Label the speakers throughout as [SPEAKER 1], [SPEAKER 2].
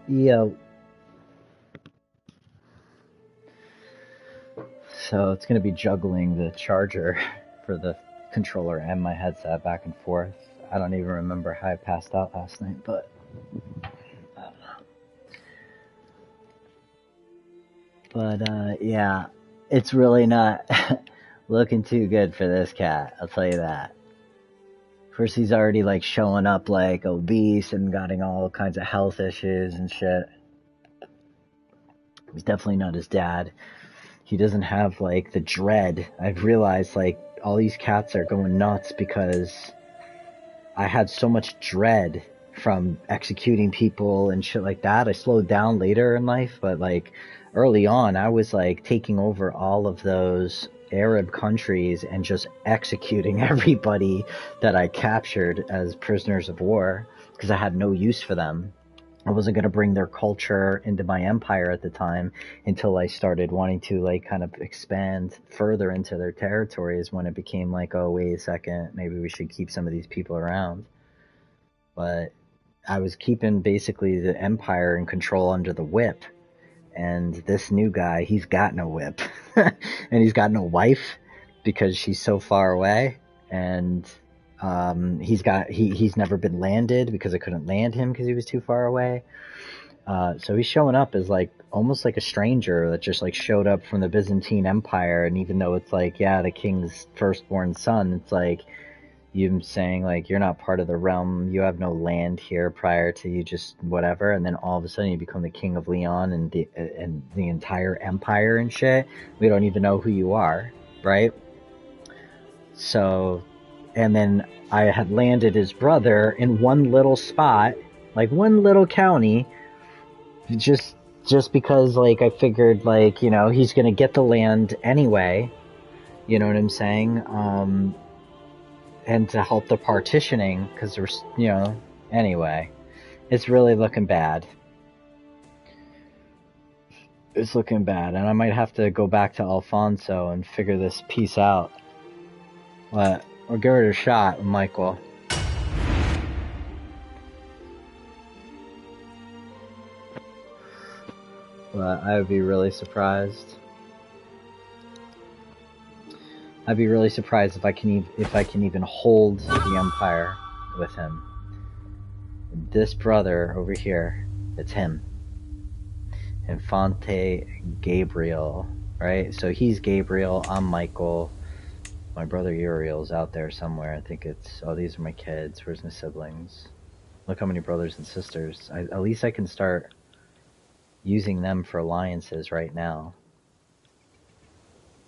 [SPEAKER 1] Yeah, so it's going to be juggling the charger for the controller and my headset back and forth. I don't even remember how I passed out last night, but yeah, it's really not looking too good for this cat. I'll tell you that. First, he's already like showing up like obese and getting all kinds of health issues and shit. He's definitely not his dad. He doesn't have like the dread. I've realized like all these cats are going nuts because I had so much dread from executing people and shit like that. I slowed down later in life, but like early on, I was like taking over all of those Arab countries and just executing everybody that I captured as prisoners of war because I had no use for them. I wasn't going to bring their culture into my empire at the time until I started wanting to like kind of expand further into their territories when it became like, oh, wait a second, maybe we should keep some of these people around. But I was keeping basically the empire in control under the whip. And this new guy, he's got no whip. And he's got no wife because she's so far away. And he's never been landed because I couldn't land him because he was too far away. So he's showing up as like almost like a stranger that just like showed up from the Byzantine Empire, and even though it's like, yeah, the king's firstborn son, it's like you saying like you're not part of the realm, you have no land here prior to you just whatever, and then all of a sudden you become the king of Leon and the entire empire and shit. We don't even know who you are, right? So, and then I had landed his brother in one little spot, like one little county, just just because like I figured like he's gonna get the land anyway, you know what I'm saying, and to help the partitioning because there's anyway, it's really looking bad. It's looking bad, and I might have to go back to Alfonso and figure this piece out, but or give it a shot, Michael. But I would be really surprised. I'd be really surprised if I can even hold the empire with him. This brother over here, it's him. Infante Gabriel, right? So he's Gabriel, I'm Michael. My brother Uriel's out there somewhere. I think it's, oh, these are my kids. Where's my siblings? Look how many brothers and sisters. At least I can start using them for alliances right now.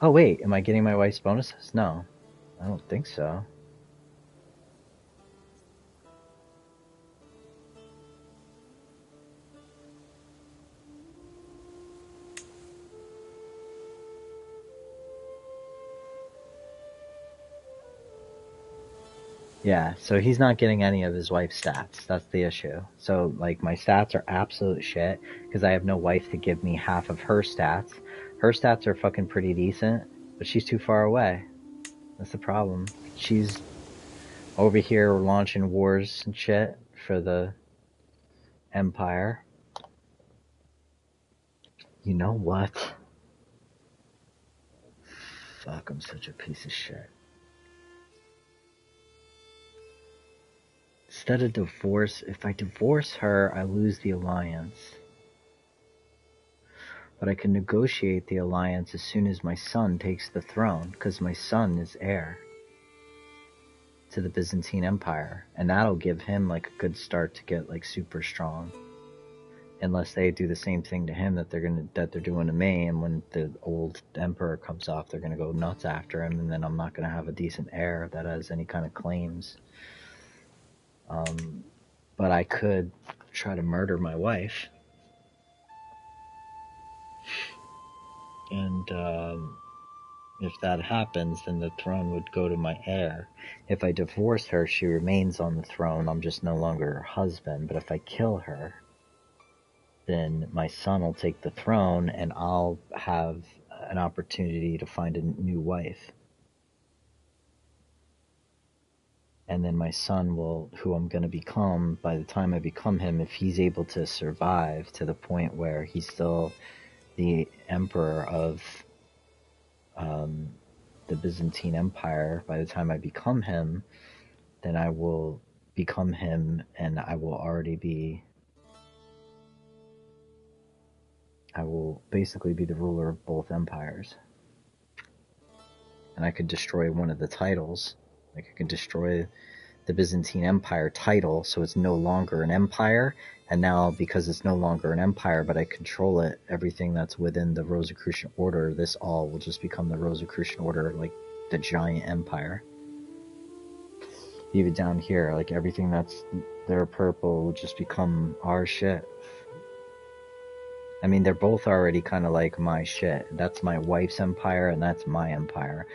[SPEAKER 1] Oh, wait, am I getting my wife's bonuses? No, I don't think so. Yeah, so he's not getting any of his wife's stats. That's the issue. So, like, my stats are absolute shit because I have no wife to give me half of her stats. Her stats are fucking pretty decent, but she's too far away. That's the problem. She's over here launching wars and shit for the Empire. You know what? Fuck, I'm such a piece of shit. Instead of divorce, if I divorce her, I lose the alliance. But I can negotiate the alliance as soon as my son takes the throne, because my son is heir to the Byzantine Empire, and that'll give him like a good start to get like super strong. Unless they do the same thing to him that they're doing to me, and when the old emperor comes off, they're gonna go nuts after him, and then I'm not gonna have a decent heir that has any kind of claims. But I could try to murder my wife, and if that happens, then the throne would go to my heir. If I divorce her, she remains on the throne. I'm just no longer her husband. But if I kill her, then my son will take the throne, and I'll have an opportunity to find a new wife. and then my son will, who I'm going to become, by the time I become him, if he's able to survive to the point where he's still the emperor of the Byzantine Empire, by the time I become him, then I will become him, and I will basically be the ruler of both empires. And I could destroy one of the titles. Like, I could destroy the Byzantine Empire title, so it's no longer an empire. And now, because it's no longer an empire, but I control it, everything that's within the Rosicrucian Order, this all will just become the Rosicrucian Order, like the giant empire. Even down here, like everything that's their purple will just become our shit. I mean, they're both already kind of like my shit. That's my wife's empire, and that's my empire.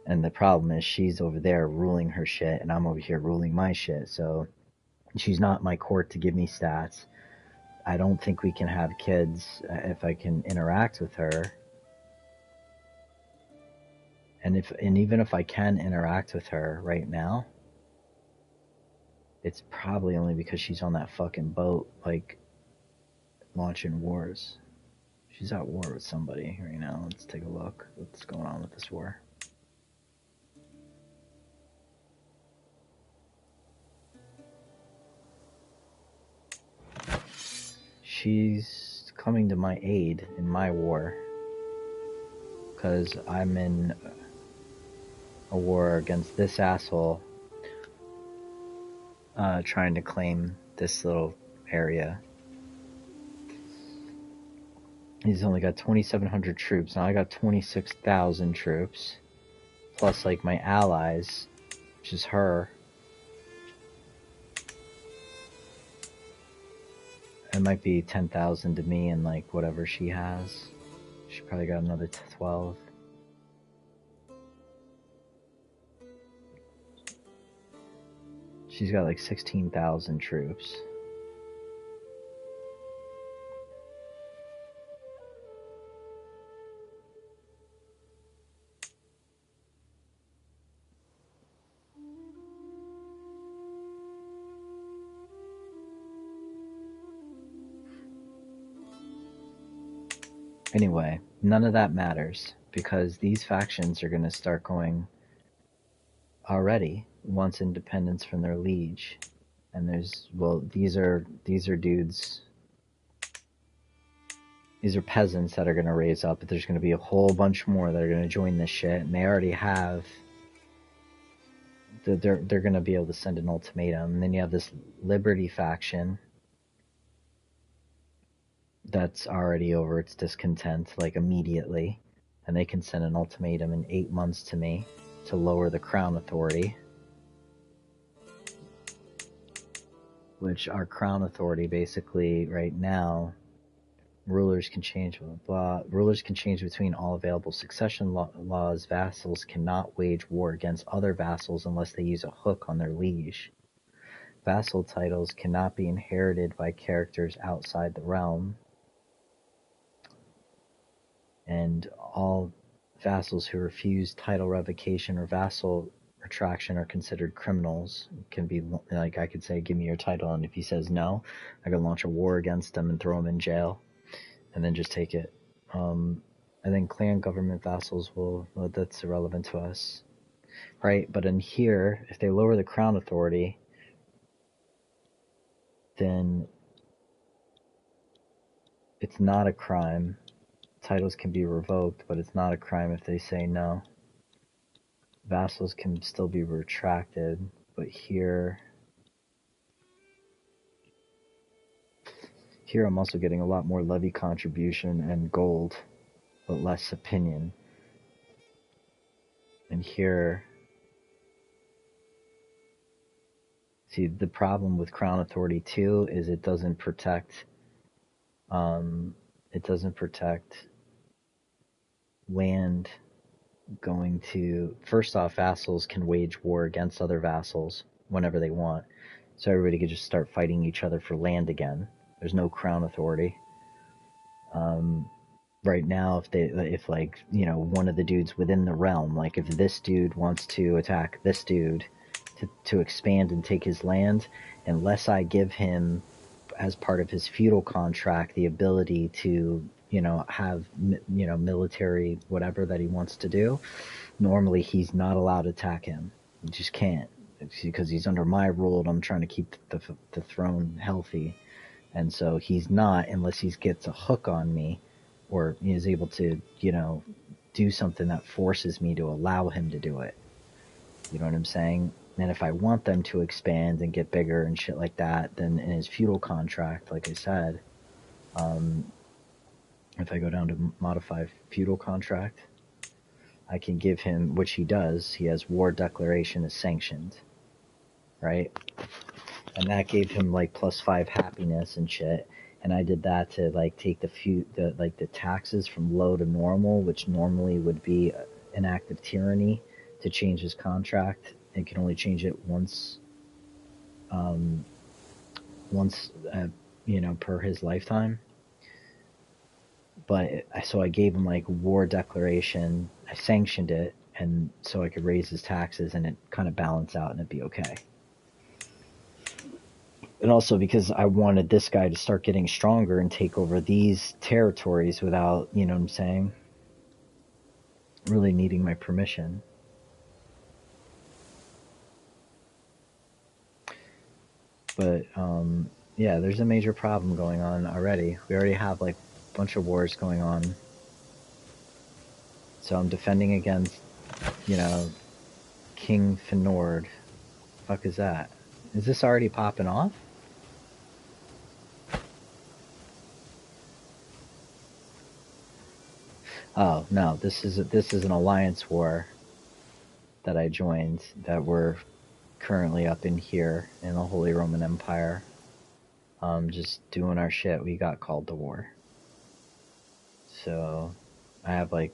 [SPEAKER 1] And the problem is she's over there ruling her shit, and I'm over here ruling my shit. So she's not my court to give me stats. I don't think we can have kids if I can interact with her. And even if I can interact with her right now, it's probably only because she's on that fucking boat, like, launching wars. She's at war with somebody right now. Let's take a look. What's going on with this war? She's coming to my aid in my war, because I'm in a war against this asshole trying to claim this little area. He's only got 2,700 troops. Now I got 26,000 troops. Plus, like, my allies, which is her. It might be 10,000 to me and, like, whatever she has. She probably got another 12. She's got, like, 16,000 troops. Anyway, none of that matters, because these factions are going to start going already wants independence from their liege. And there's, well, these are dudes, these are peasants that are going to raise up, but there's going to be a whole bunch more that are going to join this shit, and they already have. They're going to be able to send an ultimatum. And then you have this Liberty faction that's already over its discontent, like, immediately, and they can send an ultimatum in 8 months to me to lower the crown authority, which our crown authority basically right now, rulers can change, blah, blah, blah. Rulers can change between all available succession laws. Vassals cannot wage war against other vassals unless they use a hook on their liege. Vassal titles cannot be inherited by characters outside the realm. And all vassals who refuse title revocation or vassal retraction are considered criminals. It can be like, I could say, give me your title, and if he says no, I could launch a war against him and throw him in jail, and then just take it. And then clan government vassals well, that's irrelevant to us, right? But in here, if they lower the crown authority, then it's not a crime. Titles can be revoked, but it's not a crime if they say no. Vassals can still be retracted, but here I'm also getting a lot more levy contribution and gold, but less opinion. And here, see, the problem with Crown Authority 2 is it doesn't protect land going to, first off, vassals can wage war against other vassals whenever they want. So everybody could just start fighting each other for land again. There's no crown authority. Right now, if like, you know, one of the dudes within the realm, like if this dude wants to attack this dude, to expand and take his land unless I give him, as part of his feudal contract, the ability to, have, military whatever that he wants to do. Normally, he's not allowed to attack him. He just can't. It's because he's under my rule, and I'm trying to keep the throne healthy. And so he's not, unless he gets a hook on me, or he is able to, do something that forces me to allow him to do it. You know what I'm saying? And if I want them to expand and get bigger and shit like that, then in his feudal contract, like I said, if I go down to modify feudal contract, I can give him, which he does, he has war declaration is sanctioned, right? And that gave him like +5 happiness and shit. And I did that to like take the taxes from low to normal, which normally would be an act of tyranny to change his contract. It can only change it once, per his lifetime. But so I gave him like war declaration. I sanctioned it, and so I could raise his taxes, and it kind of balance out, and it'd be okay. And also because I wanted this guy to start getting stronger and take over these territories without, you know what I'm saying, really needing my permission. But, yeah, there's a major problem going on already. We already have, like, a bunch of wars going on. So I'm defending against, King Finord. Fuck is that? Is this already popping off? Oh, no, this is an alliance war that I joined, that we're currently up in here in the Holy Roman Empire. Just doing our shit. We got called to war. So I have like,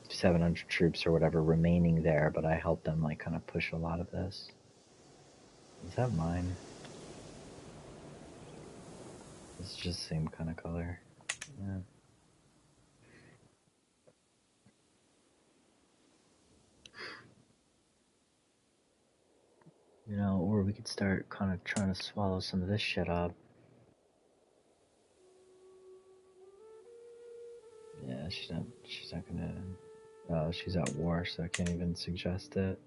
[SPEAKER 1] 700 troops or whatever remaining there, but I helped them like kind of push a lot of this. Is that mine? It's just the same kind of color. Yeah. Or we could start kind of trying to swallow some of this shit up. Yeah, she's not gonna, oh, she's at war, so I can't even suggest it.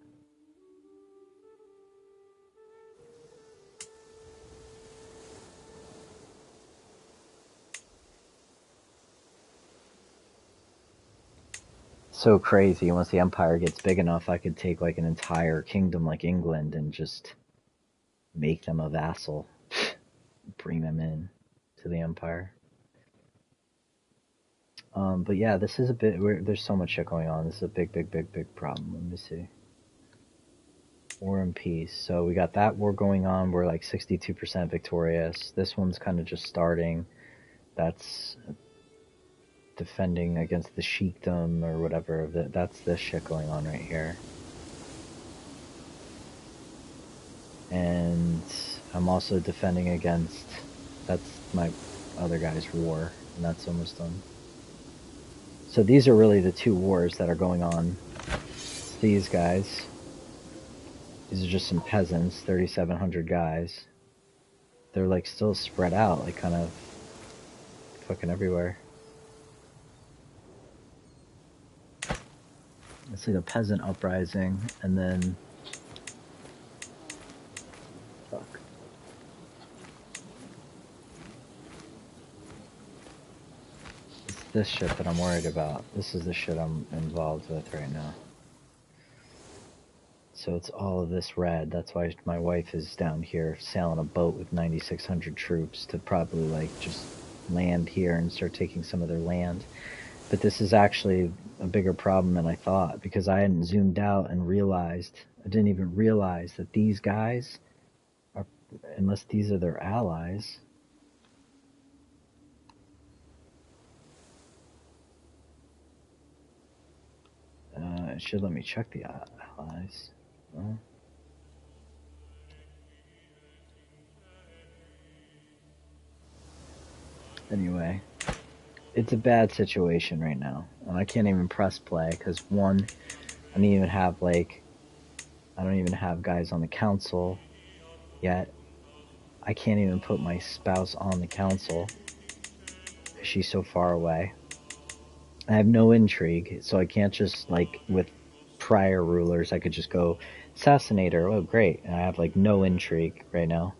[SPEAKER 1] So crazy. Once the empire gets big enough, I could take like an entire kingdom like England and just make them a vassal, bring them in to the empire. But yeah, this is a bit, there's so much shit going on. This is a big problem. Let me see. War and peace. So we got that war going on. We're like 62% victorious. This one's kind of just starting. That's defending against the sheikdom or whatever. That's this shit going on right here. And I'm also defending against, that's my other guy's war, and that's almost done. So these are really the two wars that are going on. It's these guys. These are just some peasants, 3,700 guys. They're like still spread out, like kind of fucking everywhere. It's like a peasant uprising, and then fuck. It's this shit that I'm worried about. This is the shit I'm involved with right now. So it's all of this red. That's why my wife is down here sailing a boat with 9,600 troops to probably like just land here and start taking some of their land. But this is actually a bigger problem than I thought, because I hadn't zoomed out and realized, I didn't even realize that these guys are, unless these are their allies, it should let me check the allies. Well, anyway, it's a bad situation right now, and I can't even press play because one, I didn't even have like I don't even have guys on the council yet. I can't even put my spouse on the council because she's so far away. I have no intrigue, so I can't just, like, with prior rulers, I could just go assassinate her. Oh, great. And I have, like, no intrigue right now.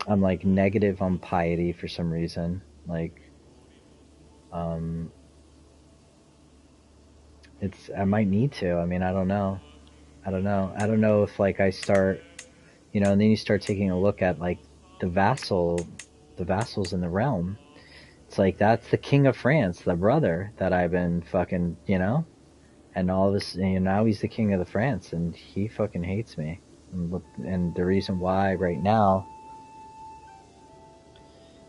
[SPEAKER 1] I'm, like, negative on piety for some reason. Like, I might need to. I mean, I don't know. I don't know if, like, I start, and then you start taking a look at, like, the vassals in the realm. It's like, that's the king of France, the brother that I've been fucking, and all of this, now he's the king of the France, and he fucking hates me. And the reason why right now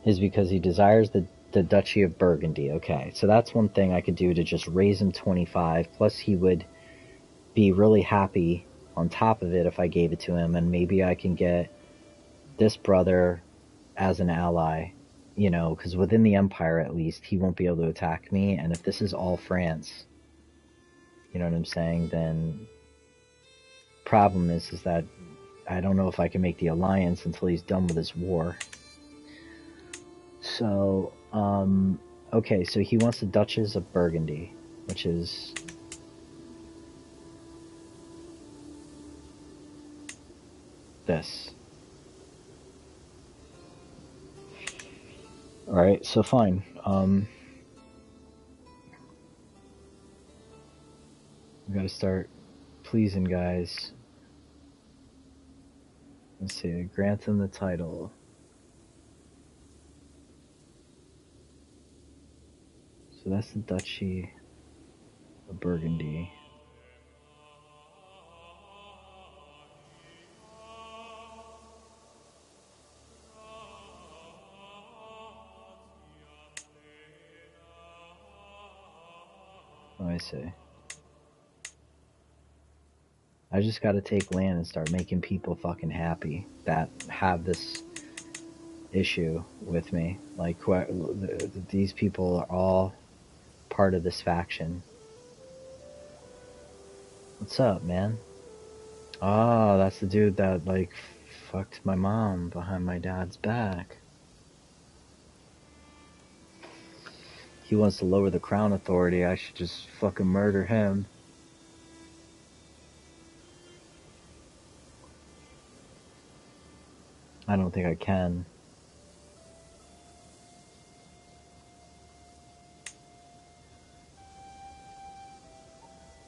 [SPEAKER 1] is because he desires the Duchy of Burgundy. Okay, so that's one thing I could do to just raise him 25. Plus, he would be really happy on top of it if I gave it to him, and maybe I can get this brother as an ally, because within the Empire at least, he won't be able to attack me, and if this is all France, you know what I'm saying, then problem is that I don't know if I can make the alliance until he's done with his war. So, okay, so he wants the Duchess of Burgundy, which is this. Alright, so fine. We gotta start pleasing guys. Let's see, grant them the title. So that's the Duchy of Burgundy. Let me see. I just gotta take land and start making people fucking happy that have this issue with me. Like, these people are all part of this faction. What's up, man? Oh, that's the dude that, like, fucked my mom behind my dad's back. He wants to lower the crown authority. I should just fucking murder him. I don't think I can.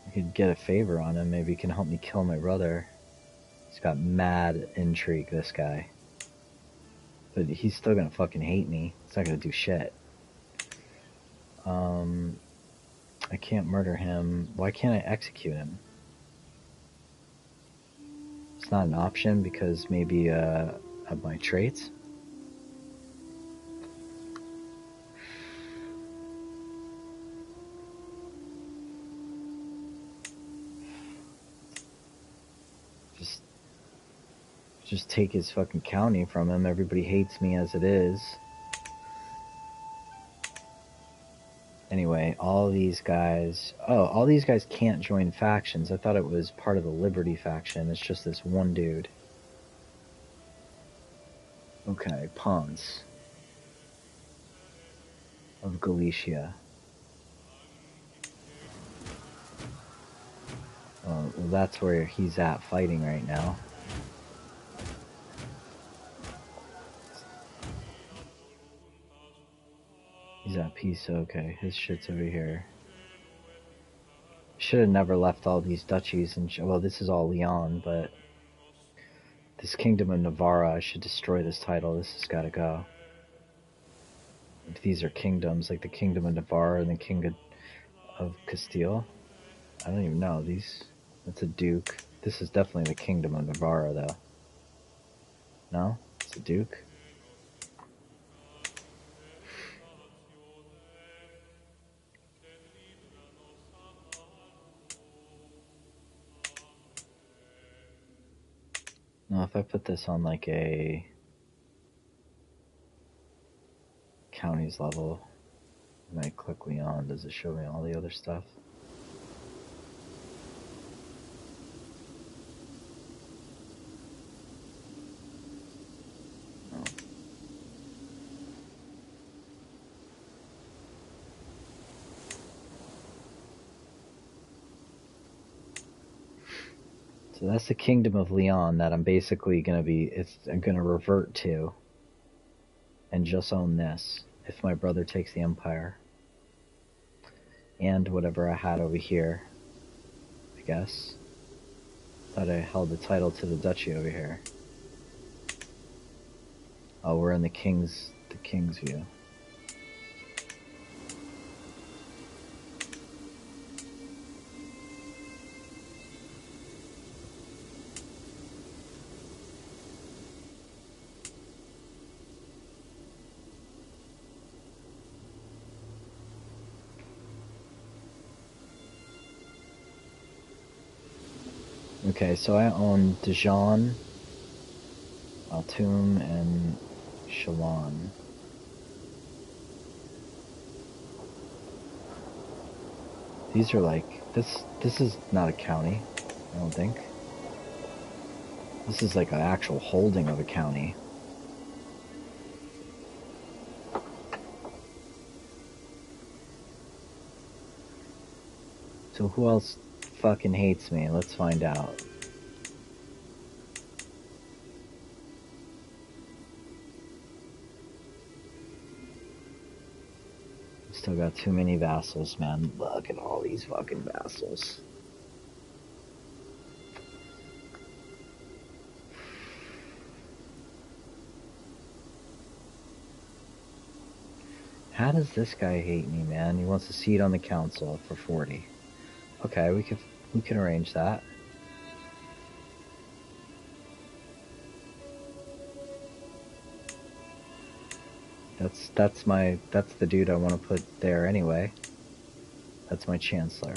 [SPEAKER 1] I could get a favor on him. Maybe he can help me kill my brother. He's got mad intrigue, this guy. But he's still gonna fucking hate me. It's not gonna do shit. I can't murder him. Why can't I execute him? It's not an option because maybe of my traits. Just take his fucking county from him. Everybody hates me as it is. Anyway, all these guys... Oh, all these guys can't join factions. I thought it was part of the Liberty faction. It's just this one dude. Okay, Pons of Galicia. Well, that's where he's at fighting right now. He's at peace, okay. His shit's over here. Should have never left all these duchies and... Well, this is all Leon, but... This Kingdom of Navarra, I should destroy this title. This has gotta go. If these are kingdoms, like the Kingdom of Navarra and the King of Castile. I don't even know. That's a duke. This is definitely the Kingdom of Navarra, though. No? It's a duke? No, if I put this on like a counties level, and I click Leon, does it show me all the other stuff? So that's the Kingdom of Leon that I'm basically I'm gonna revert to and just own this if my brother takes the Empire. And whatever I had over here, I guess. Thought I held the title to the duchy over here. Oh, we're in the king's view. Okay, so I own Dijon, Altoum, and Shalon. These are like this is not a county, I don't think. This is like an actual holding of a county. So who else fucking hates me? Let's find out. Still got too many vassals, man. Look at all these fucking vassals. How does this guy hate me, man? He wants a seat on the council for 40. Okay, we can arrange that. That's the dude I want to put there anyway. That's my chancellor.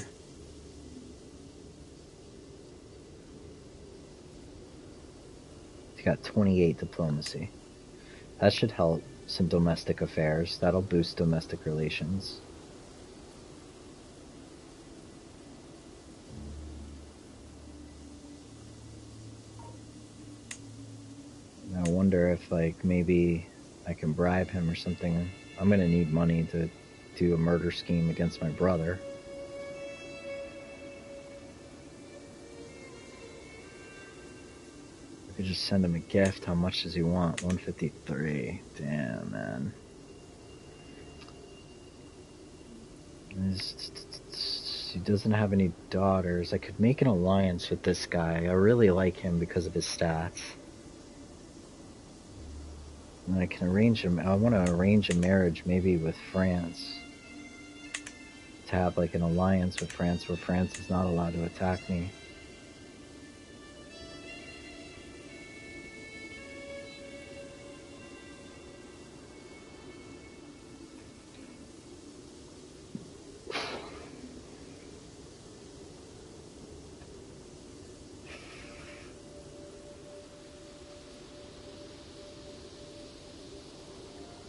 [SPEAKER 1] He's got 28 diplomacy. That should help some domestic affairs. That'll boost domestic relations. I wonder if, like, maybe I can bribe him or something. I'm gonna need money to do a murder scheme against my brother. I could just send him a gift. How much does he want? 153. Damn, man. He doesn't have any daughters. I could make an alliance with this guy. I really like him because of his stats. And I can arrange him. I want to arrange a marriage maybe with France. To have like an alliance with France where France is not allowed to attack me.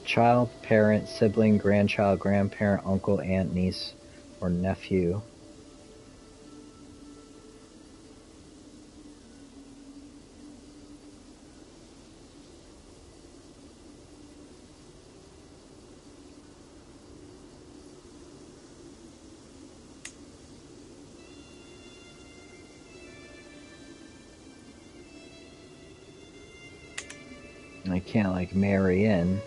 [SPEAKER 1] Child, parent, sibling, grandchild, grandparent, uncle, aunt, niece, or nephew. I can't like marry in.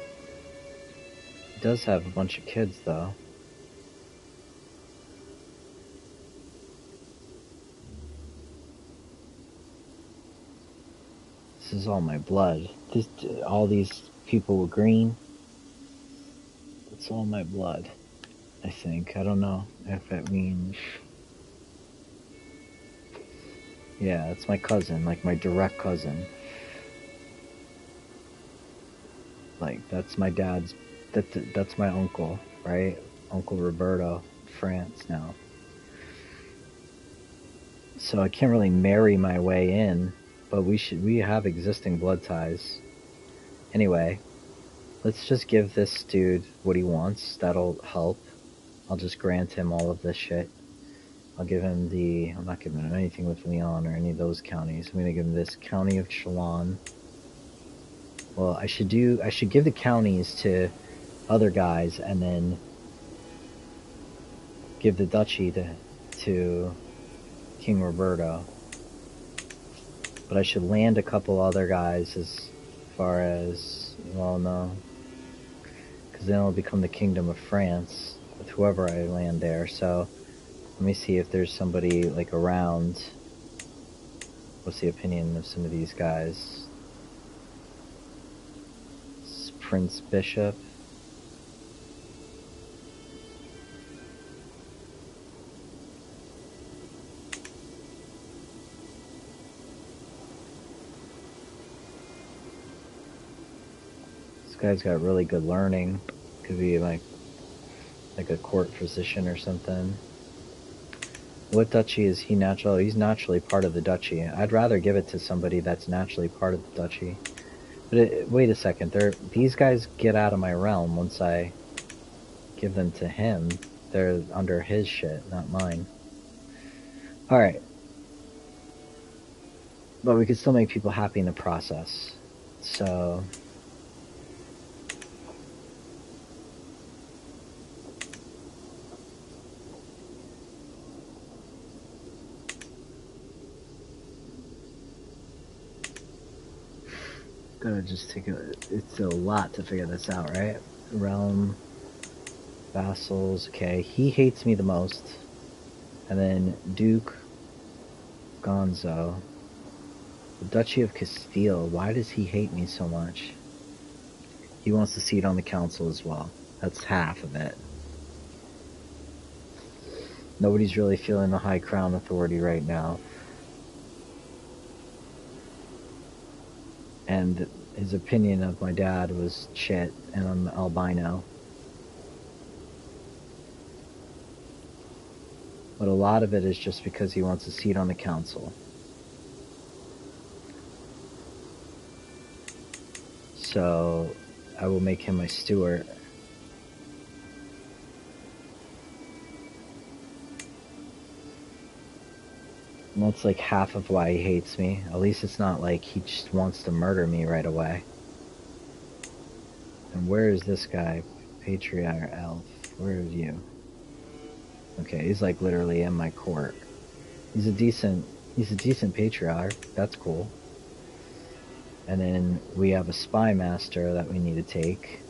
[SPEAKER 1] Does have a bunch of kids though. This is all my blood. All these people with green. It's all my blood. I think. I don't know if it means. Yeah, it's my cousin, like my direct cousin. Like that's my dad's. That's my uncle, right? Uncle Roberto, France now. So I can't really marry my way in, but we have existing blood ties. Anyway, let's just give this dude what he wants. That'll help. I'll just grant him all of this shit. I'll give him I'm not giving him anything with Leon or any of those counties. I'm gonna give him this county of Chalon. Well, I should give the counties to other guys and then give the duchy to King Roberto. But I should land a couple other guys as far as, well, no. Because then it'll become the Kingdom of France with whoever I land there. So let me see if there's somebody like around. What's the opinion of some of these guys? Prince Bishop. This guy's got really good learning. Could be like a court physician or something. What duchy is he natural? He's naturally part of the duchy. I'd rather give it to somebody that's naturally part of the duchy. But wait a second. These guys get out of my realm once I give them to him. They're under his shit, not mine. Alright. But we could still make people happy in the process. So... gotta just take it's a lot to figure this out, right? Realm, vassals, okay, he hates me the most. And then Duke Gonzo. The Duchy of Castile, why does he hate me so much? He wants a seat on the council as well. That's half of it. Nobody's really feeling the high crown authority right now. And his opinion of my dad was shit, and I'm albino. But a lot of it is just because he wants a seat on the council. So I will make him my steward. And that's like half of why he hates me. At least it's not like he just wants to murder me right away. And where is this guy? Patriarch Elf. Where are you? Okay, he's like literally in my court. He's a decent patriarch. That's cool. And then we have a spy master that we need to take.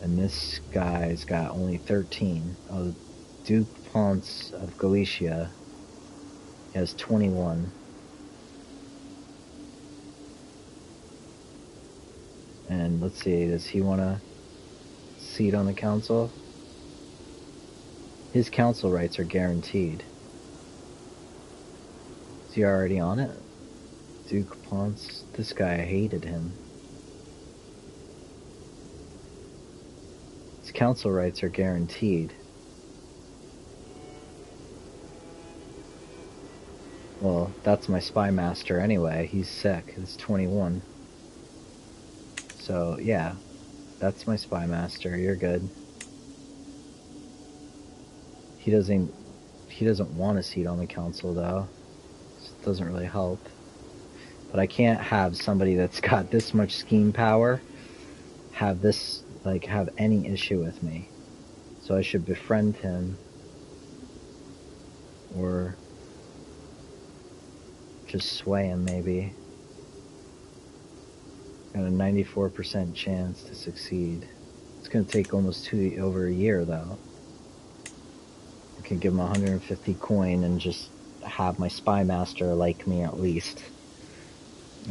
[SPEAKER 1] And this guy's got only 13. Oh, Duke Ponce of Galicia has 21. And let's see, does he want a seat on the council? His council rights are guaranteed. Is he already on it? Duke Ponce, this guy, I hated him. His council rights are guaranteed. Well, that's my spy master anyway. He's sick. He's 21. So, yeah. That's my spy master. You're good. He doesn't want a seat on the council, though. It doesn't really help. But I can't have somebody that's got this much scheme power have this, like, have any issue with me. So I should befriend him. Or just sway him, maybe. Got a 94% chance to succeed. It's going to take almost over a year, though. I can give him 150 coin and just have my spy master like me at least.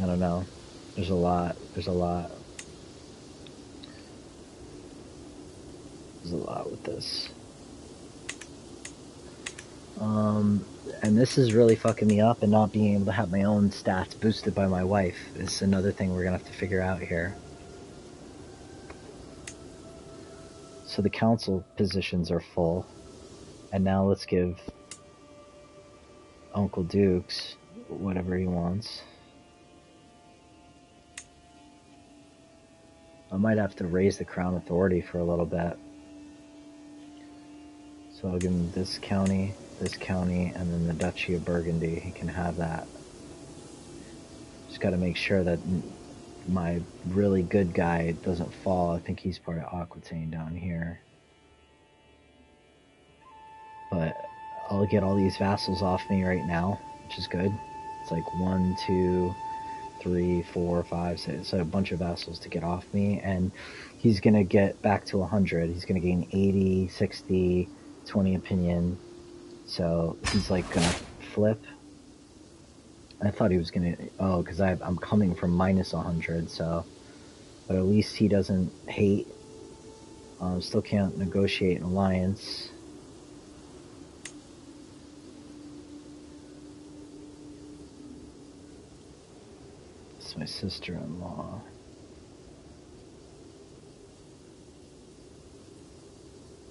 [SPEAKER 1] I don't know. There's a lot. There's a lot with this. And this is really fucking me up, and not being able to have my own stats boosted by my wife is another thing we're gonna have to figure out here. So the council positions are full, and now let's give Uncle Dukes whatever he wants. I might have to raise the crown authority for a little bit. So I'll give him this county, and then the Duchy of Burgundy. He can have that. Just gotta make sure that my really good guy doesn't fall. I think he's part of Aquitaine down here. But I'll get all these vassals off me right now, which is good. It's like 1, 2, 3, 4, 5, 6. So a bunch of vassals to get off me, and he's gonna get back to 100. He's gonna gain 80, 60, 20 opinion. So he's like gonna flip. I thought he was gonna. Oh, because I'm coming from minus 100. So, but at least he doesn't hate. Still can't negotiate an alliance. It's my sister-in-law.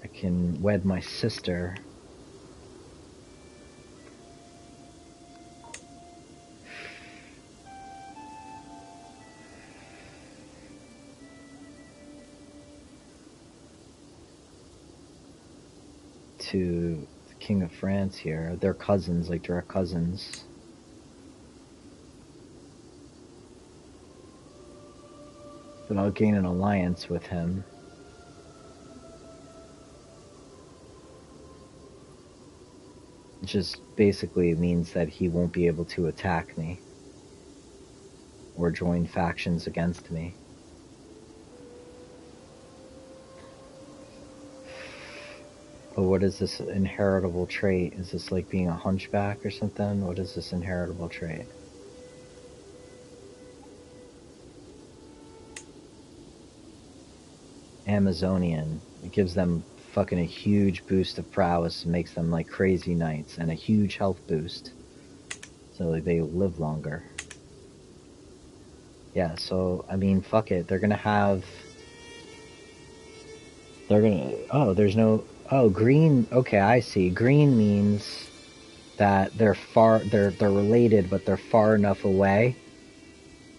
[SPEAKER 1] I can wed my sister. To the King of France here. They're cousins, like direct cousins. But I'll gain an alliance with him. It just basically means that he won't be able to attack me or join factions against me. But what is this inheritable trait? Is this like being a hunchback or something? What is this inheritable trait? Amazonian. It gives them fucking a huge boost of prowess and makes them like crazy knights, and a huge health boost. So like, they live longer. Yeah, so I mean, fuck it. They're gonna have. They're gonna. Oh, there's no. Oh, green. Okay, I see. Green means that they're far. They're related, but they're far enough away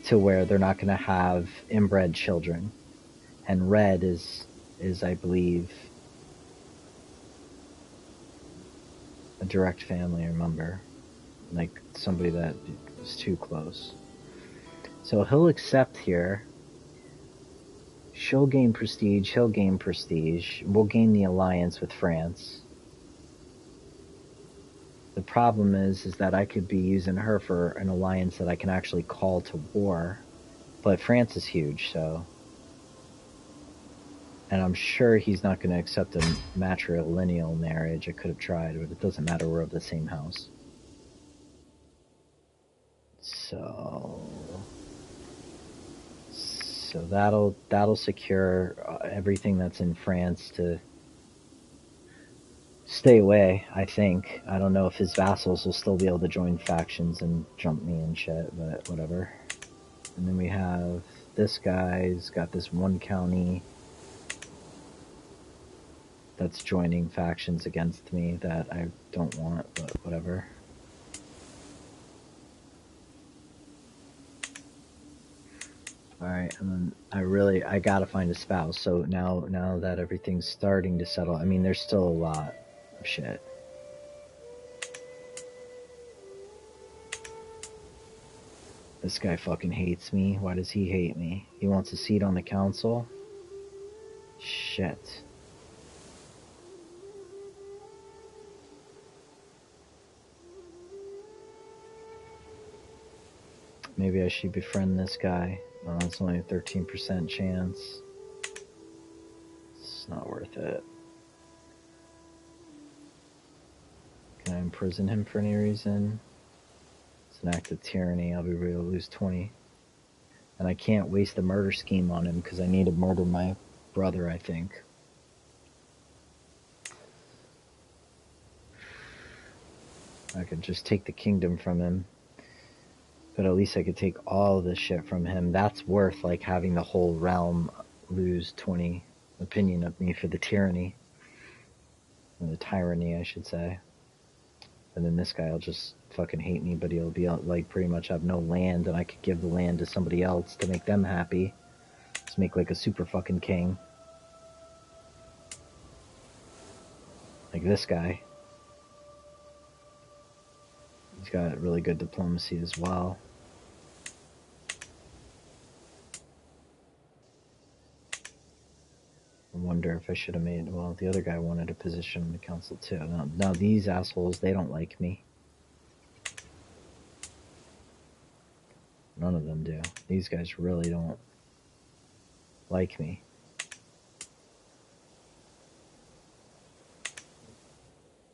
[SPEAKER 1] to where they're not gonna have inbred children. And red is I believe a direct family member, like somebody that is too close. So he'll accept here. She'll gain prestige, he'll gain prestige. We'll gain the alliance with France. The problem is that I could be using her for an alliance that I can actually call to war. But France is huge, so. And I'm sure he's not going to accept a matrilineal marriage. I could have tried, but it doesn't matter. We're of the same house. So that'll secure everything that's in France to stay away, I think. I don't know if his vassals will still be able to join factions and jump me and shit, but whatever. And then we have this guy's got this one county that's joining factions against me that I don't want, but whatever. Alright, and then I gotta find a spouse. So now that everything's starting to settle, I mean, there's still a lot of shit. This guy fucking hates me. Why does he hate me? He wants a seat on the council? Shit. Maybe I should befriend this guy. Well, it's only a 13% chance. It's not worth it. Can I imprison him for any reason? It's an act of tyranny. I'll be real to lose 20. And I can't waste a murder scheme on him because I need to murder my brother, I think. I could just take the kingdom from him. But at least I could take all this shit from him. That's worth like having the whole realm lose 20 opinion of me for the tyranny. Or the tyranny, I should say. And then this guy will just fucking hate me, but he'll be like pretty much have no land, and I could give the land to somebody else to make them happy. Just make like a super fucking king. Like this guy. He's got really good diplomacy as well. I wonder if I should have made... Well, the other guy wanted a position in the council too. Now these assholes, they don't like me. None of them do. These guys really don't like me.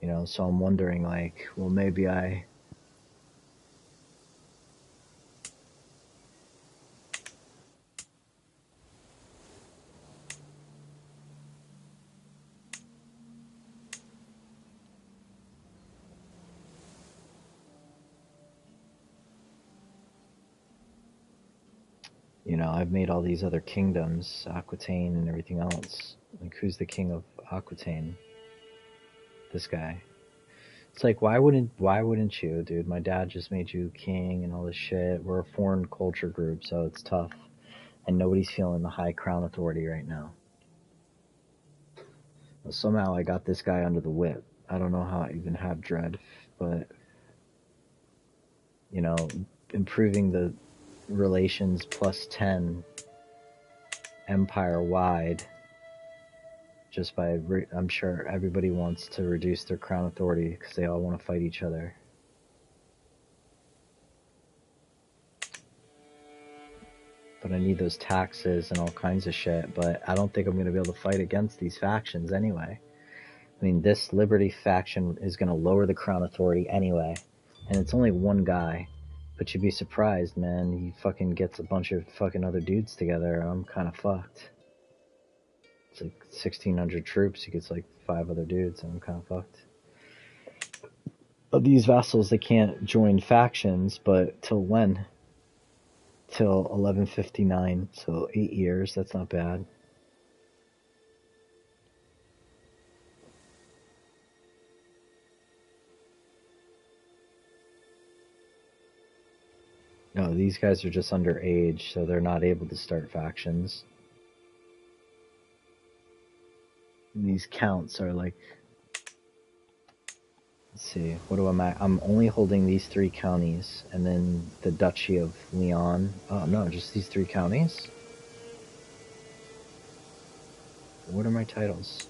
[SPEAKER 1] You know, so I'm wondering, like, well, maybe I... You know, I've made all these other kingdoms, Aquitaine and everything else. Like, who's the king of Aquitaine? This guy. It's like, why wouldn't you, dude? My dad just made you king and all this shit. We're a foreign culture group, so it's tough. And nobody's feeling the high crown authority right now. Well, somehow I got this guy under the whip. I don't know how I even have dread, but, you know, improving the relations +10 empire-wide just by, I'm sure everybody wants to reduce their crown authority because they all want to fight each other. But I need those taxes and all kinds of shit, but I don't think I'm going to be able to fight against these factions anyway. I mean, this Liberty faction is going to lower the crown authority anyway, and it's only one guy. But you'd be surprised, man. He fucking gets a bunch of fucking other dudes together. I'm kind of fucked. It's like 1,600 troops. He gets like 5 other dudes, and I'm kind of fucked. But these vassals, they can't join factions, but till when? Till 1159, so 8 years. That's not bad. No, these guys are just underage, so they're not able to start factions. And these counts are like... Let's see, what do I'm only holding these 3 counties, and then the Duchy of Leon. Oh, no, just these 3 counties? What are my titles?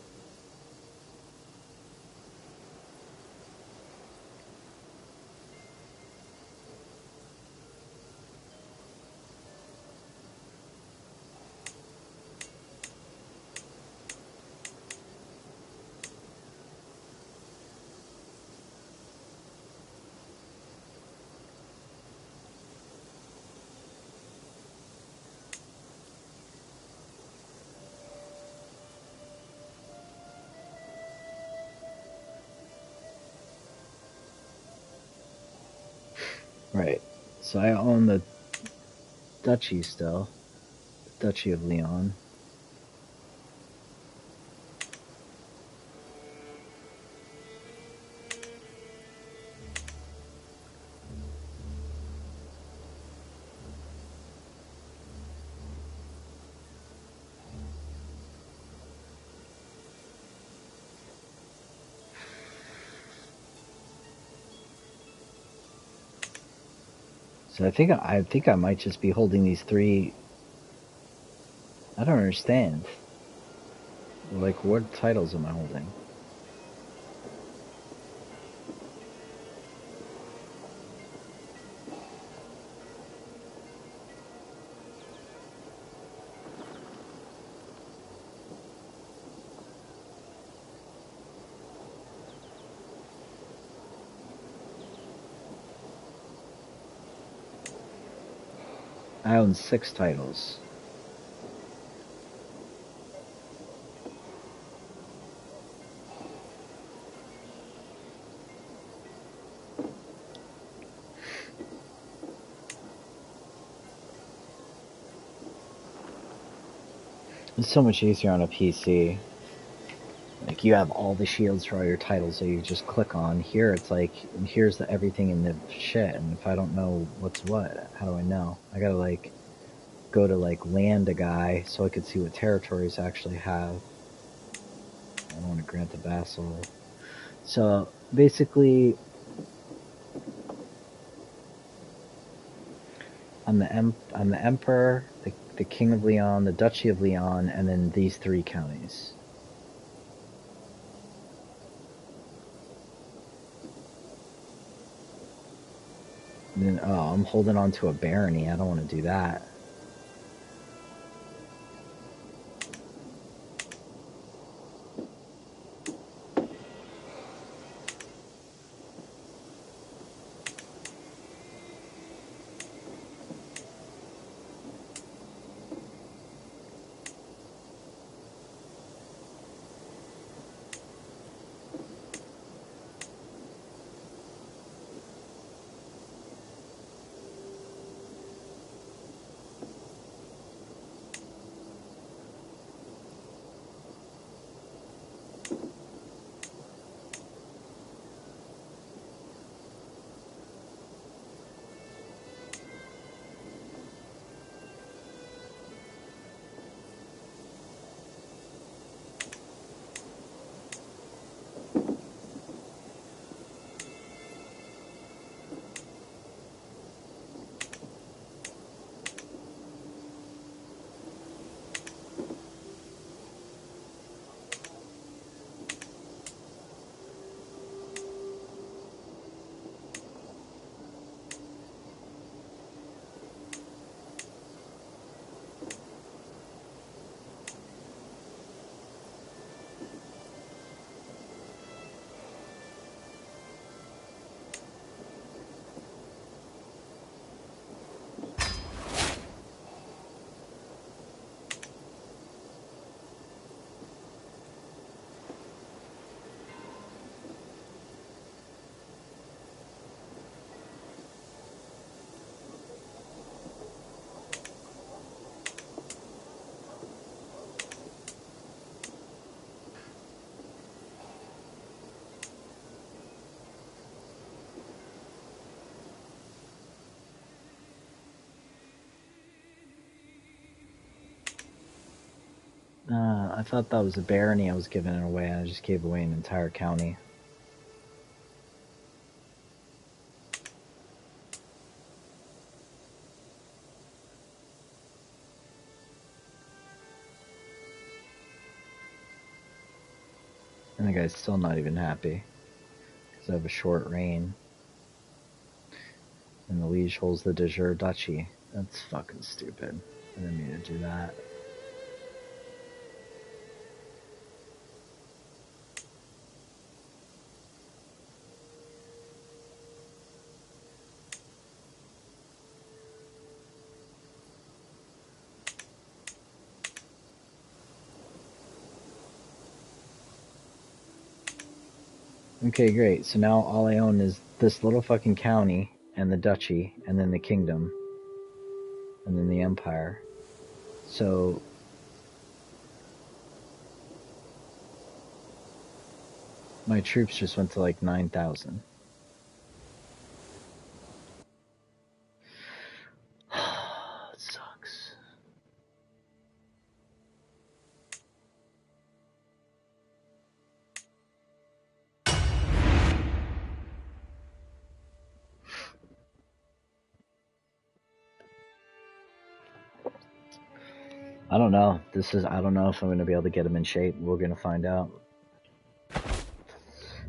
[SPEAKER 1] Right, so I own the Duchy still. Duchy of Leon. So I think I might just be holding these 3. I don't understand. Like, what titles am I holding? I own 6 titles. It's so much easier on a PC. Like, you have all the shields for all your titles that you just click on. Here, it's like, here's everything in the shit, and if I don't know what's what, how do I know? I gotta, like, go to, like, land a guy so I could see what territories I actually have. I don't want to grant the vassal. So, basically, I'm the Emperor, the King of Leon, the Duchy of Leon, and then these 3 counties. Then, oh, I'm holding on to a barony. I don't want to do that. I thought that was a barony I was giving it away. I just gave away an entire county. And the guy's still not even happy. Because I have a short reign. And the liege holds the de jure duchy. That's fucking stupid. I didn't mean to do that. Okay, great. So now all I own is this little fucking county, and the duchy, and then the kingdom, and then the empire. So my troops just went to like 9,000. It sucks. I don't know. I don't know if I'm going to be able to get him in shape. We're going to find out.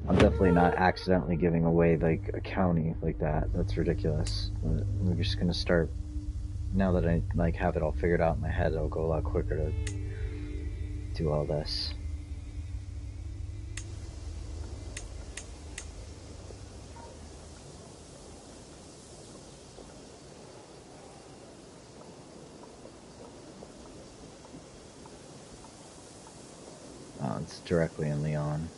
[SPEAKER 1] I'm definitely not accidentally giving away like a county like that. That's ridiculous. But we're just going to start, now that I like have it all figured out in my head, it'll go a lot quicker to do all this. Oh, it's directly in Leon.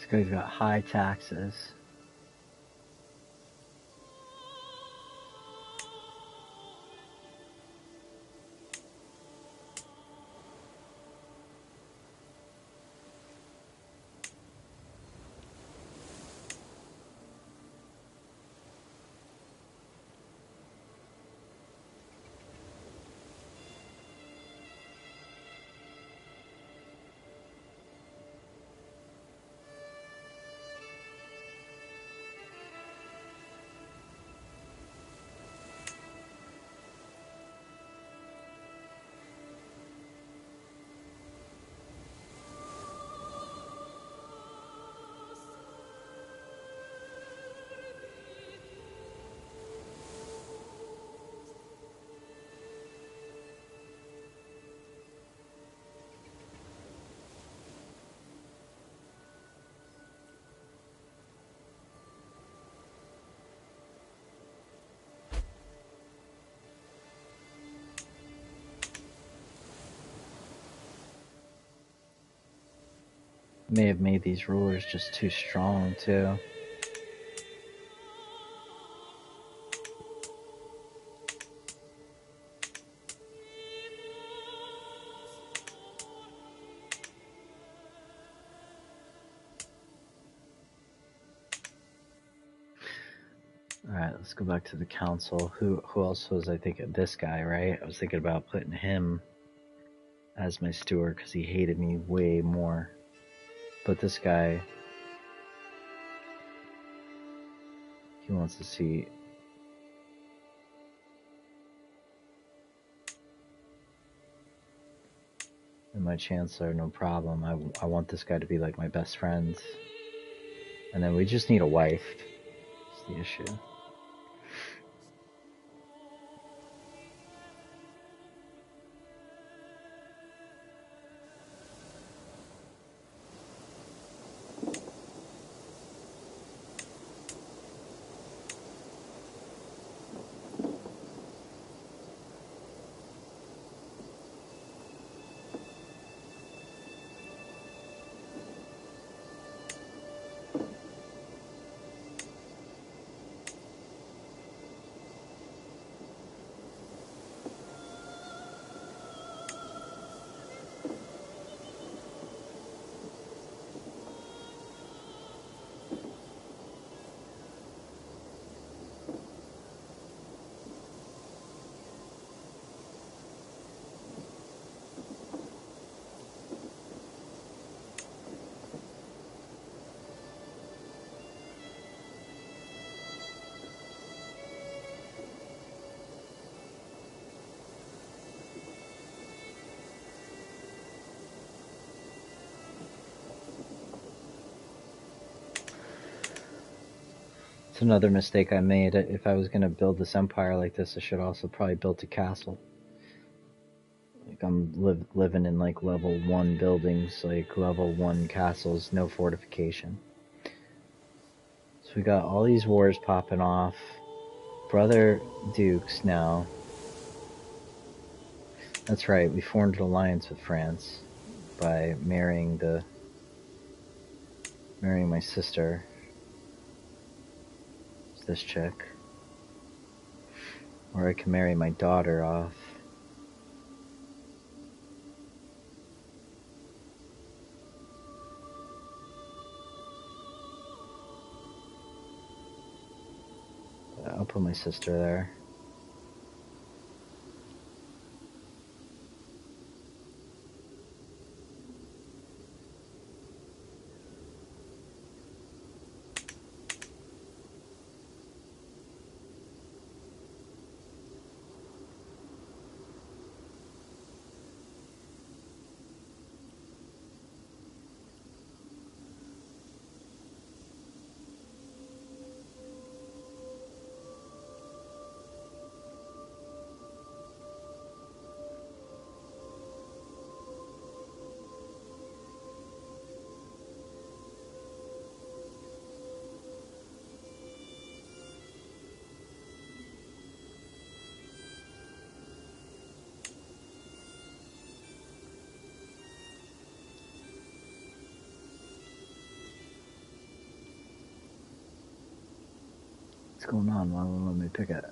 [SPEAKER 1] guy's got high taxes. May have made these rulers just too strong, too. Alright, let's go back to the council. Who else was I thinking? This guy, right? I was thinking about putting him as my steward because he hated me way more. But this guy, he wants to see. And my chancellor, no problem. I want this guy to be like my best friend. And then we just need a wife. That's the issue. It's another mistake I made. If I was going to build this empire like this, I should also probably build a castle. Like I'm living in like level 1 buildings, like level 1 castles, no fortification. So we got all these wars popping off. Brother dukes now. That's right, we formed an alliance with France by marrying my sister. It's this chick. Or I can marry my daughter off. I'll put my sister there. What's going on? Why won't let me pick it?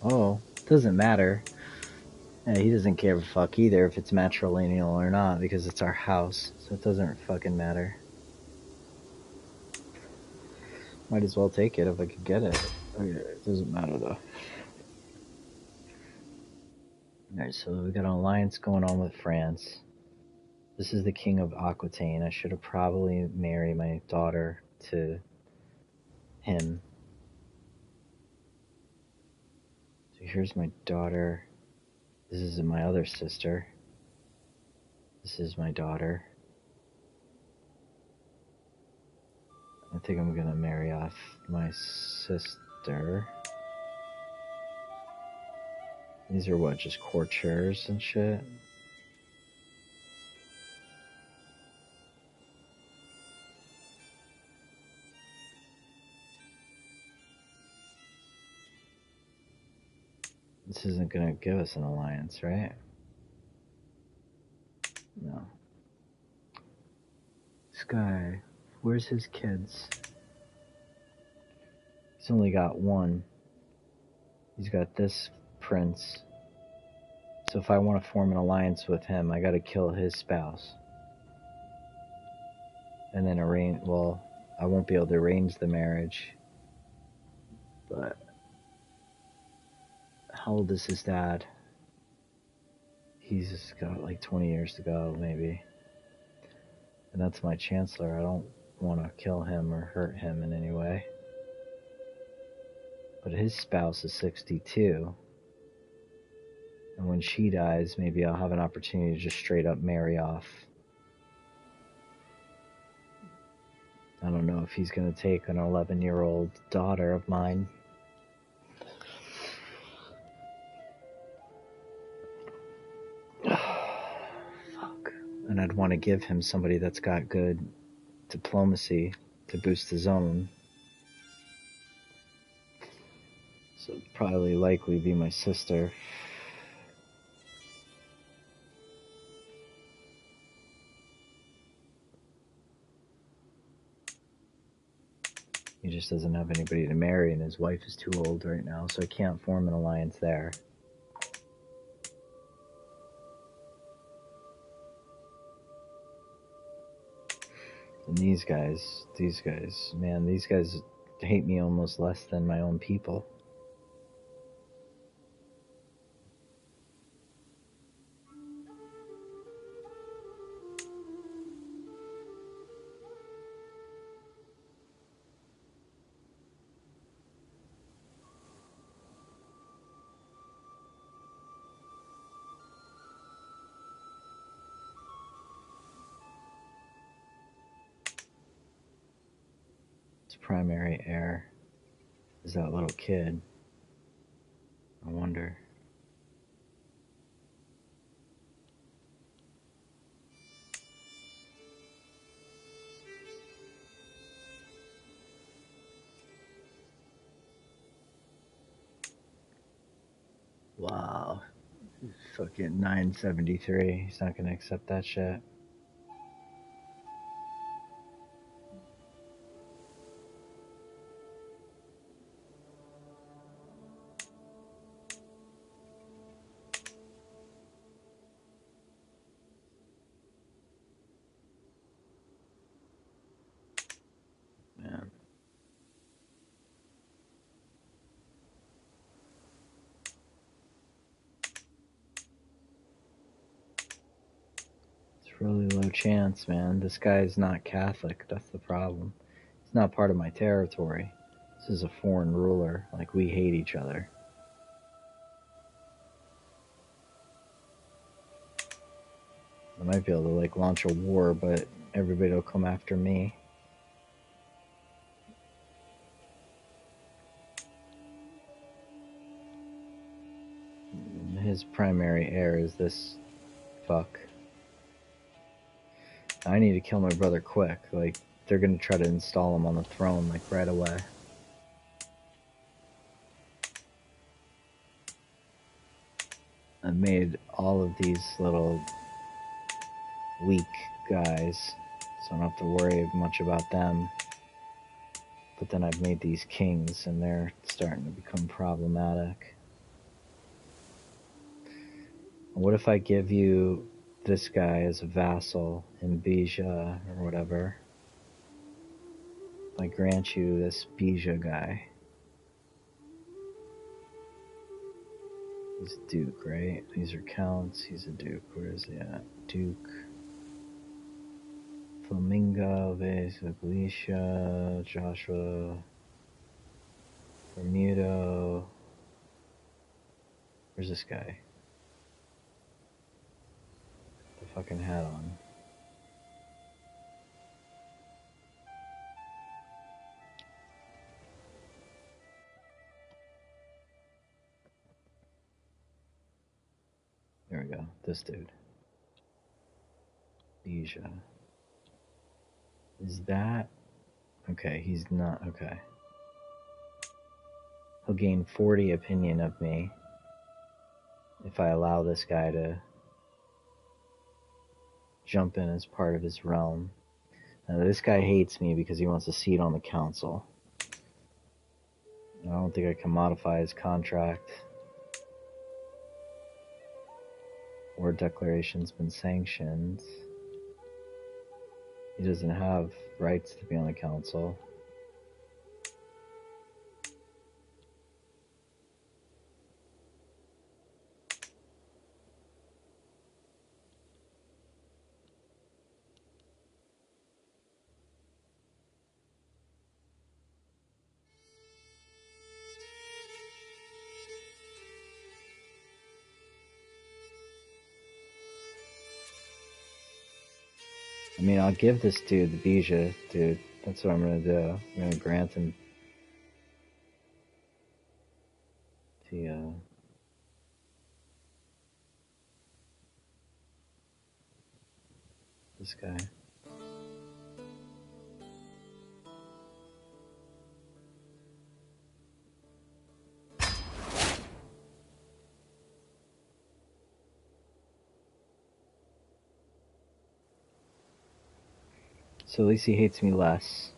[SPEAKER 1] Oh, doesn't matter. Yeah, he doesn't give a fuck either if it's matrilineal or not because it's our house, so it doesn't fucking matter. Might as well take it if I could get it. Okay, it doesn't matter though. Alright, so we got an alliance going on with France. This is the king of Aquitaine. I should have probably married my daughter to him. So here's my daughter. This is my other sister. This is my daughter. I think I'm gonna marry off my sister. These are what, just courtiers and shit? This isn't gonna give us an alliance, right? No. This guy, where's his kids? He's only got one. He's got this prince. So if I want to form an alliance with him, I gotta kill his spouse. And then arrange, well, I won't be able to arrange the marriage. But how old is his dad? He's just got like 20 years to go, maybe. And that's my chancellor. I don't want to kill him or hurt him in any way. But his spouse is 62. And when she dies, maybe I'll have an opportunity to just straight up marry off. I don't know if he's going to take an 11-year-old daughter of mine. Fuck. And I'd want to give him somebody that's got good diplomacy to boost his own. So it'd probably likely be my sister. He just doesn't have anybody to marry, and his wife is too old right now, so I can't form an alliance there. And these guys, man, these guys hate me almost less than my own people. His primary heir is that little kid. I wonder. Wow. Fucking 973. He's not gonna accept that shit. Man. It's really low chance, man. This guy's not Catholic. That's the problem. He's not part of my territory. This is a foreign ruler. Like, we hate each other. I might be able to, like, launch a war, but everybody will come after me. His primary heir is this fuck. I need to kill my brother quick. Like, they're gonna try to install him on the throne, like, right away. I've made all of these little weak guys, so I don't have to worry much about them. But then I've made these kings, and they're starting to become problematic. What if I give you this guy as a vassal in Bija or whatever? If I grant you this Bija guy. He's a duke, right? These are counts. He's a duke. Where is he at? Duke. Flamingo, Vesa, Galicia, Joshua, Bermudo. Where's this guy? The fucking hat on. There we go. This dude. Bija. Is that... Okay, he's not... Okay. He'll gain 40 opinion of me if I allow this guy to jump in as part of his realm. Now, this guy hates me because he wants a seat on the council. I don't think I can modify his contract. War declaration's been sanctioned. He doesn't have rights to be on the council. I mean, I'll give this dude the Bija, dude. That's what I'm gonna do. I'm gonna grant him the, this guy. So at least he hates me less.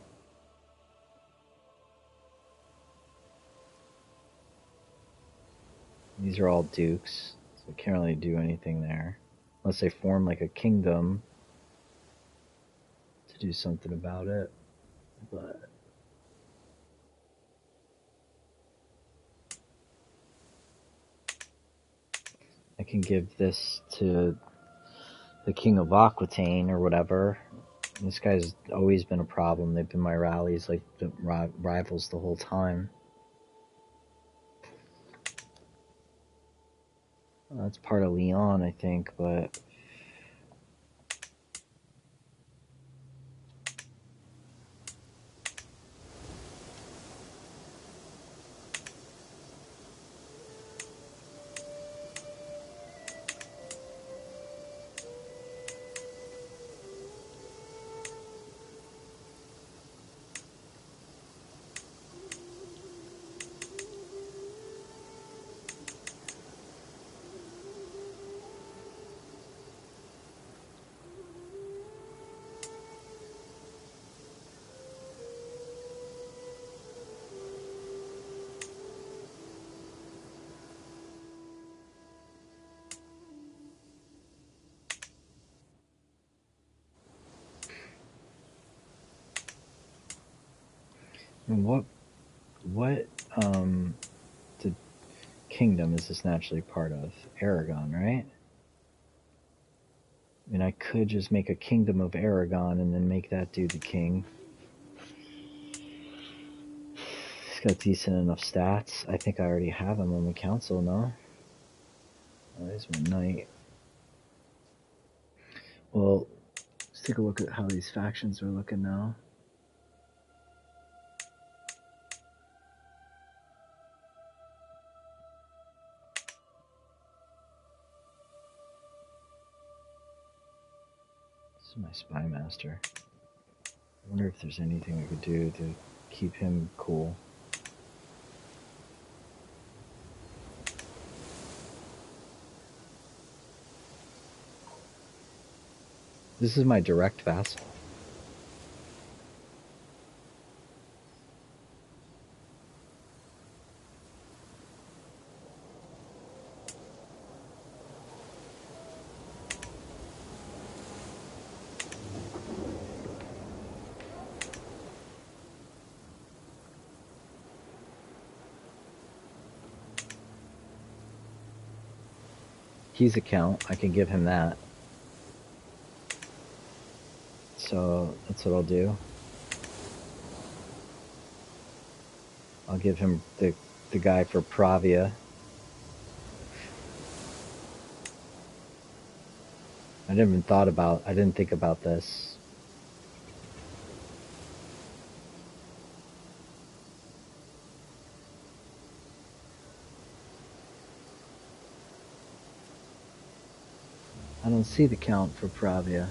[SPEAKER 1] These are all dukes, so I can't really do anything there. Unless they form like a kingdom to do something about it. But I can give this to the King of Aquitaine or whatever. This guy's always been a problem. They've been my rallies, like the rivals the whole time. That's part of Leon, I think, but what the kingdom is this naturally part of? Aragon, right? I mean, I could just make a kingdom of Aragon and then make that dude the king. He's got decent enough stats. I think I already have him on the council, no? Oh, there's my knight. Well, let's take a look at how these factions are looking now. This is my spy master. I wonder if there's anything I could do to keep him cool. This is my direct vassal. He's a count. I can give him that. So that's what I'll do. I'll give him the guy for Pravia. I didn't think about this. I don't see the count for Pravia.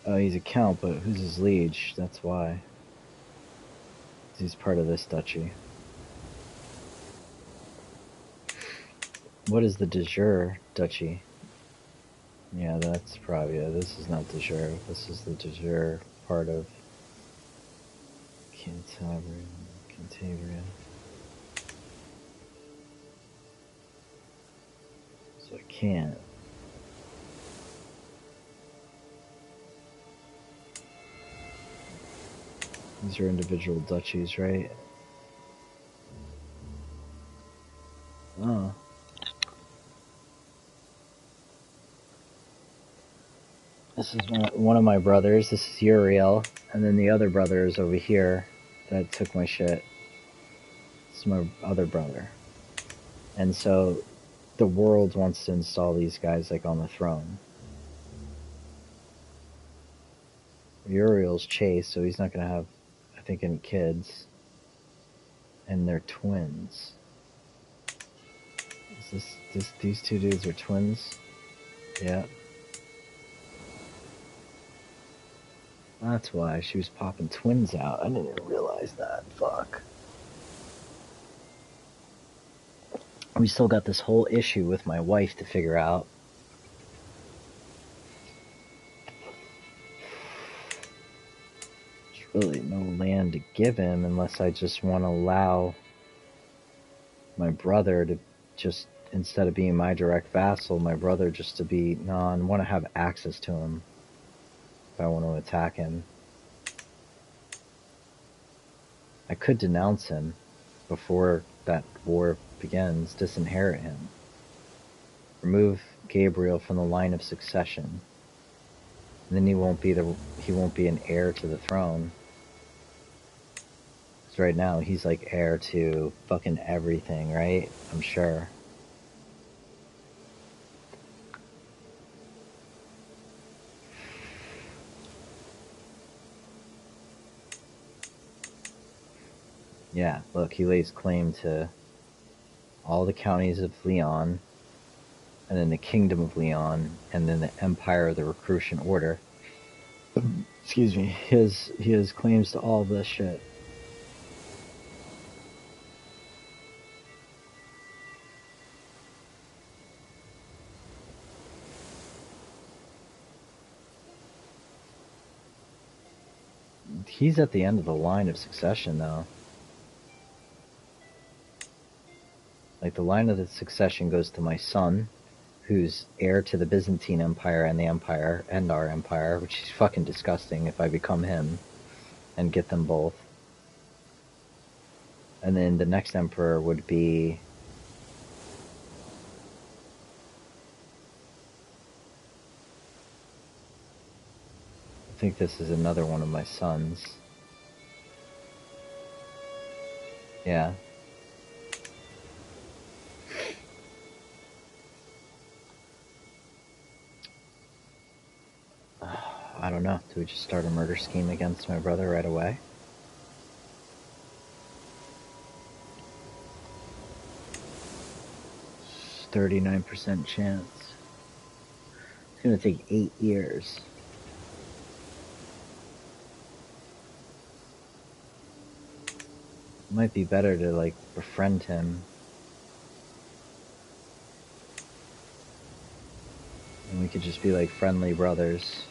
[SPEAKER 1] Oh, he's a count, but who's his liege? That's why. He's part of this duchy. What is the de jure duchy? Yeah, that's Pravia. This is not de jure. This is the de jure part of Cantabria. So I can't. These are individual duchies, right? Oh. This is one of my brothers. This is Uriel. And then the other brother is over here that took my shit. This is my other brother. And so the world wants to install these guys like on the throne. Uriel's chaste, so he's not going to have, I think, any kids. And they're twins. Is these two dudes are twins? Yeah. That's why she was popping twins out. I didn't even realize that. Fuck. We still got this whole issue with my wife to figure out. There's really no land to give him unless I just want to allow my brother to just, instead of being my direct vassal, my brother just to be, no, I want to have access to him if I want to attack him. I could denounce him before that war begins, disinherit him. Remove Gabriel from the line of succession. And then he won't be an heir to the throne. Because right now he's like heir to fucking everything, right? I'm sure. Yeah, look, he lays claim to all the counties of Leon, and then the Kingdom of Leon, and then the Empire of the Recrucian Order. Excuse me. He has claims to all this shit. He's at the end of the line of succession, though. Like, the line of the succession goes to my son, who's heir to the Byzantine Empire and the Empire and our Empire, which is fucking disgusting if I become him and get them both. And then the next emperor would be I think this is another one of my sons. Yeah. I don't know. Do we just start a murder scheme against my brother right away? 39% chance. It's gonna take 8 years. It might be better to, like, befriend him. And we could just be, like, friendly brothers.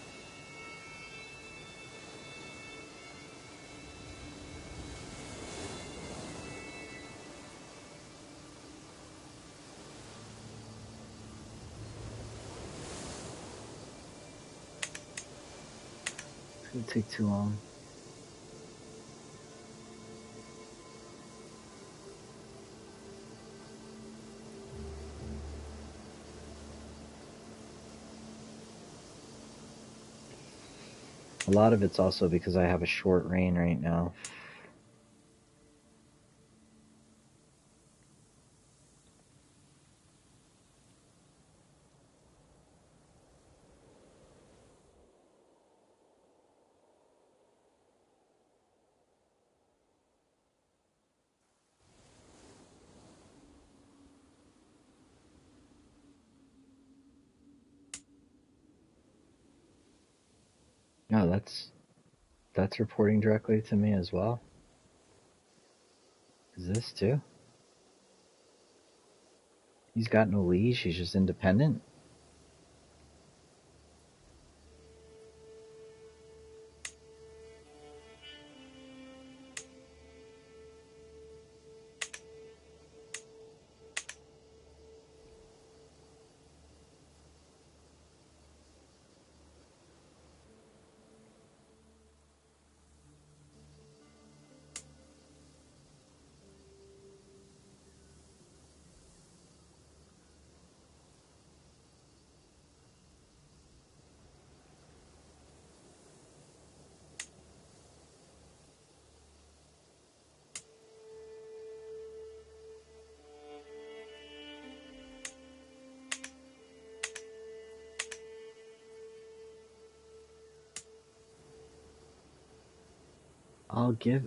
[SPEAKER 1] It's gonna take too long. A lot of it's also because I have a short reign right now. No, that's reporting directly to me as well. Is this too? He's got no leash, he's just independent.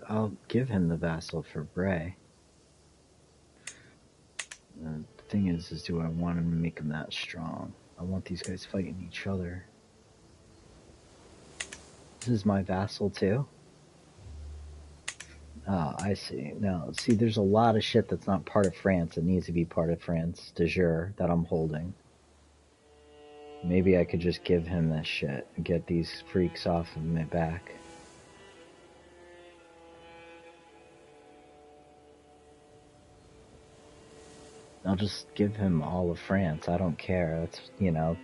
[SPEAKER 1] I'll give him the vassal for Bray. The thing is do I want him to make him that strong? I want these guys fighting each other. This is my vassal too? Oh, I see. No, see, there's a lot of shit that's not part of France that needs to be part of France de jure that I'm holding. Maybe I could just give him this shit and get these freaks off of my back. I'll just give him all of France. I don't care. That's, you know,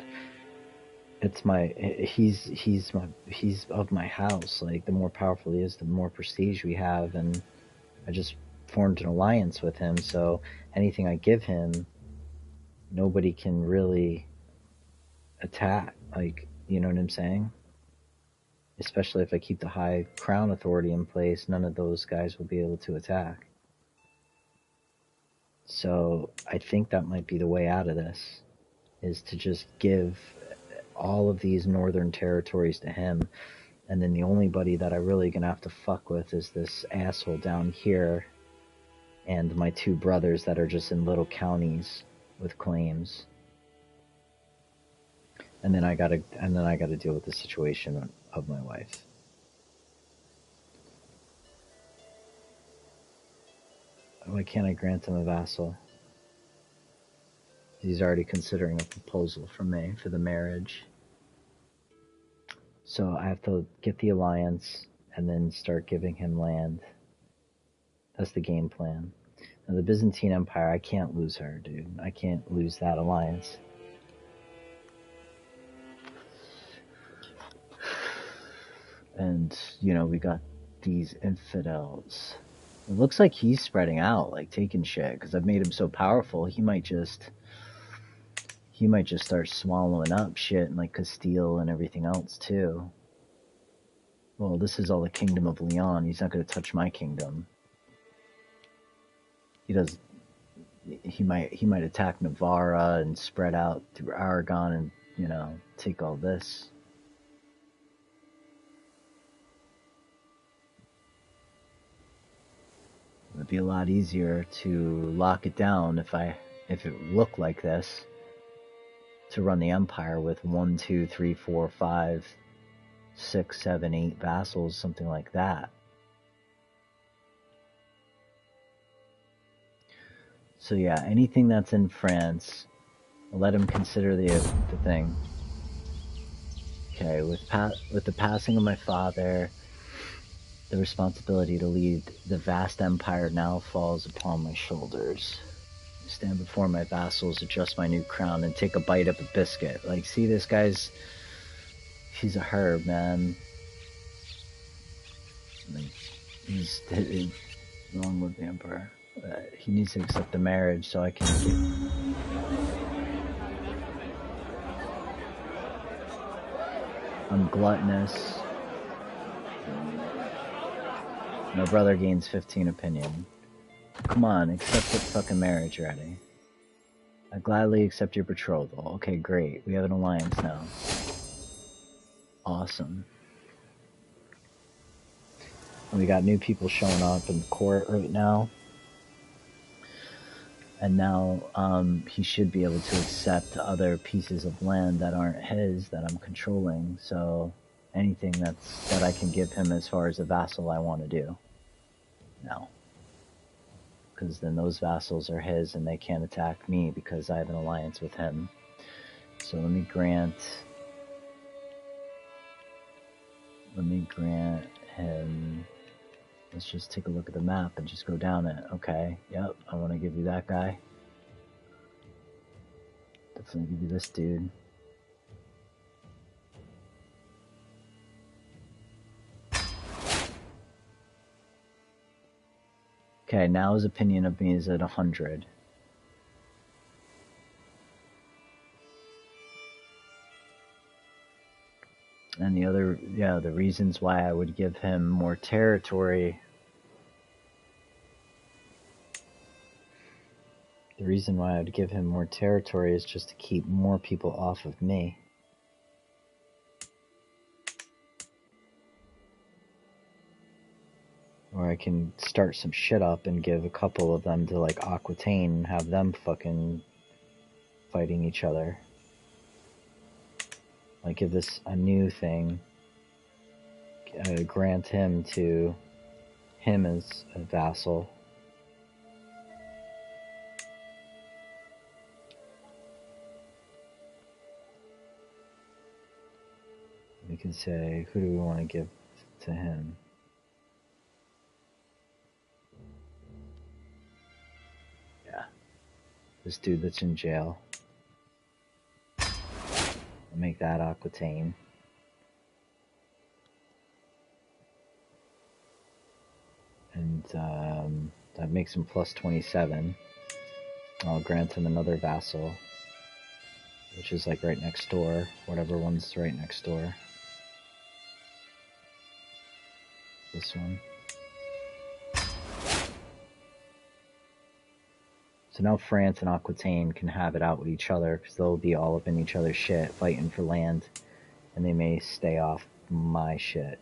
[SPEAKER 1] it's my he's of my house. Like, the more powerful he is, the more prestige we have, and I just formed an alliance with him, so anything I give him, nobody can really attack. Like, you know what I'm saying? Especially if I keep the high crown authority in place, none of those guys will be able to attack. So I think that might be the way out of this, is to just give all of these northern territories to him, and then the only buddy that I really gonna have to fuck with is this asshole down here and my two brothers that are just in little counties with claims. And then I gotta deal with the situation of my wife. Why can't I grant him a vassal? He's already considering a proposal from me for the marriage. So I have to get the alliance and then start giving him land. That's the game plan. Now, the Byzantine Empire, I can't lose her, dude. I can't lose that alliance. And, you know, we got these infidels. It looks like he's spreading out, like taking shit, because I've made him so powerful, he might just start swallowing up shit, and like Castile and everything else too. Well, this is all the kingdom of Leon. He's not going to touch my kingdom. He does. He might attack Navarra and spread out through Aragon and, you know, take all this. It'd be a lot easier to lock it down if I if it looked like this, to run the empire with 1, 2, 3, 4, 5, 6, 7, 8 vassals, something like that. So yeah, anything that's in France, let him consider the thing. Okay, with the passing of my father, the responsibility to lead the vast empire now falls upon my shoulders. I stand before my vassals, adjust my new crown, and take a bite of a biscuit. Like, see, this guy's... he's a herb, man. Like, he's long live the emperor. He needs to accept the marriage so I can get... I'm gluttonous. My brother gains 15 opinion. Come on, accept the fucking marriage already. I gladly accept your betrothal. Okay, great. We have an alliance now. Awesome. And we got new people showing up in the court right now. And now he should be able to accept other pieces of land that aren't his, that I'm controlling. So anything that I can give him as far as a vassal I want to do now. Because then those vassals are his and they can't attack me because I have an alliance with him. So let me grant him... Let's just take a look at the map and just go down it. Okay, yep, I want to give you that guy. Definitely give you this dude. Okay, now his opinion of me is at 100. And the other, yeah, the reasons why I would give him more territory. The reason why I would give him more territory is just to keep more people off of me. Or I can start some shit up and give a couple of them to like Aquitaine and have them fucking fighting each other. Like give this a new thing. Grant him as a vassal. We can say, who do we want to give to him? Yeah. This dude that's in jail. I'll make that Aquitaine. And that makes him plus 27. I'll grant him another vassal, which is like right next door, whatever one's right next door. This one. So now France and Aquitaine can have it out with each other because they'll be all up in each other's shit, fighting for land, and they may stay off my shit.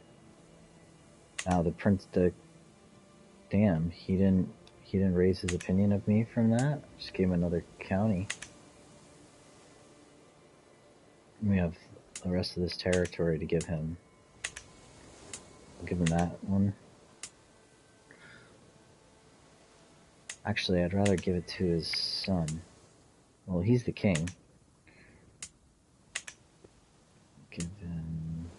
[SPEAKER 1] Now damn, he didn't raise his opinion of me from that. Just gave him another county. We have the rest of this territory to give him. I'll give him that one. Actually, I'd rather give it to his son. Well, he's the king. Give him...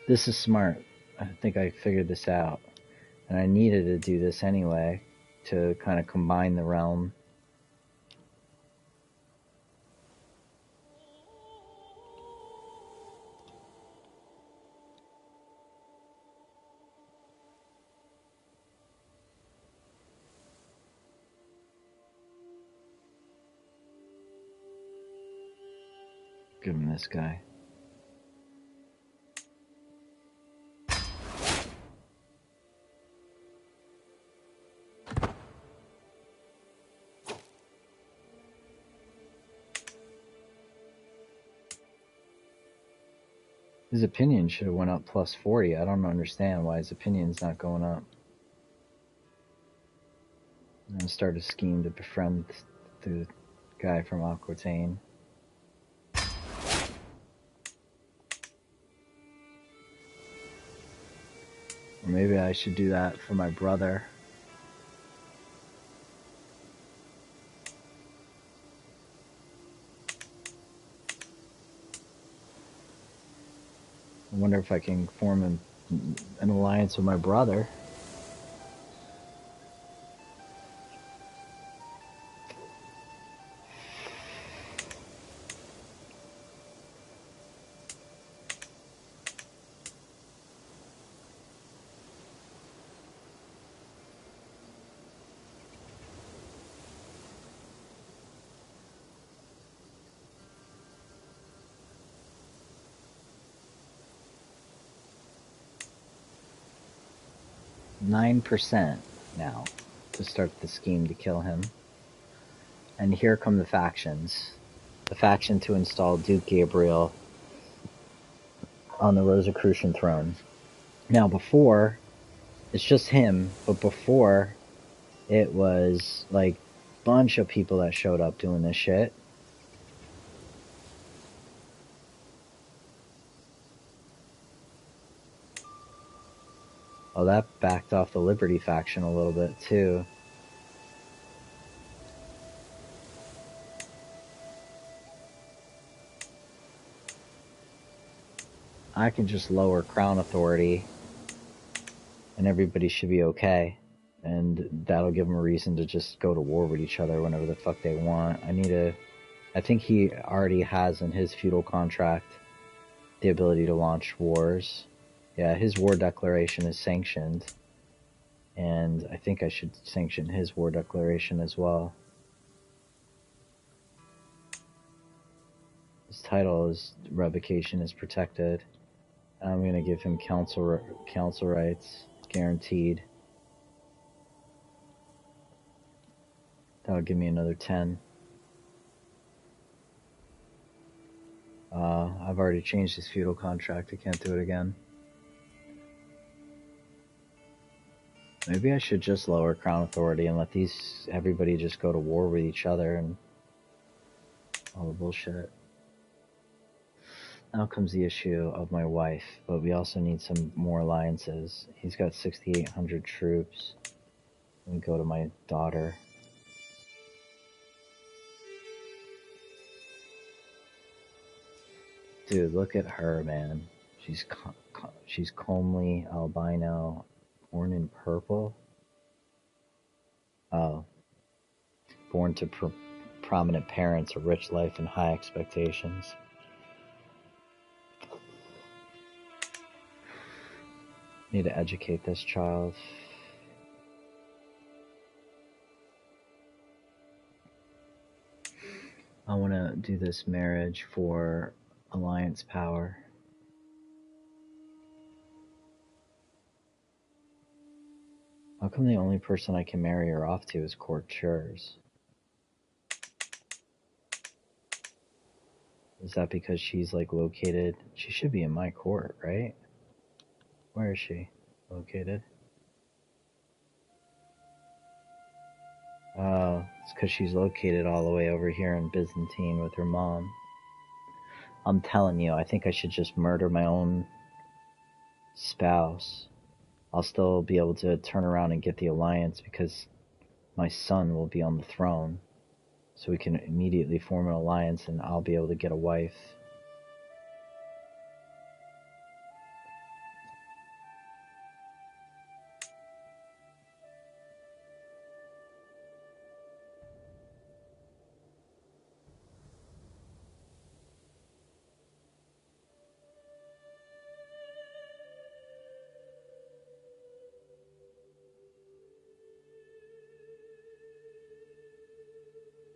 [SPEAKER 1] This is smart. I think I figured this out. And I needed to do this anyway to kind of combine the realm. Give him this guy. His opinion should have went up plus 40. I don't understand why his opinion's not going up. I'm gonna start a scheme to befriend the guy from Aquitaine. Or maybe I should do that for my brother. I wonder if I can form an alliance with my brother. %9 now to start the scheme to kill him. And here come the factions. The faction to install Duke Gabriel on the Rosicrucian throne. Now before, it's just him, but before it was like a bunch of people that showed up doing this shit. Oh, that backed off the Liberty faction a little bit too. I can just lower Crown Authority and everybody should be okay. And that'll give them a reason to just go to war with each other whenever the fuck they want. I think he already has in his feudal contract the ability to launch wars. Yeah, his war declaration is sanctioned. And I think I should sanction his war declaration as well. His title is revocation is protected. I'm going to give him council rights, guaranteed. That'll give me another 10. I've already changed his feudal contract. I can't do it again. Maybe I should just lower Crown Authority and let everybody just go to war with each other and all the bullshit. Now comes the issue of my wife, but we also need some more alliances. He's got 6,800 troops. Let me go to my daughter. Dude, look at her, man. She's comely, albino, born in purple. Oh. Born to prominent parents, a rich life, and high expectations. Need to educate this child. I want to do this marriage for alliance power. How come the only person I can marry her off to is courtiers? Is that because she's like located? She should be in my court, right? Where is she located? Oh, it's because she's located all the way over here in Byzantine with her mom. I'm telling you, I think I should just murder my own spouse. I'll still be able to turn around and get the alliance because my son will be on the throne. So we can immediately form an alliance and I'll be able to get a wife.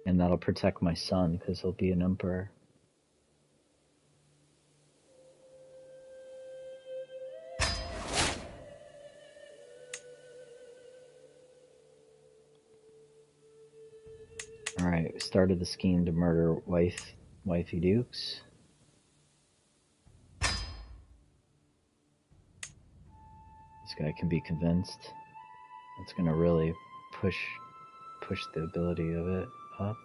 [SPEAKER 1] And that'll protect my son because he'll be an emperor. Alright, we started the scheme to murder wifey dukes. This guy can be convinced. It's gonna really push the ability of it up.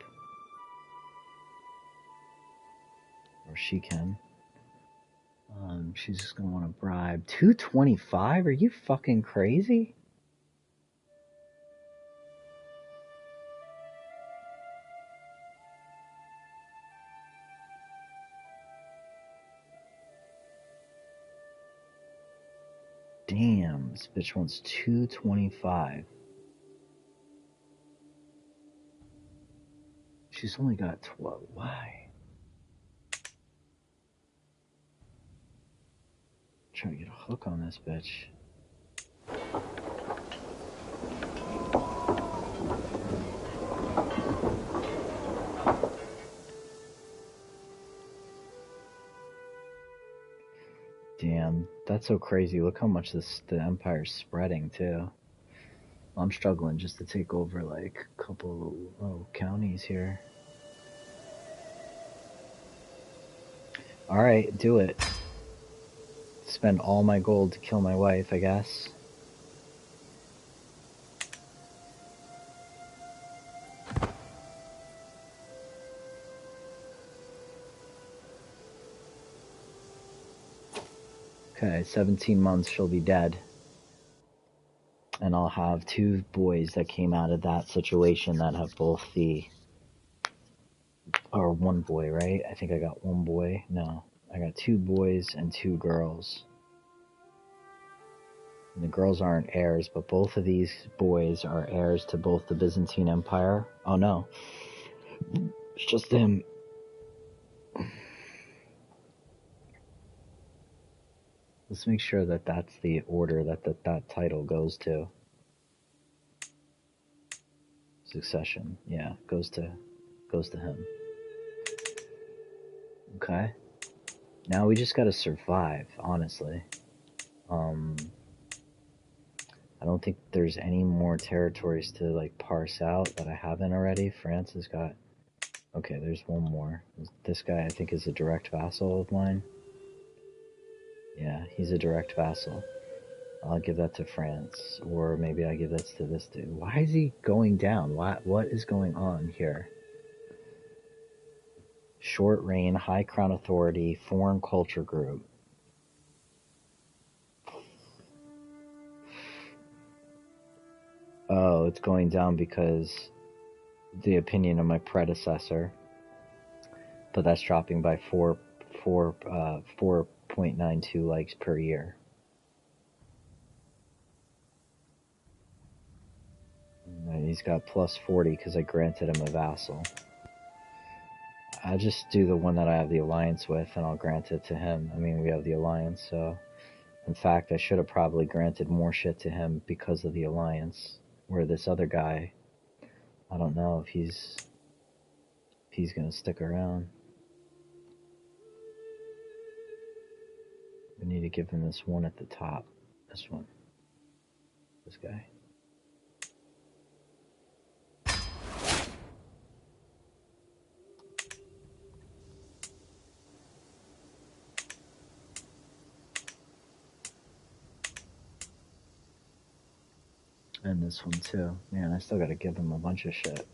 [SPEAKER 1] Or she can. She's just gonna want to bribe. 225? Are you fucking crazy? Damn, this bitch wants 225. She's only got 12. Why? Trying to get a hook on this bitch. Damn, that's so crazy. Look how much the Empire's spreading, too. I'm struggling just to take over, like, a couple of counties here. Alright, do it. Spend all my gold to kill my wife, I guess. Okay, 17 months she'll be dead. And I'll have 2 boys that came out of that situation that have both the... Or 1 boy, right? I think I got 1 boy. No, I got 2 boys and 2 girls. And the girls aren't heirs, but both of these boys are heirs to both the Byzantine Empire. Oh no. It's just him. Let's make sure that that's the order that that title goes to. Succession. Yeah, goes to him. Okay. Now we just gotta survive, honestly. I don't think there's any more territories to, like, parse out that I haven't already. France has got... Okay, there's 1 more. This guy, I think, is a direct vassal of mine. Yeah, he's a direct vassal. I'll give that to France. Or maybe I give this to this dude. Why is he going down? What is going on here? Short reign, high crown authority, foreign culture group. Oh, it's going down because the opinion of my predecessor. But that's dropping by 4.92 likes per year. And he's got plus 40 because I granted him a vassal. I'll just do the one that I have the alliance with, and I'll grant it to him. I mean, we have the alliance, so... In fact, I should have probably granted more shit to him because of the alliance. Where this other guy, I don't know if he's gonna stick around. We need to give him this one at the top. This one. This guy. And this one too. Man, I still gotta give him a bunch of shit.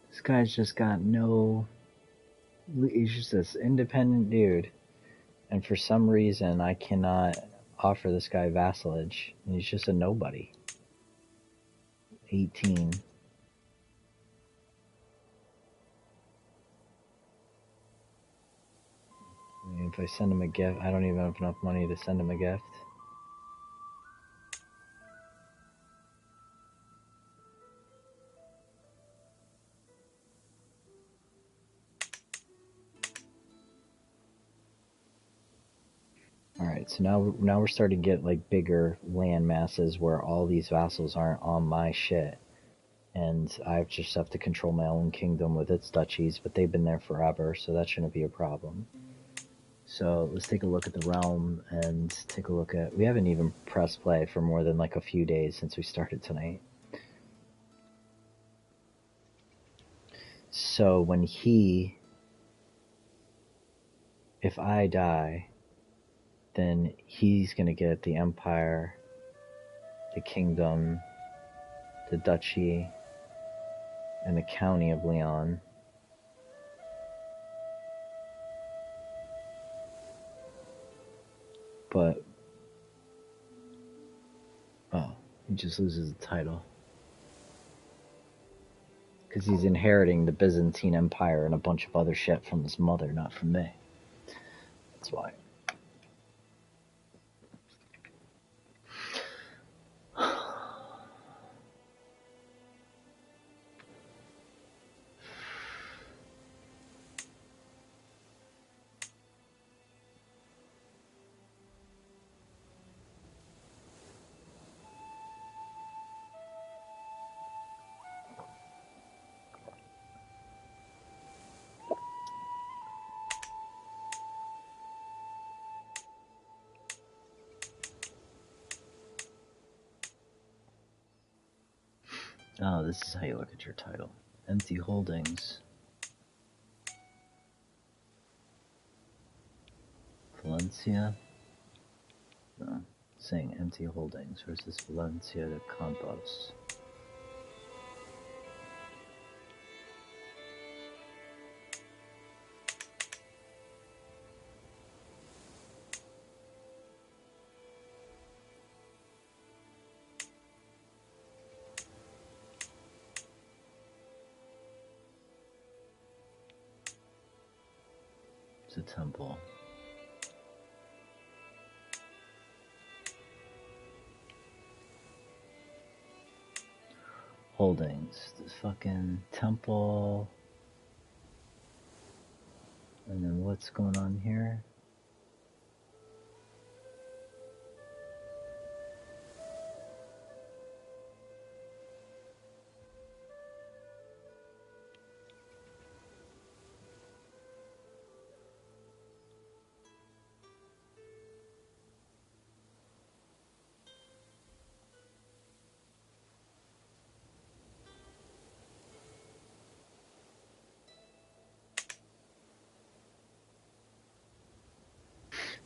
[SPEAKER 1] This guy's just got no... He's just this independent dude. And for some reason, I cannot offer this guy vassalage. And he's just a nobody. 18. This If I send him a gift, I don't even have enough money to send him a gift. Alright, so now we're starting to get like bigger land masses where all these vassals aren't on my shit. And I just have to control my own kingdom with its duchies, but they've been there forever, so that shouldn't be a problem. So let's take a look at the realm and take a look at... We haven't even pressed play for more than like a few days since we started tonight. So when if I die, then he's going to get the empire, the kingdom, the duchy, and the county of Leon. But, oh, he just loses the title. Because he's inheriting the Byzantine Empire and a bunch of other shit from his mother, not from me. That's why. Oh, this is how you look at your title. Empty holdings. Valencia? No, saying empty holdings versus Valencia de Campos. It's a temple. Holdings. This fucking temple. And then what's going on here?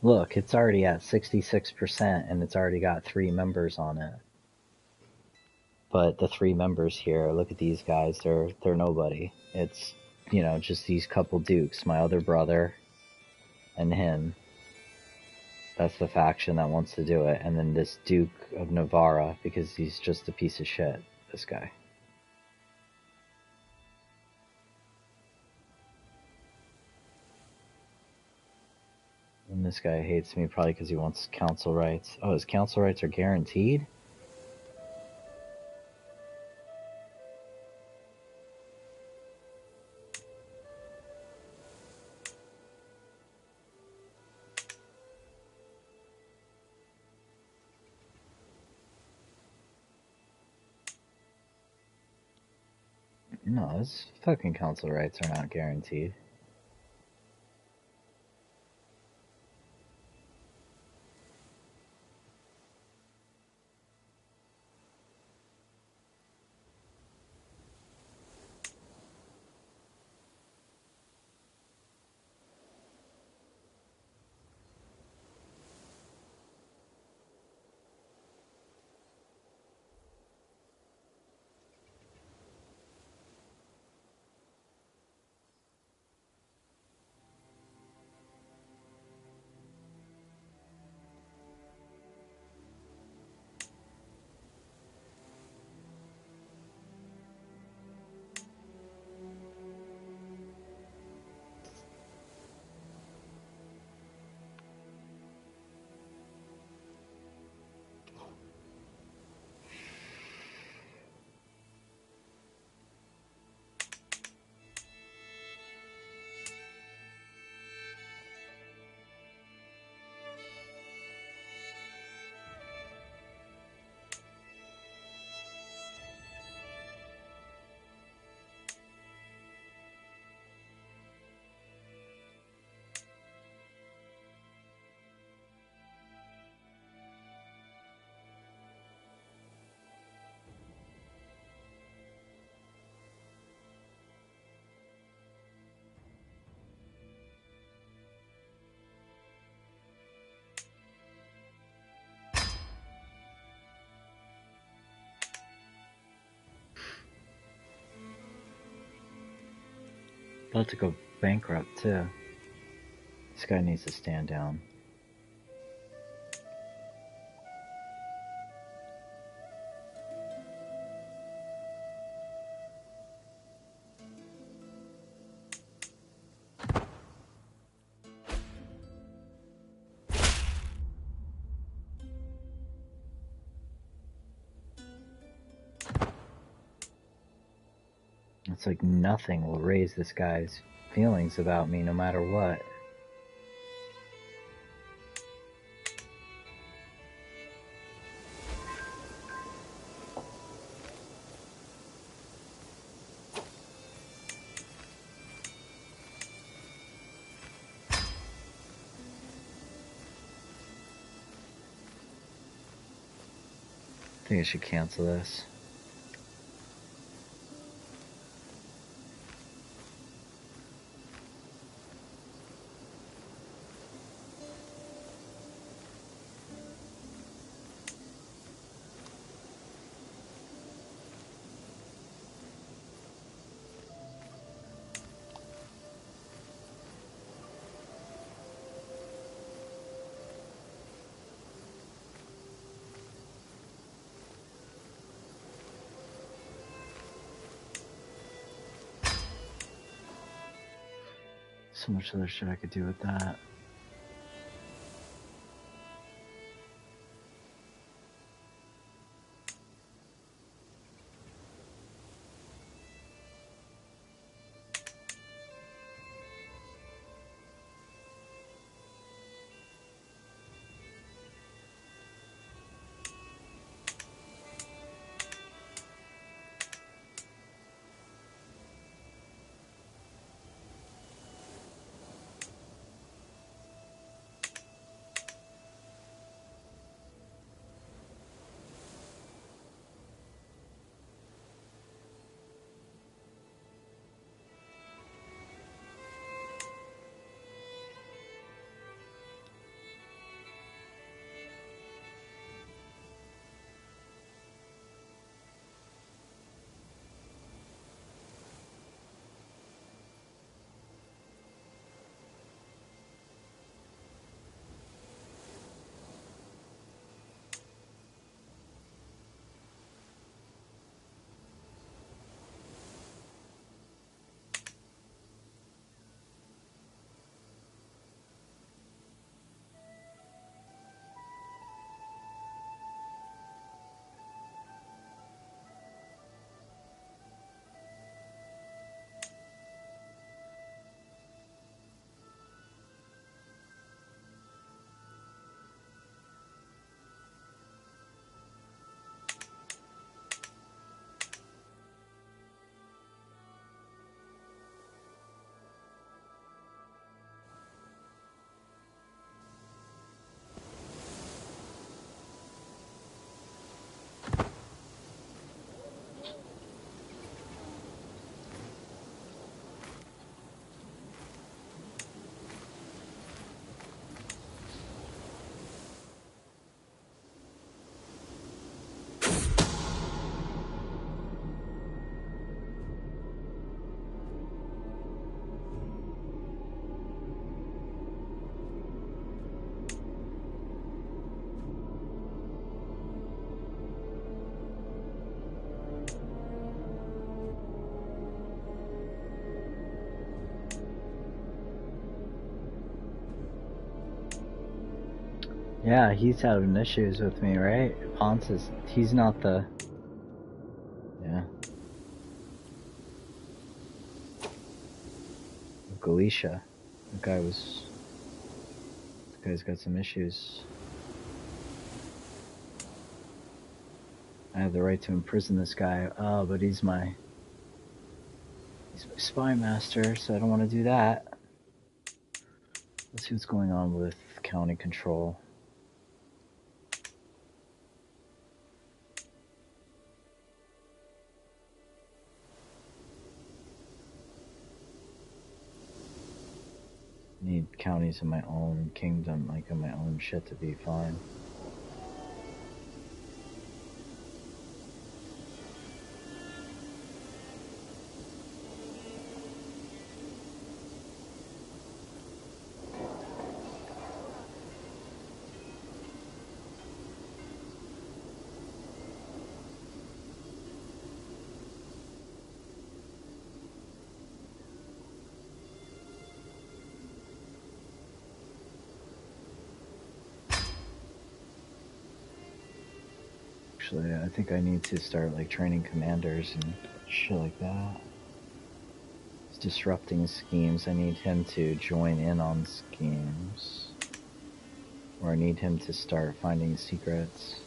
[SPEAKER 1] Look, it's already at 66% and it's already got 3 members on it. But the 3 members here, look at these guys, they're nobody. It's, you know, just these couple dukes, my other brother and him. That's the faction that wants to do it. And then this Duke of Navarra, because he's just a piece of shit, this guy. And this guy hates me probably because he wants council rights. Oh, his council rights are guaranteed? No, his fucking council rights are not guaranteed. About to go bankrupt too. This guy needs to stand down. It's like nothing will raise this guy's feelings about me no matter what. I think I should cancel this. So much other shit I could do with that. Yeah, he's having issues with me, right? Ponce is, he's not the... Yeah. Galicia. The guy's got some issues. I have the right to imprison this guy. Oh, but he's my spy master, so I don't want to do that. Let's see what's going on with county control. Need counties in my own kingdom, like in my own shit to be fine. Actually, I think I need to start like training commanders and shit like that. He's disrupting schemes. I need him to join in on schemes. Or I need him to start finding secrets.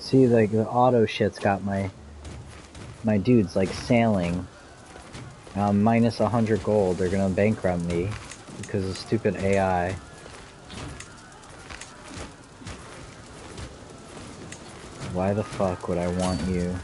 [SPEAKER 1] See, like, the auto shit's got my dudes, like, sailing. Minus 100 gold, they're gonna bankrupt me because of stupid AI. Why the fuck would I want you?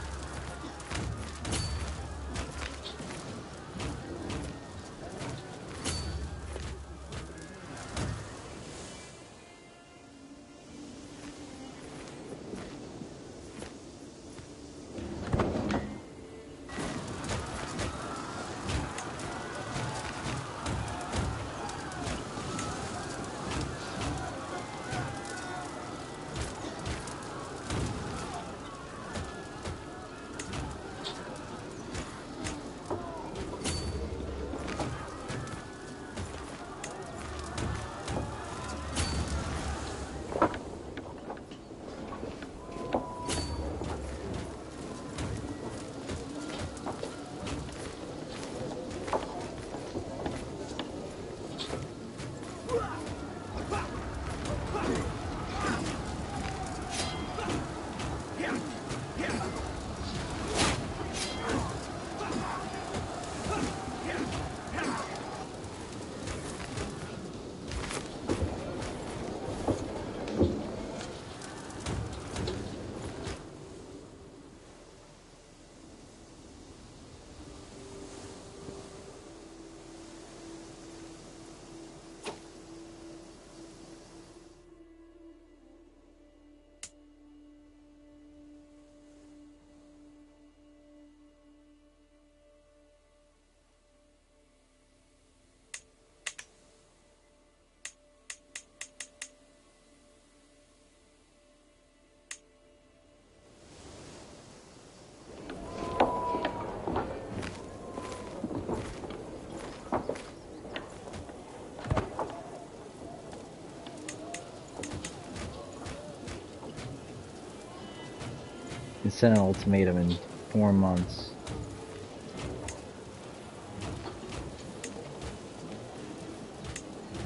[SPEAKER 1] And sent an ultimatum in 4 months.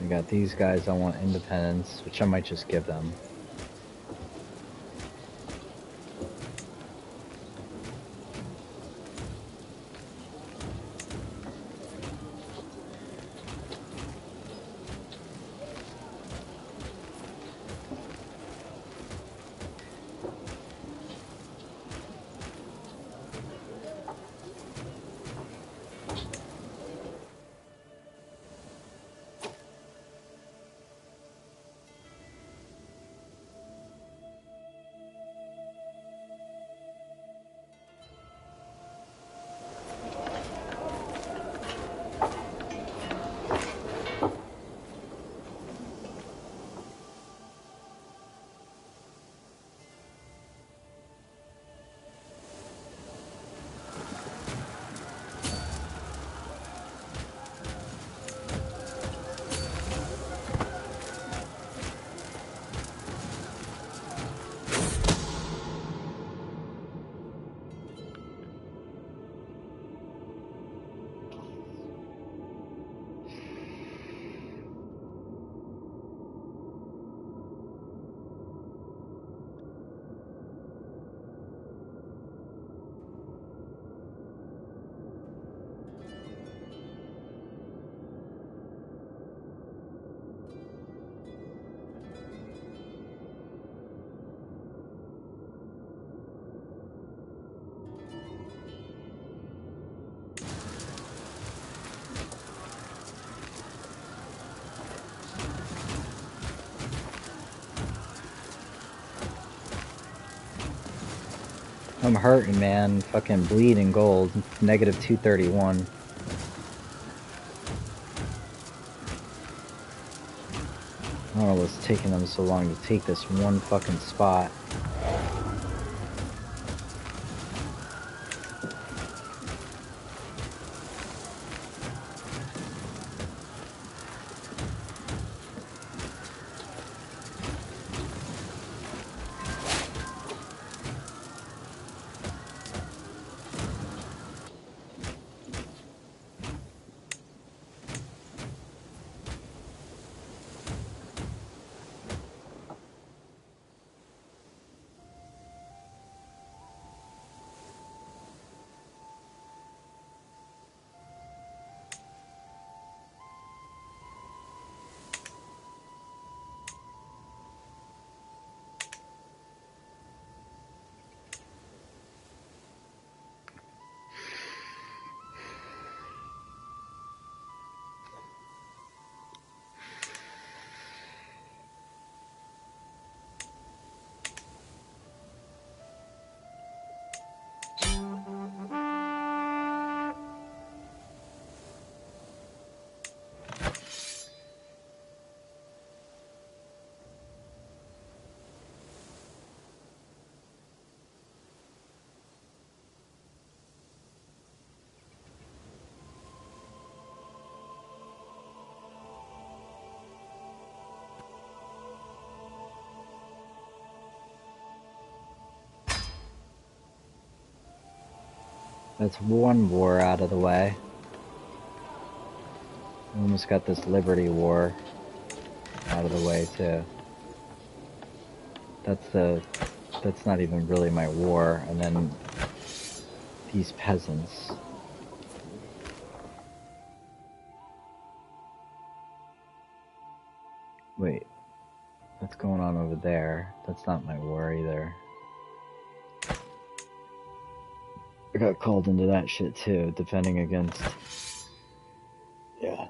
[SPEAKER 1] We got these guys, I want independence, which I might just give them. I'm hurting, man. Fucking bleeding gold. Negative 231. I don't know what's taking them so long to take this one fucking spot. That's one war out of the way. We almost got this Liberty War out of the way too. That's not even really my war. And then these peasants. Wait, what's going on over there? That's not my war either. I got called into that shit too, defending against... Yeah.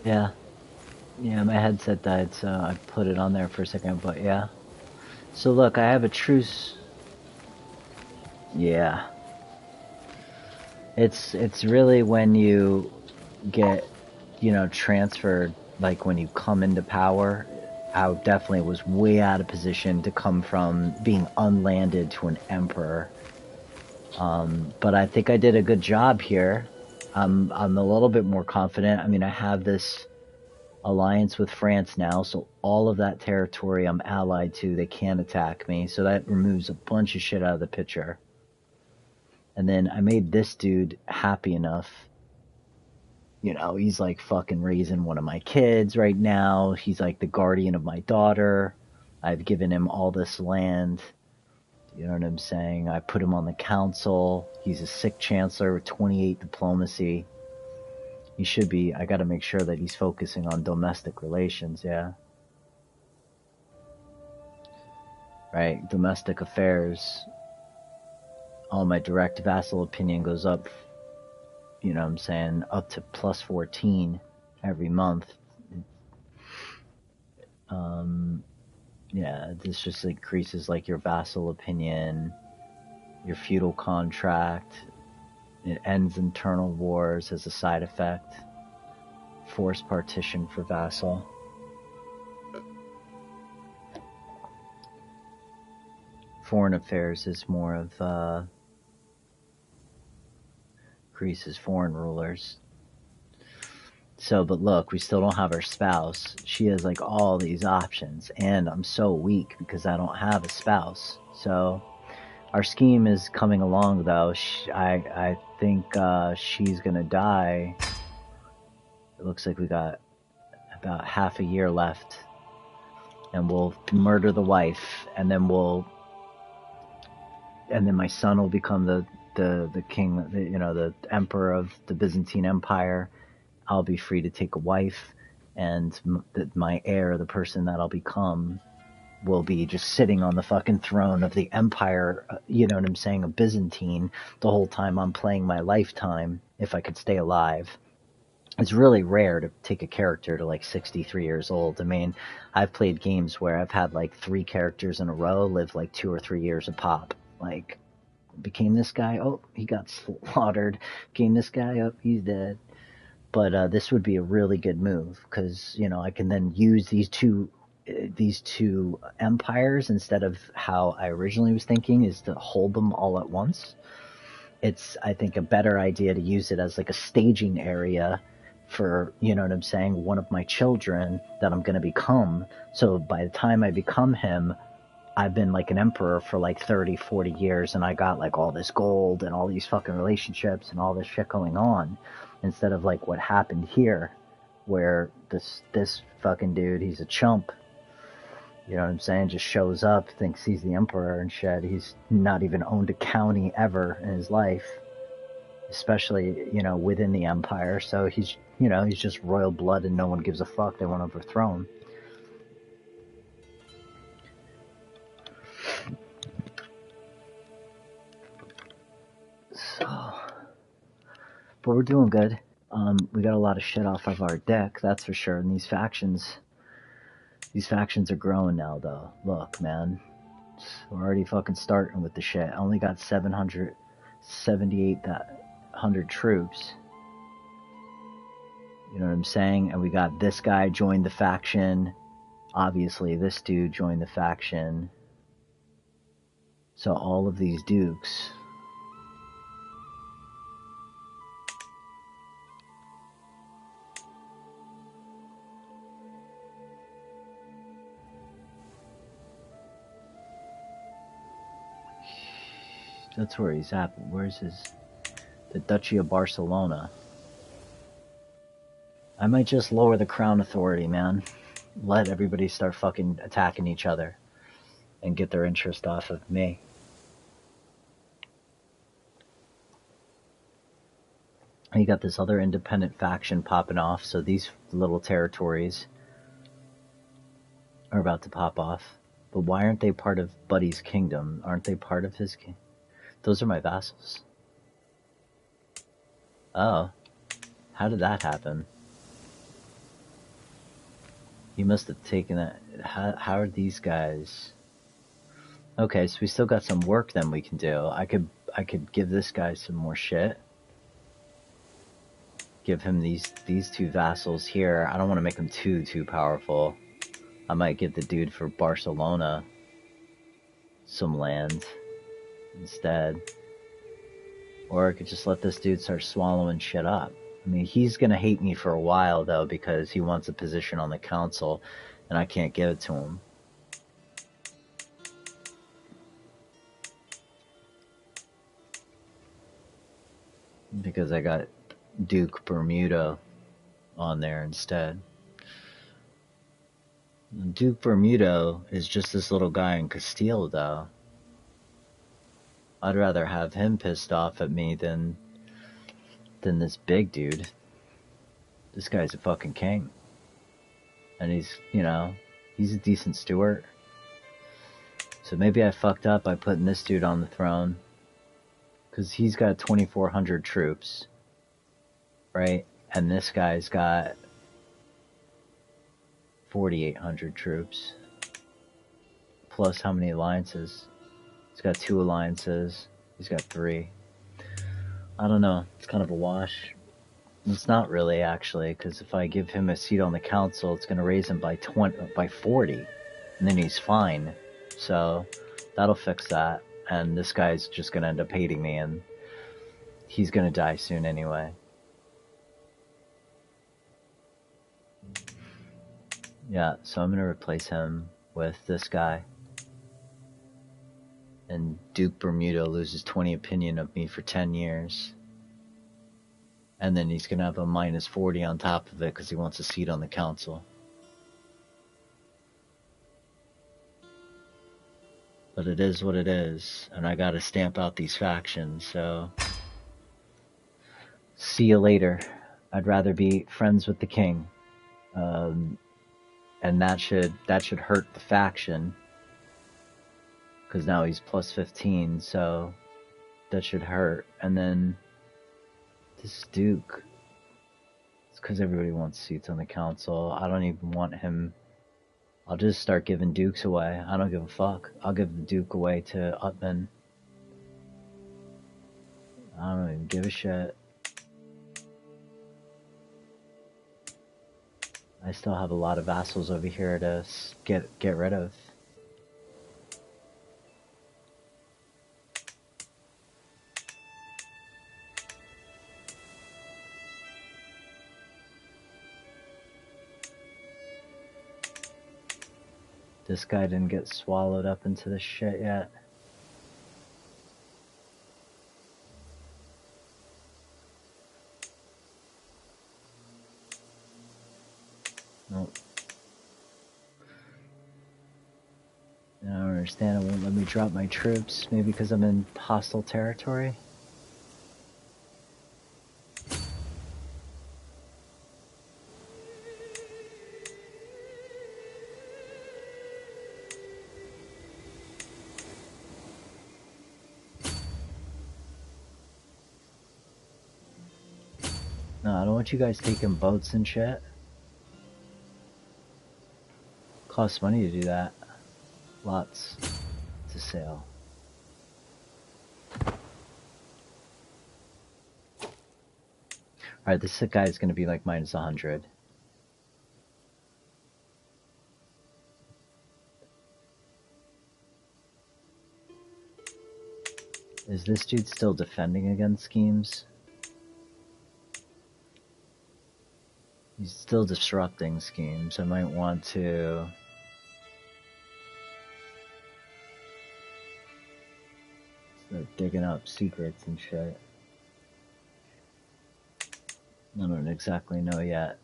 [SPEAKER 1] Yeah. Yeah, my headset died, so I put it on there for a second, but yeah. So look, I have a truce. Yeah. It's really when you get, you know, transferred, like when you come into power. I definitely was way out of position to come from being unlanded to an emperor. But I think I did a good job here. I'm a little bit more confident. I mean, I have this alliance with France now, so all of that territory I'm allied to, they can't attack me, so that removes a bunch of shit out of the picture. And then I made this dude happy enough. You know, he's like fucking raising one of my kids right now. He's like the guardian of my daughter. I've given him all this land. You know what I'm saying? I put him on the council. He's a sick chancellor with 28 diplomacy. He should be. I gotta make sure that he's focusing on domestic relations, yeah. Right, domestic affairs. All my direct vassal opinion goes up, you know what I'm saying, up to plus 14 every month. Yeah, this just increases like your vassal opinion, your feudal contract. It ends internal wars as a side effect. Forced partition for vassal. Foreign affairs is more of Greece's foreign rulers. So, but look, we still don't have our spouse. She has like all these options, and I'm so weak because I don't have a spouse. So, our scheme is coming along though. I think she's gonna die. It looks like we got about half a year left, and we'll murder the wife, and then my son will become the king, the emperor of the Byzantine Empire. I'll be free to take a wife, and my heir, the person that I'll become, will be just sitting on the fucking throne of the empire, you know what I'm saying, of Byzantine, the whole time I'm playing my lifetime, if I could stay alive. It's really rare to take a character to like 63 years old. I mean, I've played games where I've had like 3 characters in a row live like 2 or 3 years a pop. Like, became this guy, oh, he got slaughtered. Became this guy, oh, he's dead. But this would be a really good move because, you know, I can then use these two empires instead of how I originally was thinking, is to hold them all at once. It's, I think, a better idea to use it as like a staging area for, you know what I'm saying, one of my children that I'm going to become. So by the time I become him, I've been like an emperor for like 30, 40 years, and I got like all this gold and all these fucking relationships and all this shit going on, instead of like what happened here, where this fucking dude, he's a chump, you know what I'm saying, just shows up, thinks he's the emperor and shit. He's not even owned a county ever in his life, especially, you know, within the empire. So he's, you know, he's just royal blood and no one gives a fuck. They want to overthrow him. So, but we're doing good. We got a lot of shit off of our deck, that's for sure. And these factions are growing now, though. Look, man, we're already fucking starting with the shit. I only got 778 troops. You know what I'm saying? And we got this guy joined the faction. Obviously, this dude joined the faction. So all of these dukes. That's where he's at. Where's the Duchy of Barcelona? I might just lower the crown authority, man. Let everybody start fucking attacking each other and get their interest off of me. And you got this other independent faction popping off, so these little territories are about to pop off. But why aren't they part of Buddy's kingdom? Aren't they part of his kingdom? Those are my vassals. Oh. How did that happen? You must have taken that. How are these guys? Okay, so we still got some work then we can do. I could give this guy some more shit. Give him these 2 vassals here. I don't want to make him too powerful. I might give the dude for Barcelona some land instead. Or I could just let this dude start swallowing shit up. I mean, he's gonna hate me for a while, though, because he wants a position on the council, and I can't give it to him. Because I got Duke Bermuda on there instead. Duke Bermuda is just this little guy in Castile, though. I'd rather have him pissed off at me than this big dude. This guy's a fucking king. And he's, you know, he's a decent steward. So maybe I fucked up by putting this dude on the throne. Because he's got 2,400 troops. Right? And this guy's got 4,800 troops. Plus how many alliances? He's got 2 alliances. He's got 3. I don't know. It's kind of a wash. It's not really, actually, because if I give him a seat on the council, it's going to raise him by 40, and then he's fine. So that'll fix that. And this guy's just going to end up hating me, and he's going to die soon anyway. Yeah, so I'm going to replace him with this guy. And Duke Bermuda loses 20 opinion of me for 10 years. And then he's going to have a minus 40 on top of it because he wants a seat on the council. But it is what it is, and I got to stamp out these factions, so see you later. I'd rather be friends with the king. And that should hurt the faction, because now he's plus 15, so that should hurt. And then this Duke, it's because everybody wants seats on the council. I don't even want him. I'll just start giving Dukes away. I don't give a fuck. I'll give the Duke away to Utman. I don't even give a shit. I still have a lot of vassals over here to get rid of. This guy didn't get swallowed up into this shit yet. Nope. I don't understand. It won't let me drop my troops. Maybe because I'm in hostile territory? No, I don't want you guys taking boats and shit. Costs money to do that. Lots to sail. Alright, this guy is going to be like minus 100. Is this dude still defending against schemes? He's still disrupting schemes. I might want to... start digging up secrets and shit. I don't exactly know yet.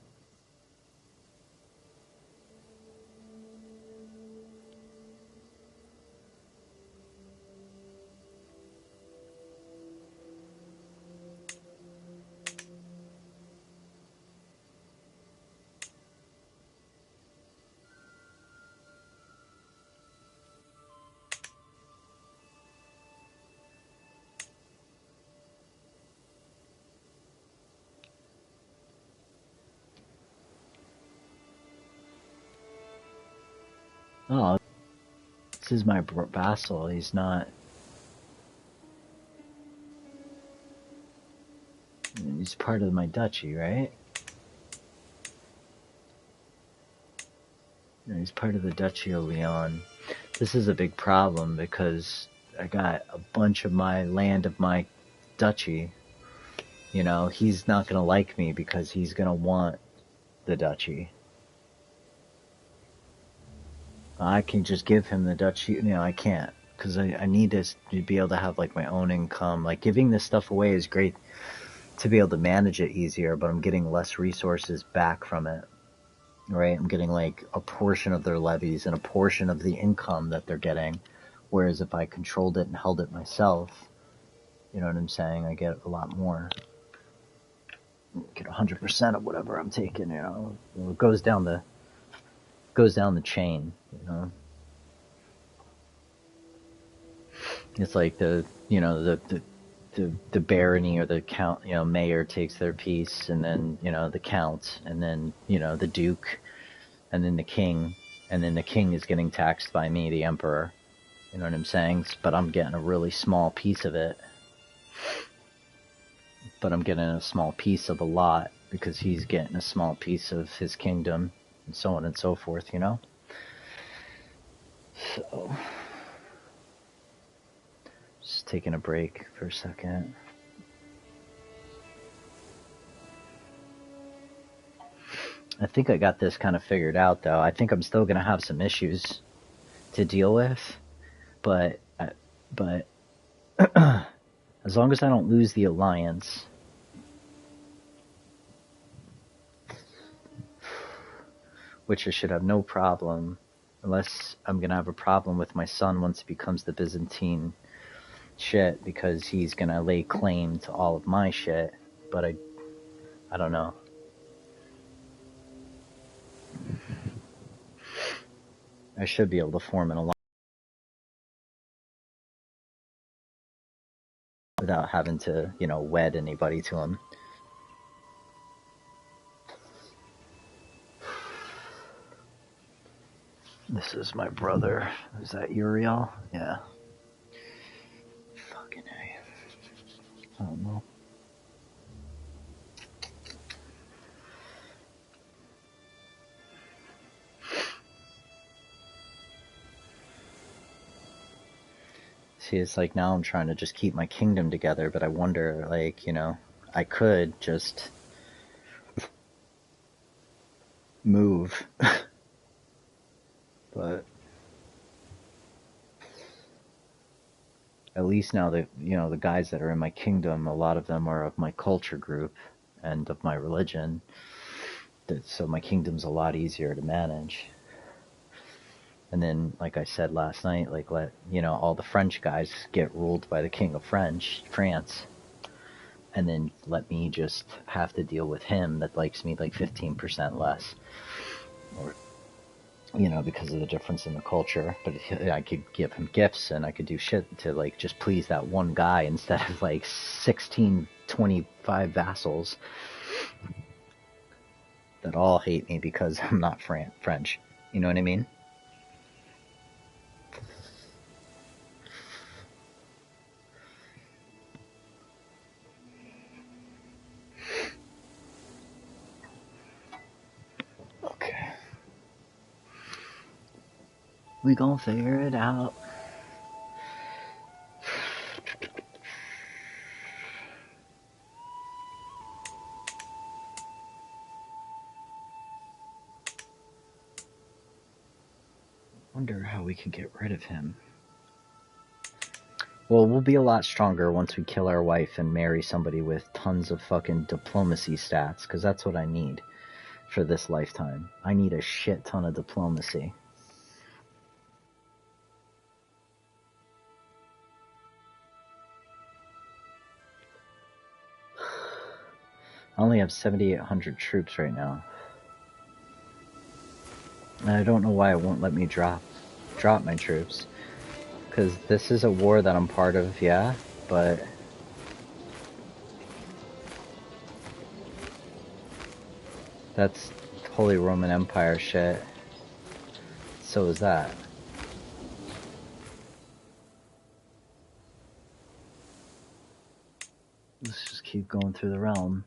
[SPEAKER 1] Oh, this is my vassal. He's not... he's part of my duchy, right? Yeah, he's part of the Duchy of Leon. This is a big problem because I got a bunch of my land of my duchy. You know, he's not going to like me because he's going to want the duchy. I can just give him the duchy. You know, I can't because I need this to be able to have like my own income. Like giving this stuff away is great to be able to manage it easier, but I'm getting less resources back from it. Right? I'm getting like a portion of their levies and a portion of the income that they're getting. Whereas if I controlled it and held it myself, you know what I'm saying? I get a lot more. Get 100% of whatever I'm taking, you know. It goes down the chain, you know. It's like the barony or the count, you know, mayor takes their piece, and then, you know, the count, and then, you know, the duke, and then the king, and then the king is getting taxed by me, the emperor. You know what I'm saying? But I'm getting a really small piece of it. But I'm getting a small piece of a lot because he's getting a small piece of his kingdom, and so on and so forth, you know? So, just taking a break for a second. I think I got this kind of figured out, though. I think I'm still going to have some issues to deal with, but as long as I don't lose the alliance, which I should have no problem, unless I'm going to have a problem with my son once he becomes the Byzantine shit, because he's going to lay claim to all of my shit, but I don't know. I should be able to form an alliance without having to, you know, wed anybody to him. This is my brother. Is that Uriel? Yeah. Fucking A. I don't know. See, it's like now I'm trying to just keep my kingdom together, but I wonder, like, you know, I could just move. But at least now that, you know, the guys that are in my kingdom, a lot of them are of my culture group and of my religion. So my kingdom's a lot easier to manage. And then, like I said last night, like, let, you know, all the French guys get ruled by the king of France. And then let me just have to deal with him that likes me like 15% less. Or, you know, because of the difference in the culture. But I could give him gifts and I could do shit to, like, just please that one guy instead of, like, 16, 25 vassals that all hate me because I'm not French. You know what I mean? Okay. We gonna figure it out. Wonder how we can get rid of him. Well, we'll be a lot stronger once we kill our wife and marry somebody with tons of fucking diplomacy stats, because that's what I need for this lifetime. I need a shit ton of diplomacy. I only have 7,800 troops right now. And I don't know why it won't let me drop my troops. Because this is a war that I'm part of, yeah, but that's Holy Roman Empire shit. So is that. Let's just keep going through the realm.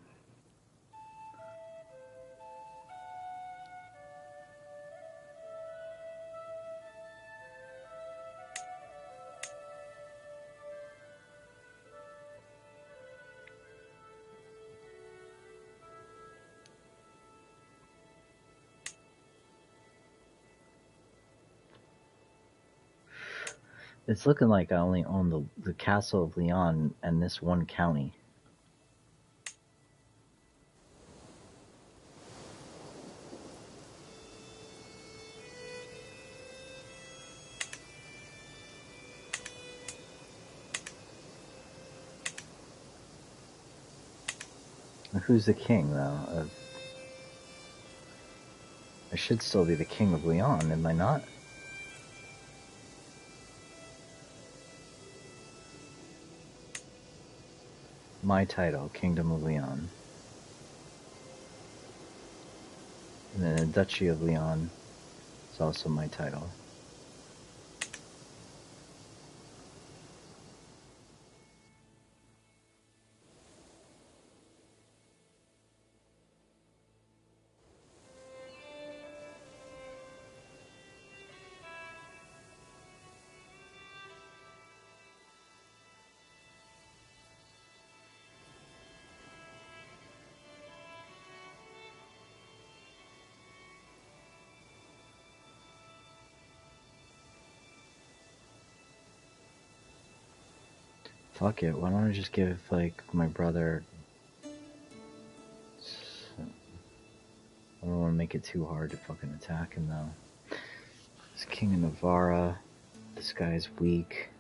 [SPEAKER 1] It's looking like I only own the Castle of Leon and this one county. Who's the king, though? I should still be the king of Leon, am I not? My title, Kingdom of Leon. And then the Duchy of Leon is also my title. Fuck it, why don't I just give, like, my brother... I don't want to make it too hard to fucking attack him, though. This King of Navarra. This guy's weak.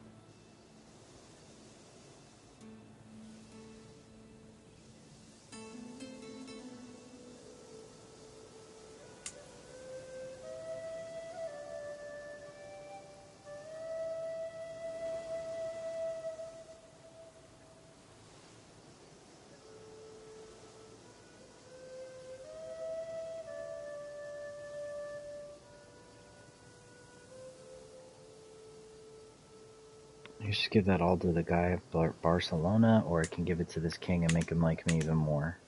[SPEAKER 1] I just give that all to the guy of Barcelona, or I can give it to this king and make him like me even more.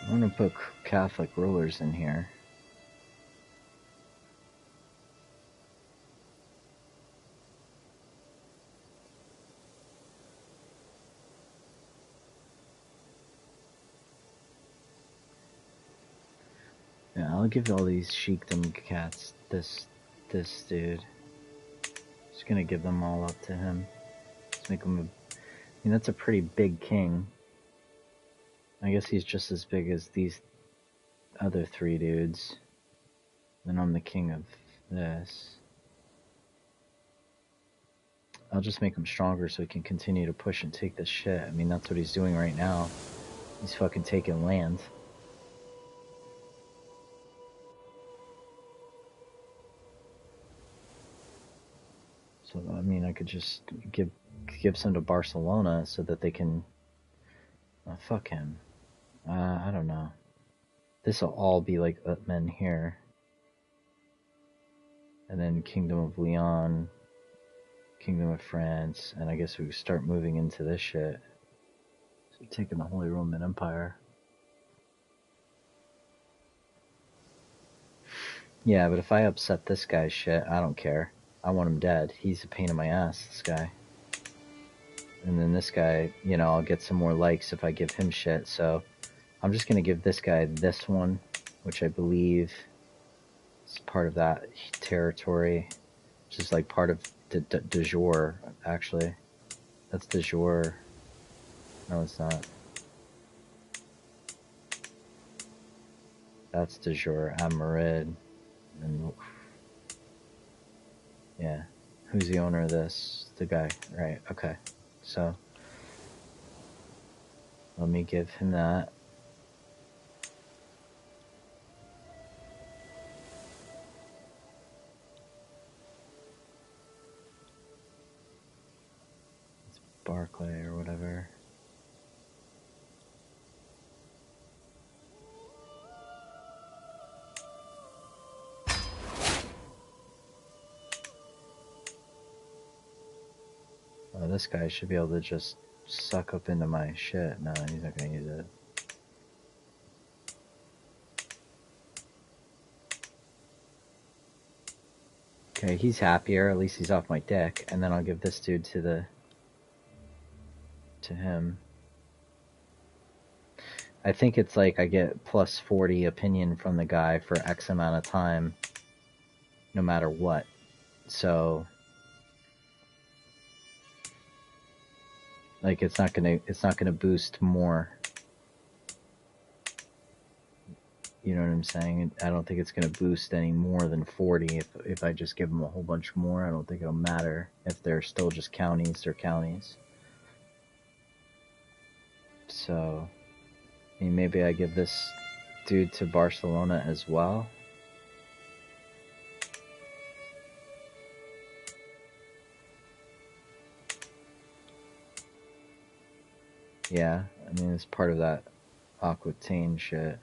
[SPEAKER 1] I'm gonna put Catholic rulers in here. Yeah, I'll give all these sheikdom cats this dude. Just gonna give them all up to him. Let's make him I mean, that's a pretty big king. I guess he's just as big as these other three dudes. Then I'm the king of this. I'll just make him stronger so he can continue to push and take this shit. I mean, that's what he's doing right now. He's fucking taking land. So, I mean, I could just give some to Barcelona so that they can... fuck him. I don't know. This'll all be like men here. And then Kingdom of Leon, Kingdom of France, and I guess we start moving into this shit. So taking the Holy Roman Empire. Yeah, but if I upset this guy's shit, I don't care. I want him dead. He's a pain in my ass, this guy. And then this guy, you know, I'll get some more likes if I give him shit, so I'm just gonna give this guy this one, which I believe is part of that territory, which is like part of de jure, actually. That's de jure. No, it's not. That's de jure. Amarid. And yeah. Who's the owner of this? The guy. Right, okay. So let me give him that. It's Barclay or whatever. Oh, this guy should be able to just suck up into my shit. No, he's not gonna use it. Okay, he's happier. At least he's off my dick. And then I'll give this dude to him. I think it's like I get plus 40 opinion from the guy for X amount of time, no matter what. So, like, it's not gonna boost more. You know what I'm saying? I don't think it's gonna boost any more than 40 if I just give them a whole bunch more. I don't think it'll matter if they're still just counties or counties. So, I mean, maybe I give this dude to Barcelona as well. Yeah, I mean, it's part of that Aquitaine shit.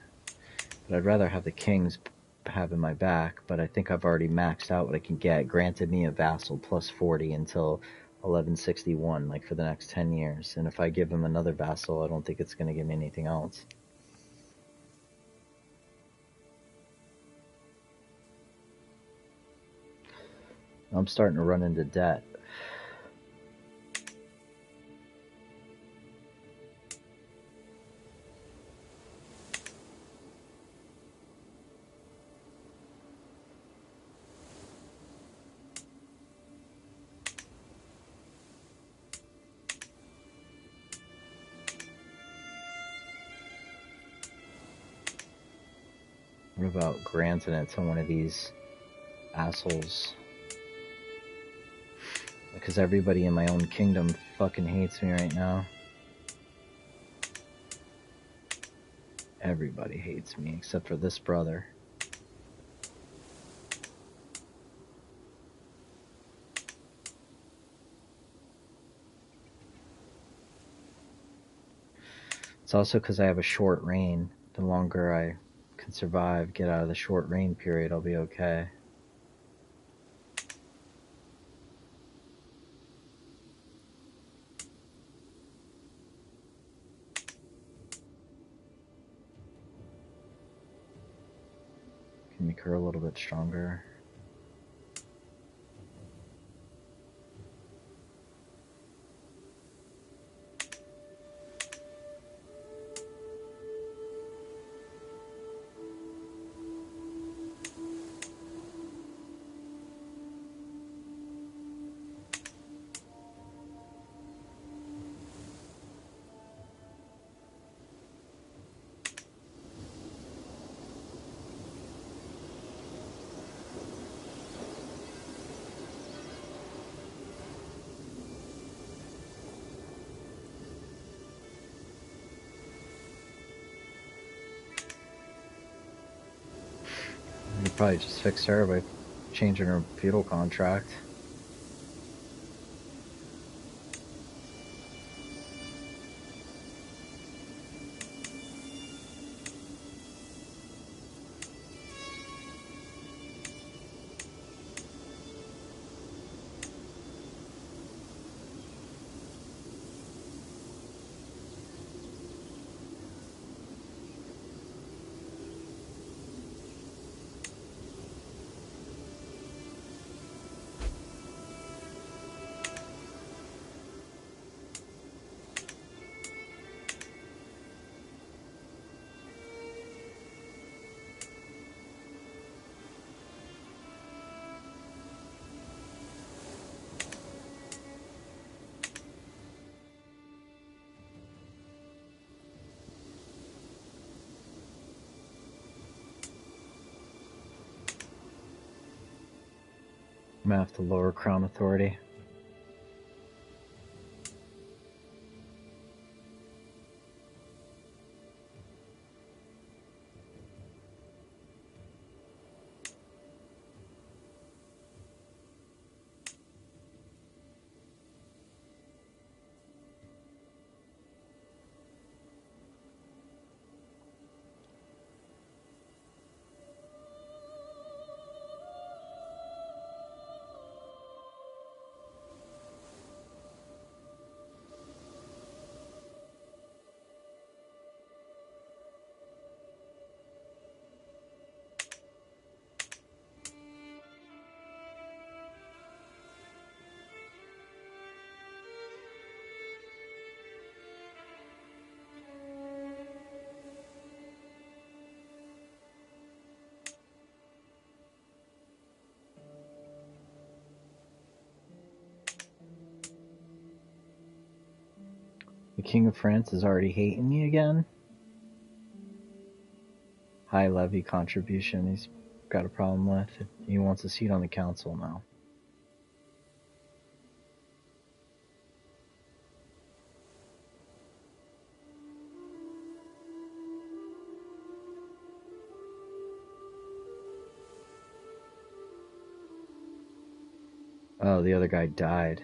[SPEAKER 1] But I'd rather have the kings having my back, but I think I've already maxed out what I can get. Granted me a vassal plus 40 until 1161, like for the next 10 years. And if I give him another vassal, I don't think it's going to give me anything else. I'm starting to run into debt. What about granting it to one of these assholes? Because everybody in my own kingdom fucking hates me right now. Everybody hates me except for this brother. It's also because I have a short reign. The longer I can survive, get out of the short reign period, I'll be okay. Can make her a little bit stronger. You probably just fix her by changing her feudal contract. I'm gonna have to lower crown authority. King of France is already hating me again. High levy contribution he's got a problem with. He wants a seat on the council now. Oh, the other guy died.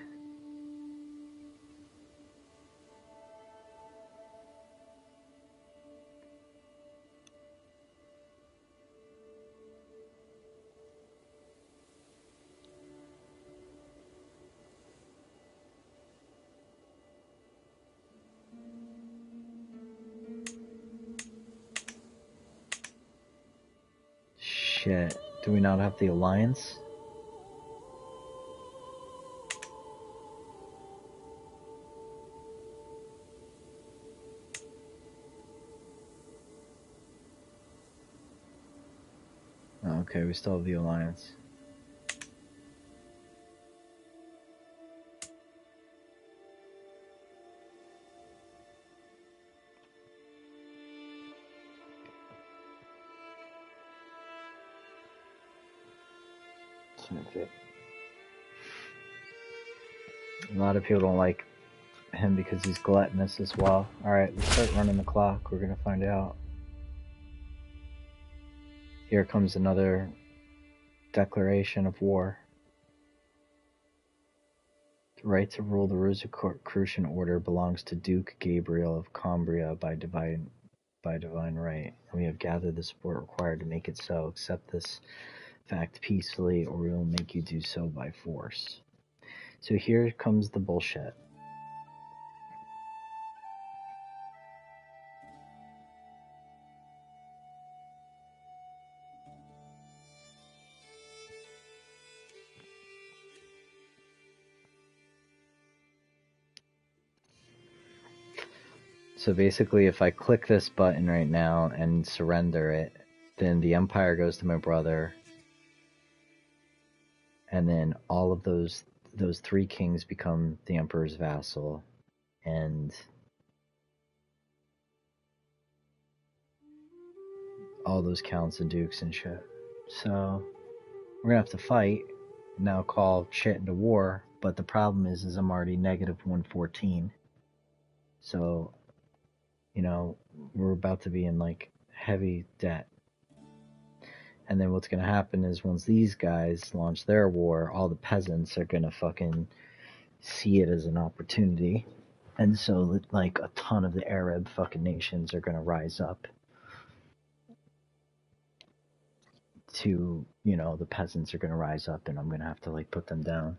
[SPEAKER 1] Shit. Do we not have the alliance? Oh, okay, we still have the alliance. Okay. A lot of people don't like him because he's gluttonous as well. Alright, let's start running the clock. We're gonna find out. Here comes another declaration of war. The right to rule the Rosicrucian order belongs to Duke Gabriel of Cambria by divine right. And we have gathered the support required to make it so. Accept this fact peacefully, or we will make you do so by force. So here comes the bullshit. So basically, if I click this button right now and surrender it, then the empire goes to my brother, and then all of those three kings become the emperor's vassal, and all those counts and dukes and shit. So we're gonna have to fight, now call shit into war, but the problem is I'm already negative 114. So, you know, we're about to be in like heavy debt. And then what's gonna happen is once these guys launch their war, all the peasants are gonna fucking see it as an opportunity. And so like a ton of the Arab fucking nations are gonna rise up to, you know, the peasants are gonna rise up, and I'm gonna have to like put them down.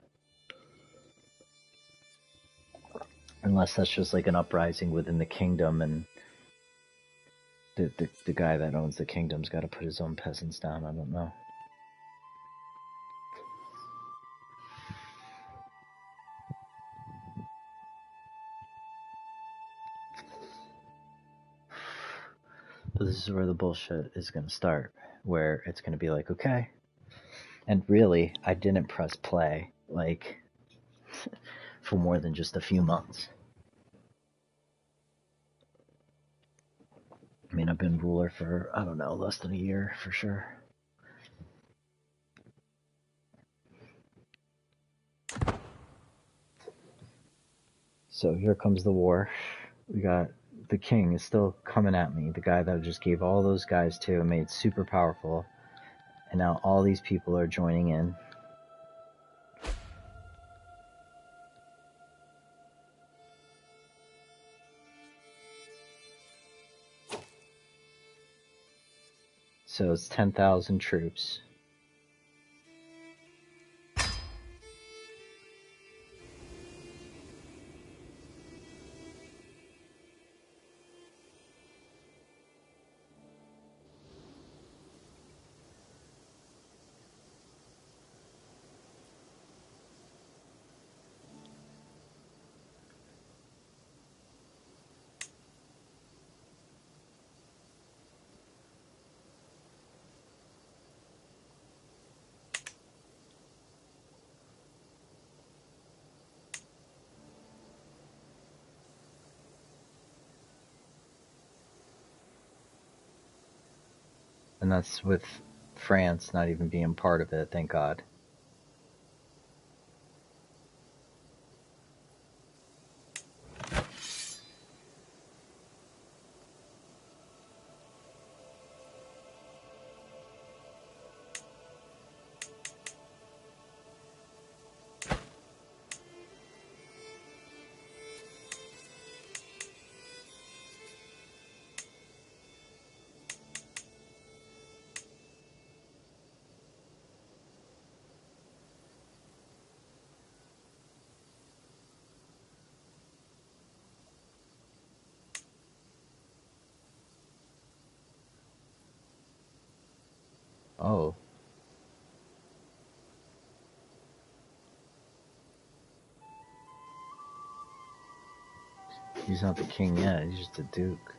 [SPEAKER 1] Unless that's just like an uprising within the kingdom, and the guy that owns the kingdom's got to put his own peasants down. I don't know. But this is where the bullshit is going to start, where it's going to be like, okay. And really, I didn't press play, like, for more than just a few months. I mean, I've been ruler for, I don't know, less than a year for sure. So here comes the war. We got the king is still coming at me, the guy that I just gave all those guys to and made super powerful. And now all these people are joining in. So it's 10,000 troops. And that's with France not even being part of it, thank God. Oh. He's not the king yet, he's just a duke.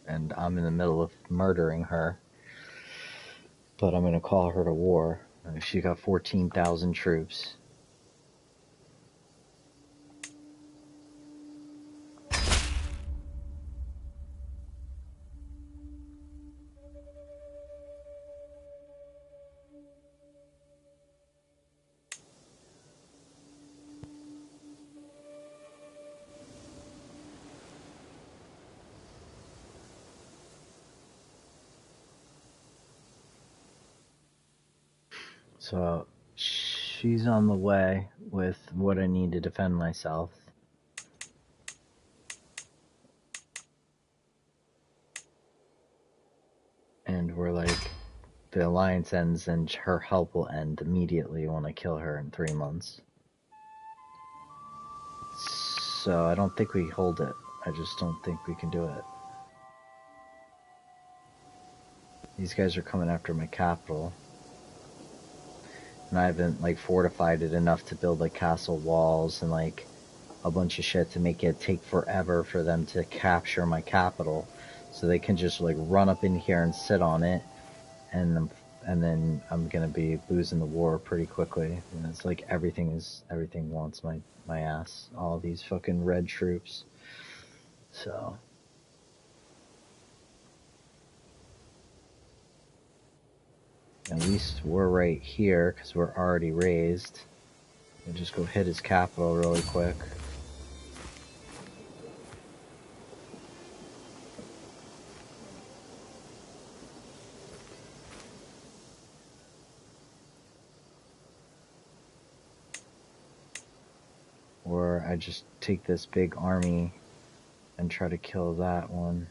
[SPEAKER 1] And I'm in the middle of murdering her. But I'm gonna call her to war. She got 14,000 troops. So she's on the way with what I need to defend myself. And we're like, the alliance ends and her help will end immediately when I kill her in 3 months. So I don't think we hold it. I just don't think we can do it. These guys are coming after my capital. And I haven't like fortified it enough to build like castle walls and like a bunch of shit to make it take forever for them to capture my capital. So they can just like run up in here and sit on it, and then I'm gonna be losing the war pretty quickly. And it's like everything wants my ass. All these fucking red troops. So at least we're right here because we're already raised. We'll just go hit his capital really quick. Or I just take this big army and try to kill that one.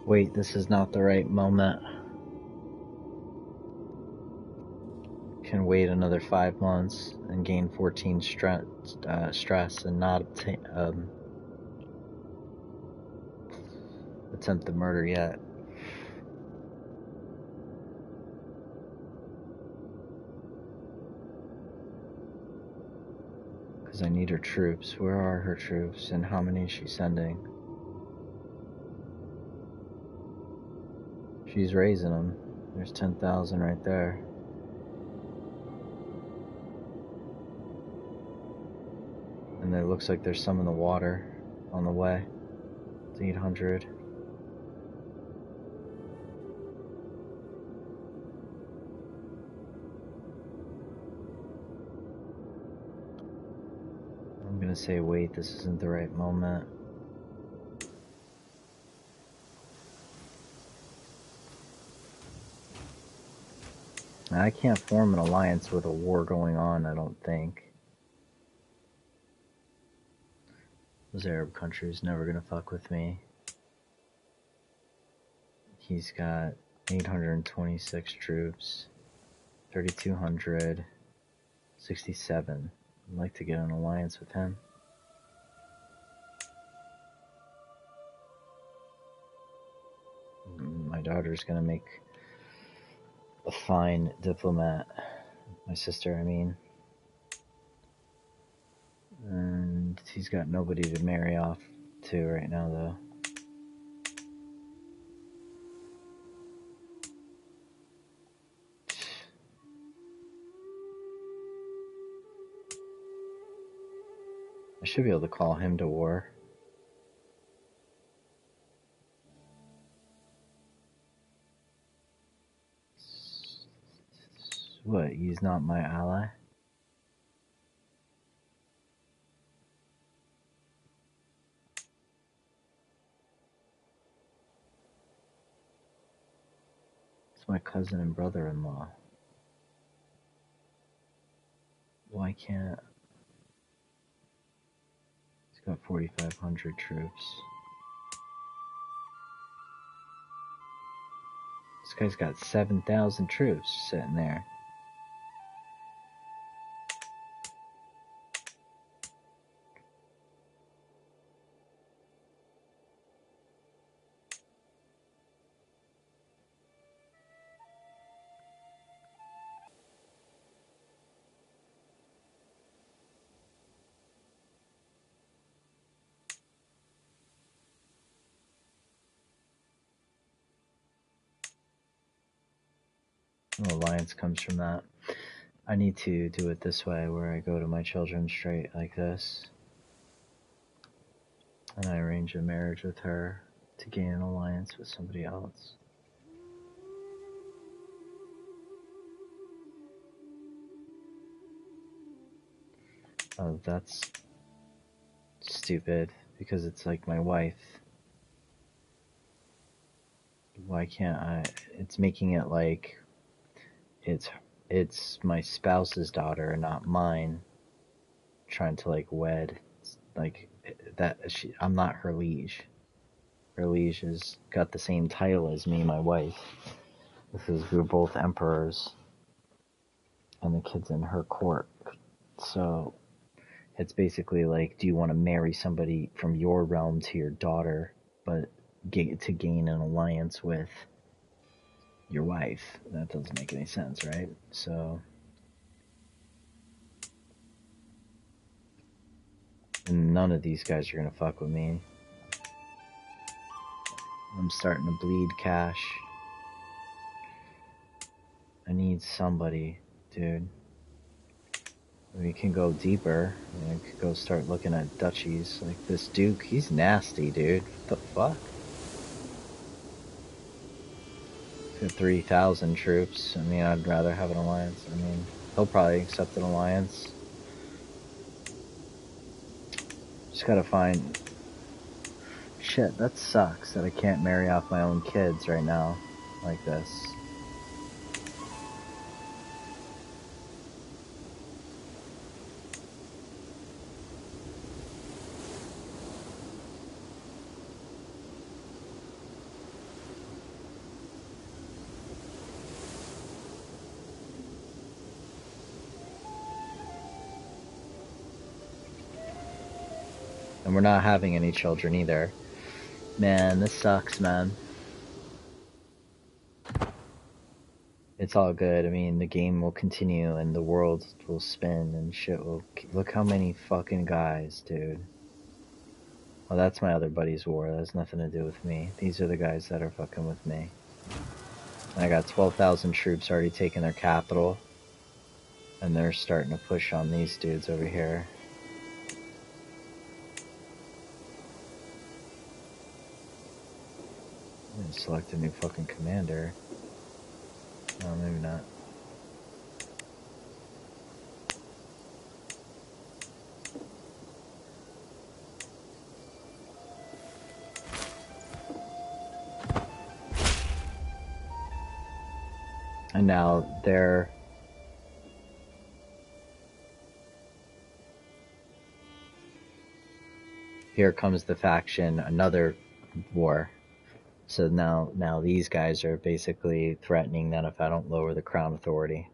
[SPEAKER 1] Wait, this is not the right moment. Can wait another 5 months and gain 14 stress and not attempt the murder yet. Because I need her troops. Where are her troops and how many is she sending? She's raising them. There's 10,000 right there. And it looks like there's some in the water on the way. It's 800. gonna say, wait, this isn't the right moment. I can't form an alliance with a war going on, I don't think. Those Arab countries never gonna fuck with me. He's got 826 troops, 3,200, 67. I'd like to get an alliance with him. My daughter's gonna make a fine diplomat. My sister, I mean. And he's got nobody to marry off to right now, though. I should be able to call him to war. What, he's not my ally? It's my cousin and brother-in-law. Why can't... He's got 4,500 troops. This guy's got 7,000 troops sitting there. No alliance comes from that. I need to do it this way, where I go to my children straight like this. And I arrange a marriage with her to gain an alliance with somebody else. Oh, that's stupid, because it's like my wife. Why can't I? It's making it like it's my spouse's daughter, not mine, trying to like wed. It's like that. I'm not her liege. Her liege has got the same title as me, my wife. Because we're both emperors, and the kid's in her court. So it's basically like, do you want to marry somebody from your realm to your daughter, but to gain an alliance with your wife? That doesn't make any sense, right? So, none of these guys are gonna fuck with me. I'm starting to bleed cash. I need somebody, dude. We can go deeper. I could go start looking at duchies. Like this Duke, he's nasty, dude. What the fuck? He's got 3,000 troops. I mean, I'd rather have an alliance. I mean, he'll probably accept an alliance. Just gotta find... Shit, that sucks that I can't marry off my own kids right now. Like this. And we're not having any children either. Man, this sucks, man. It's all good. I mean, the game will continue and the world will spin and shit will... Look how many fucking guys, dude. Well, that's my other buddy's war. That has nothing to do with me. These are the guys that are fucking with me. And I got 12,000 troops already taking their capital. And they're starting to push on these dudes over here. I'm gonna select a new fucking commander. No, maybe not. And now they're... Here comes the faction, another war. So now these guys are basically threatening that if I don't lower the crown authority,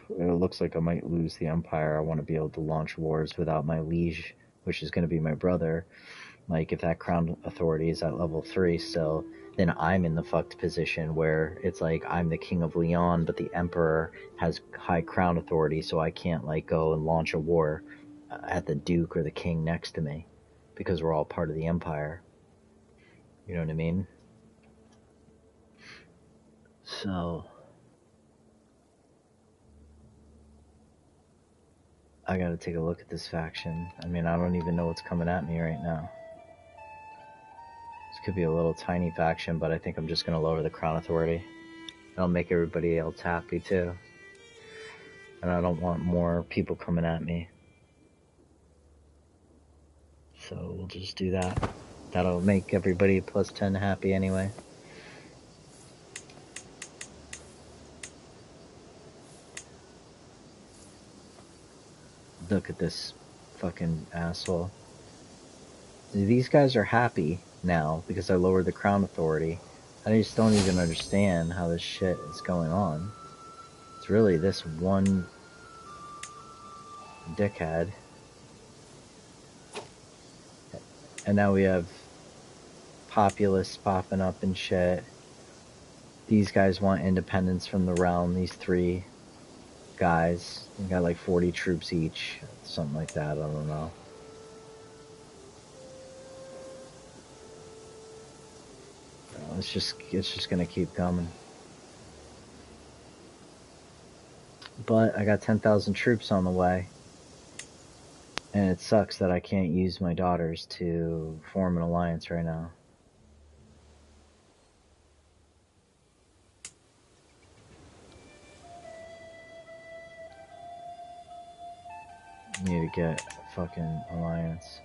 [SPEAKER 1] it looks like I might lose the empire. I want to be able to launch wars without my liege, which is going to be my brother. Like, if that crown authority is at level 3 still, then I'm in the fucked position where it's like I'm the king of Leon, but the emperor has high crown authority, so I can't like go and launch a war at the duke or the king next to me because we're all part of the empire. You know what I mean? So I gotta take a look at this faction. I mean, I don't even know what's coming at me right now. This could be a little tiny faction, but I think I'm just gonna lower the crown authority. That'll make everybody else happy too. And I don't want more people coming at me. So we'll just do that. That'll make everybody plus 10 happy anyway. Look at this fucking asshole. These guys are happy now because I lowered the crown authority. I just don't even understand how this shit is going on. It's really this one dickhead. And now we have populists popping up and shit. These guys want independence from the realm, these 3 guys. They got like 40 troops each, something like that, I don't know. It's just gonna keep coming. But I got 10,000 troops on the way. And it sucks that I can't use my daughters to form an alliance right now. Need to get a fucking alliance.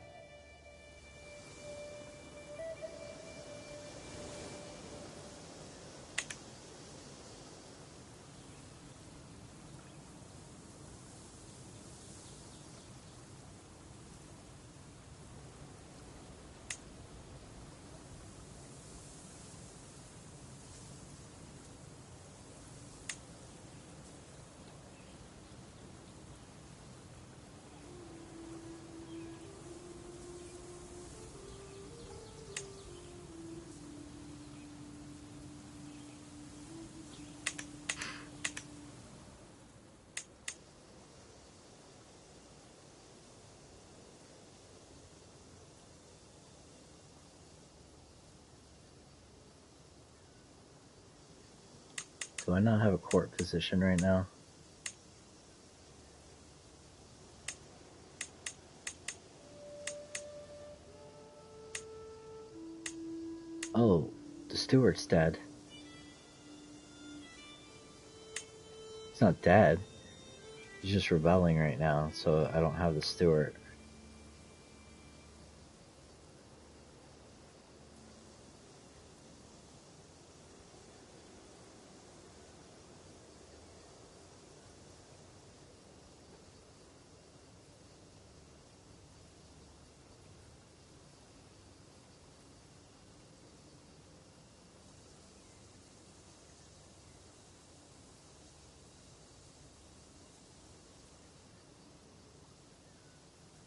[SPEAKER 1] Do I not have a court position right now? Oh, the steward's dead. He's not dead. He's just rebelling right now, so I don't have the steward.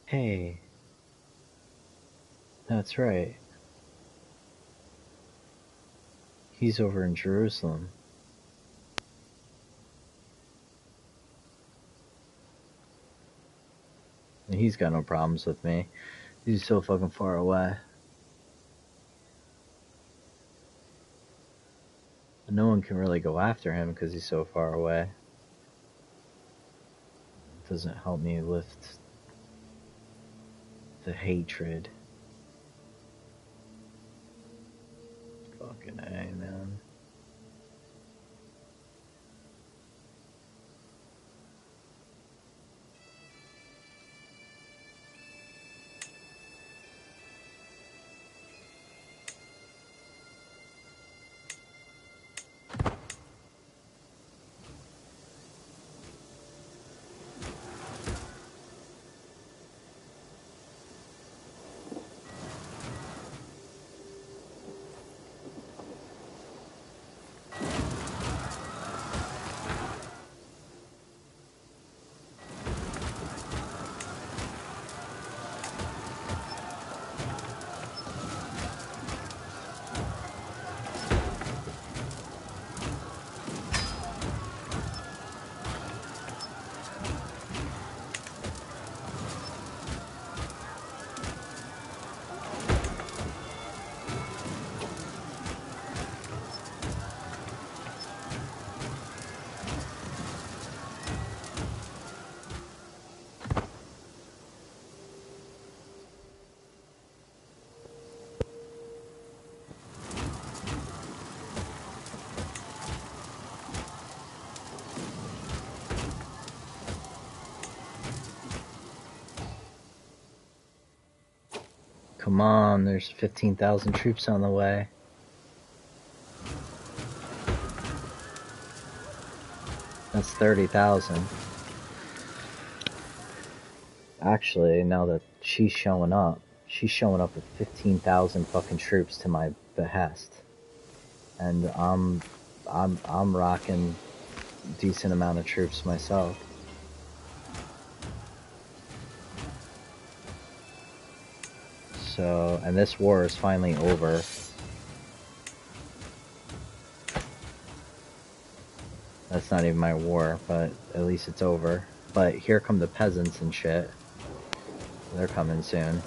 [SPEAKER 1] Hey, that's right. He's over in Jerusalem. And he's got no problems with me. He's so fucking far away. No one can really go after him because he's so far away. It doesn't help me lift the hatred. Fucking A, man. Come on, there's 15,000 troops on the way. That's 30,000. Actually, now that she's showing up with 15,000 fucking troops to my behest. And I'm rocking a decent amount of troops myself. So, and this war is finally over. That's not even my war, but at least it's over. But here come the peasants and shit. They're coming soon.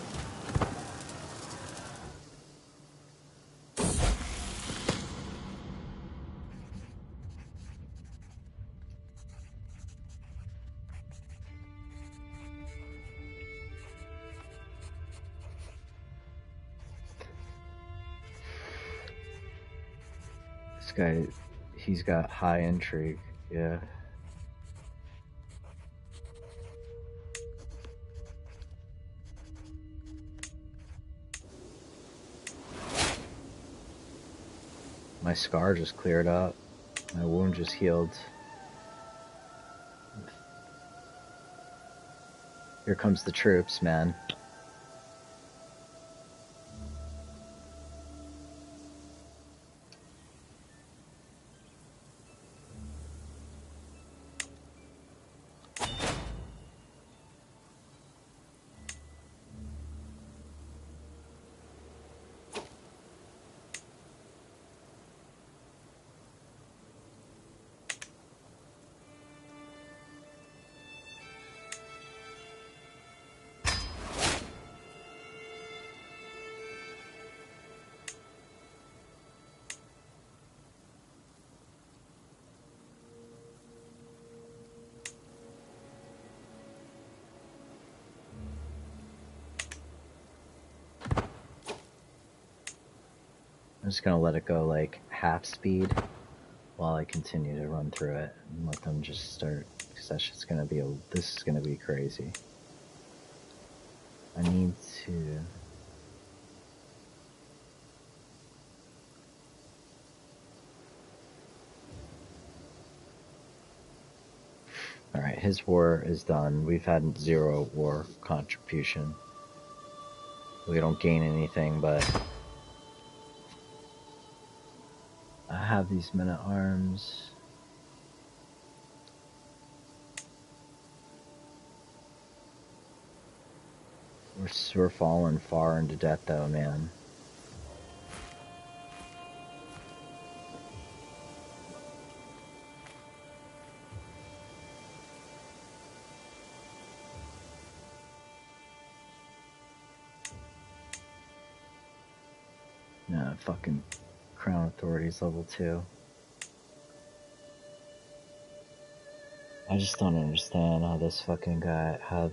[SPEAKER 1] This guy, he's got high intrigue, yeah. My scar just cleared up. My wound just healed. Here comes the troops, man. I'm just gonna let it go like half speed while I continue to run through it and let them just start, because that's just gonna be this is gonna be crazy. I need to... Alright, his war is done. We've had 0 war contribution. We don't gain anything, but... I have these men-at-arms. We're falling far into debt though, man. Nah, fucking Crown Authority's level 2. I just don't understand how this fucking guy, how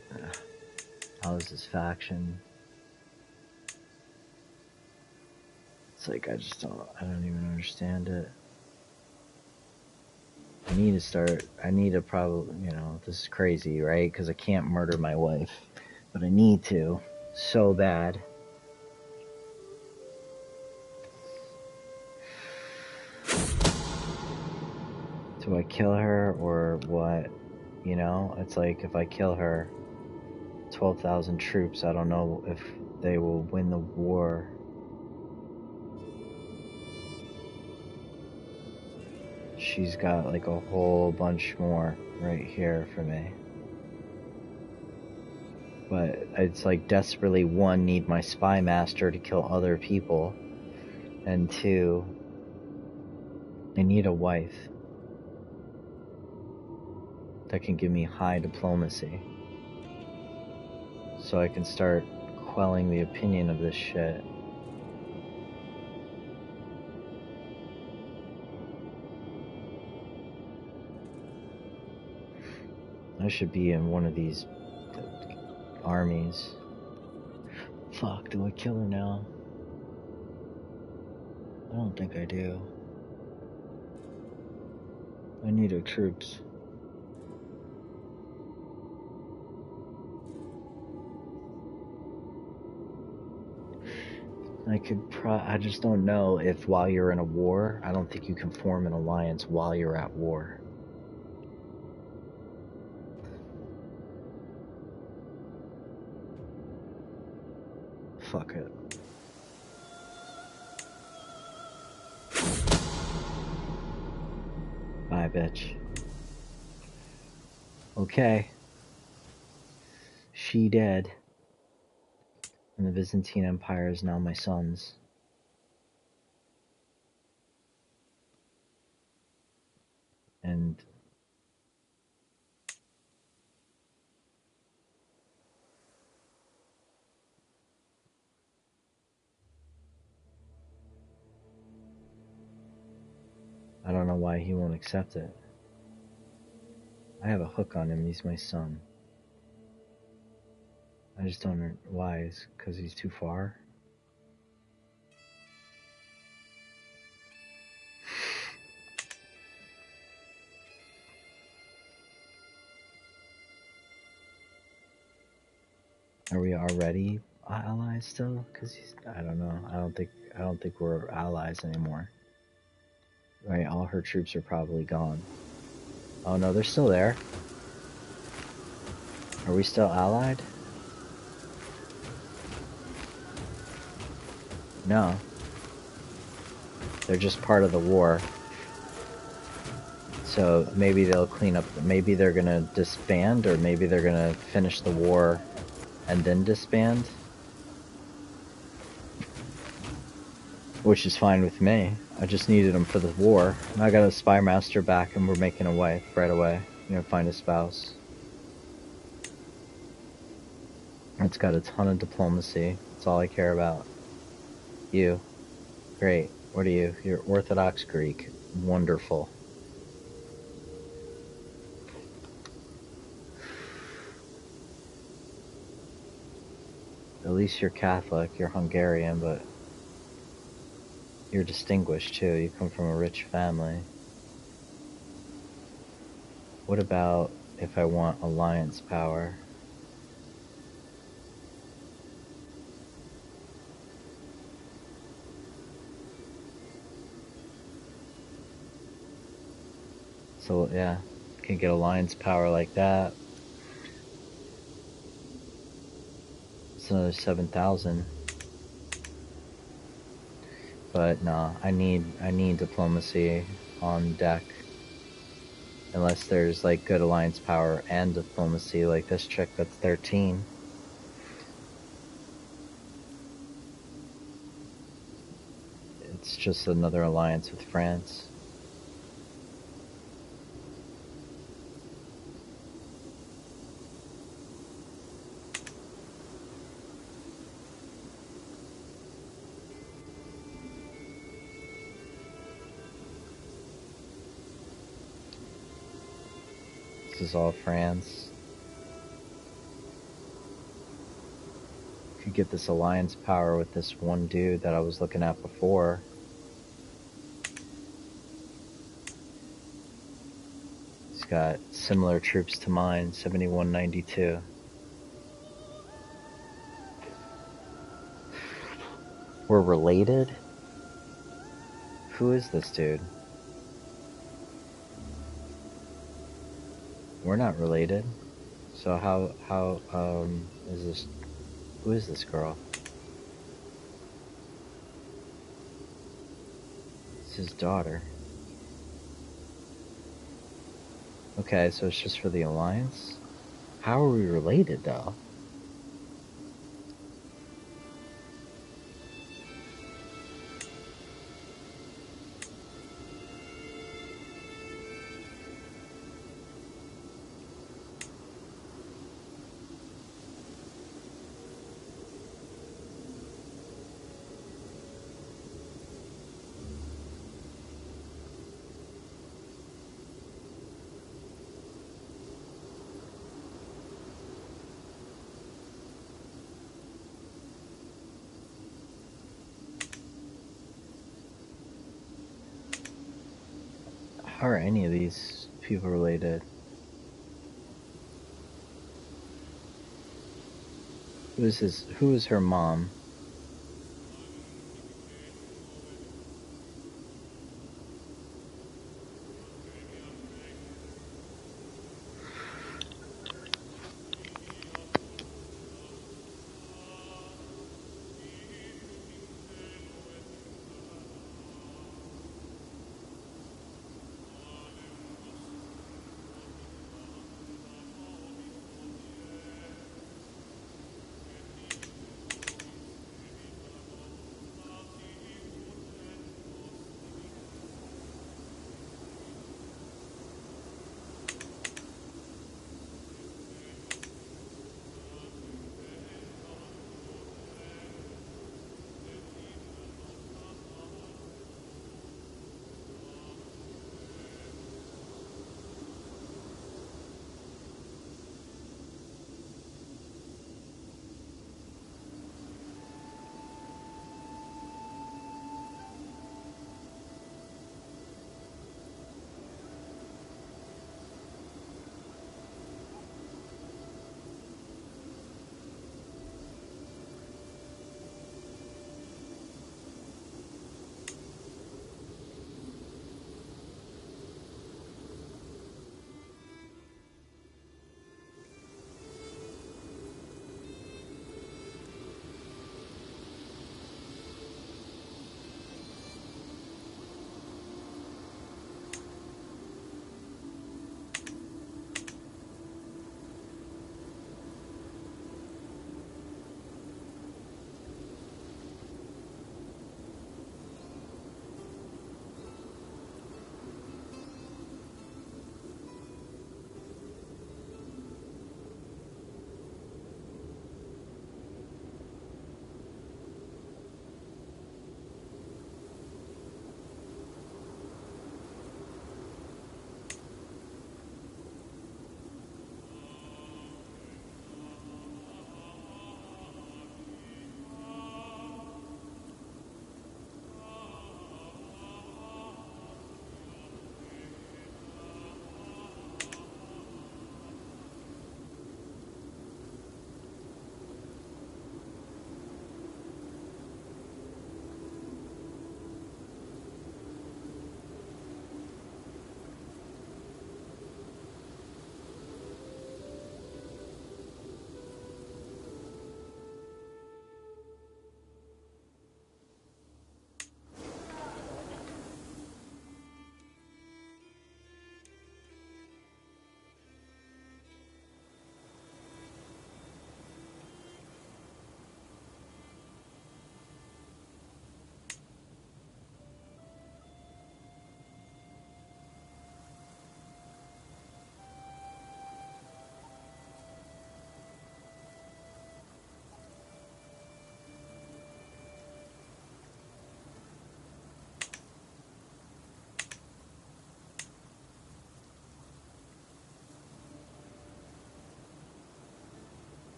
[SPEAKER 1] is this faction? It's like, I don't even understand it. I need to probably, you know, this is crazy, right? Because I can't murder my wife, but I need to, so bad. Do I kill her or what? You know, it's like if I kill her, 12,000 troops, I don't know if they will win the war. She's got like a whole bunch more right here for me. But it's like desperately, 1, need my spy master to kill other people, and 2, I need a wife that can give me high diplomacy so I can start quelling the opinion of this shit. I should be in one of these armies. Fuck, do I kill her now? I don't think I do. I need her troops. I just don't know if while you're in a war, I don't think you can form an alliance while you're at war. Fuck it. Bye, bitch. Okay. She dead. And the Byzantine Empire is now my son's. And I don't know why he won't accept it. I have a hook on him. He's my son. I just don't know why. Is because he's too far? Are we already allies still? Because I don't know. I don't think we're allies anymore. Right, all her troops are probably gone. Oh no, they're still there. Are we still allied? No. They're just part of the war. So maybe they'll clean up. Maybe they're gonna disband, or maybe they're gonna finish the war and then disband. Which is fine with me. I just needed them for the war. I got a spy master back and we're making a wife right away. You know, find a spouse. It's got a ton of diplomacy. That's all I care about. You. Great. What are you? You're Orthodox Greek. Wonderful. At least you're Catholic. You're Hungarian, but you're distinguished too. You come from a rich family. What about if I want alliance power? So yeah, can get alliance power like that. It's another 7,000. But nah, I need diplomacy on deck. Unless there's like good alliance power and diplomacy, like this chick that's 13. It's just another alliance with France. This is all France. Could get this alliance power with this one dude that I was looking at before. He's got similar troops to mine, 7192. We're related? Who is this dude? We're not related. So how is this? Who is this girl? It's his daughter. Okay, so it's just for the alliance? How are we related, though? How are any of these people related? Who is her mom?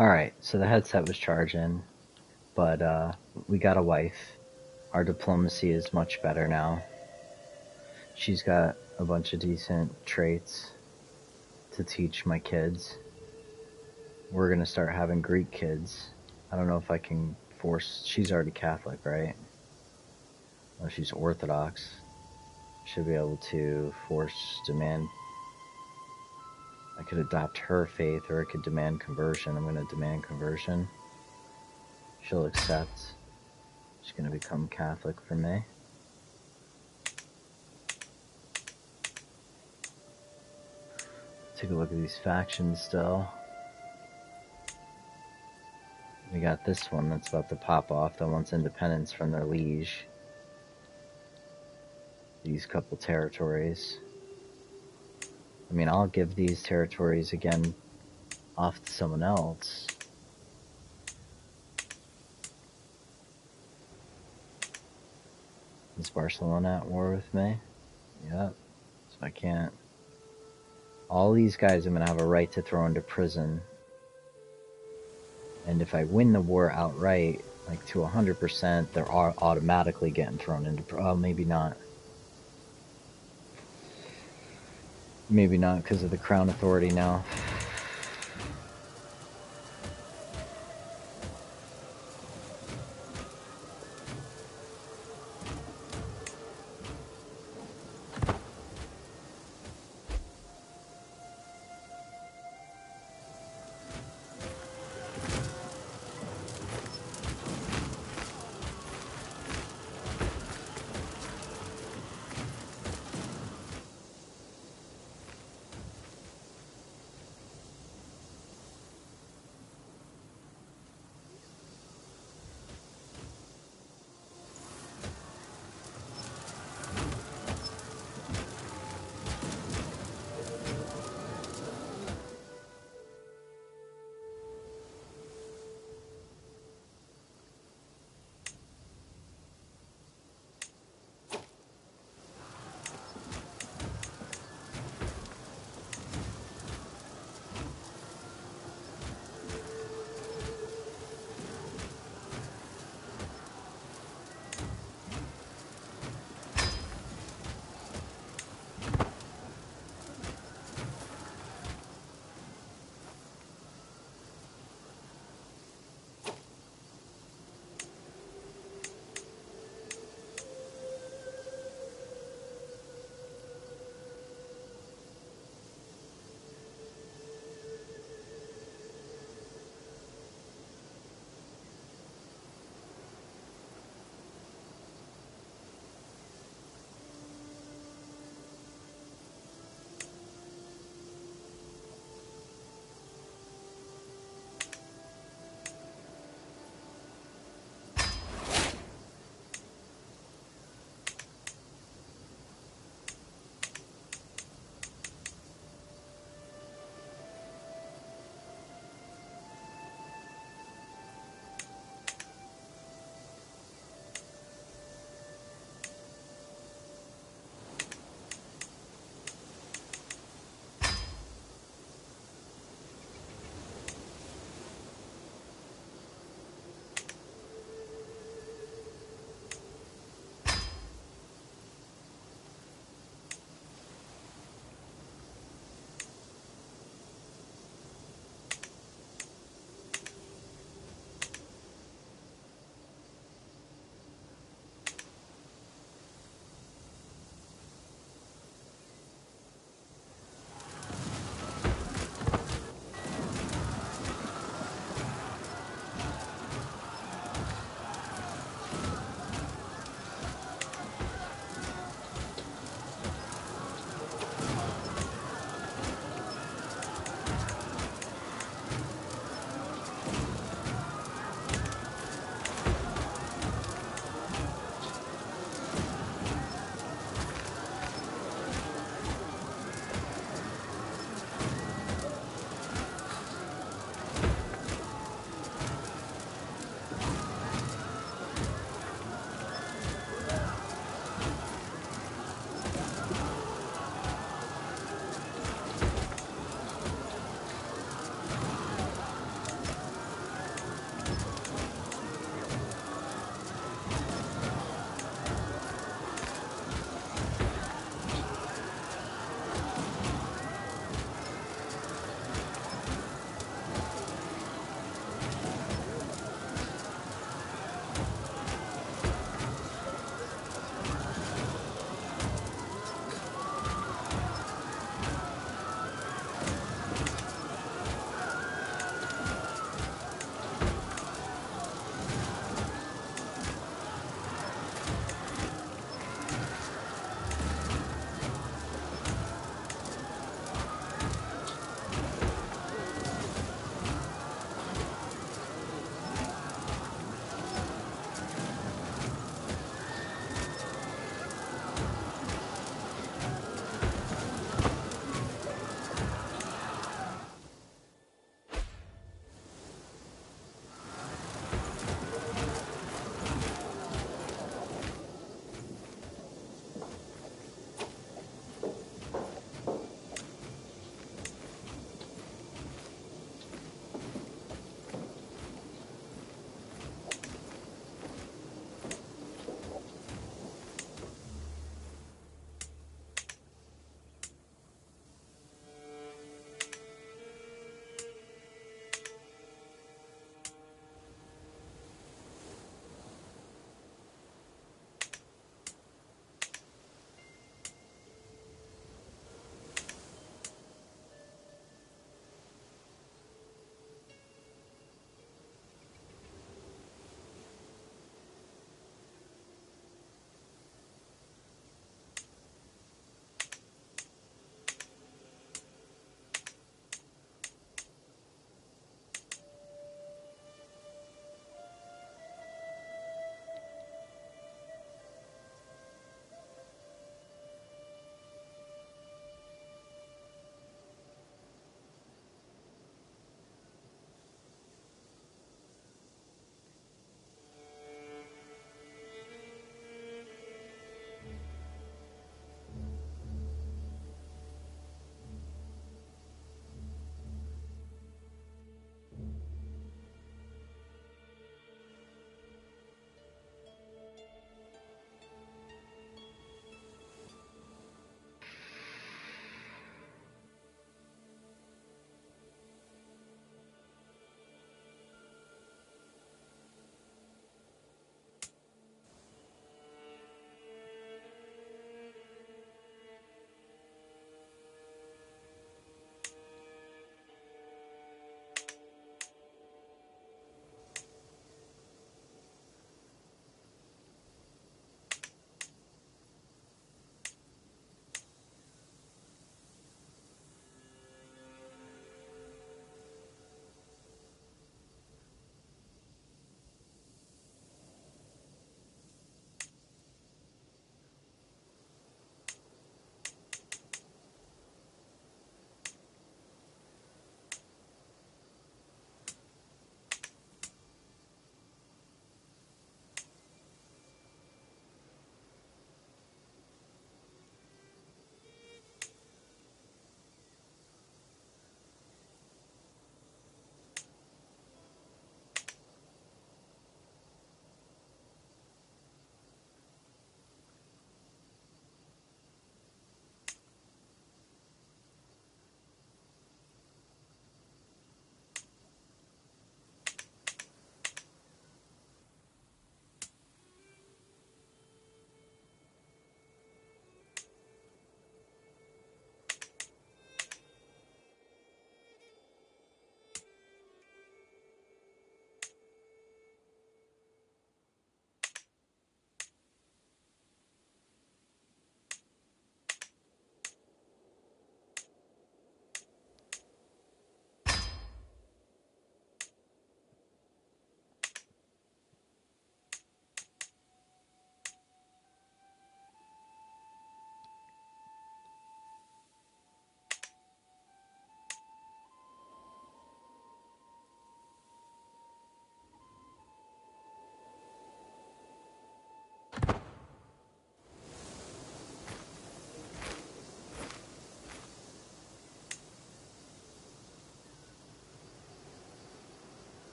[SPEAKER 1] Alright, so the headset was charging, but we got a wife. Our diplomacy is much better now. She's got a bunch of decent traits to teach my kids. We're gonna start having Greek kids. I don't know if I can force. She's already Catholic, right? No, she's Orthodox. Should be able to force demand. I could adopt her faith, or I could demand conversion. I'm gonna demand conversion. She'll accept. She's gonna become Catholic for me. Take a look at these factions still. We got this one that's about to pop off that wants independence from their liege. These couple territories. I mean, I'll give these territories again off to someone else. Is Barcelona at war with me? Yep. So I can't. All these guys I'm going to have a right to throw into prison. And if I win the war outright, like to 100%, they're automatically getting thrown into prison. Oh, maybe not. Maybe not because of the Crown Authority now.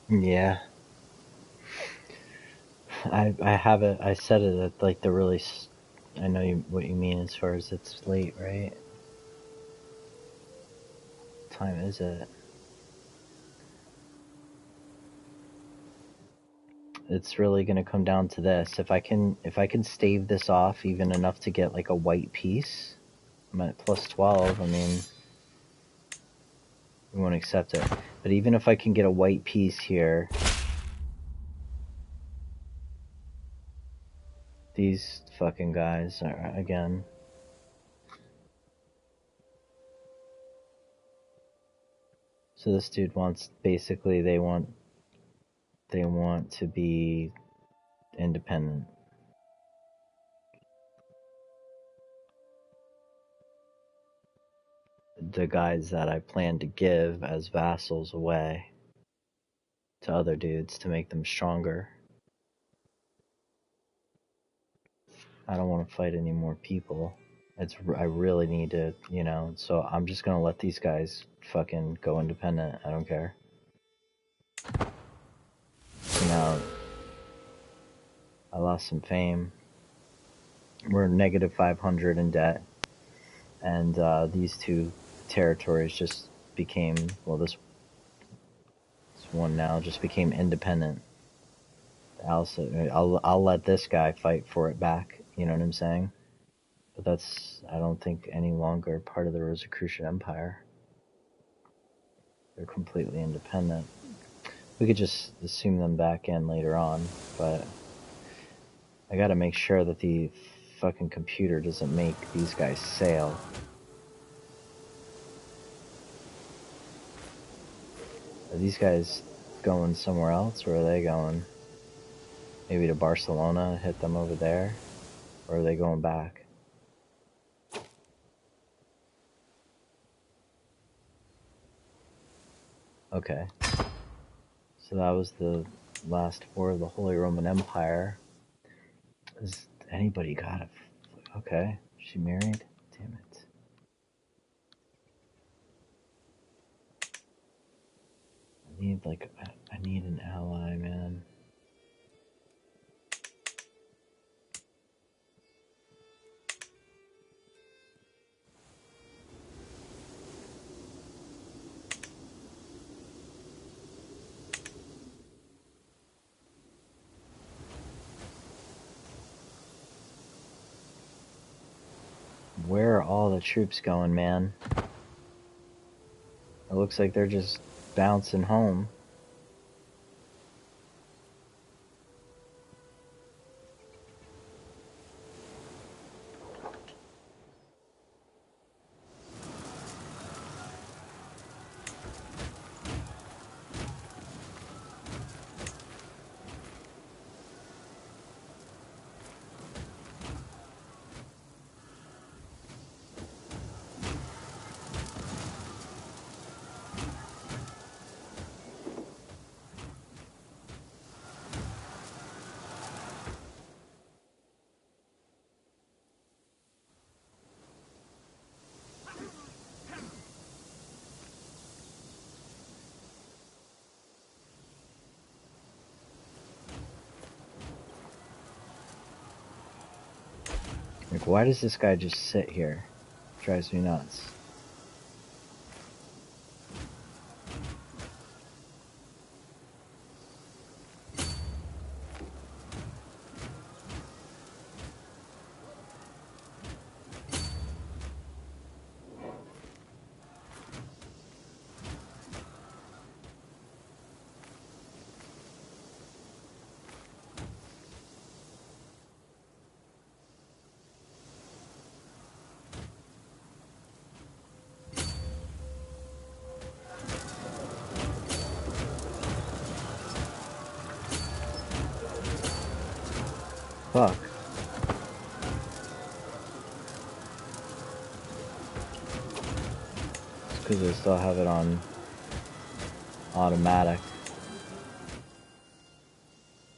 [SPEAKER 1] Yeah. I have it. I said it at like the really. I know what you mean as far as it's late, right? What time is it? It's really gonna come down to this. If I can stave this off even enough to get like a white piece, I'm at plus 12. I mean, we won't accept it. But even if I can get a white piece here, these fucking guys are again. So this dude wants, basically they want to be independent. The guys that I plan to give as vassals away to other dudes to make them stronger. I don't want to fight any more people. I really need to, so I'm just gonna let these guys fucking go independent. I don't care. Now, I lost some fame. We're negative 500 in debt, and these two territories just became, well, this one now just became independent. I'll let this guy fight for it back. You know what I'm saying? But that's, I don't think, any longer part of the Rosicrucian Empire. They're completely independent. We could just assume them back in later on, but I gotta make sure that the fucking computer doesn't make these guys sail. Are these guys going somewhere else, or are they going maybe to Barcelona, hit them over there? Or are they going back? Okay. So that was the last war of the Holy Roman Empire. Has anybody got it? Okay. She married? Damn it. I need an ally, man. Where are all the troops going, man? It looks like they're just bouncing home. Like, why does this guy just sit here? Drives me nuts. Fuck. It's because I still have it on automatic.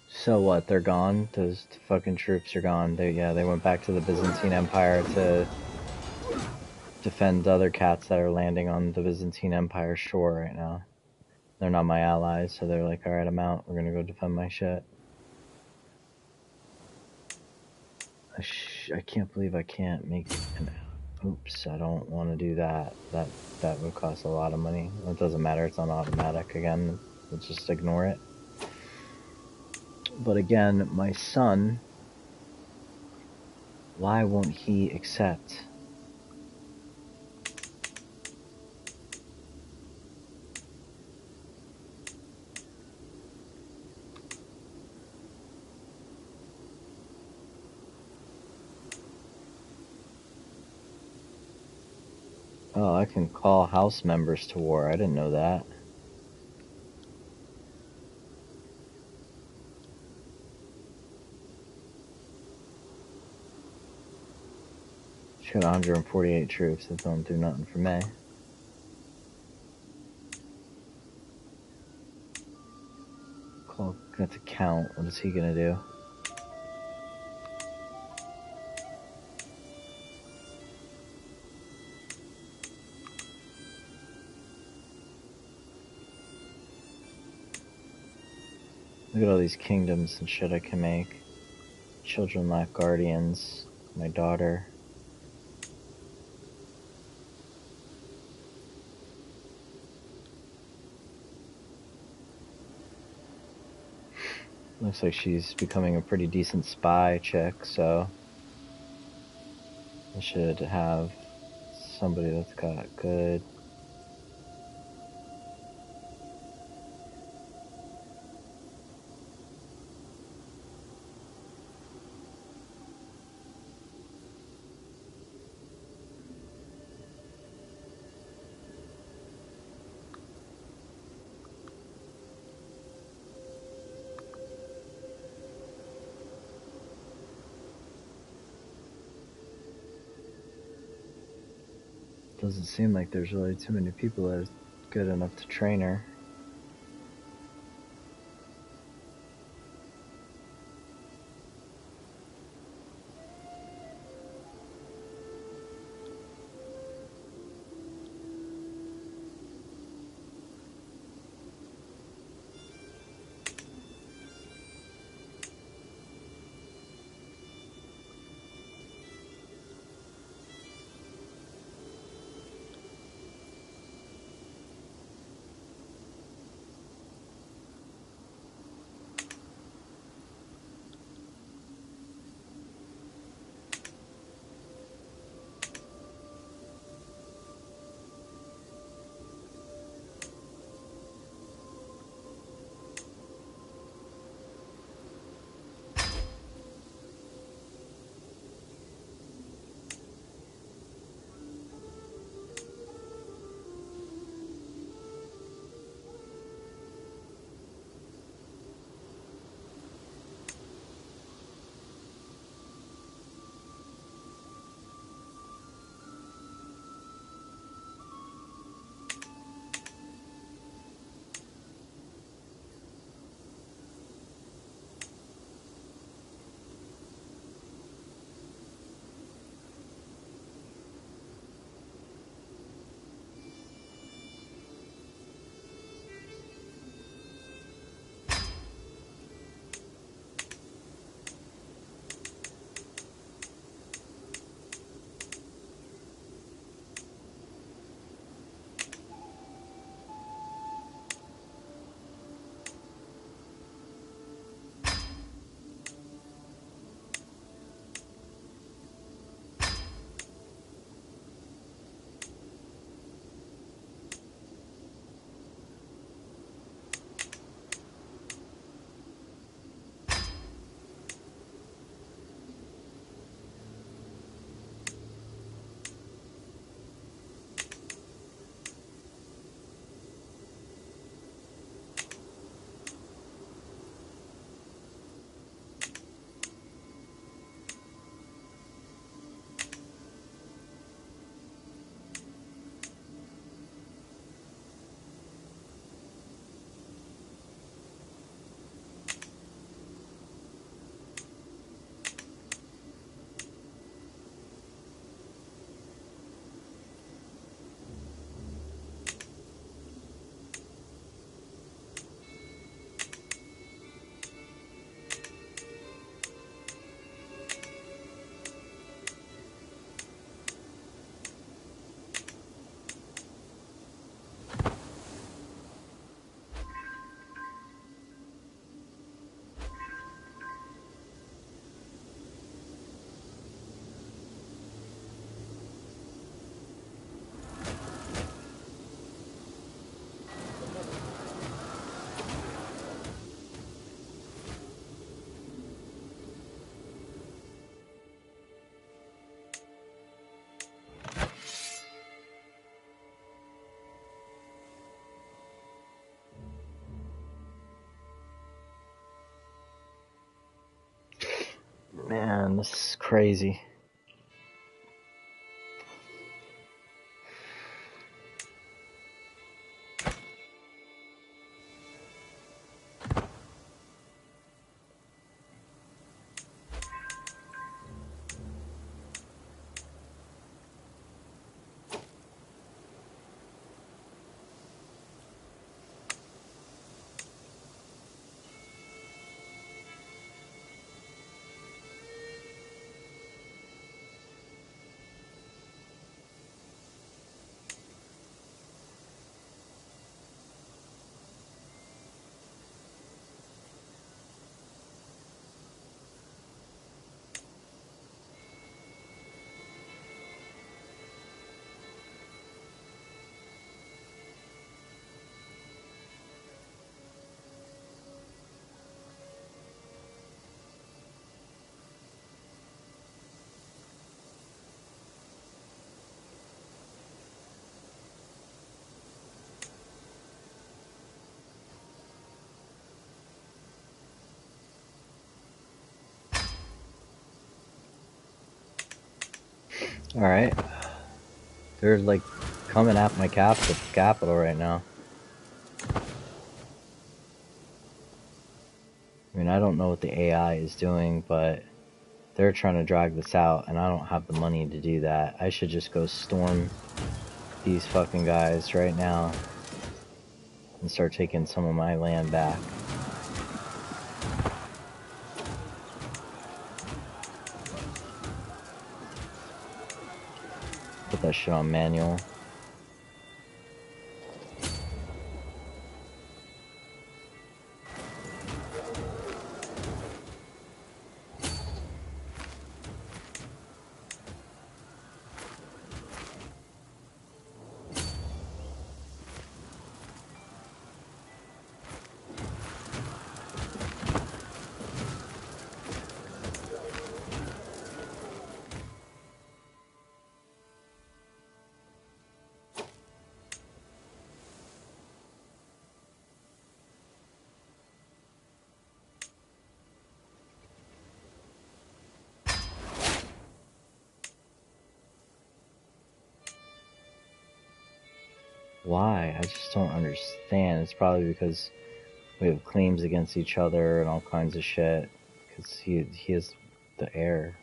[SPEAKER 1] So what? They're gone? Those fucking troops are gone. They went back to the Byzantine Empire to defend other cats that are landing on the Byzantine Empire shore right now. They're not my allies, so they're like, alright, I'm out. We're gonna go defend my shit. I can't believe I can't make an... Oops, I don't want to do that. That would cost a lot of money. It doesn't matter, it's on automatic again. Let's just ignore it. But again, my son... Why won't he accept? Oh, I can call house members to war. I didn't know that. She got 148 troops. That don't do nothing for me. Call got to count. What is he gonna do? Look at all these kingdoms and shit I can make. Children lack guardians. My daughter. Looks like she's becoming a pretty decent spy chick, so I should have somebody that's got good... Doesn't seem like there's really too many people that are good enough to train her. This is crazy. Alright. They're like coming at my capital right now. I mean, I don't know what the AI is doing, but they're trying to drag this out, and I don't have the money to do that. I should just go storm these fucking guys right now and start taking some of my land back. Put that shit on manual. Why? I just don't understand. It's probably because we have claims against each other and all kinds of shit. Because he is the heir.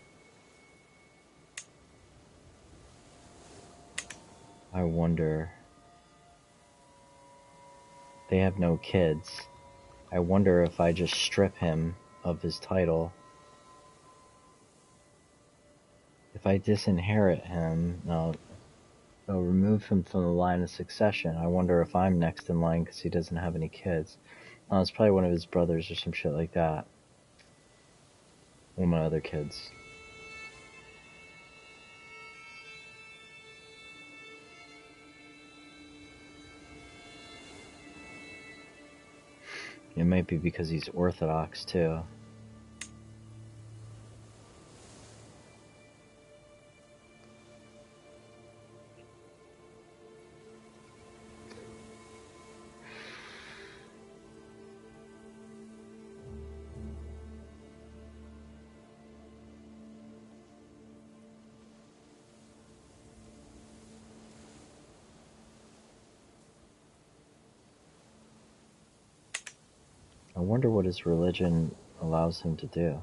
[SPEAKER 1] I wonder. They have no kids. I wonder if I just strip him of his title. If I disinherit him, no, they'll remove him from the line of succession. I wonder if I'm next in line because he doesn't have any kids. No, it's probably one of his brothers or some shit like that. One of my other kids. It might be because he's Orthodox too. I wonder what his religion allows him to do.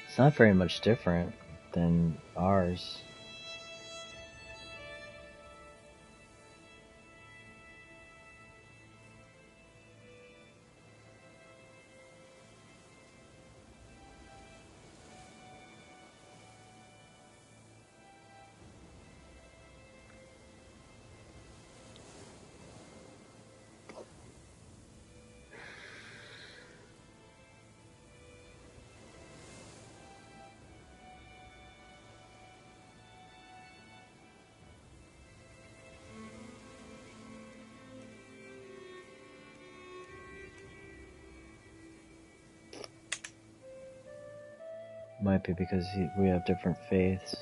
[SPEAKER 1] It's not very much different than ours. Might be because we have different faiths.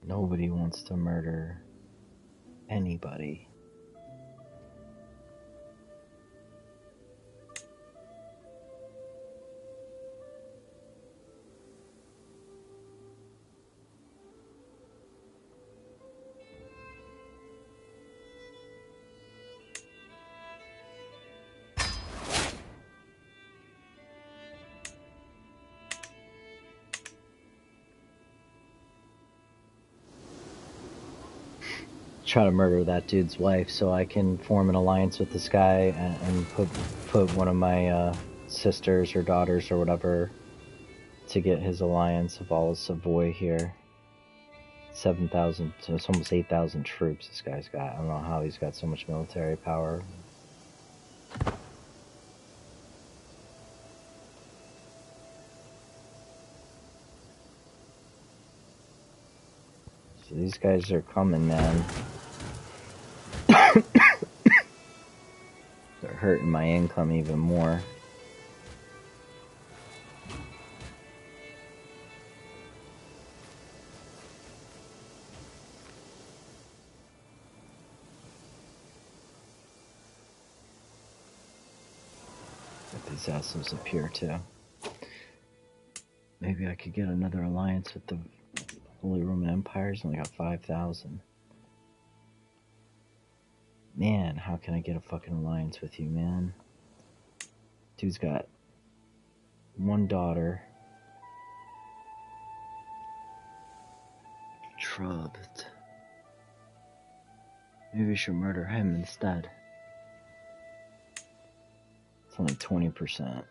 [SPEAKER 1] Nobody wants to murder anybody. Try to murder that dude's wife so I can form an alliance with this guy and put one of my sisters or daughters or whatever to get his alliance of all of Savoy here. 7,000, it's almost 8,000 troops this guy's got. I don't know how he's got so much military power. So these guys are coming, man. They're hurting my income even more. Get these assholes up here too. Maybe I could get another alliance with the Holy Roman Empire's only got 5,000. Man, how can I get a fucking alliance with you, man? Dude's got one daughter. Trubbed. Maybe we should murder him instead. It's only 20%.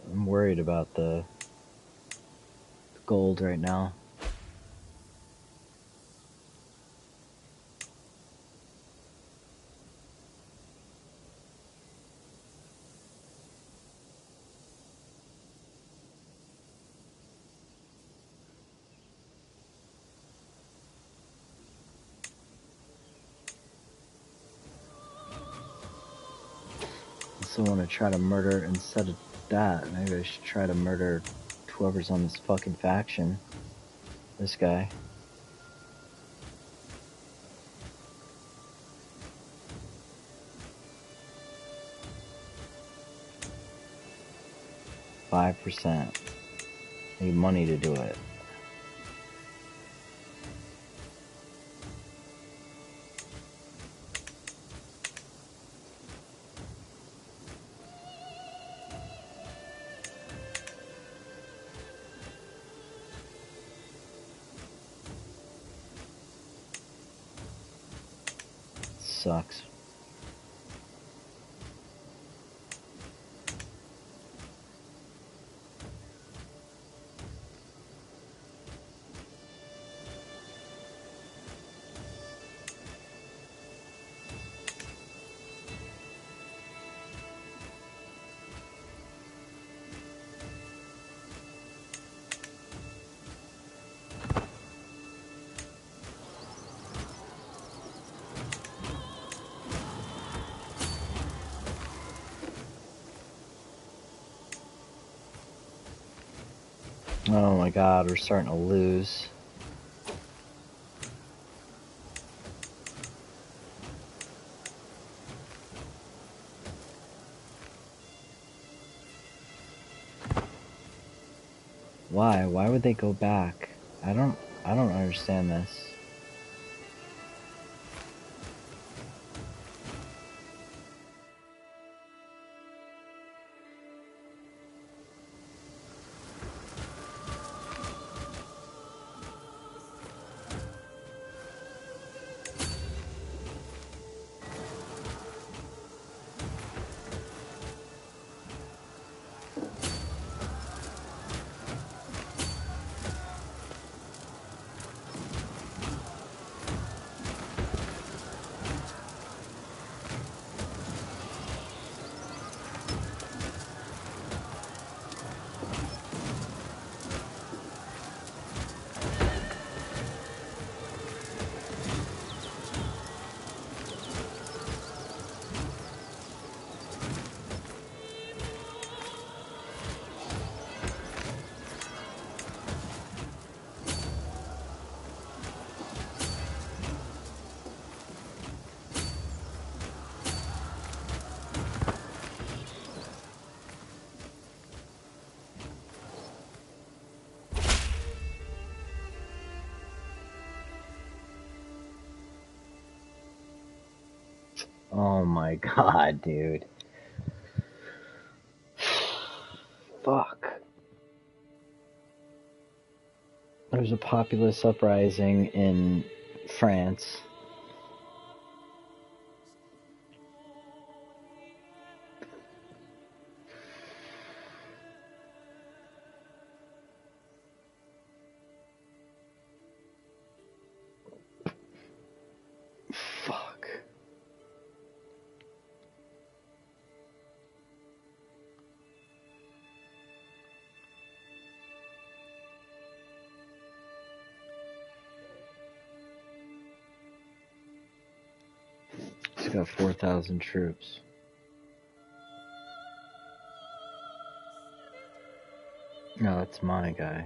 [SPEAKER 1] I'm worried about the gold right now. I still want to try to murder instead of that. Maybe I should try to murder whoever's on this fucking faction. This guy. %. Need money to do it. Sucks. Oh my god, we're starting to lose. Why? Why would they go back? I don't understand this. Oh my god, dude. Fuck. There was a populist uprising in France. Fuck. He's got 4,000 troops. No, that's my guy.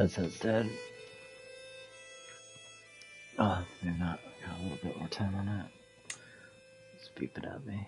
[SPEAKER 1] Headset's dead. Oh, maybe not. Got a little bit more time on it. Let's beep it at me.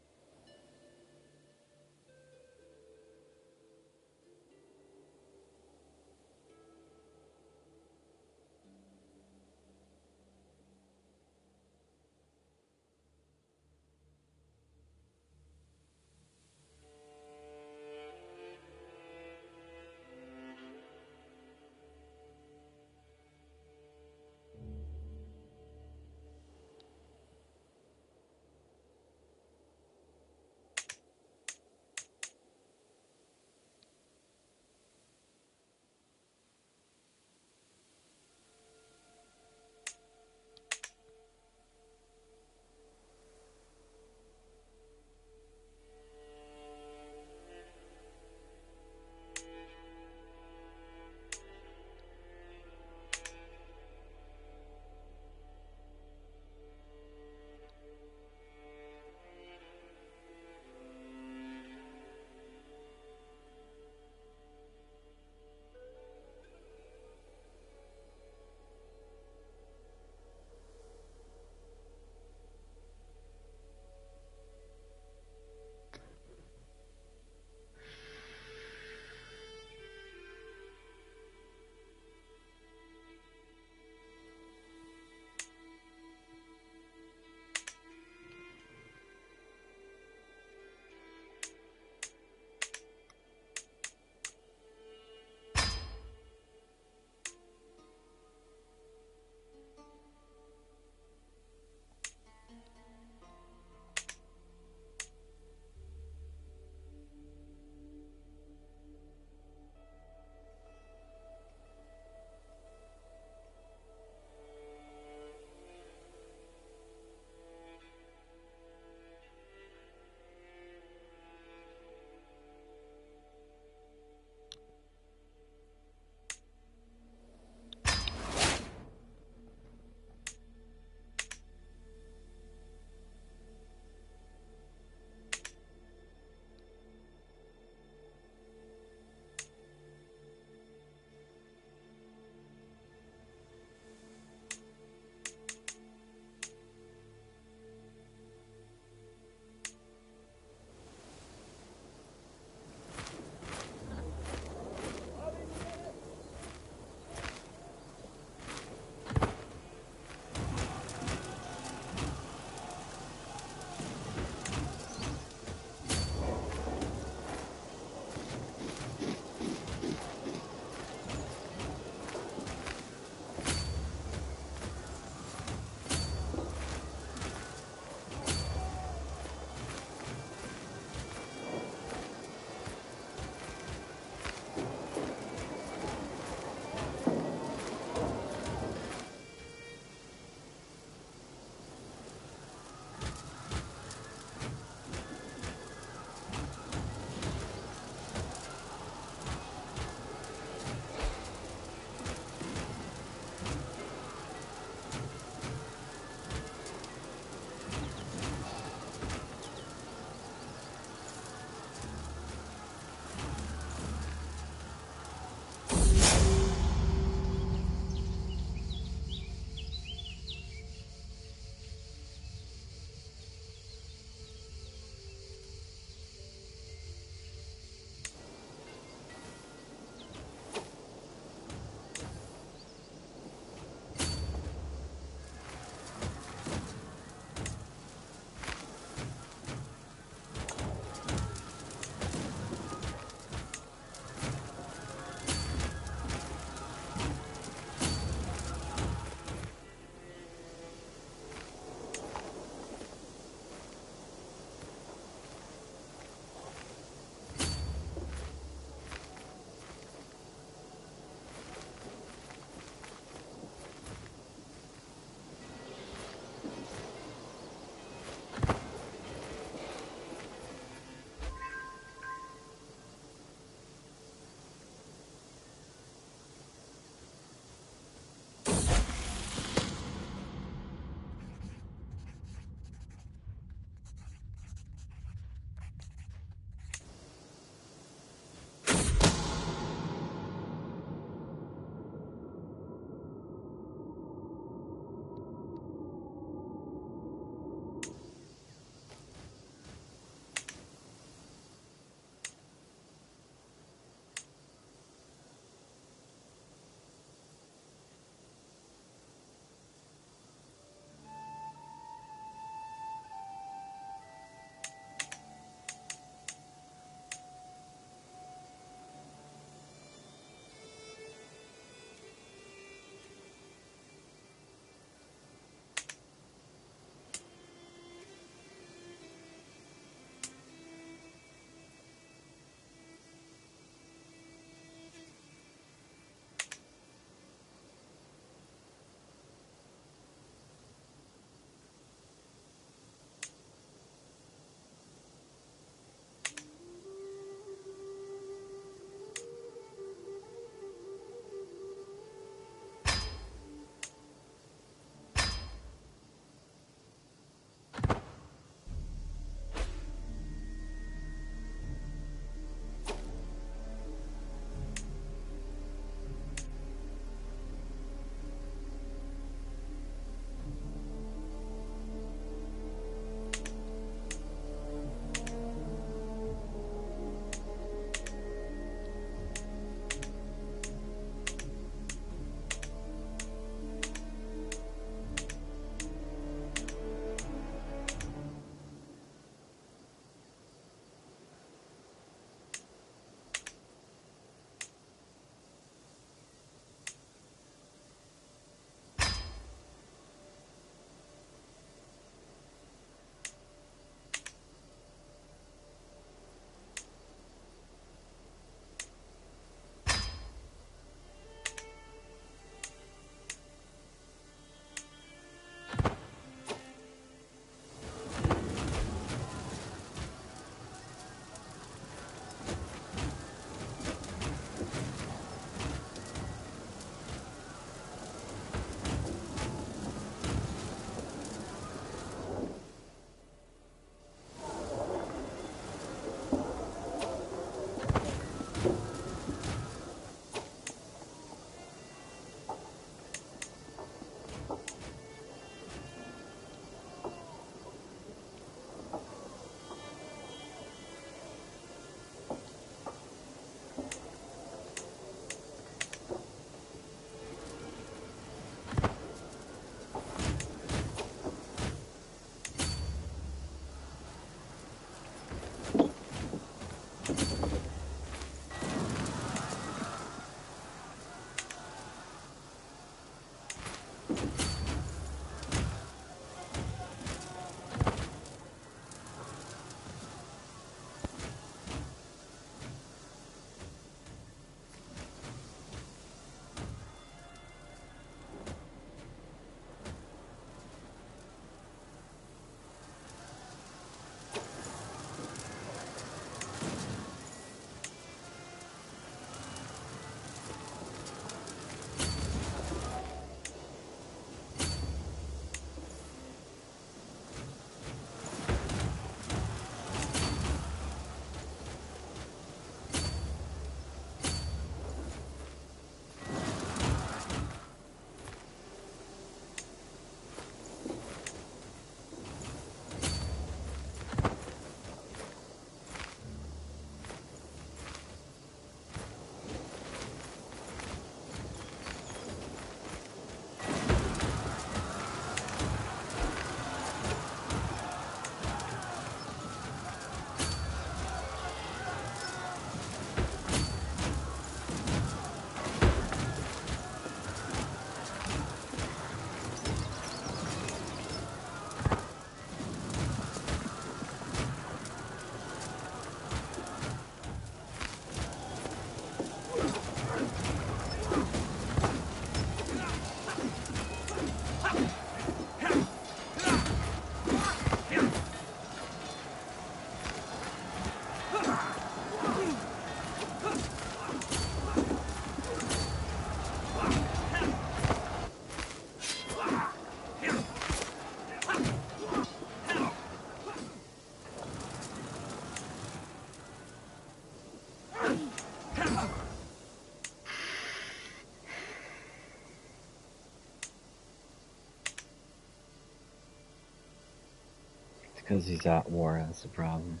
[SPEAKER 1] Because he's at war, that's the problem.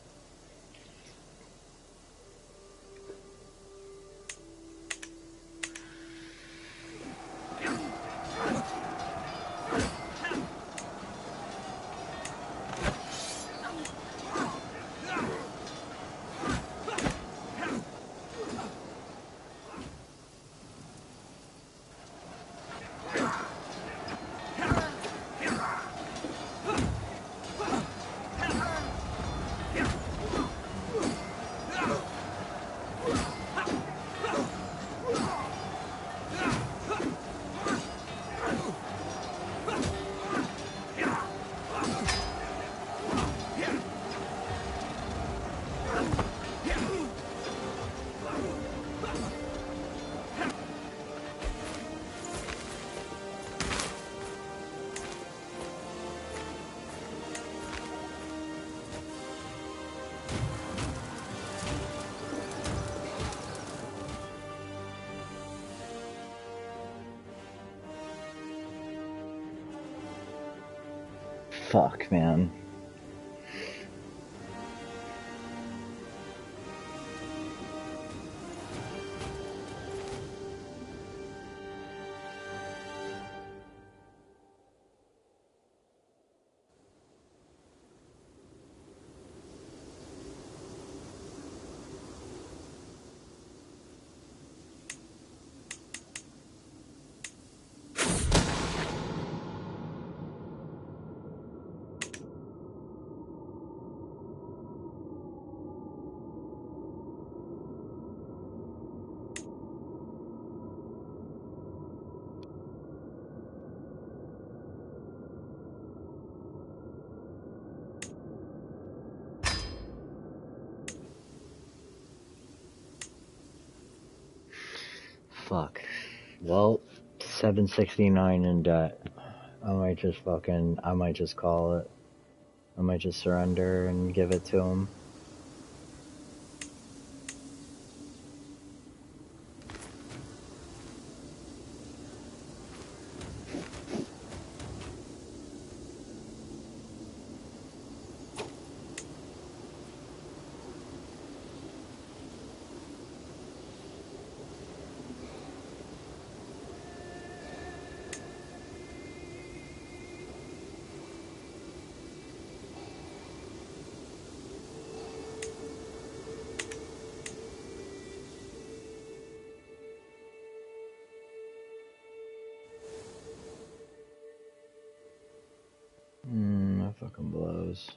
[SPEAKER 1] Fuck, man. Fuck. Well, 769 in debt. I might just call it. I might just surrender and give it to him. That fucking blows.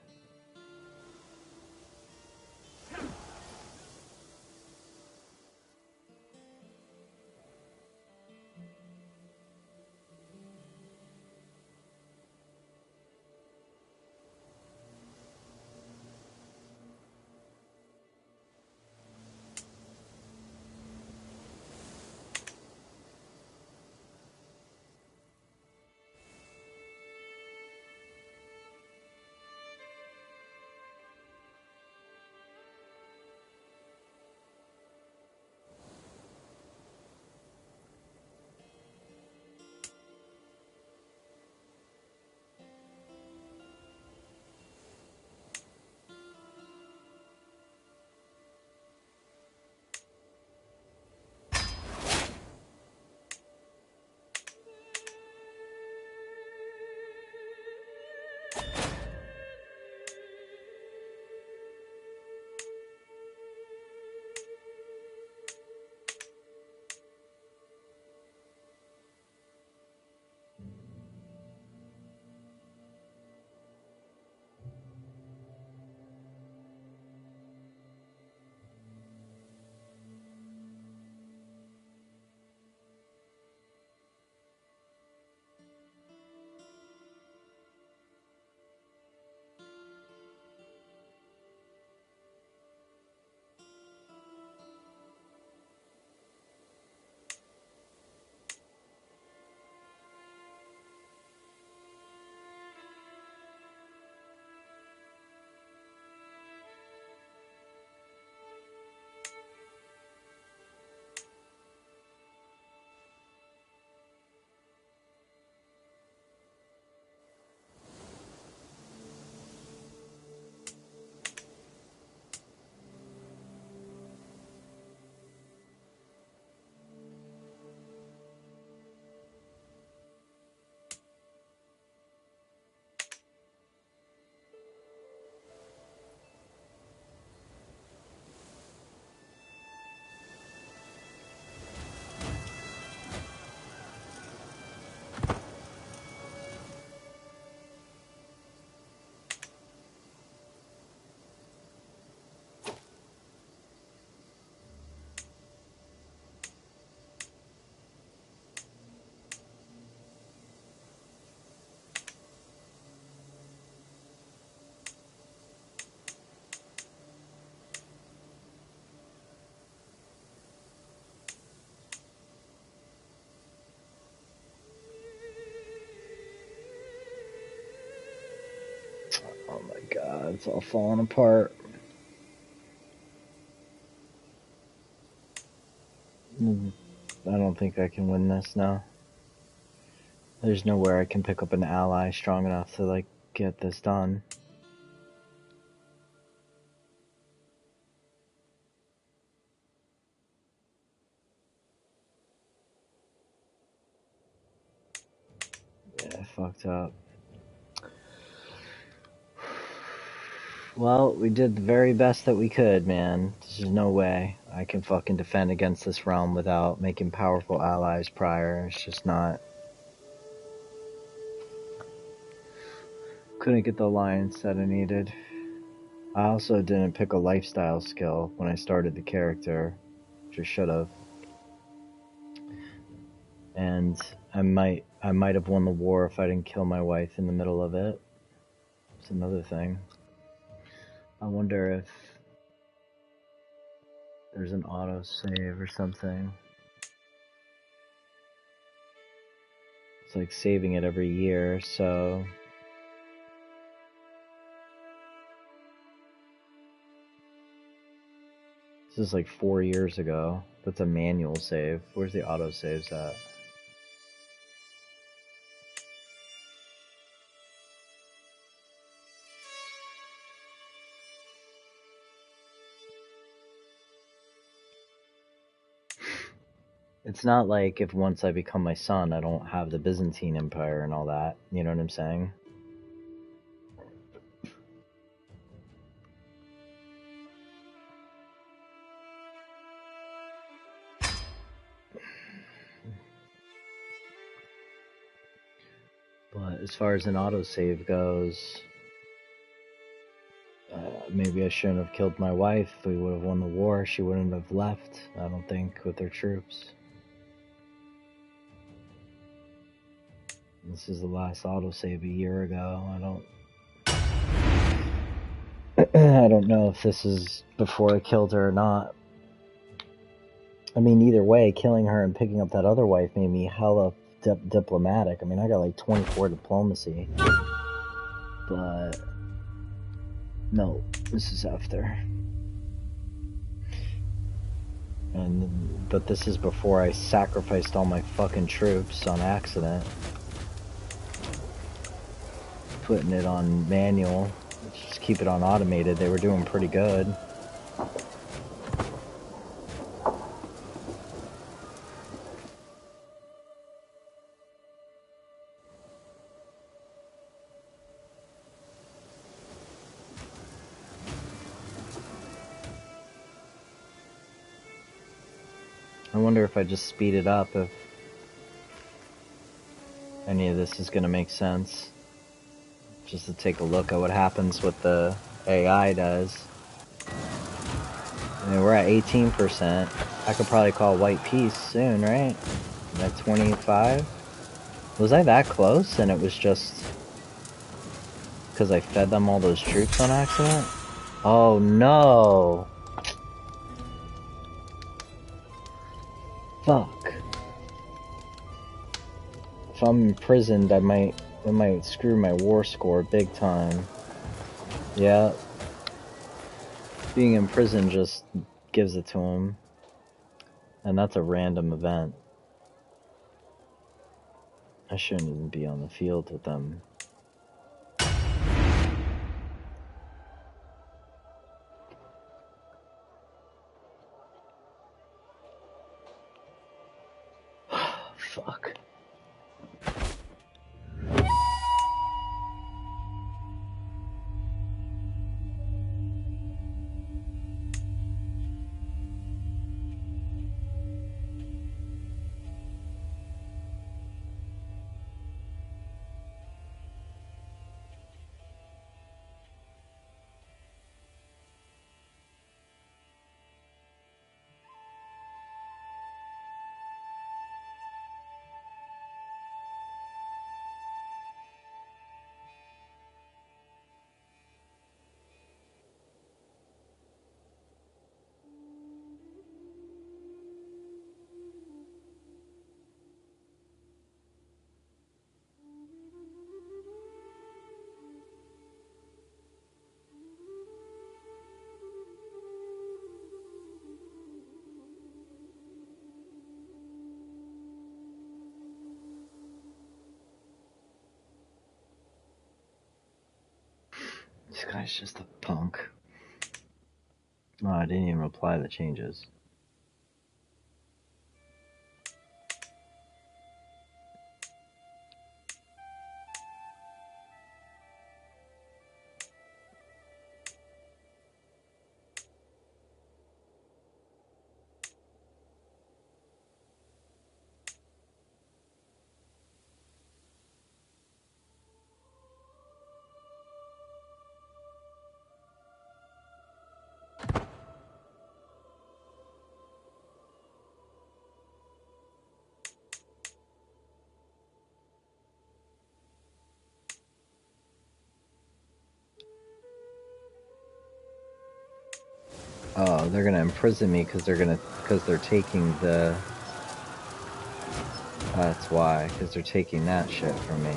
[SPEAKER 1] Oh my god, it's all falling apart. I don't think I can win this now. There's nowhere I can pick up an ally strong enough to, like, get this done. Yeah, I fucked up. Well, we did the very best that we could, man. There's no way I can fucking defend against this realm without making powerful allies prior. It's just not. Couldn't get the alliance that I needed. I also didn't pick a lifestyle skill when I started the character, which I should have. And I might have won the war if I didn't kill my wife in the middle of it. It's another thing. I wonder if there's an auto save or something. It's like saving it every year, so this is like 4 years ago. That's a manual save. Where's the auto saves at? It's not like if once I become my son, I don't have the Byzantine Empire and all that. You know what I'm saying? But as far as an autosave goes, maybe I shouldn't have killed my wife. We would have won the war. She wouldn't have left, I don't think, with her troops. This is the last autosave a year ago. I don't know if this is before I killed her or not. I mean, either way, killing her and picking up that other wife made me hella diplomatic. I mean, I got like 24 diplomacy. But no, this is after. But this is before I sacrificed all my fucking troops on accident. Putting it on manual. Just keep it on automated. They were doing pretty good. I wonder if I just speed it up, if any of this is going to make sense. Just to take a look at what happens with the AI does. I mean, we're at 18%. I could probably call white peace soon, right? At 25? Was I that close and it was just because I fed them all those troops on accident? Oh no! Fuck. If I'm imprisoned, I might screw my war score big time. Yeah. Being imprisoned just gives it to him. And that's a random event. I shouldn't even be on the field with them. Fuck. This guy's just a punk. Oh, I didn't even apply the changes. Oh, they're gonna imprison me because they're taking the. That's why, because they're taking that shit from me.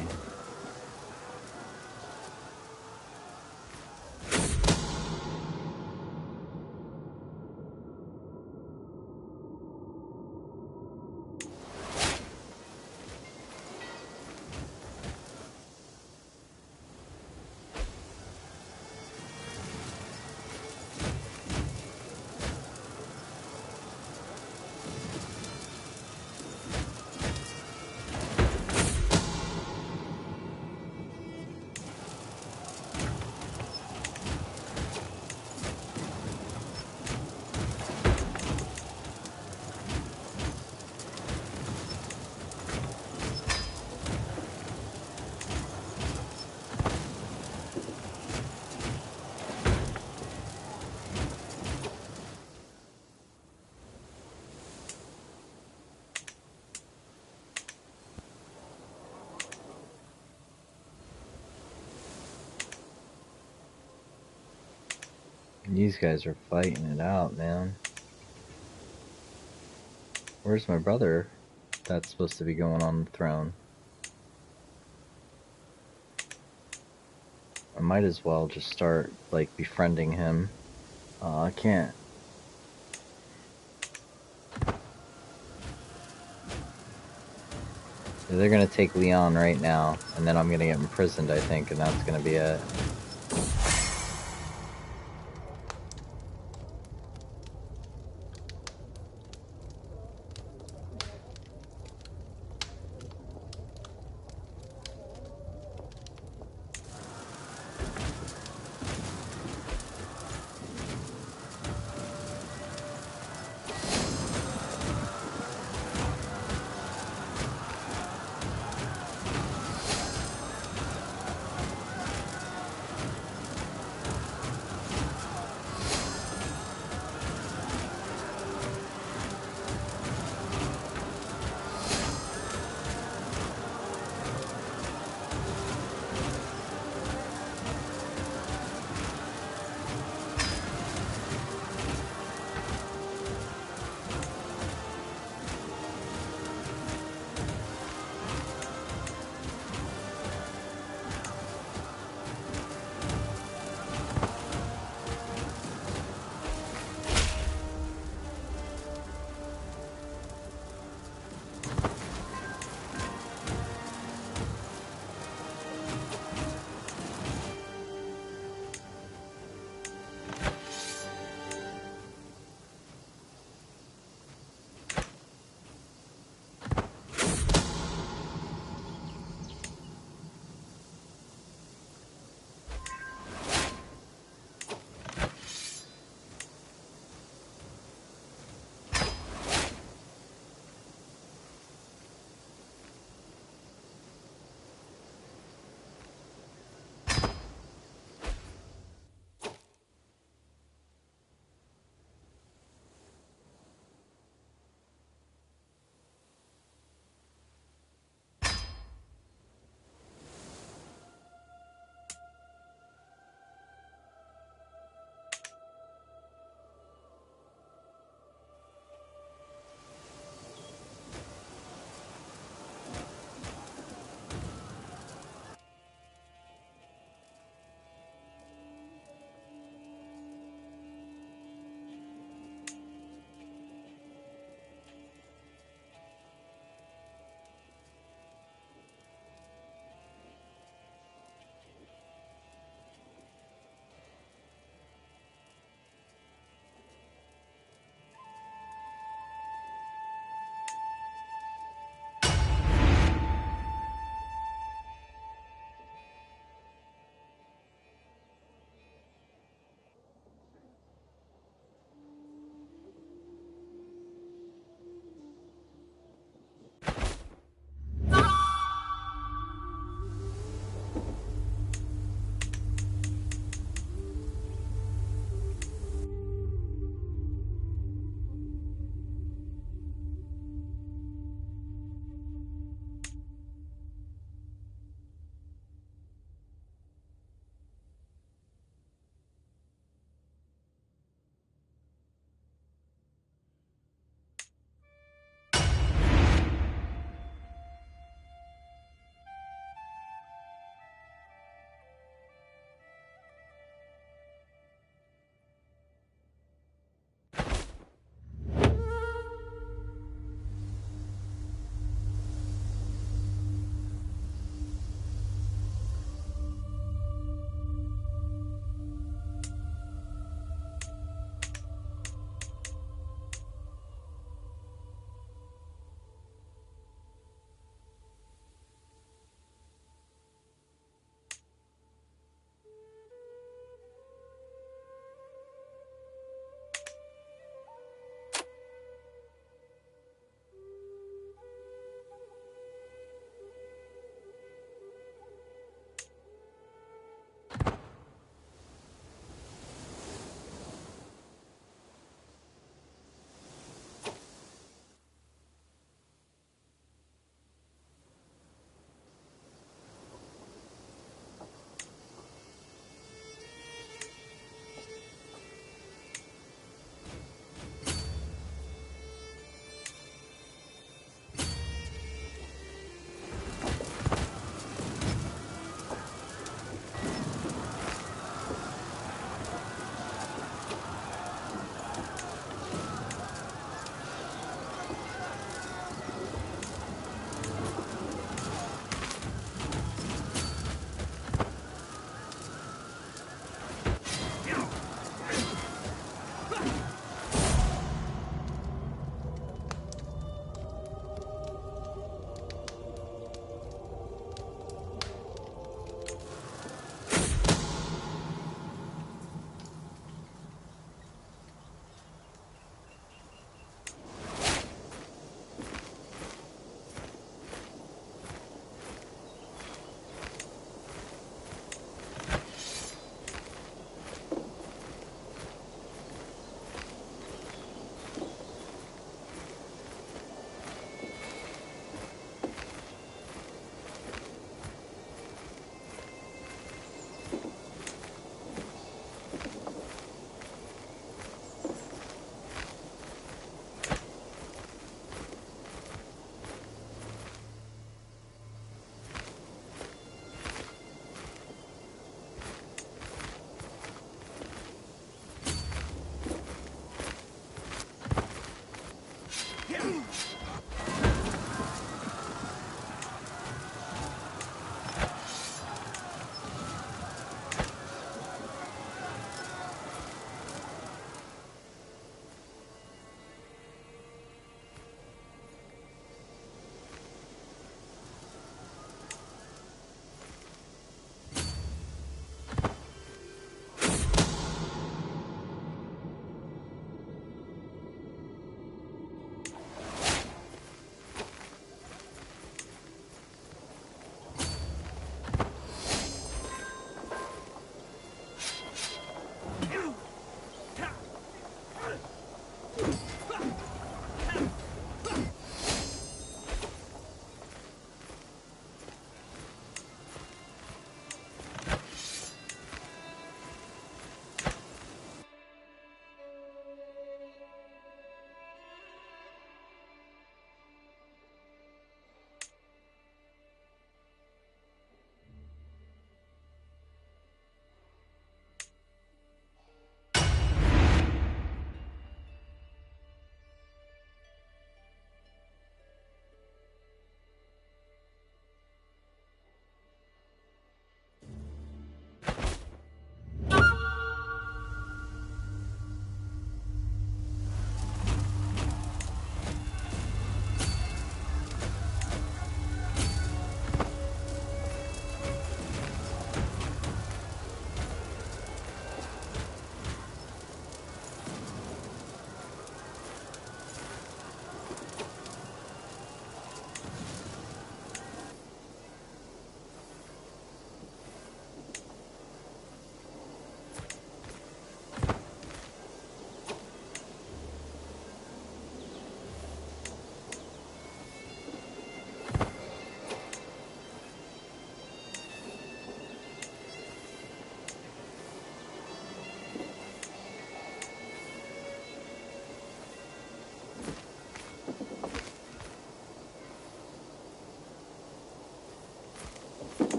[SPEAKER 1] These guys are fighting it out, man. Where's my brother that's supposed to be going on the throne? I might as well just start, like, befriending him. I can't. They're gonna take Leon right now, and then I'm gonna get imprisoned, I think, and that's gonna be it.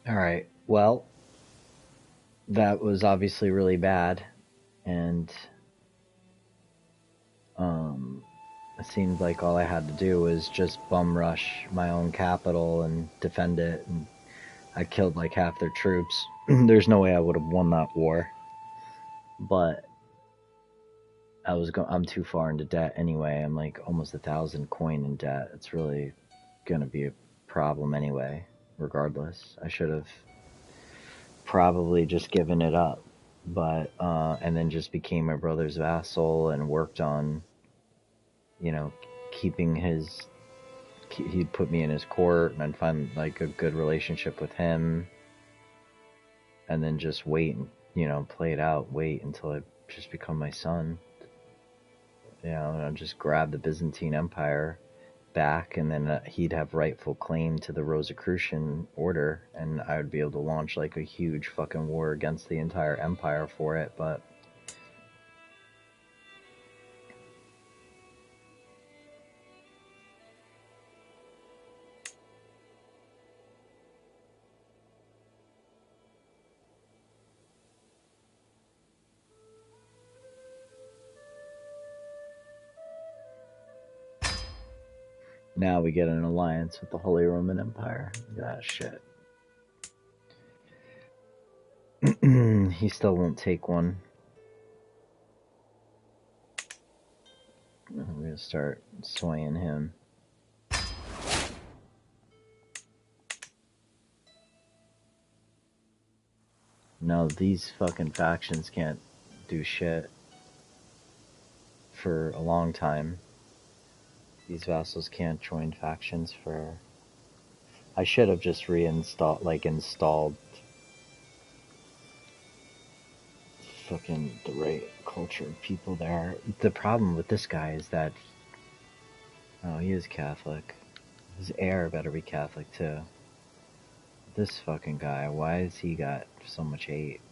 [SPEAKER 1] All right. Well, that was obviously really bad, and um, it seemed like all I had to do was just bum rush my own capital and defend it, and I killed like half their troops. There's no way I would have won that war, but I'm too far into debt anyway. I'm like almost 1,000 coin in debt. It's really gonna be a problem anyway. Regardless, I should have probably just given it up, but and then just became my brother's vassal and worked on, you know, keeping his. He'd put me in his court, and I'd find like a good relationship with him, and then just wait and play it out. Wait until I just become my son. And I'd just grab the Byzantine Empire back, and then he'd have rightful claim to the Rosicrucian order, and I would be able to launch like a huge fucking war against the entire empire for it. But now we get an alliance with the Holy Roman Empire. That shit. He still won't take one. I'm gonna start swaying him. No, these fucking factions can't do shit for a long time. These vassals can't join factions for... I should have just installed fucking the right culture of people there. The problem with this guy is that, oh, he is Catholic. His heir better be Catholic too. This fucking guy, why has he got so much hate?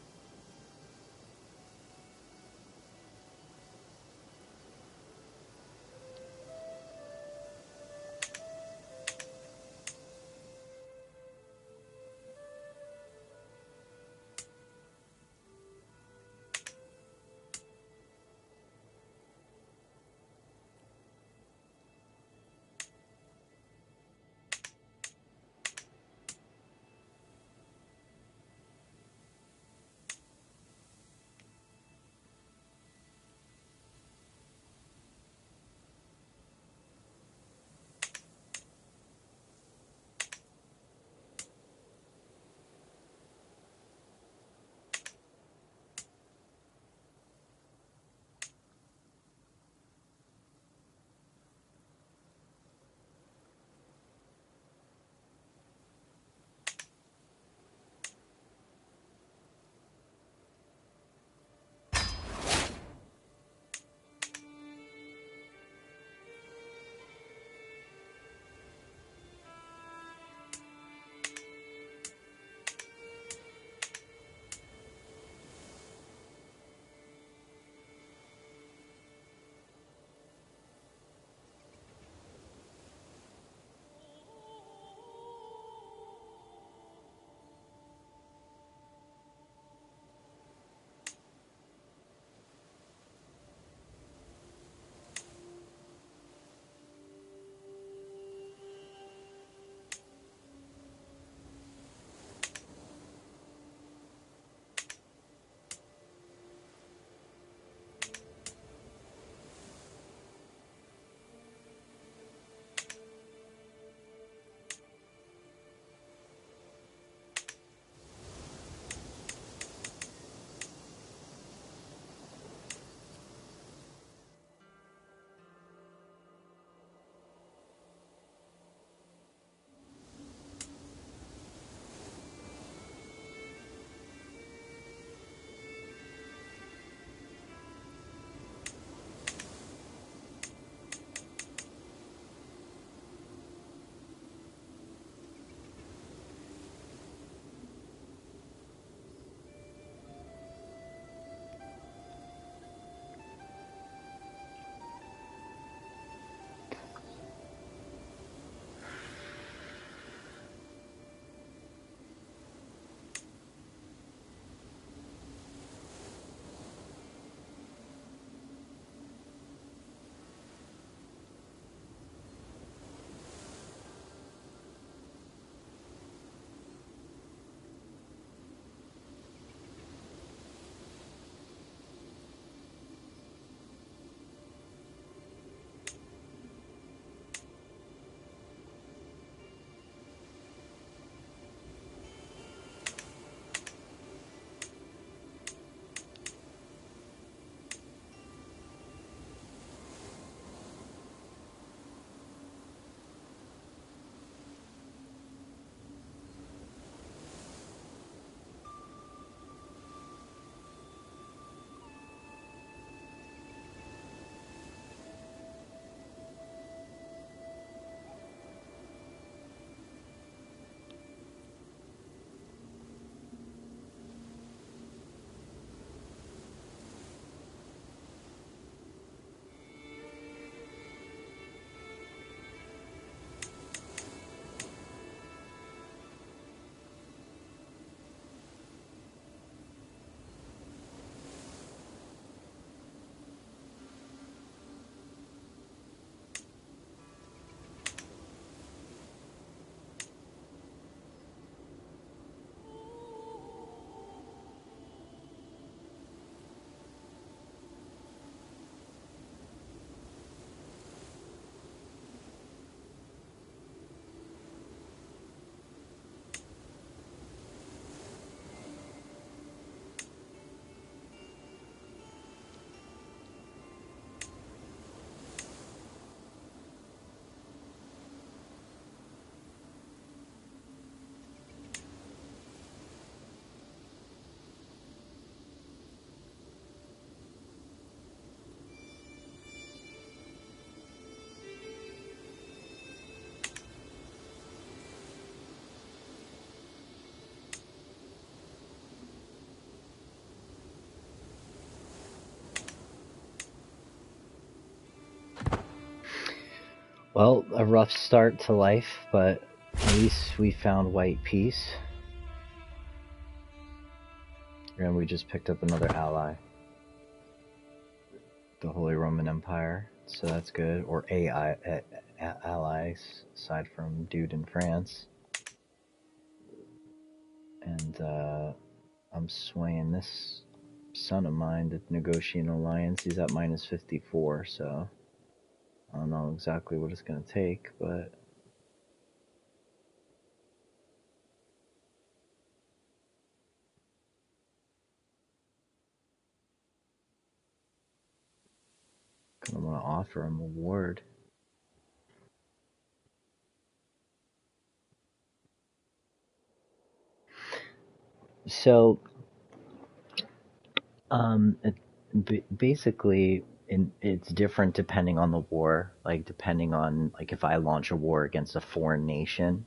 [SPEAKER 1] Well, a rough start to life, but at least we found white peace. And we just picked up another ally. The Holy Roman Empire. So that's good. Or allies, aside from dude in France. And I'm swaying this son of mine to negotiate an alliance. He's at minus 54, so I don't know exactly what it's going to take, but I'm going to offer him a ward. So, basically, it's different depending on the war. Like, depending on, like, if I launch a war against a foreign nation,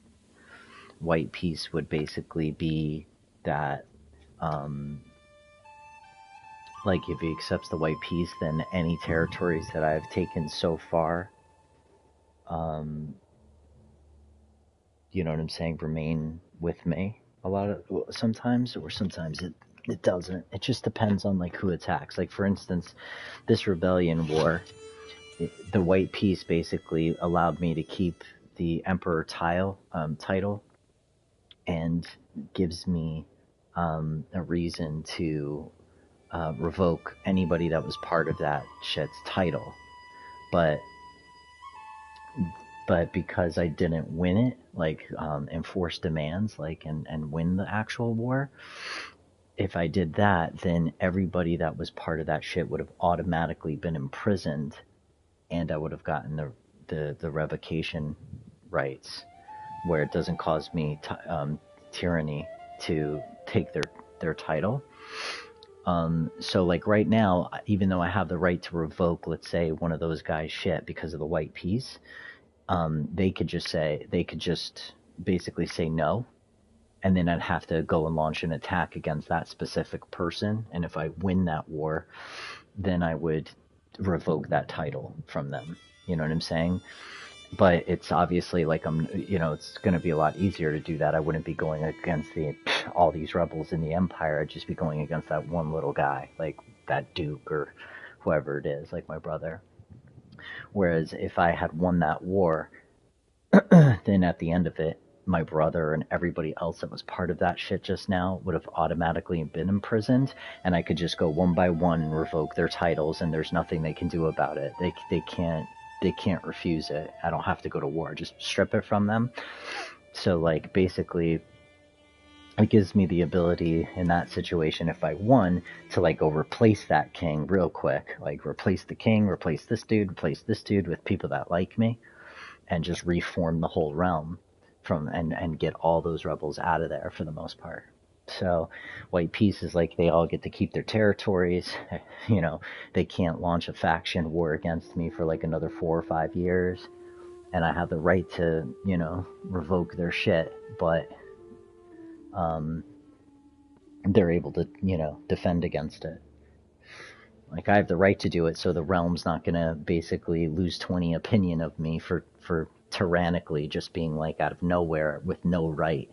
[SPEAKER 1] white peace would basically be that, like, if he accepts the white peace, then any territories that I've taken so far, you know what I'm saying, remain with me. A lot of sometimes, or sometimes it doesn't. It just depends on like who attacks. Like for instance, this rebellion war, the white peace basically allowed me to keep the emperor title, and gives me a reason to revoke anybody that was part of that shit's title. But because I didn't win it, like enforce demands, like and win the actual war, if I did that, then everybody that was part of that shit would have automatically been imprisoned, and I would have gotten the revocation rights, where it doesn't cause me tyranny to take their title. So like right now, even though I have the right to revoke, let's say, one of those guys' shit because of the white peace, they could just basically say no, and then I'd have to go and launch an attack against that specific person. And if I win that war, then I would revoke that title from them. You know what I'm saying? But it's obviously like it's going to be a lot easier to do that. I wouldn't be going against all these rebels in the empire. I'd just be going against that one little guy, like that duke or whoever it is, like my brother. Whereas if I had won that war, then at the end of it, my brother and everybody else that was part of that shit just now would have automatically been imprisoned, and I could just go one by one and revoke their titles, and there's nothing they can do about it. They can't refuse it. I don't have to go to war. Just strip it from them. So like basically, it gives me the ability in that situation, if I won, to like go replace that king real quick. Like replace the king, replace this dude with people that like me, and just reform the whole realm and get all those rebels out of there for the most part. So white peace is like they all get to keep their territories. You know, they can't launch a faction war against me for like another 4 or 5 years, and I have the right to, revoke their shit, but they're able to, defend against it. Like I have the right to do it, so the realm's not gonna basically lose 20 opinion of me for tyrannically just being like out of nowhere with no right,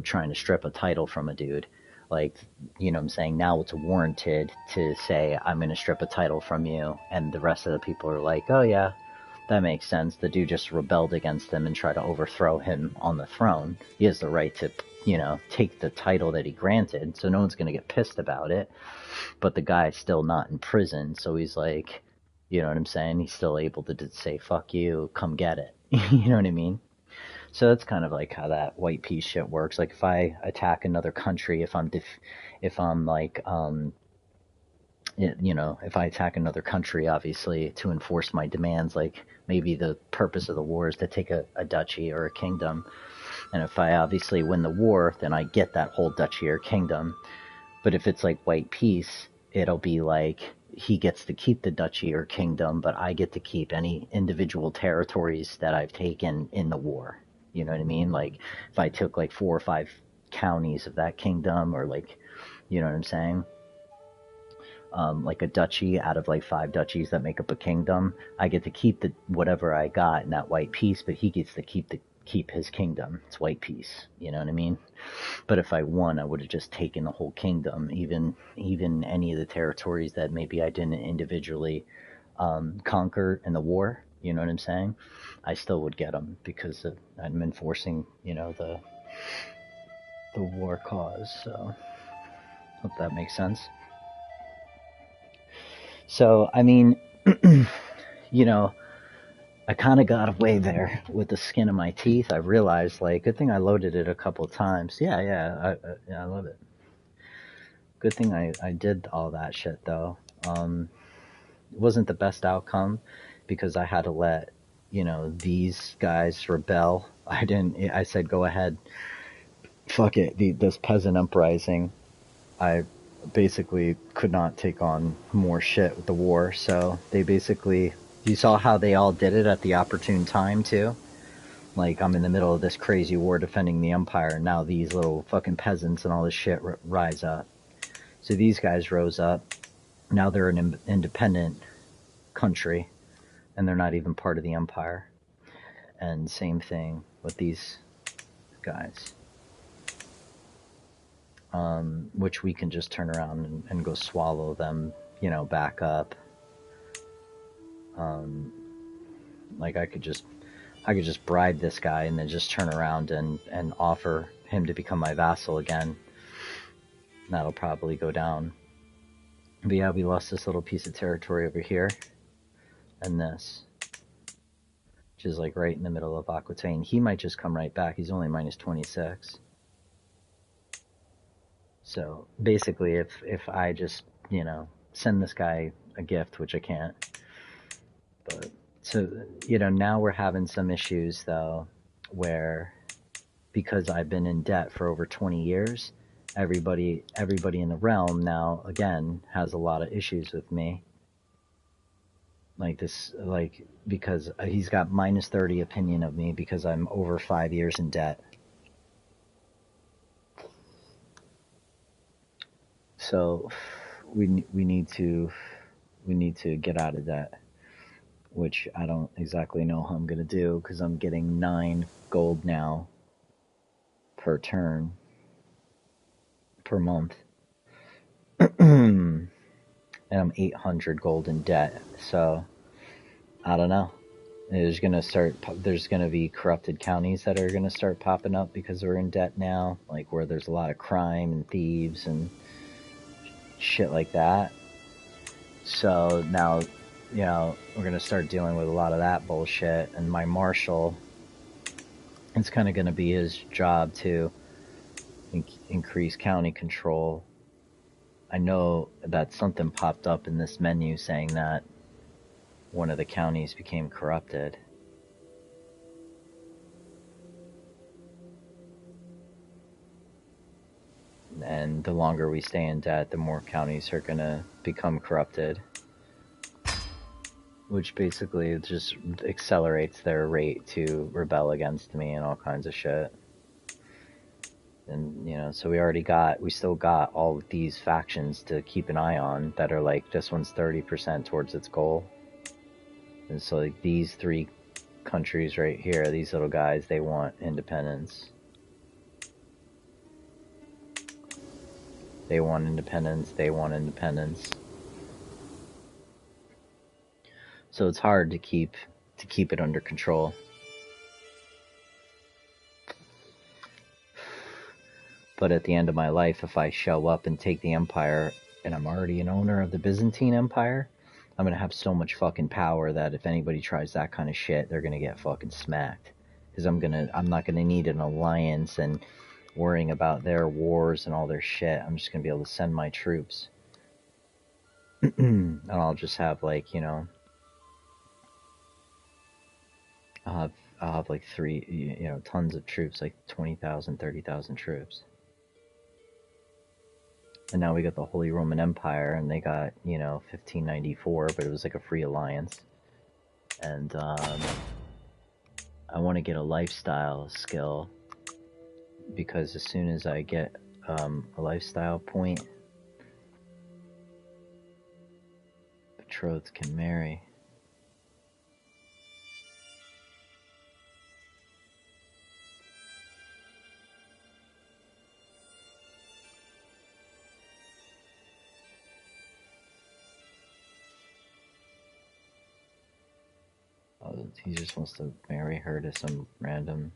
[SPEAKER 1] trying to strip a title from a dude. Like, you know what I'm saying? Now it's warranted to say, I'm going to strip a title from you. And the rest of the people are like, oh, yeah, that makes sense. The dude just rebelled against him and tried to overthrow him on the throne. He has the right to, take the title that he granted. So no one's going to get pissed about it. But the guy's still not in prison. So he's like, you know what I'm saying? He's still able to say, fuck you, come get it. You know what I mean? So that's kind of like how that white peace shit works. Like if I attack another country, if I'm like if I attack another country, obviously to enforce my demands, like maybe the purpose of the war is to take a duchy or a kingdom, and if I obviously win the war, then I get that whole duchy or kingdom. But if it's like white peace, it'll be like he gets to keep the duchy or kingdom, but I get to keep any individual territories that I've taken in the war. You know what I mean? Like if I took like 4 or 5 counties of that kingdom, or like, you know what I'm saying? like a duchy out of like 5 duchies that make up a kingdom. I get to keep whatever I got in that white piece, but he gets to keep his kingdom. It's white piece, you know what I mean? But if I won, I would have just taken the whole kingdom, even any of the territories that maybe I didn't individually conquer in the war. You know what I'm saying? I still would get them because I'm enforcing, the war cause. So, hope that makes sense. So, I mean, I kind of got away there with the skin of my teeth. I realized, like, good thing I loaded it a couple times. Yeah, I love it. Good thing I did all that shit, though. It wasn't the best outcome because I had to let, these guys rebel. I said, go ahead. Fuck it. This peasant uprising, I basically could not take on more shit with the war. So they basically, you saw how they all did it at the opportune time too. Like, I'm in the middle of this crazy war defending the empire, and now these little fucking peasants and all this shit rise up. So these guys rose up. Now they're an independent country, and they're not even part of the empire. And same thing with these guys. Which we can just turn around and go swallow them, back up. Like I could just bribe this guy and then just turn around and offer him to become my vassal again. That'll probably go down. But yeah, we lost this little piece of territory over here, and this, which is like right in the middle of Aquitaine. He might just come right back. He's only minus 26. So basically, if I just, send this guy a gift, which I can't. But so, now we're having some issues though, where because I've been in debt for over 20 years, everybody in the realm now again has a lot of issues with me. Because he's got minus 30 opinion of me because I'm over 5 years in debt. So we need to get out of debt, which I don't exactly know how I'm gonna do because I'm getting 9 gold now per turn per month, and I'm 800 gold in debt. So I don't know. There's gonna be corrupted counties that are gonna start popping up because we're in debt now, like where there's a lot of crime and thieves and shit like that. So now, we're gonna start dealing with a lot of that bullshit. And my marshal, it's kind of gonna be his job to increase county control. I know that something popped up in this menu saying that one of the counties became corrupted. And the longer we stay in debt, the more counties are gonna become corrupted, which basically just accelerates their rate to rebel against me and all kinds of shit. And so we still got all of these factions to keep an eye on that are like, this one's 30% towards its goal. And so like these 3 countries right here, these little guys, they want independence. They want independence. So it's hard to keep it under control. But at the end of my life, if I show up and take the empire, and I'm already an owner of the Byzantine Empire, I'm gonna have so much fucking power that if anybody tries that kind of shit, they're gonna get fucking smacked. Because I'm not gonna need an alliance and worrying about their wars and all their shit. I'm just gonna be able to send my troops. And I'll just have like, I'll have like 3, tons of troops, like 20,000, 30,000 troops. And now we got the Holy Roman Empire, and they got, 1594, but it was like a free alliance. And I want to get a lifestyle skill, because as soon as I get a lifestyle point, betrothed can marry. Oh, he just wants to marry her to some random...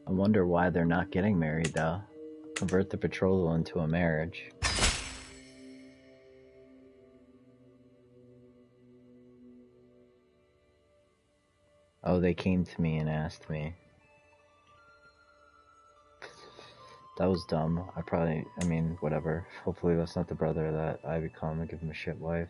[SPEAKER 1] I wonder why they're not getting married, though. Convert the betrothal into a marriage. Oh, they came to me and asked me. That was dumb. I mean, whatever. Hopefully that's not the brother that I become and give him a shit wife.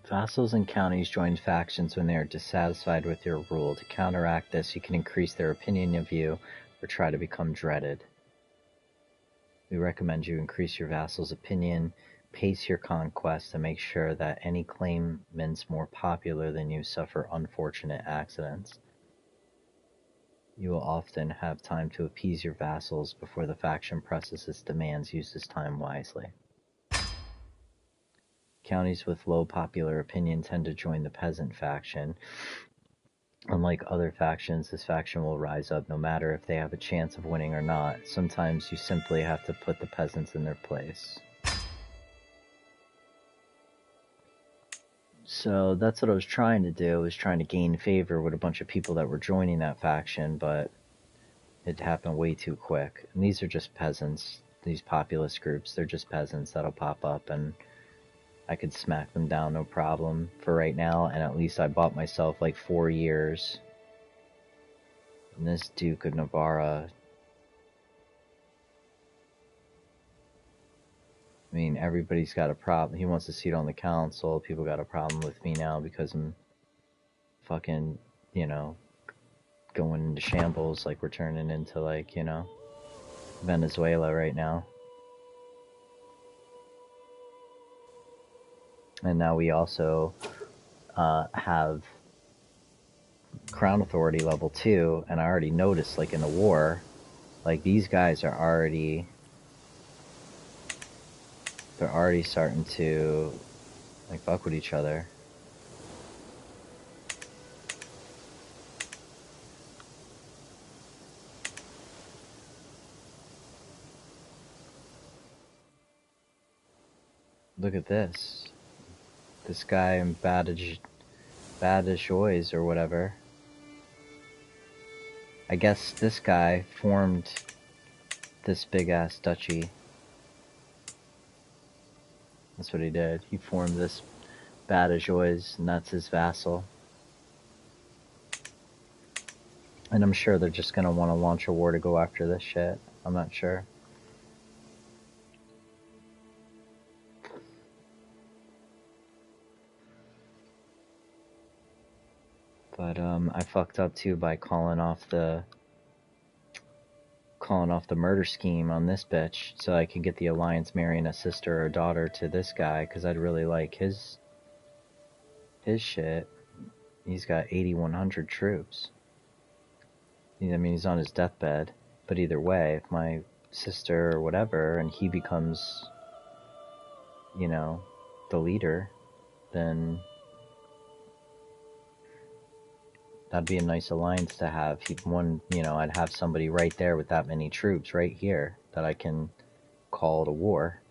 [SPEAKER 1] Vassals and counties join factions when they are dissatisfied with your rule. To counteract this, you can increase their opinion of you or try to become dreaded. We recommend you increase your vassals' opinion, pace your conquest, and make sure that any claimants more popular than you suffer unfortunate accidents. You will often have time to appease your vassals before the faction presses its demands. Use this time wisely. Counties with low popular opinion tend to join the peasant faction. Unlike other factions, this faction will rise up no matter if they have a chance of winning or not. Sometimes you simply have to put the peasants in their place. So that's what I was trying to do, was trying to gain favor with a bunch of people that were joining that faction, but it happened way too quick. And these are just peasants, these populist groups, they're just peasants that'll pop up and I could smack them down no problem for right now, and at least I bought myself like 4 years. And this Duke of Navarra, I mean, everybody's got a problem. He wants a seat on the council. People got a problem with me now because I'm fucking, you know, going into shambles. Like, we're turning into, like, you know, Venezuela right now. And now we also have Crown Authority level 2, and I already noticed, like, in the war, like, these guys are already... They're already starting to, like, fuck with each other. Look at this. This guy in Badajoz or whatever. I guess this guy formed this big-ass duchy. That's what he did. He formed this Badajoz, and that's his vassal. And I'm sure they're just gonna want to launch a war to go after this shit. I'm not sure. But I fucked up too by calling off the murder scheme on this bitch, so I can get the Alliance marrying a sister or daughter to this guy, because I'd really like his shit. He's got 8,100 troops. I mean, he's on his deathbed, but either way, if my sister or whatever, and he becomes, you know, the leader, then that'd be a nice alliance to have. I'd have somebody right there with that many troops right here that I can call to war.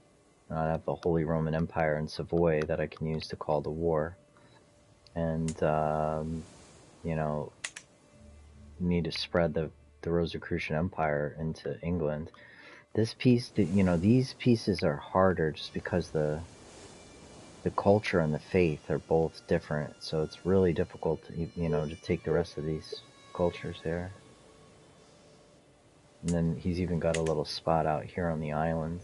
[SPEAKER 1] And I'd have the Holy Roman Empire in Savoy that I can use to call to war. And, you know, need to spread the Rosicrucian Empire into England. This piece, you know, these pieces are harder just because the culture and the faith are both different, so it's really difficult to, to take the rest of these cultures here. And then he's even got a little spot out here on the island.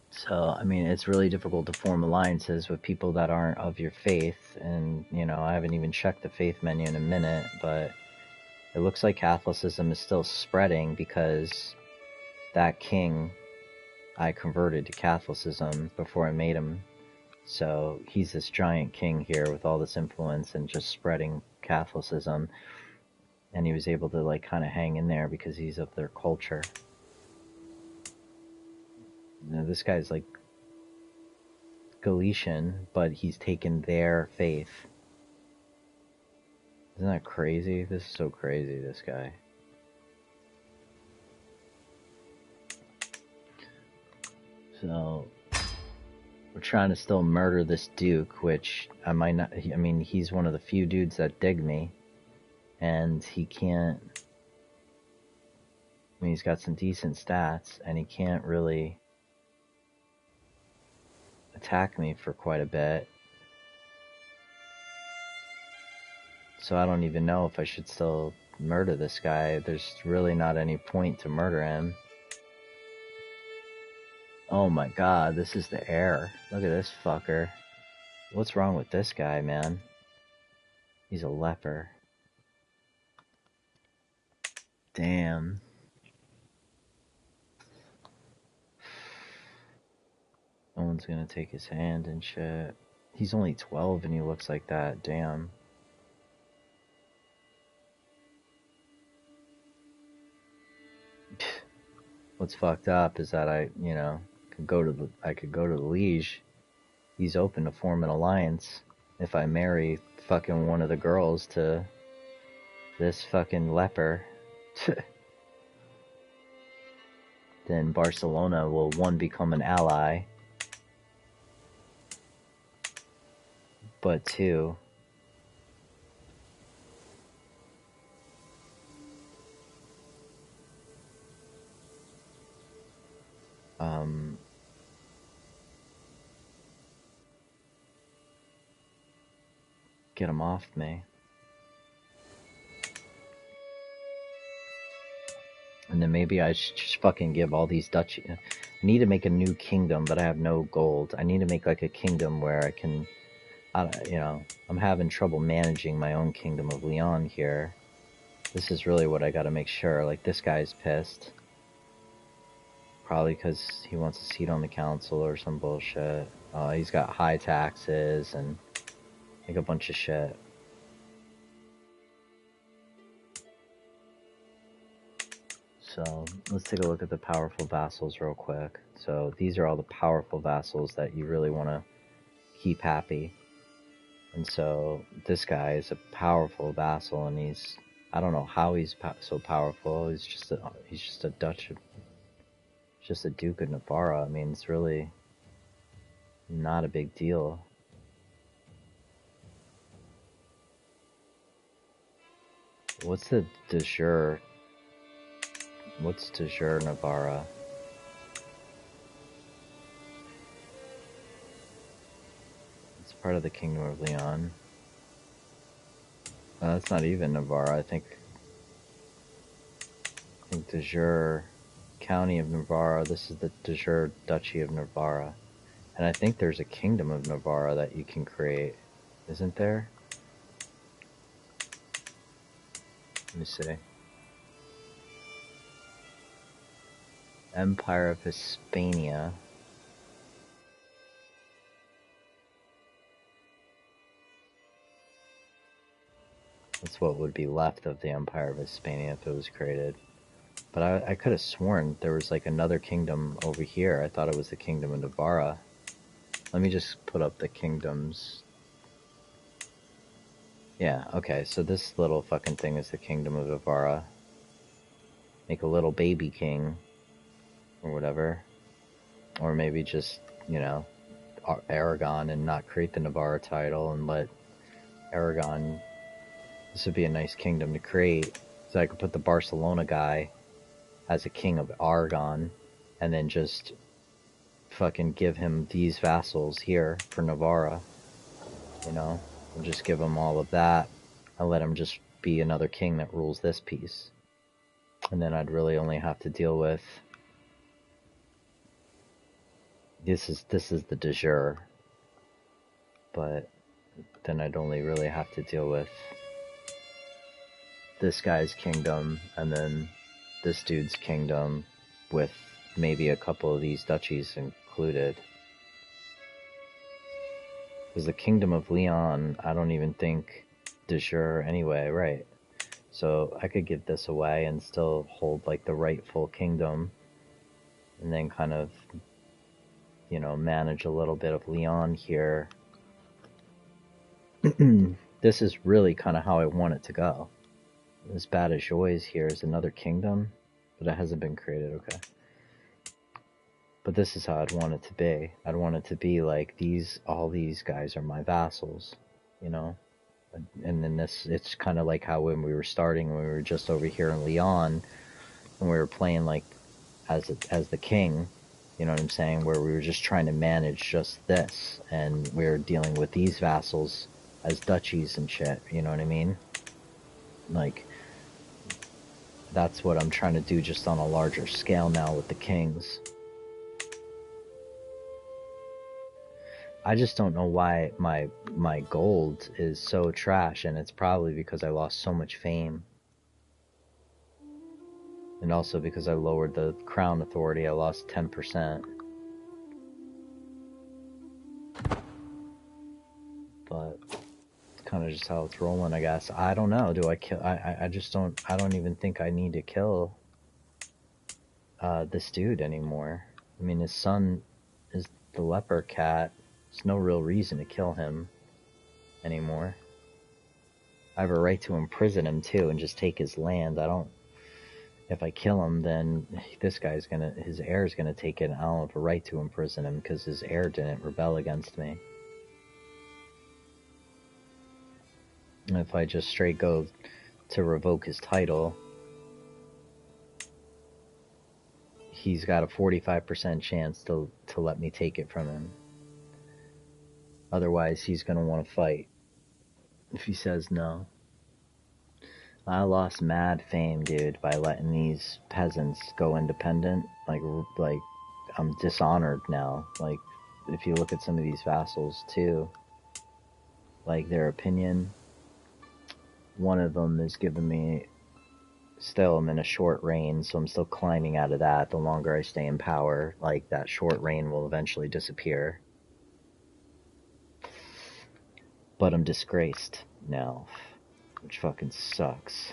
[SPEAKER 1] So, I mean, it's really difficult to form alliances with people that aren't of your faith. And, I haven't even checked the faith menu in a minute, but it looks like Catholicism is still spreading because that king I converted to Catholicism before I made him. So he's this giant king here with all this influence and just spreading Catholicism. And he was able to, like, kind of hang in there because he's of their culture. This guy's like Galician, but he's taken their faith. Isn't that crazy? This is so crazy, this guy. So, we're trying to still murder this Duke, which I might not, I mean, he's one of the few dudes that dig me. And he can't, I mean, he's got some decent stats, and he can't really attack me for quite a bit. So I don't even know if I should still murder this guy. There's really not any point to murder him. Oh my god, this is the heir. Look at this fucker. What's wrong with this guy, man? He's a leper. Damn. No one's gonna take his hand and shit. He's only 12 and he looks like that. Damn. What's fucked up is that I could go to the Liege. He's open to form an alliance if I marry fucking one of the girls to this fucking leper. Then Barcelona will, one, become an ally, but two, get him off me. And then maybe I should just fucking give all these duchy. I need to make a new kingdom, but I have no gold. I need to make like a kingdom where I can, I'm having trouble managing my own kingdom of Leon here. This is really what I gotta make sure. Like, this guy's pissed. Probably because he wants a seat on the council or some bullshit. He's got high taxes and like a bunch of shit. So let's take a look at the powerful vassals real quick. So these are all the powerful vassals that you really want to keep happy. And so this guy is a powerful vassal, and he's, I don't know how he's so powerful. He's just a Duke of Navarra. I mean, it's really not a big deal. What's the de jure? What's de jure Navarra? It's part of the Kingdom of Leon. That's not even Navarra. I think de jure County of Navarra. This is the de jure Duchy of Navarra. And I think there's a Kingdom of Navarra that you can create. Isn't there? Let me see. Empire of Hispania. That's what would be left of the Empire of Hispania if it was created. But I could have sworn there was like another kingdom over here. I thought it was the Kingdom of Navarra. Let me just put up the kingdoms. Yeah, okay, so this little fucking thing is the Kingdom of Navarra. Make a little baby king. Or whatever. Or maybe just, Aragon and not create the Navarra title and let Aragon... This would be a nice kingdom to create. So I could put the Barcelona guy as a king of Aragon, and then just fucking give him these vassals here for Navarra, you know, and just give him all of that, and let him just be another king that rules this piece. And then I'd really only have to deal with this is the de jure, but then I'd only really have to deal with this guy's kingdom and then this dude's kingdom, with maybe a couple of these duchies included. Because the Kingdom of Leon, I don't even think de jure anyway, right? So I could give this away and still hold like the rightful kingdom, and then kind of, you know, manage a little bit of Leon here. This is really kind of how I want it to go. As bad as Joy's here is another kingdom, but it hasn't been created, okay. But this is how I'd want it to be. I'd want it to be like all these guys are my vassals, you know? And then this, it's kind of like how when we were starting, when we were just over here in Leon, and we were playing like as the king, you know what I'm saying? Where we were just trying to manage just this, and we were dealing with these vassals as duchies and shit, you know what I mean? Like, that's what I'm trying to do just on a larger scale now with the kings. I just don't know why my gold is so trash, and it's probably because I lost so much fame. And also because I lowered the crown authority, I lost 10%. But it's kind of just how it's rolling, I guess. I don't know. Do I kill? I just don't. I don't even think I need to kill this dude anymore. I mean, his son is the leper cat. There's no real reason to kill him anymore. I have a right to imprison him too and just take his land. I don't. If I kill him, then this guy's gonna. His heir's gonna take it. I don't have a right to imprison him because his heir didn't rebel against me. And if I just straight go to revoke his title, he's got a 45% chance to let me take it from him. Otherwise, he's going to want to fight if he says no. I lost mad fame, dude, by letting these peasants go independent. Like I'm dishonored now. Like, if you look at some of these vassals, too, like, their opinion, one of them is giving me... Still, I'm in a short reign, so I'm still climbing out of that. The longer I stay in power, like, that short reign will eventually disappear. But I'm disgraced now, which fucking sucks.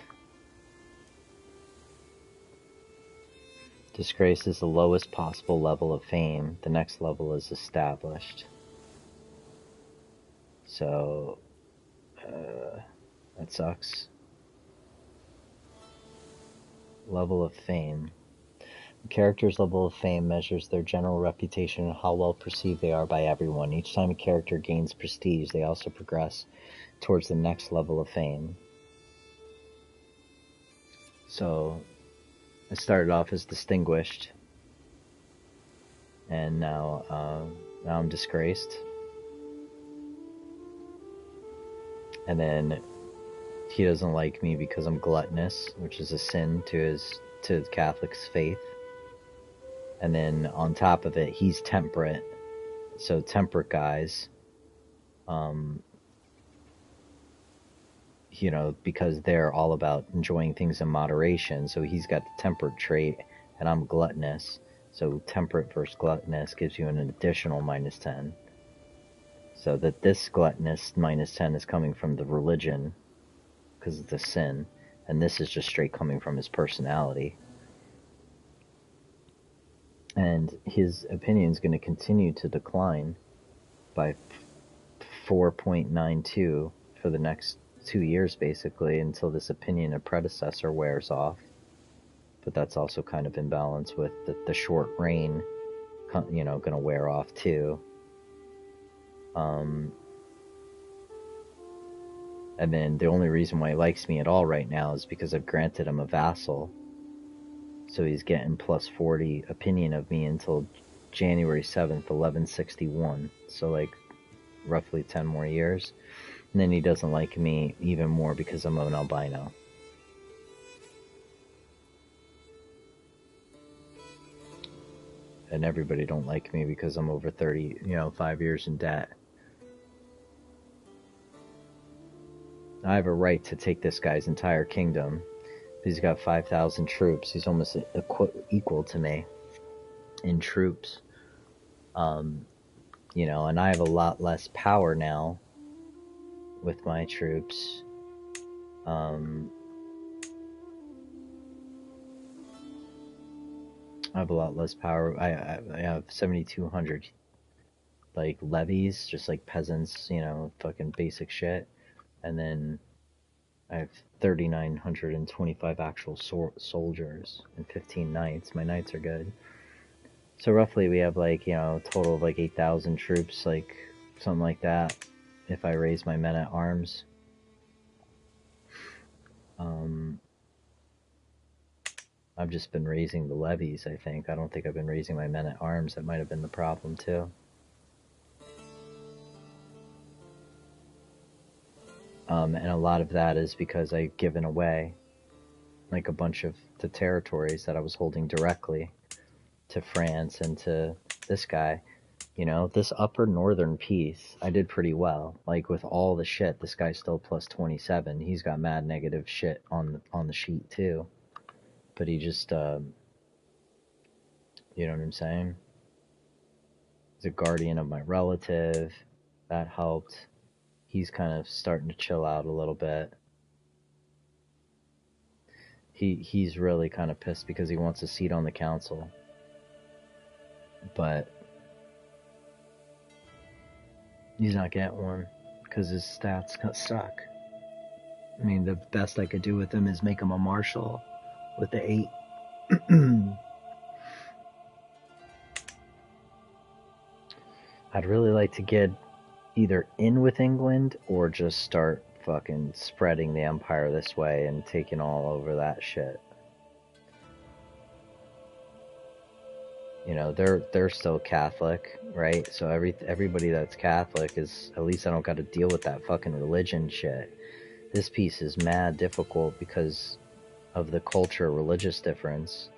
[SPEAKER 1] Disgrace is the lowest possible level of fame. The next level is established. So, that sucks. Level of fame. A character's level of fame measures their general reputation and how well perceived they are by everyone. Each time a character gains prestige, they also progress towards the next level of fame. So, I started off as distinguished, and now I'm disgraced. And then he doesn't like me because I'm gluttonous, which is a sin to the Catholic's faith. And then on top of it, he's temperate. So temperate guys, you know, because they're all about enjoying things in moderation. So he's got the temperate trait, and I'm gluttonous. So temperate versus gluttonous gives you an additional -10. So that this gluttonous -10 is coming from the religion, because it's a sin, and this is just straight coming from his personality. And his opinion is going to continue to decline by 4.92 for the next 2 years, basically, until this opinion of predecessor wears off. But that's also kind of in balance with the short reign, you know, going to wear off too. And then the only reason why he likes me at all right now is because I've granted him a vassal. So he's getting plus 40 opinion of me until January 7th, 1161. So like roughly 10 more years. And then he doesn't like me even more because I'm an albino. And everybody don't like me because I'm over 30, 5 years in debt. I have a right to take this guy's entire kingdom. He's got 5,000 troops. He's almost equal to me in troops. And I have a lot less power now with my troops. I have a lot less power. I have 7,200 like levies, just like peasants, fucking basic shit. And then I have 3,925 actual soldiers and 15 knights. My knights are good. So roughly we have like, a total of like 8,000 troops, like something like that, if I raise my men at arms. I've just been raising the levies, I think. I don't think I've been raising my men at arms. That might have been the problem too. And a lot of that is because I've given away like a bunch of the territories that I was holding directly to France and to this guy. This upper northern piece, I did pretty well. Like with all the shit, this guy's still plus 27. He's got mad negative shit on the sheet too. But he just, you know what I'm saying? He's a guardian of my relative. That helped. He's kind of starting to chill out a little bit. He's really kind of pissed because he wants a seat on the council. But he's not getting one because his stats suck. I mean, the best I could do with him is make him a marshal with the 8. I'd really like to get either in with England or just start fucking spreading the empire this way and taking all over that shit. They're still Catholic, right? So everybody that's Catholic is, at least I don't got to deal with that fucking religion shit. This piece is mad difficult because of the culture religious difference,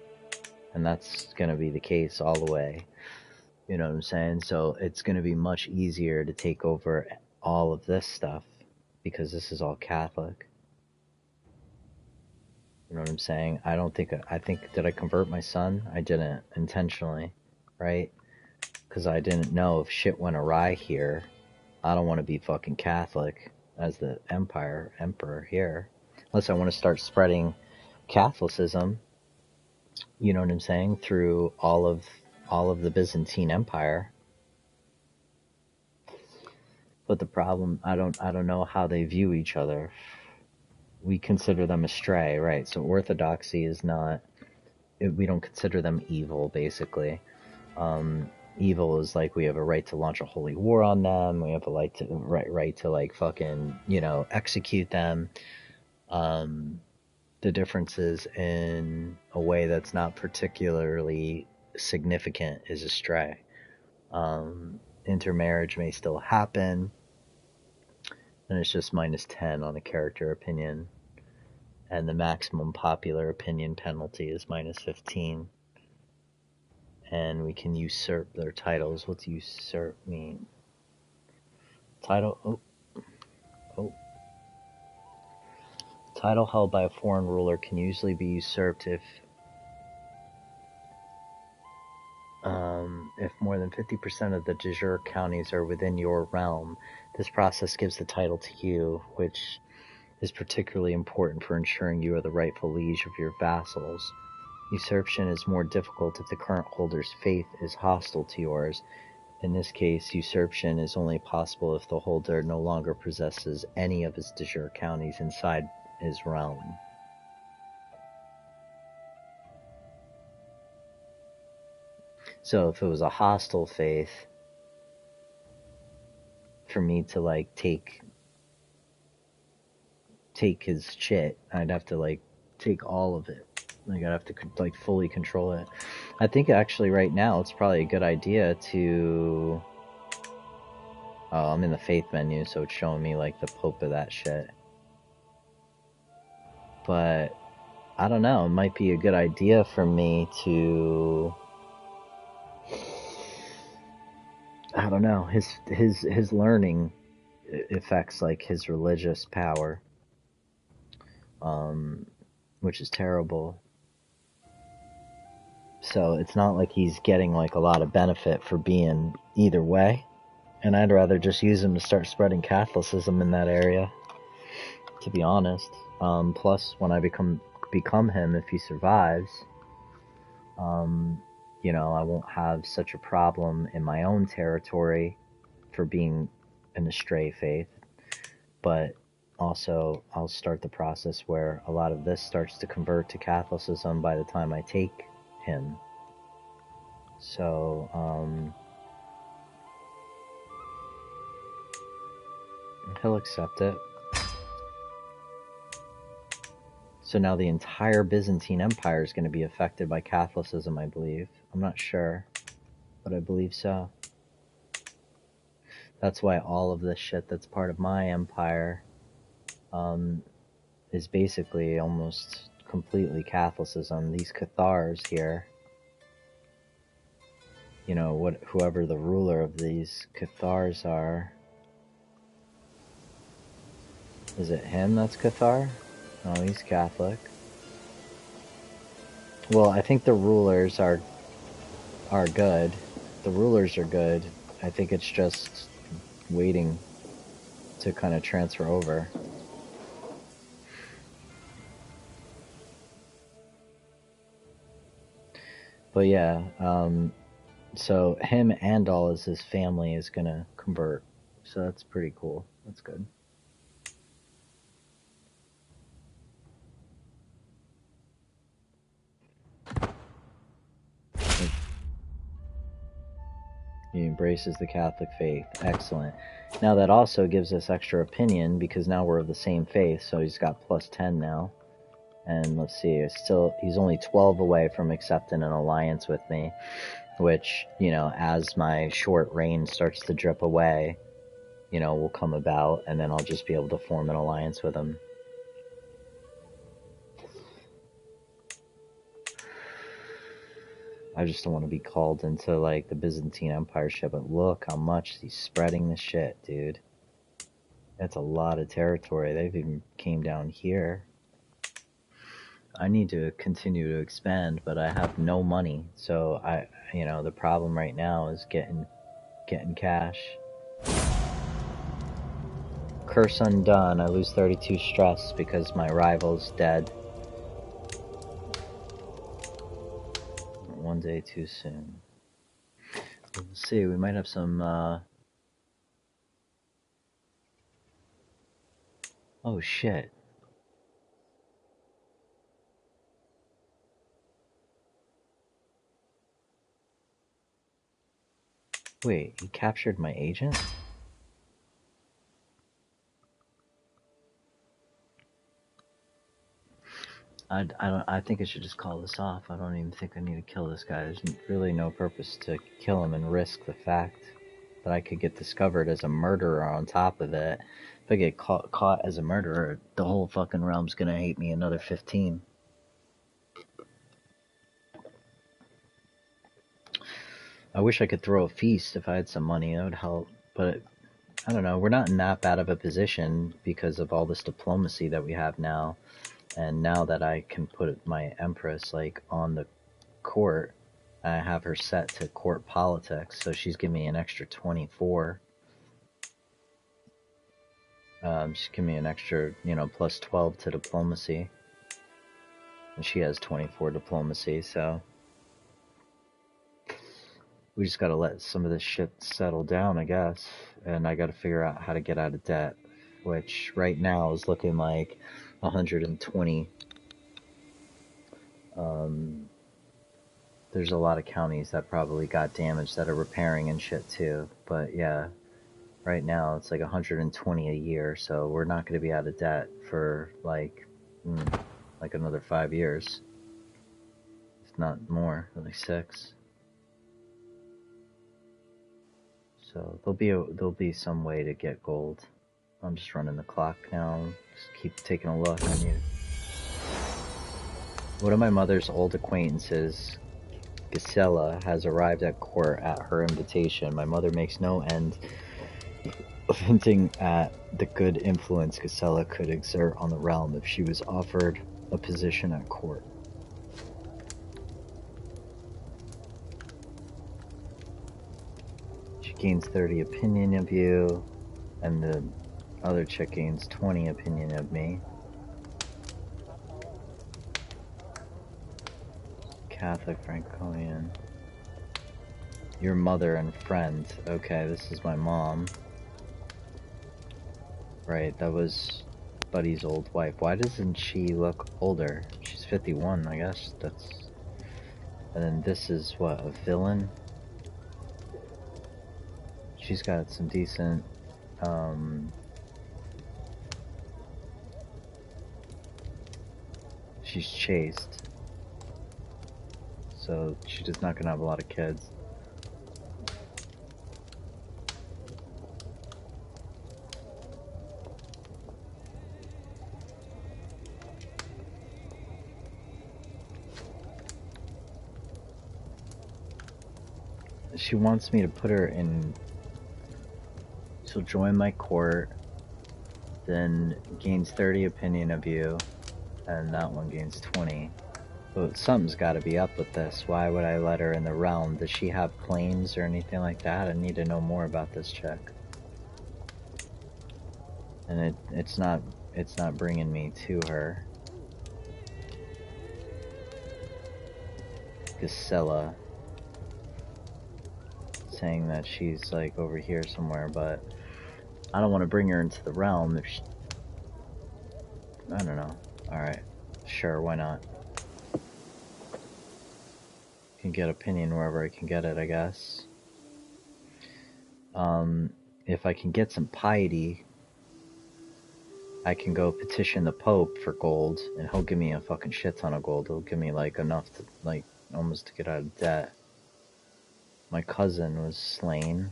[SPEAKER 1] and that's gonna be the case all the way. You know what I'm saying? So it's gonna be much easier to take over all of this stuff because this is all Catholic. You know what I'm saying? I think, did I convert my son? I didn't intentionally, right? Because I didn't know if shit went awry here. I don't want to be fucking Catholic as the emperor here. Unless I want to start spreading Catholicism, you know what I'm saying, through all of the Byzantine Empire. But the problem, I don't know how they view each other. We consider them astray, right? So orthodoxy is not, we don't consider them evil, basically. Evil is like we have a right to launch a holy war on them. We have a right to like fucking, execute them. The differences in a way that's not particularly significant is astray. Intermarriage may still happen, and it's just minus 10 on a character opinion, and the maximum popular opinion penalty is minus 15. And we can usurp their titles. What's usurp mean? Title, title held by a foreign ruler can usually be usurped if more than 50% of the de jure counties are within your realm. This process gives the title to you, which is particularly important for ensuring you are the rightful liege of your vassals. Usurpation is more difficult if the current holder's faith is hostile to yours. In this case, usurpation is only possible if the holder no longer possesses any of his de jure counties inside his realm. So if it was a hostile faith, for me to like take his shit, I'd have to like take all of it. Like I'd have to like fully control it. I think actually right now it's probably a good idea to. Oh, I'm in the faith menu, so it's showing me like the Pope of that shit. But I don't know. It might be a good idea for me to. I don't know. His learning affects like his religious power, which is terrible. So it's not like he's getting like a lot of benefit for being either way. And I'd rather just use him to start spreading Catholicism in that area, to be honest. Plus, when I become him, if he survives, you know, I won't have such a problem in my own territory for being an astray faith. But also, I'll start the process where a lot of this starts to convert to Catholicism by the time I take him. So, he'll accept it. So now the entire Byzantine Empire is going to be affected by Catholicism, I believe. I'm not sure, but I believe so. That's why all of this shit that's part of my empire is basically almost completely Catholicism. These Cathars here, you know, whoever the ruler of these Cathars are. Is it him that's Cathar? No, he's Catholic. Well, I think the rulers are good. The rulers are good. I think it's just waiting to kind of transfer over. But yeah, so him and all of his family is gonna convert. So that's pretty cool. That's good. He embraces the Catholic faith. Excellent. Now that also gives us extra opinion because now we're of the same faith. So he's got plus 10 now. And let's see, he's only 12 away from accepting an alliance with me, which, you know, as my short reign starts to drip away, you know, will come about, and then I'll just be able to form an alliance with him. I just don't want to be called into, like, the Byzantine Empire shit, but look how much he's spreading the shit, dude. That's a lot of territory. They've even came down here. I need to continue to expand, but I have no money, so you know, the problem right now is getting cash. Curse undone. I lose 32 stress because my rival's dead. One day too soon. We'll see. We might have some. Oh shit. Wait, he captured my agent? I think I should just call this off. I don't even think I need to kill this guy. There's really no purpose to kill him and risk the fact that I could get discovered as a murderer on top of it. If I get caught as a murderer, the whole fucking realm's gonna hate me another 15. I wish I could throw a feast if I had some money. That would help. But I don't know. We're not in that bad of a position because of all this diplomacy that we have now. And now that I can put my empress like on the court, I have her set to court politics. So she's giving me an extra 24. She's giving me an extra, you know, plus 12 to diplomacy. And she has 24 diplomacy, so we just gotta let some of this shit settle down, I guess. And I gotta figure out how to get out of debt, which right now is looking like 120. There's a lot of counties that probably got damaged that are repairing and shit too. But yeah, right now it's like 120 a year, so we're not gonna be out of debt for like another 5 years. not more, like 6. So there'll be some way to get gold. I'm just running the clock now. Just keep taking a look. I need. One of my mother's old acquaintances, Gisela, has arrived at court at her invitation. My mother makes no end of hinting at the good influence Gisela could exert on the realm if she was offered a position at court. She gains 30 opinion of you, and the other chick gains 20 opinion of me. Catholic Franconian. Your mother and friend. Okay, this is my mom. Right, that was Buddy's old wife. Why doesn't she look older? She's 51, I guess. That's... And then this is, what, a villain? She's got some decent, she's chaste. So she's just not gonna have a lot of kids. She wants me to put her in... She'll join my court, then gains 30 opinion of you, and that one gains 20. But something's gotta be up with this. Why would I let her in the realm? Does she have claims or anything like that? I need to know more about this chick. And it's not bringing me to her. Gisela. Saying that she's like over here somewhere, but I don't want to bring her into the realm if she... I don't know. Alright. Sure, why not? Can get opinion wherever I can get it, I guess. If I can get some piety, I can go petition the Pope for gold, and he'll give me a fucking shit ton of gold. He'll give me like enough to, like, almost to get out of debt. My cousin was slain.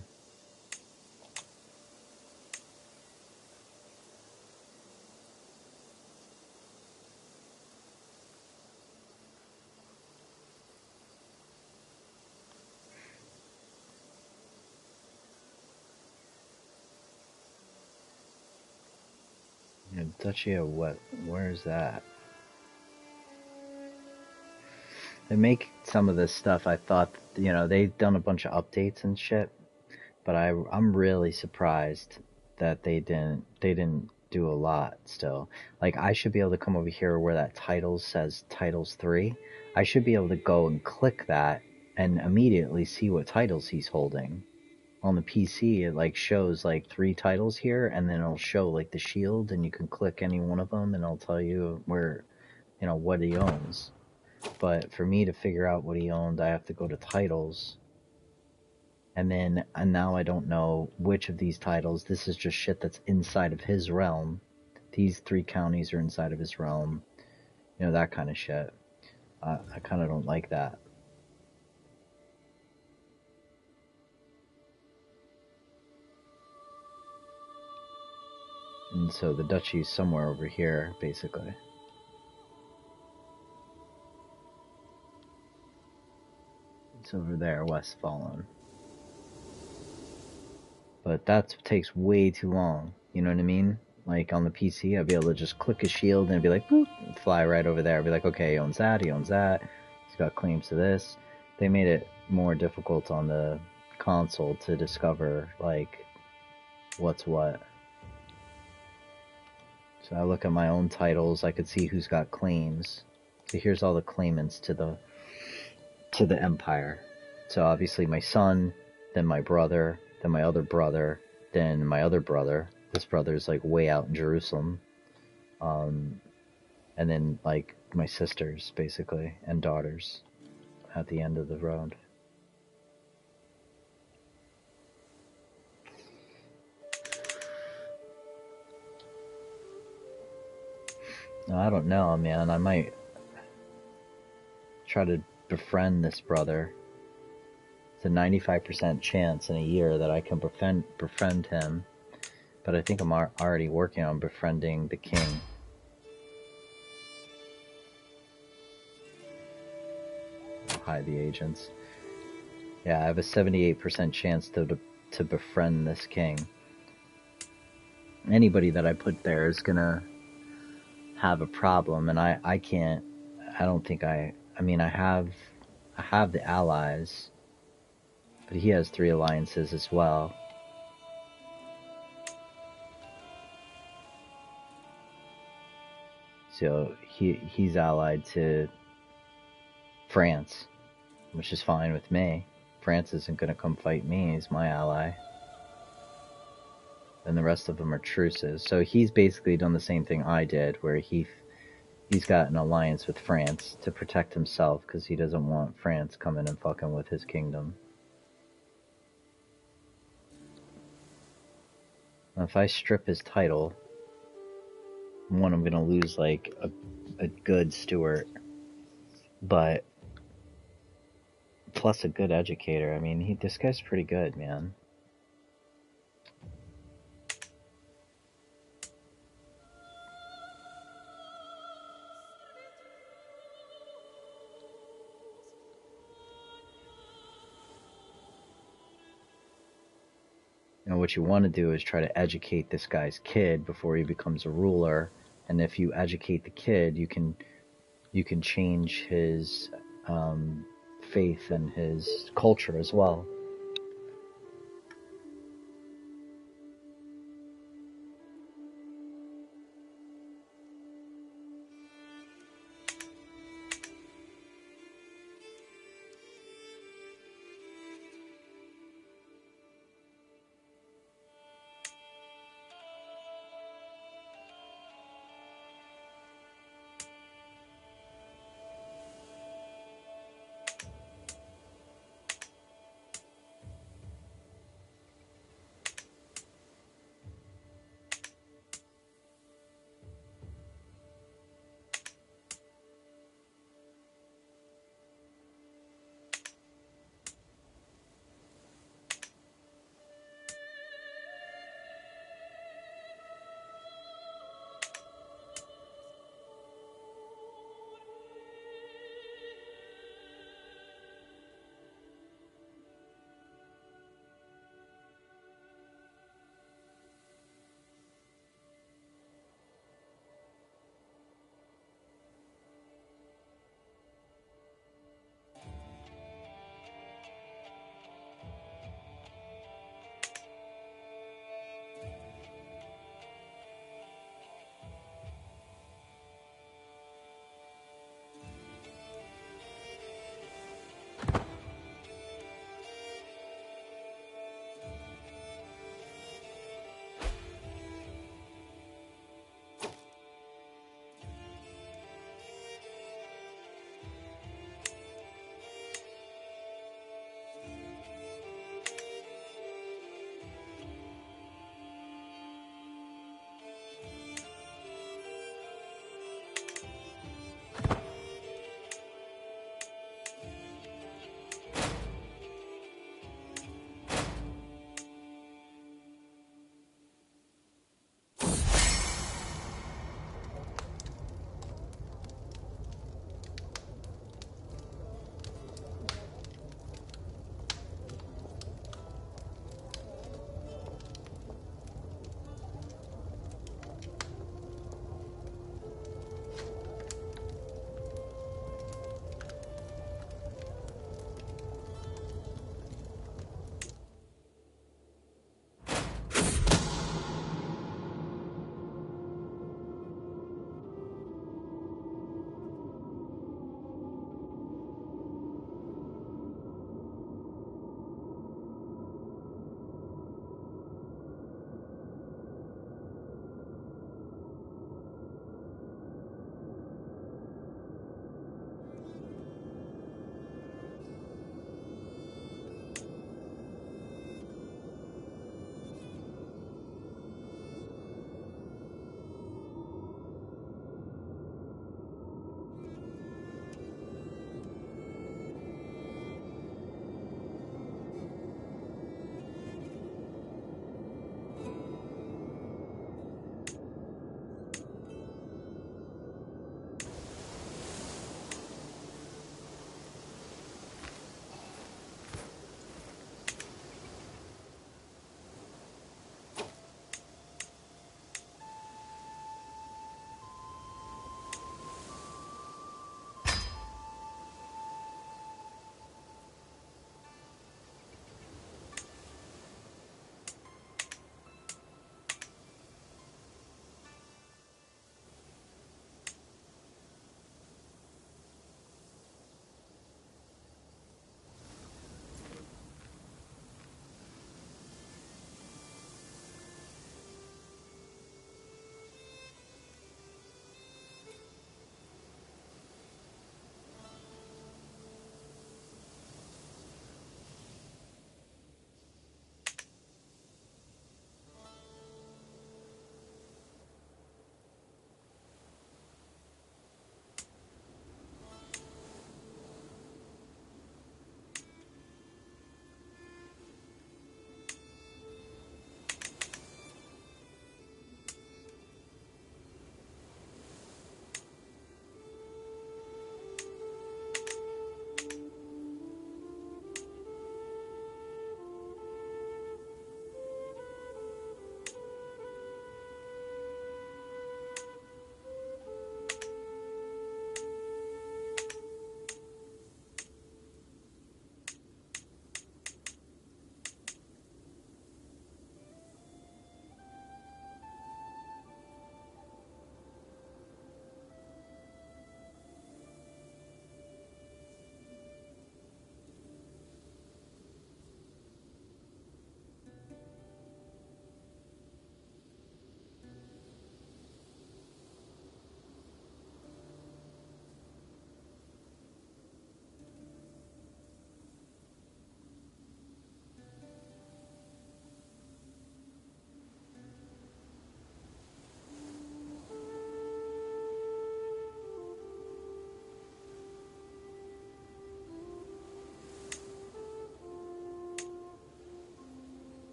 [SPEAKER 1] Yeah, Duchy of what? Where is that? They make some of this stuff, I thought, you know, they've done a bunch of updates and shit, but I'm really surprised that they didn't do a lot still. Like, I should be able to come over here where that title says Titles 3. I should be able to go and click that and immediately see what titles he's holding. On the PC, it like shows like 3 titles here, and then it'll show like the shield, and you can click any one of them, and it'll tell you where, you know, what he owns. But for me to figure out what he owned, I have to go to titles. And now I don't know which of these titles. This is just shit that's inside of his realm. These 3 counties are inside of his realm. You know, that kind of shit. I kind of don't like that. And so the duchy is somewhere over here, basically. It's over there, Westfallen. But that takes way too long. You know what I mean? Like on the PC, I'd be able to just click a shield and it'd be like, boop, and fly right over there. I'd be like, okay, he owns that, he's got claims to this. They made it more difficult on the console to discover, like, what's what. So I look at my own titles, I could see who's got claims. So here's all the claimants to the empire. So obviously my son, then my brother, then my other brother, then my other brother. This brother's like way out in Jerusalem. And then like my sisters, basically, and daughters at the end of the road. I don't know, man. I might try to befriend this brother. It's a 95% chance in a year that I can befriend him, but I think I'm already working on befriending the king. Hide the agents. Yeah, I have a 78% chance to befriend this king. Anybody that I put there is gonna have a problem, and I can't. I don't think I mean, I have the allies, but he has 3 alliances as well. So he's allied to France, which is fine with me. France isn't going to come fight me. He's my ally. And the rest of them are truces. So he's basically done the same thing I did, where he's got an alliance with France to protect himself because he doesn't want France coming and fucking with his kingdom. Now, if I strip his title, one, I'm going to lose like a good steward, but plus a good educator. I mean, this guy's pretty good, man. And what you want to do is try to educate this guy's kid before he becomes a ruler. And if you educate the kid, you can change his faith and his culture as well.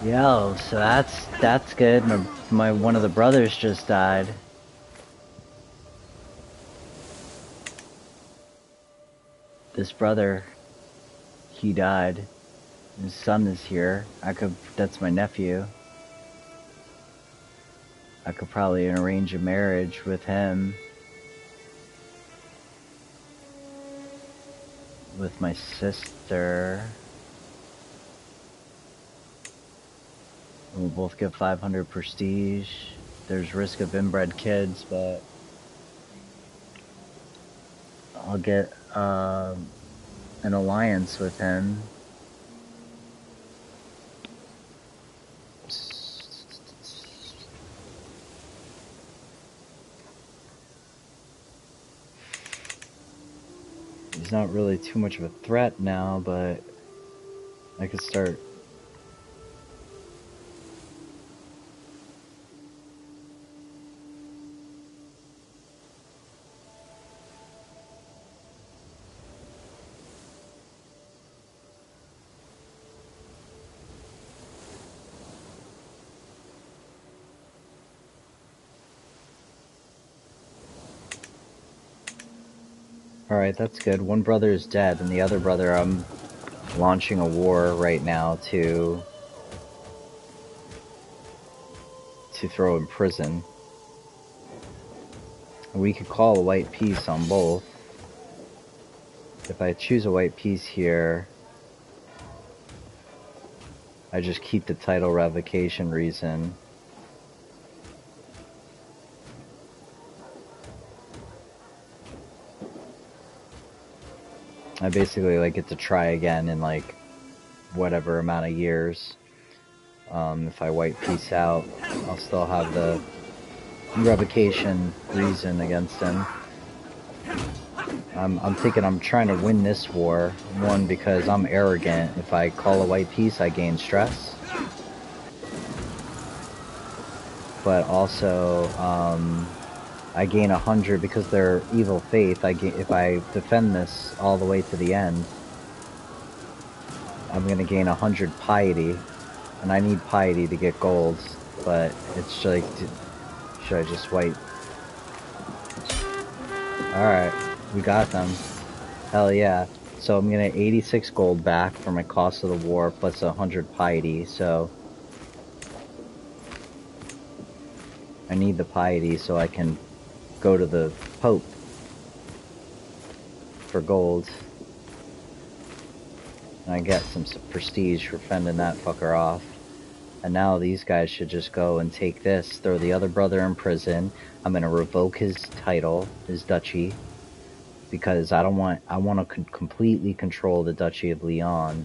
[SPEAKER 1] Yo, so that's good. My one of the brothers just died. This brother, he died. His son is here. That's my nephew. I could probably arrange a marriage with him. With my sister. We'll both get 500 prestige. There's risk of inbred kids, but I'll get an alliance with him. He's not really too much of a threat now, but I could start. Alright, that's good. One brother is dead, and the other brother, I'm launching a war right now to throw in prison. We could call a white peace on both. If I choose a white peace here, I just keep the title revocation reason. I basically like get to try again in like whatever amount of years. If I white peace out, I'll still have the revocation reason against him. I'm thinking I'm trying to win this war. One, because I'm arrogant. If I call a white peace, I gain stress. But also, I gain 100 because they're evil faith. If I defend this all the way to the end, I'm gonna gain 100 piety, and I need piety to get golds. But it's like, should I just wait? All right, we got them. Hell yeah! So I'm gonna 86 gold back for my cost of the war plus 100 piety. So I need the piety so I can go to the Pope for gold. And I get some prestige for fending that fucker off. And now these guys should just go and take this, throw the other brother in prison. I'm gonna revoke his title, his duchy, because I want to completely control the Duchy of Leon.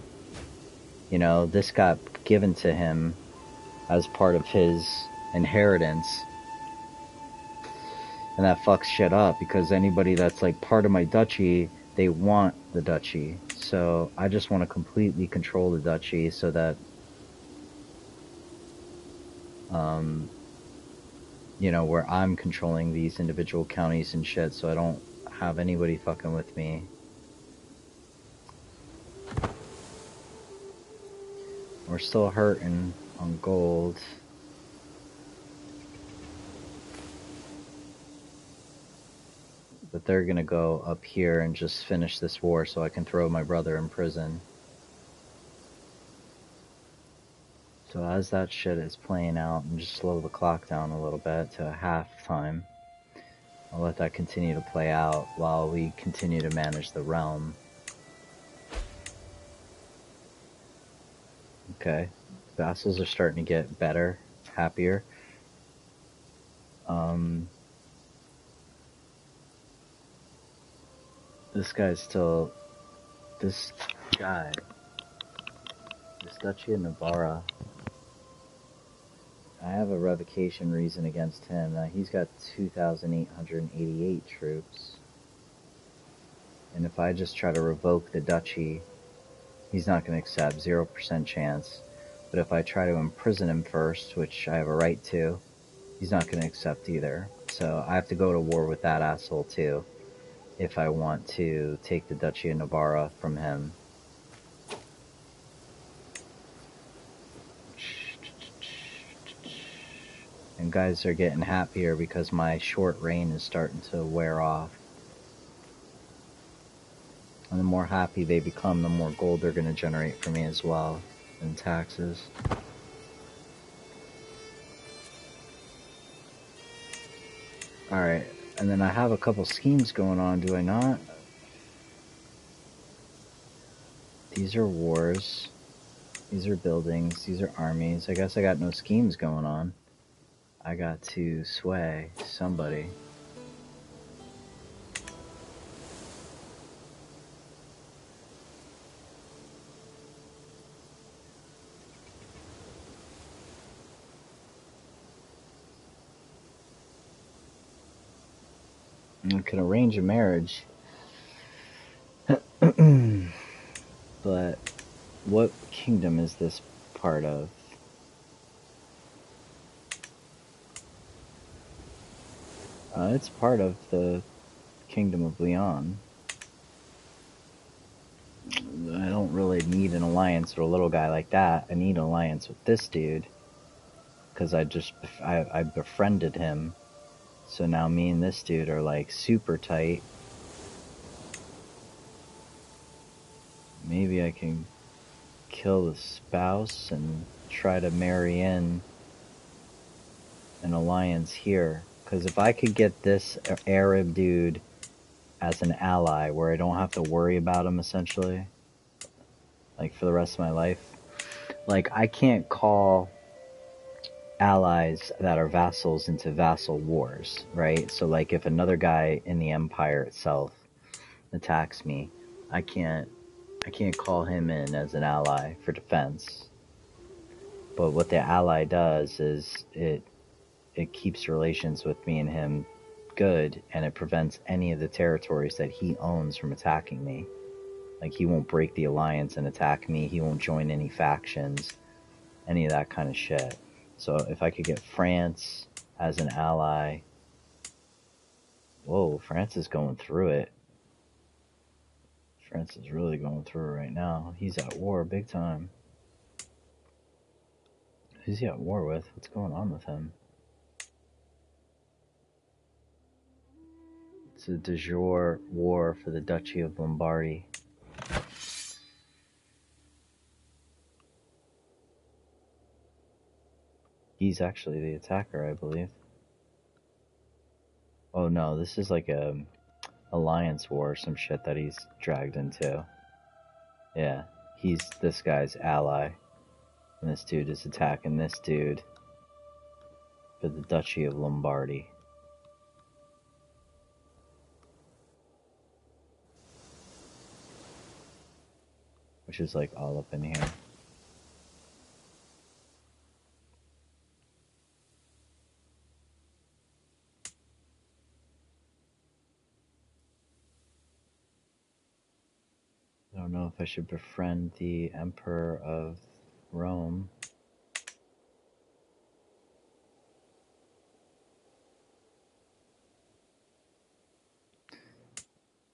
[SPEAKER 1] You know, this got given to him as part of his inheritance. And that fucks shit up, because anybody that's like part of my duchy, they want the duchy. So I just want to completely control the duchy so that, you know, where I'm controlling these individual counties and shit, so I don't have anybody fucking with me. We're still hurting on gold. But they're gonna go up here and just finish this war so I can throw my brother in prison. So as that shit is playing out, and just slow the clock down a little bit to half time. I'll let that continue to play out while we continue to manage the realm. Okay. Vassals are starting to get better, happier. This guy's still... This guy... This Duchy of Navarra... I have a revocation reason against him. He's got 2,888 troops. And if I just try to revoke the duchy, he's not going to accept. 0% chance. But if I try to imprison him first, which I have a right to, he's not going to accept either. So I have to go to war with that asshole too, if I want to take the Duchy of Navarra from him. And guys are getting happier because my short reign is starting to wear off. And the more happy they become, the more gold they're going to generate for me as well in taxes. Alright, and then I have a couple schemes going on, do I not? These are wars. These are buildings. These are armies. I guess I got no schemes going on. I got to sway somebody. I can arrange a marriage. But what kingdom is this part of? It's part of the Kingdom of Leon. I don't really need an alliance with a little guy like that. I need an alliance with this dude. Because I befriended him. So now me and this dude are like super tight. Maybe I can kill the spouse and try to marry in an alliance here. Because if I could get this Arab dude as an ally where I don't have to worry about him essentially, like for the rest of my life, like I can't call allies that are vassals into vassal wars, right? So like if another guy in the empire itself attacks me, I can't call him in as an ally for defense. But what the ally does is it keeps relations with me and him good, and it prevents any of the territories that he owns from attacking me. Like he won't break the alliance and attack me, he won't join any factions, any of that kind of shit. So if I could get France as an ally. Whoa, France is going through it. France is really going through it right now. He's at war big time. Who's he at war with? What's going on with him? It's a de jure war for the Duchy of Lombardy. He's actually the attacker, I believe. Oh no, this is like a alliance war or some shit that he's dragged into. Yeah, he's this guy's ally. And this dude is attacking this dude for the Duchy of Lombardy. Which is like all up in here. I don't know if I should befriend the Emperor of Rome.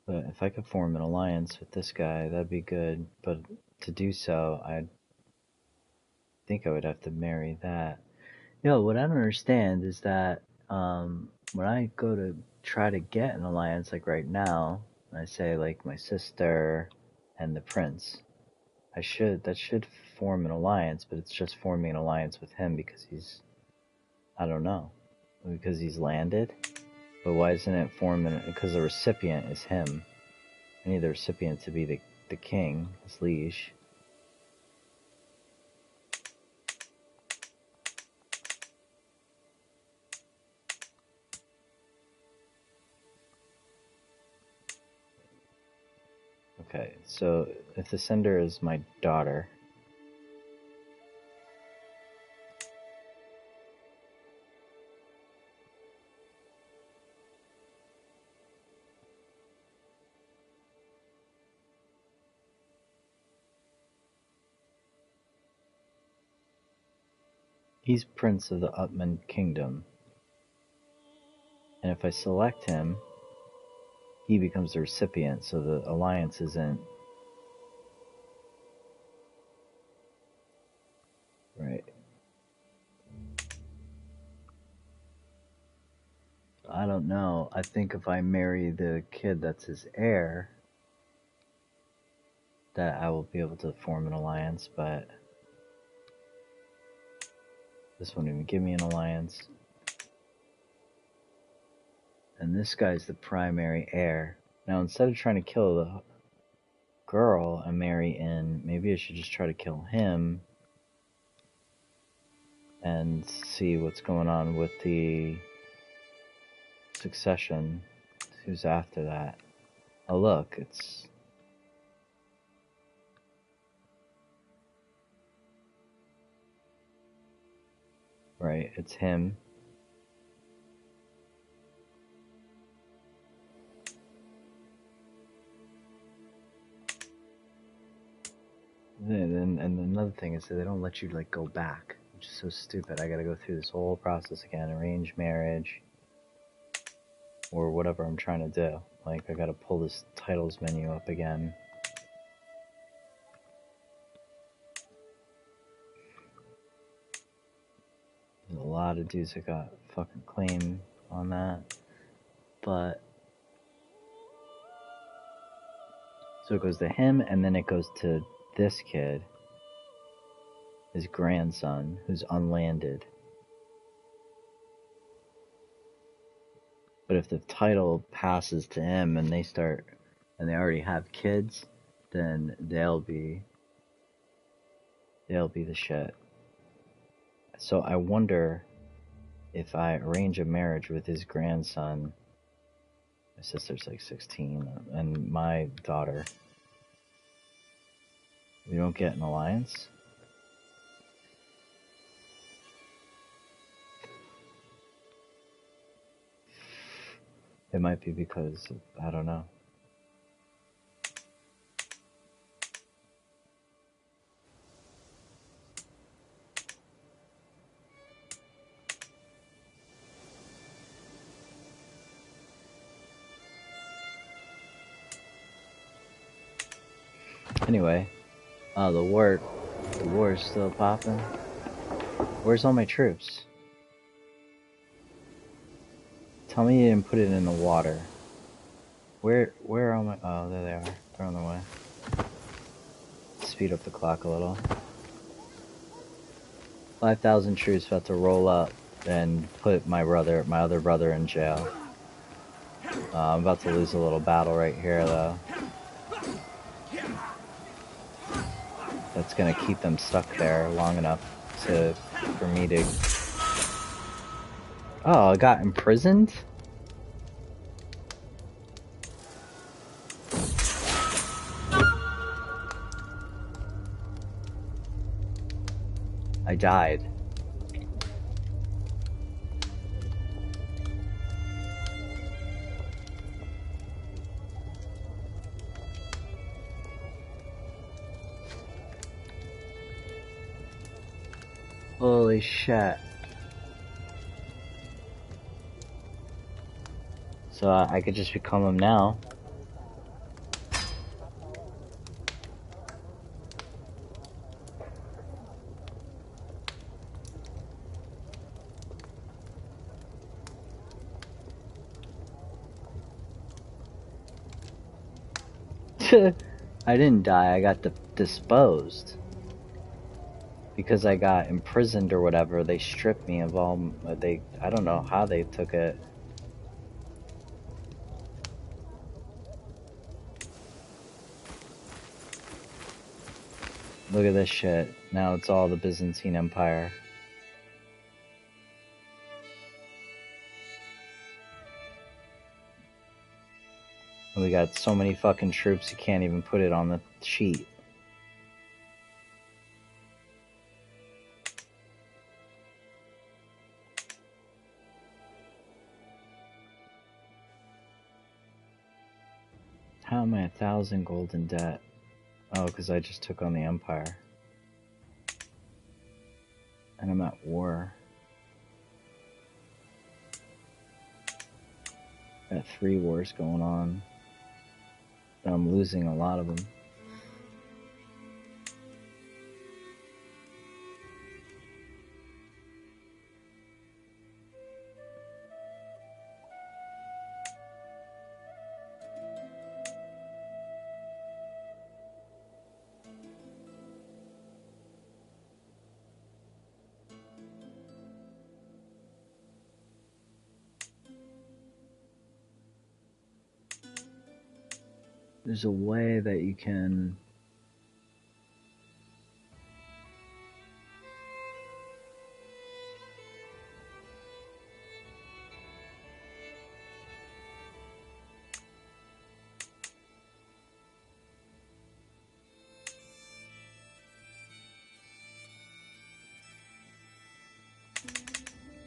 [SPEAKER 1] But if I could form an alliance with this guy, that'd be good. But to do so, I think I would have to marry that. Yo, what I don't understand is that when I go to try to get an alliance, like right now, I say like my sister and the prince, that should form an alliance, but it's just forming an alliance with him because I don't know, because he's landed. But why isn't it forming? Because the recipient is him. I need the recipient to be the king, his liege. Okay, so if the sender is my daughter, he's prince of the Utman kingdom. And if I select him, he becomes the recipient, so the alliance isn't right. don't know. I think if I marry the kid that's his heir, that I will be able to form an alliance, but this won't even give me an alliance. And this guy's the primary heir. Now, instead of trying to kill the girl and marry in, maybe I should just try to kill him and see what's going on with the succession. Who's after that? Oh, look, it's... Right, it's him. And another thing is that they don't let you, like, go back, which is so stupid. I gotta go through this whole process again, arrange marriage, or whatever I'm trying to do. Like, I gotta pull this titles menu up again. There's a lot of dudes that got fucking claim on that, but... So it goes to him, and then it goes to this kid, his grandson, who's unlanded. But if the title passes to him and they start, and they already have kids, then they'll be the shit. So I wonder if I arrange a marriage with his grandson, my sister's like 16, and my daughter, we don't get an alliance? It might be because, I don't know. Anyway, the war is still popping. Where's all my troops? Tell me you didn't put it in the water. Where are all my... Oh, there they are. They're on the way. Speed up the clock a little. 5,000 troops about to roll up and put my other brother in jail. I'm about to lose a little battle right here, though. That's gonna keep them stuck there long enough for me to... Oh, I got imprisoned? I died. Holy shit. So I could just become him now. I didn't die, I got disposed. Because I got imprisoned or whatever, they stripped me of all... I don't know how they took it. Look at this shit. Now it's all the Byzantine Empire. And we got so many fucking troops you can't even put it on the sheet. How am I 1,000 gold in debt? Oh, because I just took on the Empire. And I'm at war. Got 3 wars going on. And I'm losing a lot of them. There's a way that you can...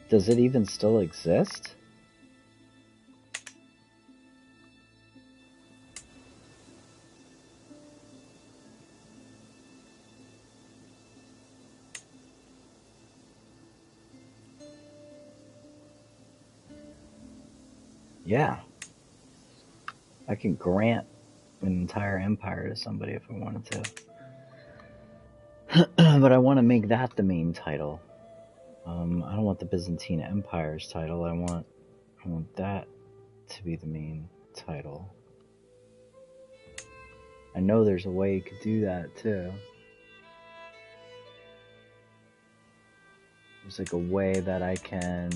[SPEAKER 1] Does it even still exist? Yeah. I can grant an entire empire to somebody if I wanted to. But I want to make that the main title. I don't want the Byzantine Empire's title. I want that to be the main title. I know there's a way you could do that too. There's like a way that I can...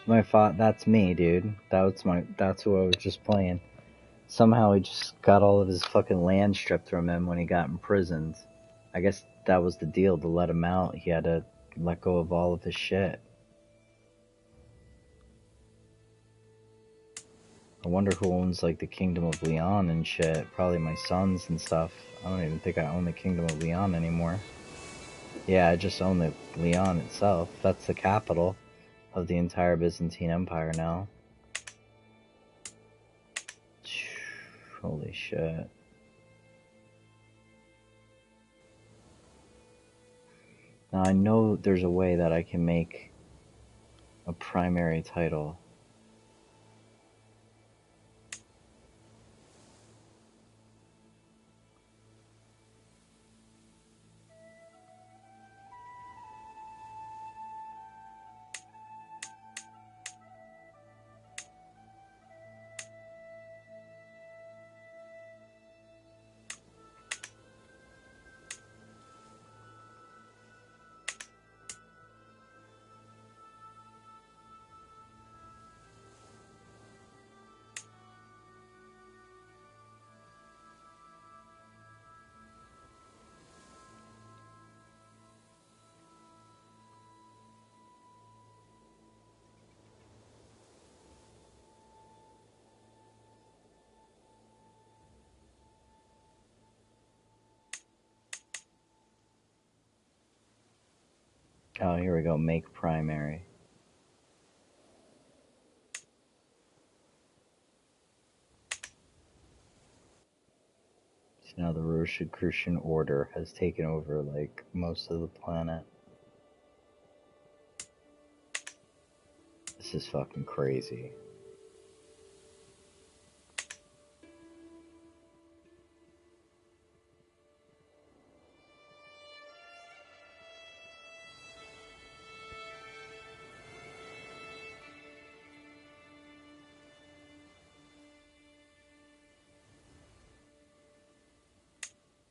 [SPEAKER 1] My thought, that's me, dude. That's who I was just playing. Somehow he just got all of his fucking land stripped from him when he got imprisoned. I guess that was the deal, to let him out. He had to let go of all of his shit. I wonder who owns like the Kingdom of Leon and shit. Probably my sons and stuff. I don't even think I own the Kingdom of Leon anymore. Yeah, I just own the Leon itself. That's the capital of the entire Byzantine Empire now. Holy shit. Now I know there's a way that I can make a primary title. Oh, here we go. Make primary. So now the Rosicrucian Order has taken over, like, most of the planet. This is fucking crazy.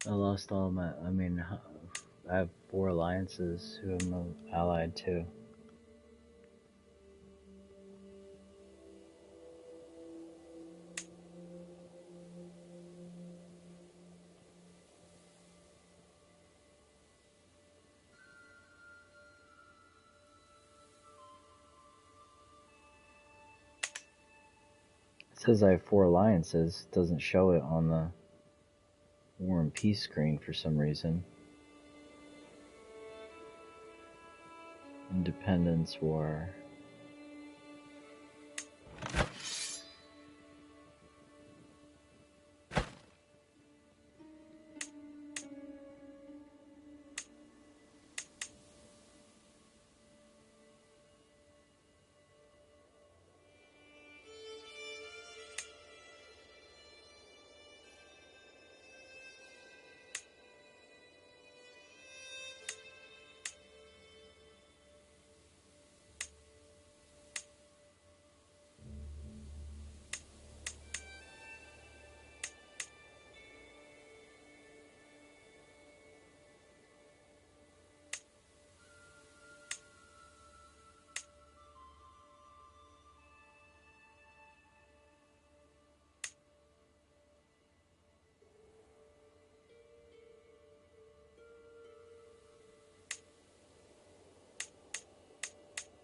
[SPEAKER 1] I lost all my... I mean, I have 4 alliances who I'm allied to. It says I have 4 alliances. It doesn't show it on the War and Peace screen for some reason. Independence War.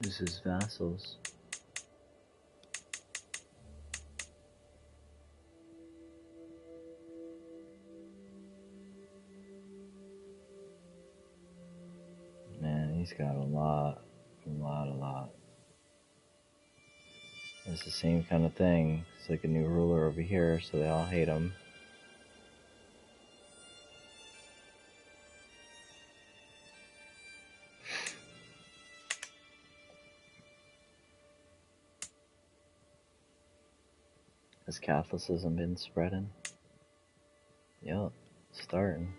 [SPEAKER 1] Who's his vassals? Man, he's got a lot. It's the same kind of thing. It's like a new ruler over here, so they all hate him. Has Catholicism been spreading? Yup, starting.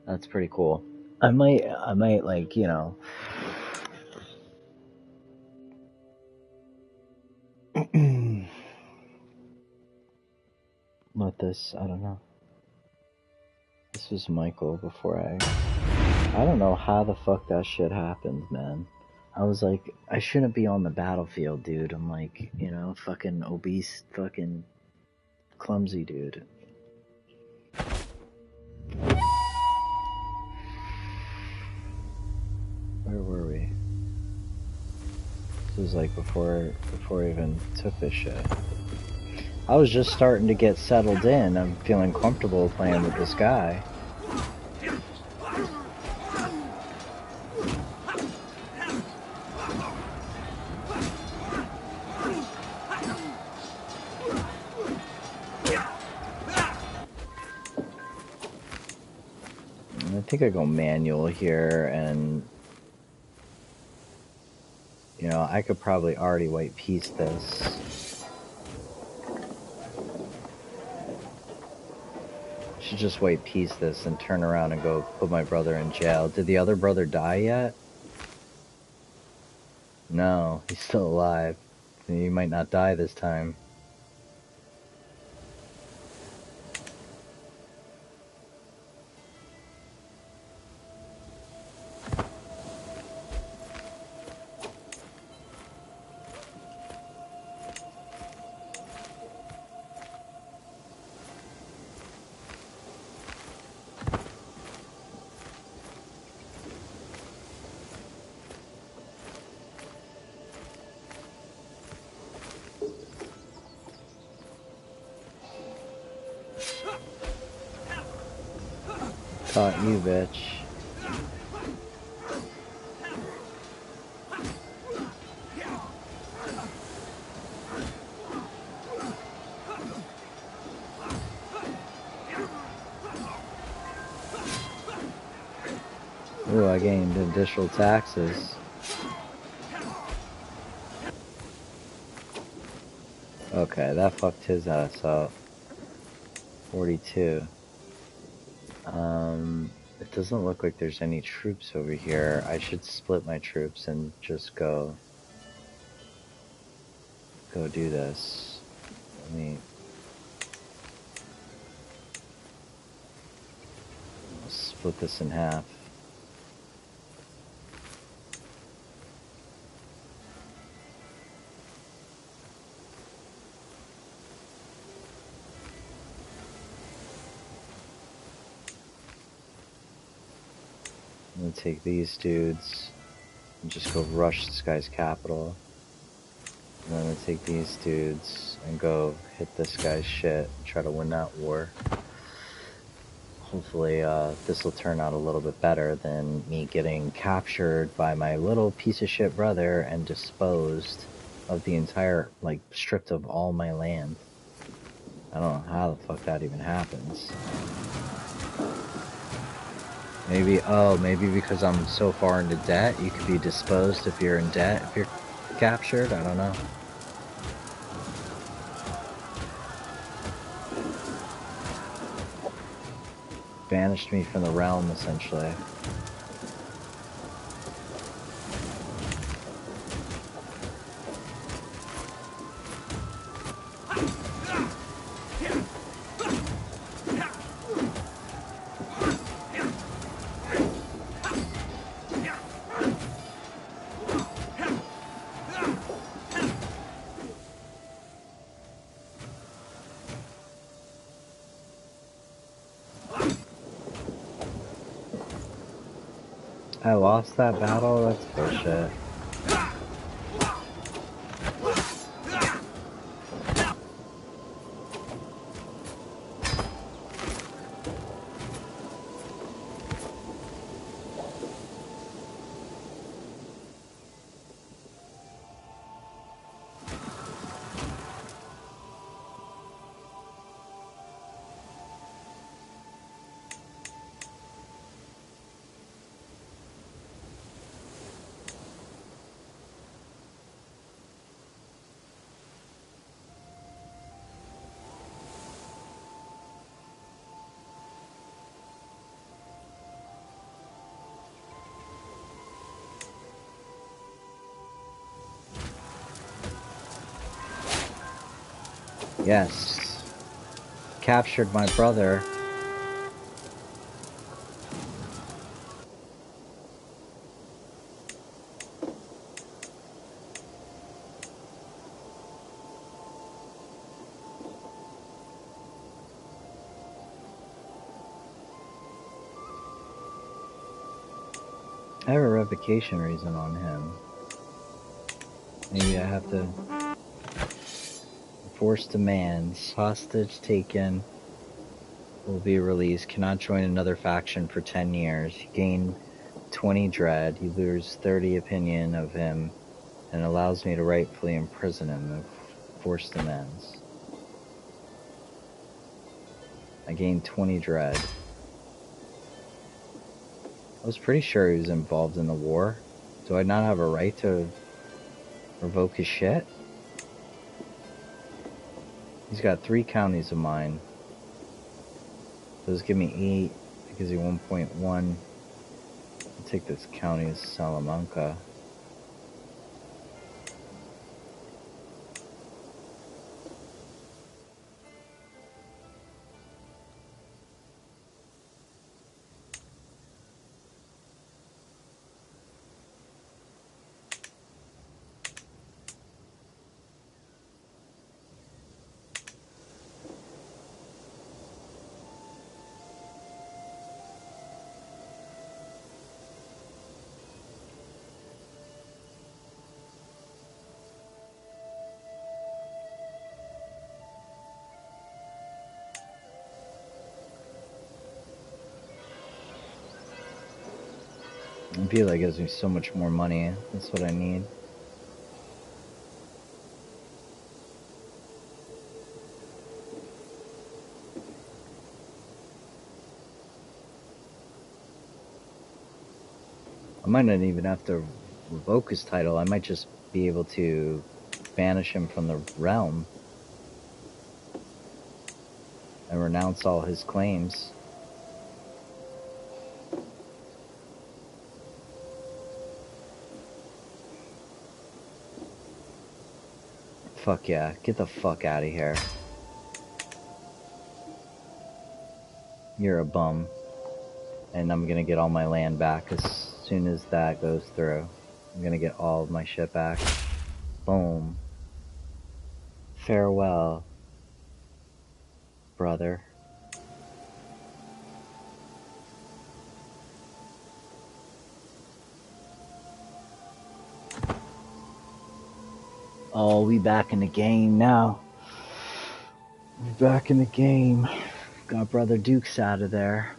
[SPEAKER 1] That's pretty cool. I might like, you know, let this, I don't know. This was Michael before I don't know how the fuck that shit happened, man. I was like, I shouldn't be on the battlefield, dude. I'm like, you know, fucking obese, fucking clumsy dude. Where were we? This was like before I even took this shit. I was just starting to get settled in. I'm feeling comfortable playing with this guy. I think I go manual here, and you know, I could probably already white piece this. Should just white piece this and turn around and go put my brother in jail. Did the other brother die yet? No, he's still alive. He might not die this time. Caught you, bitch. Ooh, I gained additional taxes. Okay, that fucked his ass up. 42. It doesn't look like there's any troops over here. I should split my troops and just go do this. Let me split this in half. I'm gonna take these dudes and just go rush this guy's capital. And I'm gonna take these dudes and go hit this guy's shit and try to win that war. Hopefully this will turn out a little bit better than me getting captured by my little piece of shit brother and disposed of the entire, like, stripped of all my land. I don't know how the fuck that even happens. Maybe because I'm so far into debt, you could be disposed if you're in debt, if you're captured, I don't know. Banished me from the realm, essentially. I lost that battle? That's bullshit. Yes. Captured my brother. I have a revocation reason on him. Maybe I have to force demands. Hostage taken. Will be released. Cannot join another faction for 10 years. He gained 20 dread. You lose 30 opinion of him and allows me to rightfully imprison him and force demands. I gained 20 dread. I was pretty sure he was involved in the war. Do I not have a right to revoke his shit? He's got 3 counties of mine. Those give me 8. That gives you 1.1. I'll take this county as Salamanca. I feel like it gives me so much more money. That's what I need. I might not even have to revoke his title. I might just be able to banish him from the realm and renounce all his claims. Fuck yeah, get the fuck out of here. You're a bum. And I'm gonna get all my land back as soon as that goes through. I'm gonna get all of my shit back. Boom. Farewell, brother. Oh, we back in the game now. We back in the game. Got Brother Dukes out of there.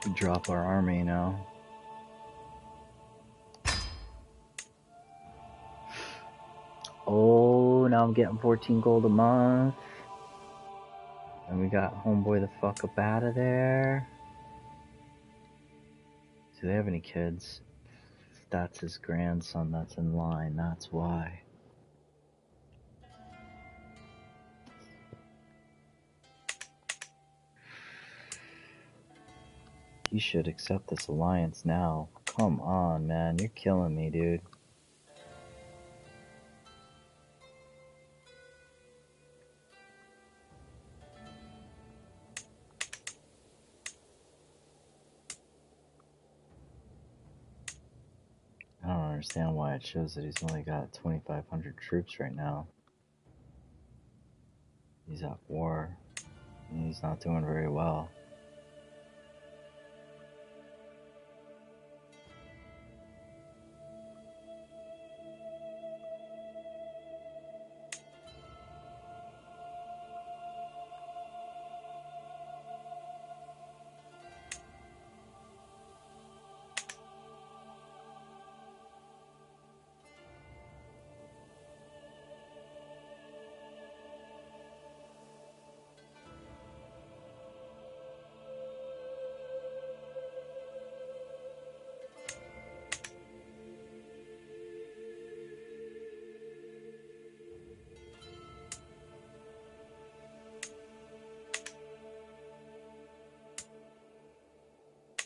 [SPEAKER 1] We drop our army now. Oh, now I'm getting 14 gold a month. And we got homeboy the fuck up out of there. Do they have any kids? That's his grandson that's in line, that's why. You should accept this alliance now. Come on, man, you're killing me, dude. understand why it shows that he's only got 2,500 troops right now. He's at war, and he's not doing very well.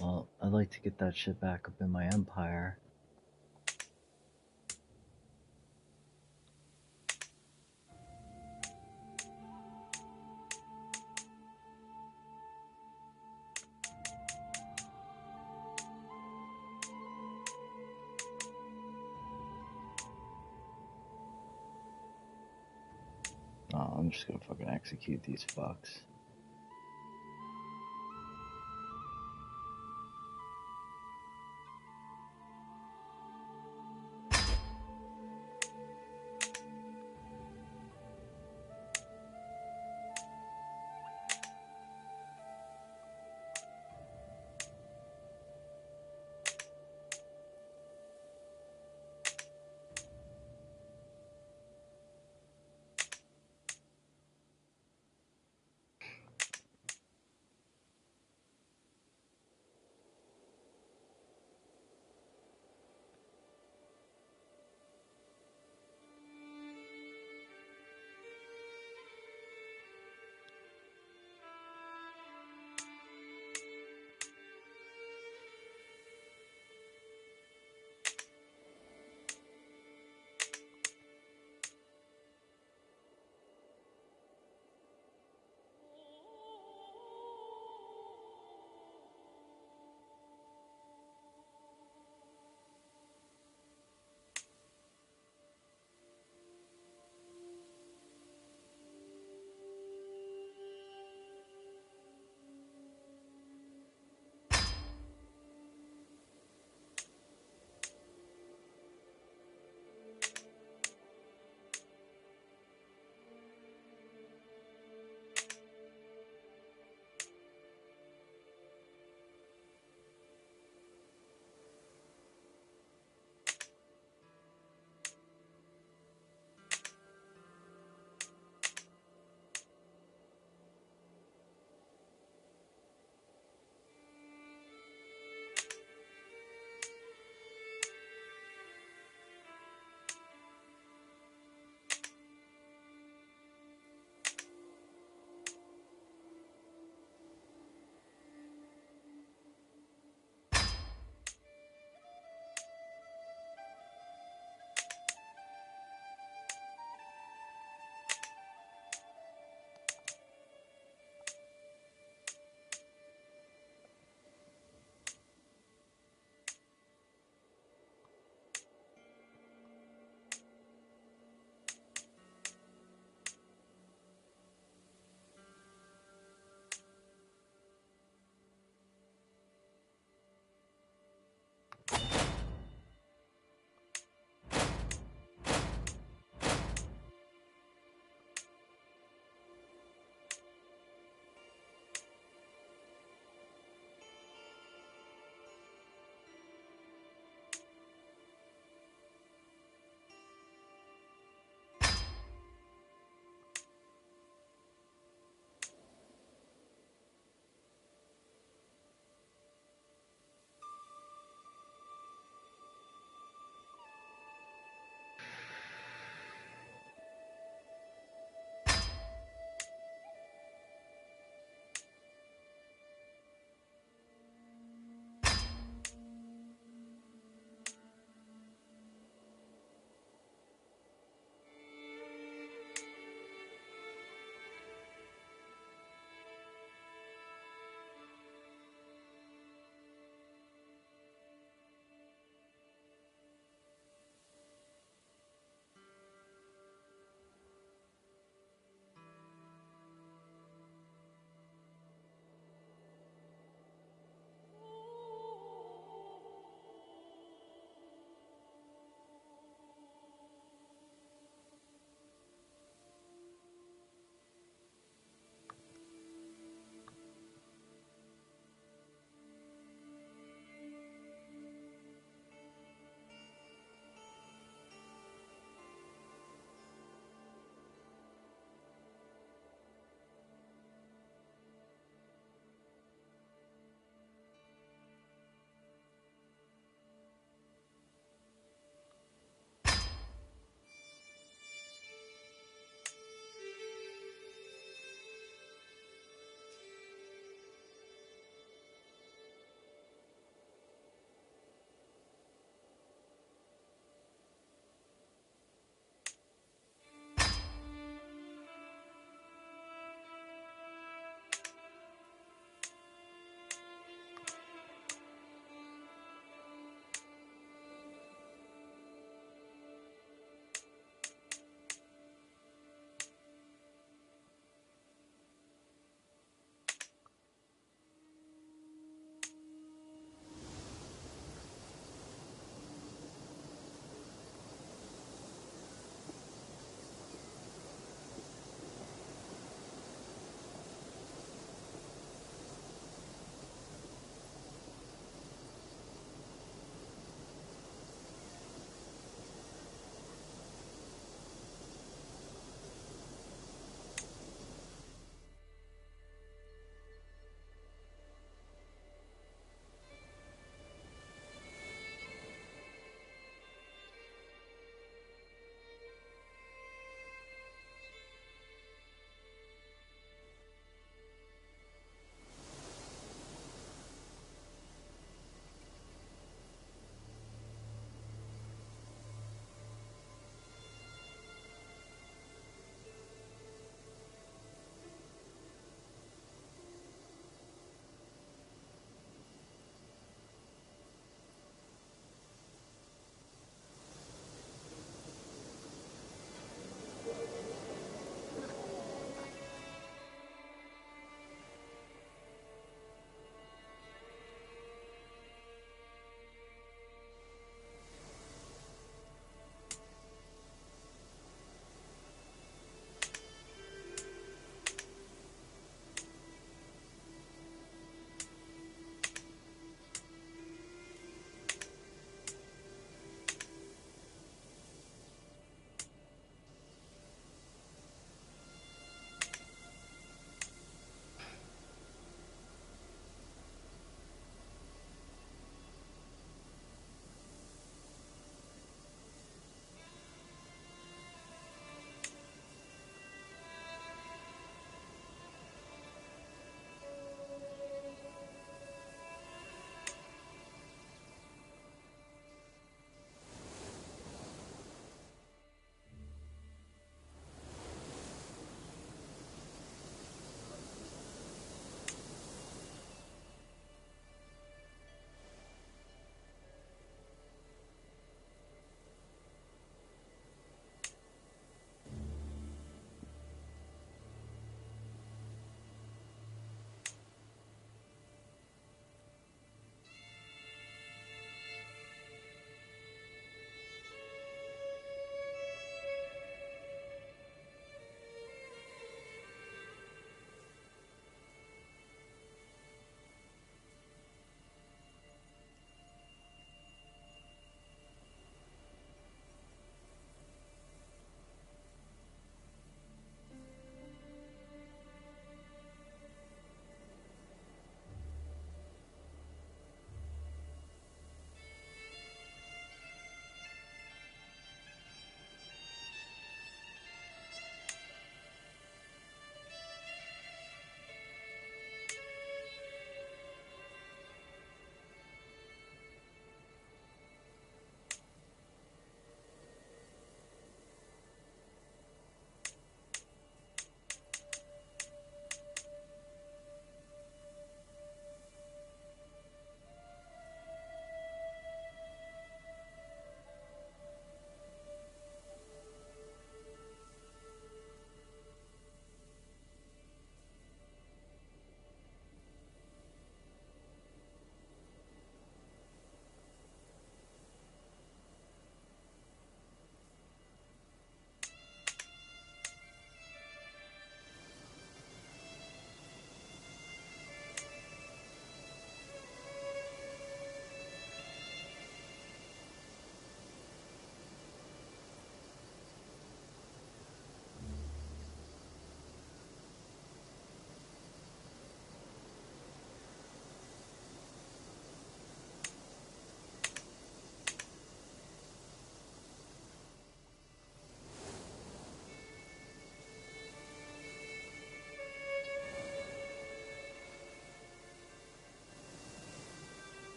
[SPEAKER 1] Well, I'd like to get that shit back up in my empire. Oh, I'm just gonna fucking execute these fucks.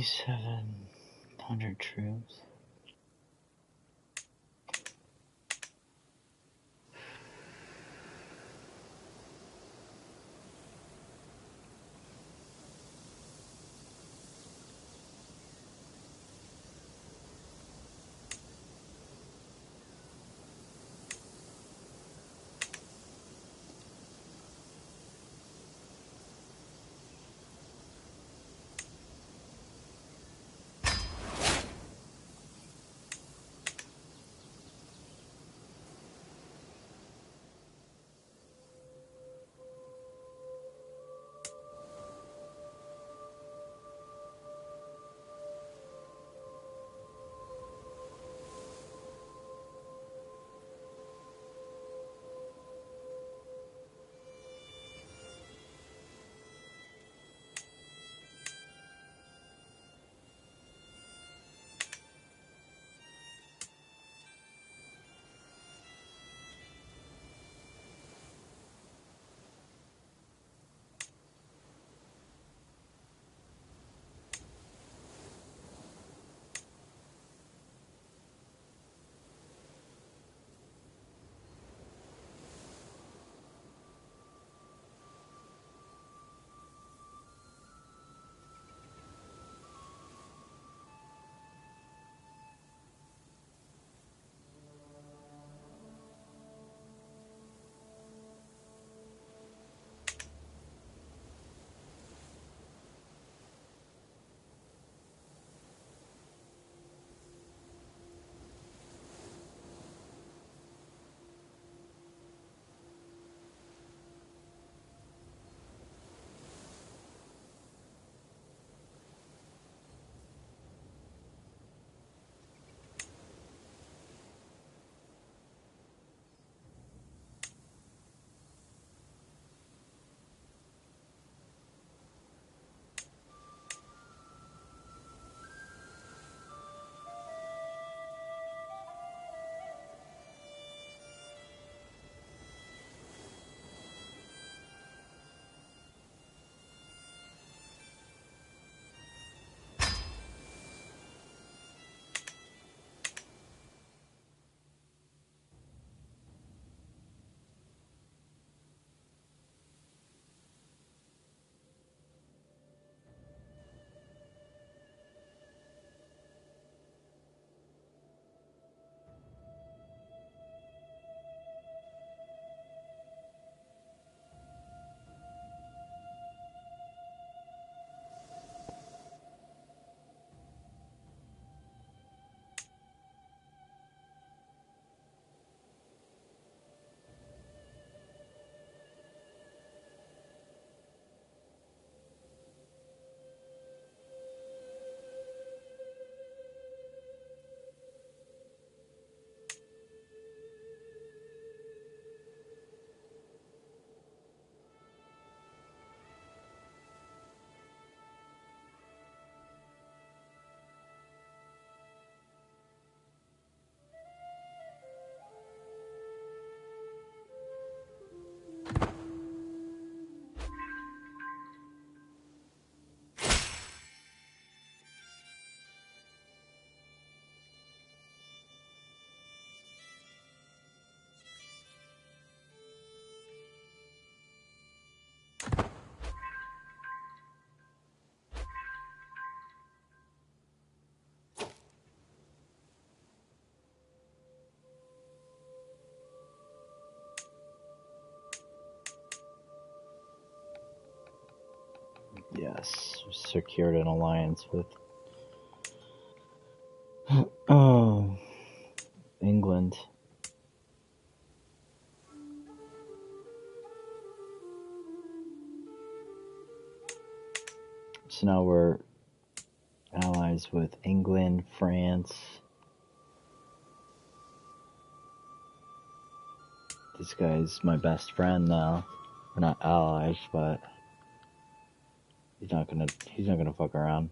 [SPEAKER 1] 2,700 troops. Yes, secured an alliance with England. So now we're allies with England, France. This guy's my best friend now. We're not allies, but he's not gonna fuck around.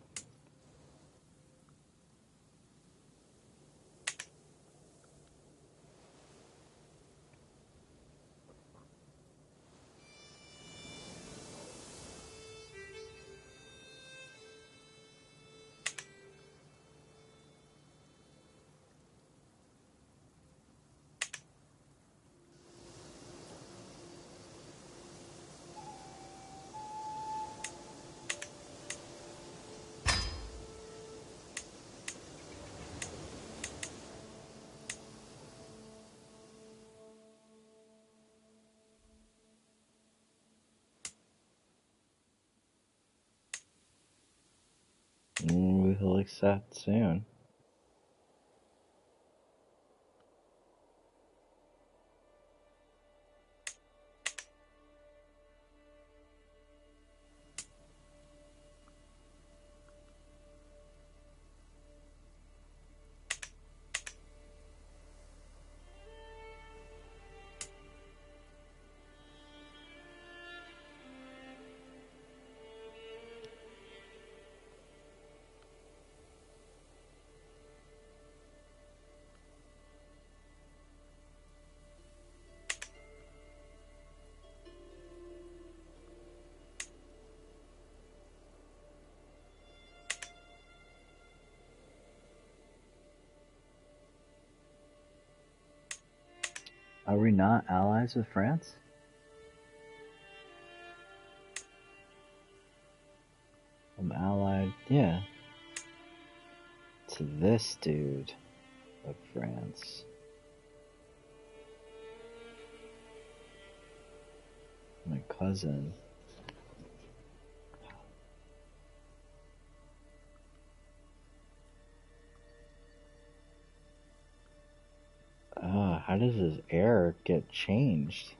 [SPEAKER 2] We'll accept soon.
[SPEAKER 1] Are we not allies with France?
[SPEAKER 2] I'm allied, yeah, to this dude of France. My cousin. How does his heir get changed?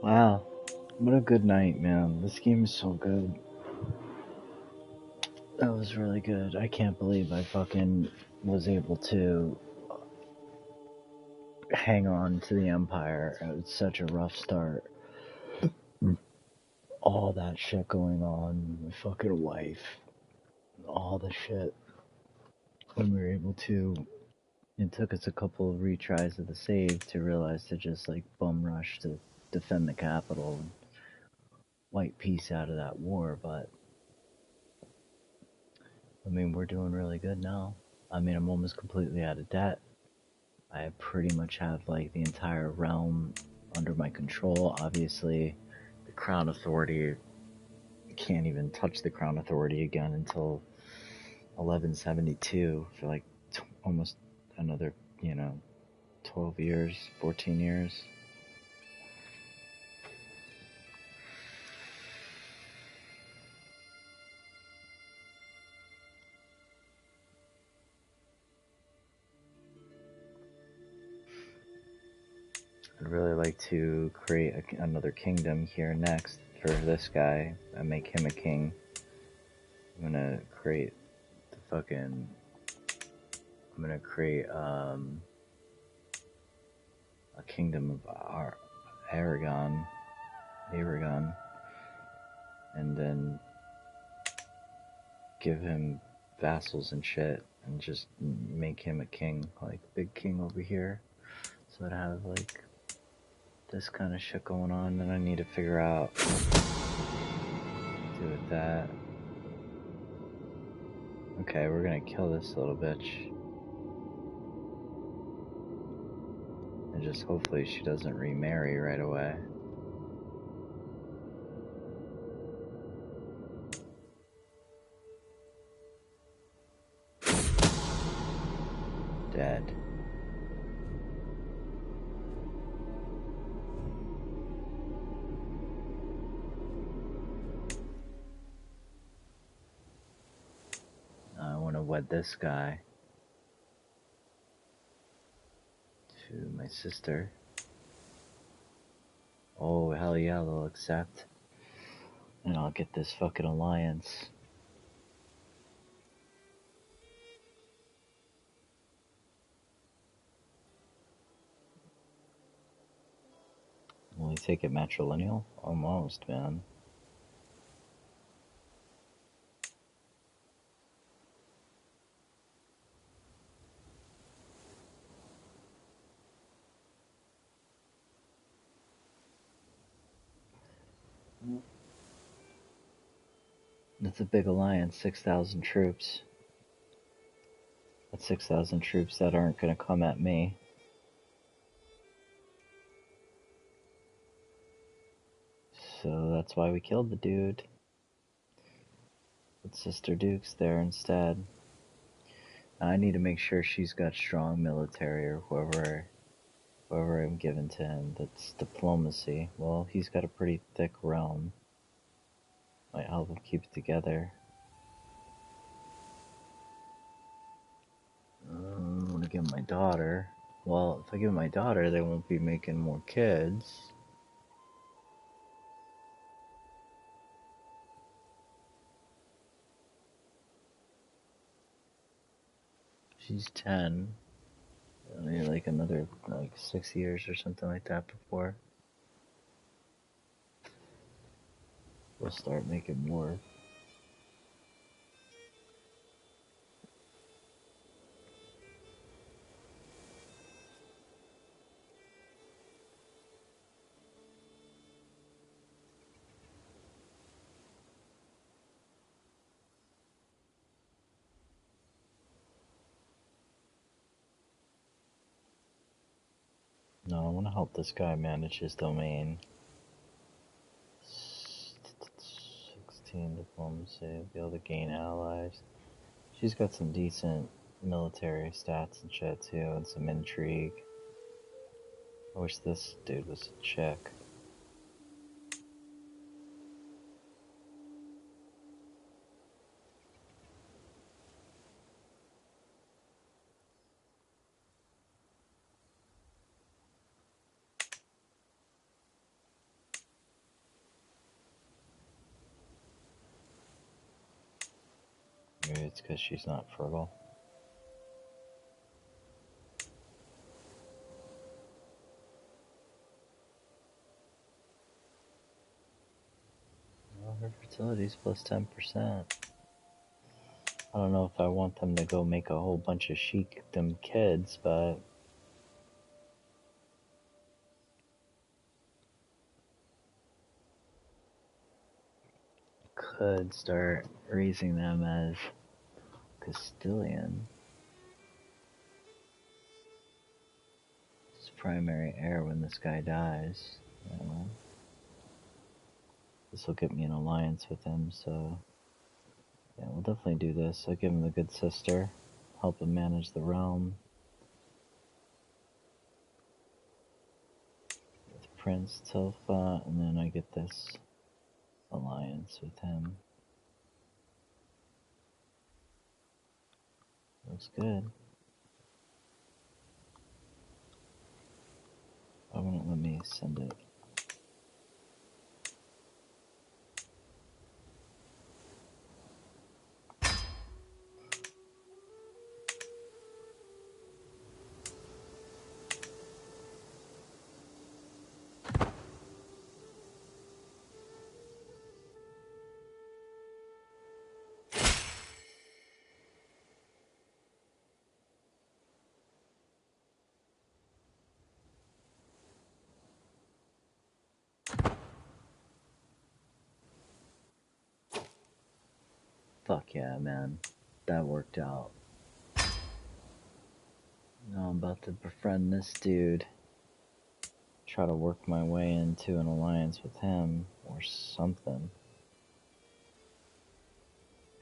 [SPEAKER 2] Wow. What a good night, man. This game is so good. That was really good. I can't believe I fucking was able to hang on to the Empire. It was such a rough start. All that shit going on, my fucking wife, all the shit. And we were able to. It took us a couple of retries of the save to realize to just like bum rush to defend the capital and wipe peace out of that war, but I mean, we're doing really good now. I mean, I'm almost completely out of debt. I pretty much have like the entire realm under my control. Obviously, the Crown Authority can't even touch the Crown Authority again until 1172 for like almost another, 12 years, 14 years. I'd really like to create another kingdom here next for this guy and make him a king. I'm gonna create a kingdom of Aragon, and then give him vassals and shit, and just make him a king, like big king over here. So I'd have like this kind of shit going on, and I need to figure out what to do with that. Okay, we're gonna kill this little bitch. And just hopefully she doesn't remarry right away. Dead. I want to wed this guy to my sister. Oh, hell yeah, they'll accept. And I'll get this fucking alliance. Will he take it matrilineal? Almost, man. That's a big alliance, 6,000 troops. That's 6,000 troops that aren't gonna come at me. So that's why we killed the dude. Put Sister Duke's there instead. I need to make sure she's got strong military, or whoever I'm giving to him. That's diplomacy. Well, he's got a pretty thick realm. Might help him keep it together. I want to give my daughter. Well, if I give my daughter, they won't be making more kids. She's 10. I need like another 6 years or something like that before we'll start making more. No, I want to help this guy manage his domain. 16 diplomacy, be able to gain allies. She's got some decent military stats and shit too, and some intrigue. I wish this dude was a chick. Maybe it's because she's not fertile. Well, her fertility's plus 10%. I don't know if I want them to go make a whole bunch of sheikdom kids, but could start raising them as Castilian. It's primary heir when this guy dies. This will get me an alliance with him, so yeah, we'll definitely do this. I'll give him the good sister, help him manage the realm. With Prince Tilfa, and then I get this alliance with him. Looks good. Why won't it let me send it? Fuck yeah, man. That worked out. Now I'm about to befriend this dude. Try to work my way into an alliance with him or something.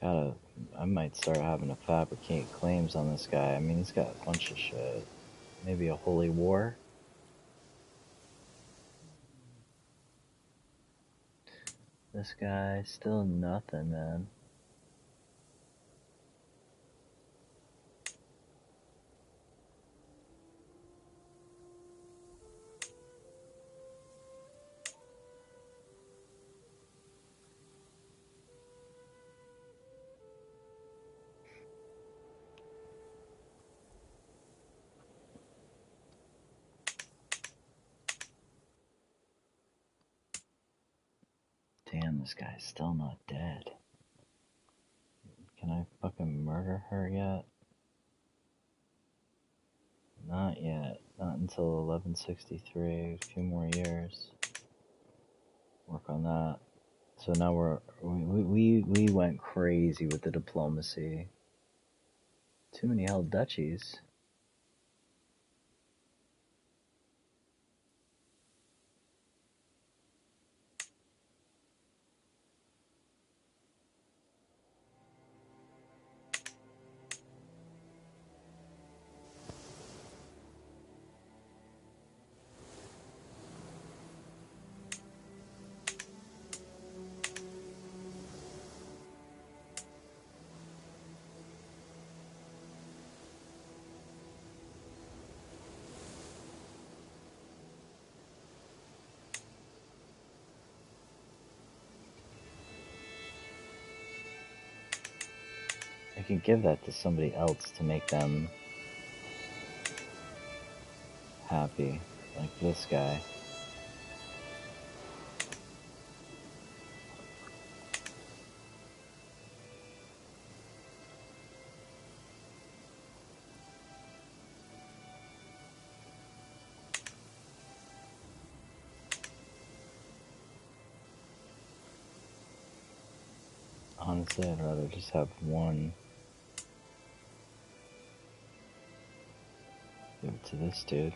[SPEAKER 2] I might start having to fabricate claims on this guy. I mean, he's got a bunch of shit. Maybe a holy war? This guy, still nothing, man. Damn, this guy's still not dead. Can I fucking murder her yet? Not yet. Not until 1163. A few more years. Work on that. So now we went crazy with the diplomacy. Too many held duchies. I could give that to somebody else to make them happy, like this guy. Honestly, I'd rather just have one. Give it to this dude.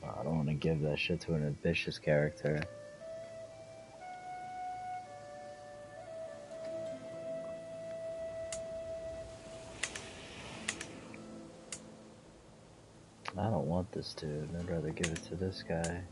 [SPEAKER 2] I don't want to give that shit to an ambitious character. I don't want this dude. I'd rather give it to this guy.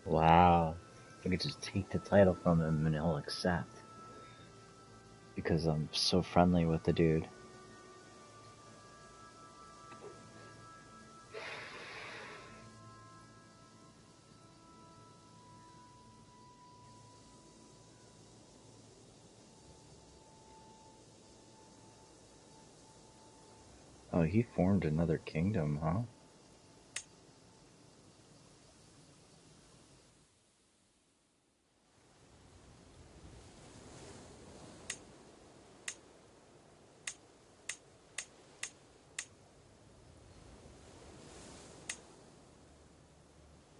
[SPEAKER 2] Wow. I could just take the title from him and he'll accept. Because I'm so friendly with the dude. Oh, he formed another kingdom, huh?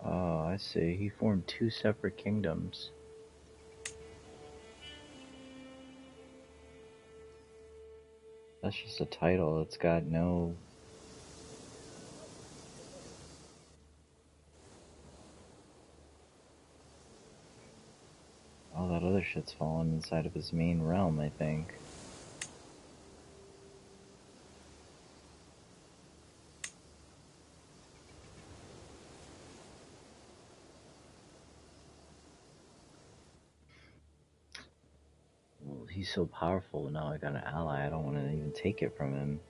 [SPEAKER 2] Oh, I see. He formed two separate kingdoms. That's just a title. It's got no... All that other shit's fallen inside of his main realm, I think. Well, he's so powerful now I got an ally. I don't want to even take it from him.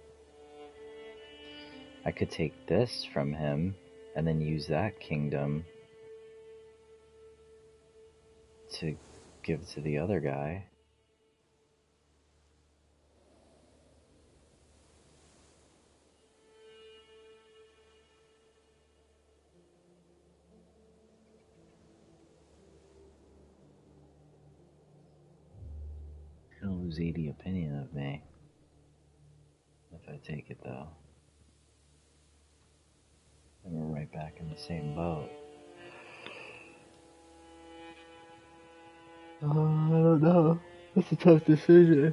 [SPEAKER 2] I could take this from him and then use that kingdom to give to the other guy. He'll lose 80 opinion of me if I take it, though. And we're right back in the same boat. I don't know. That's a tough decision.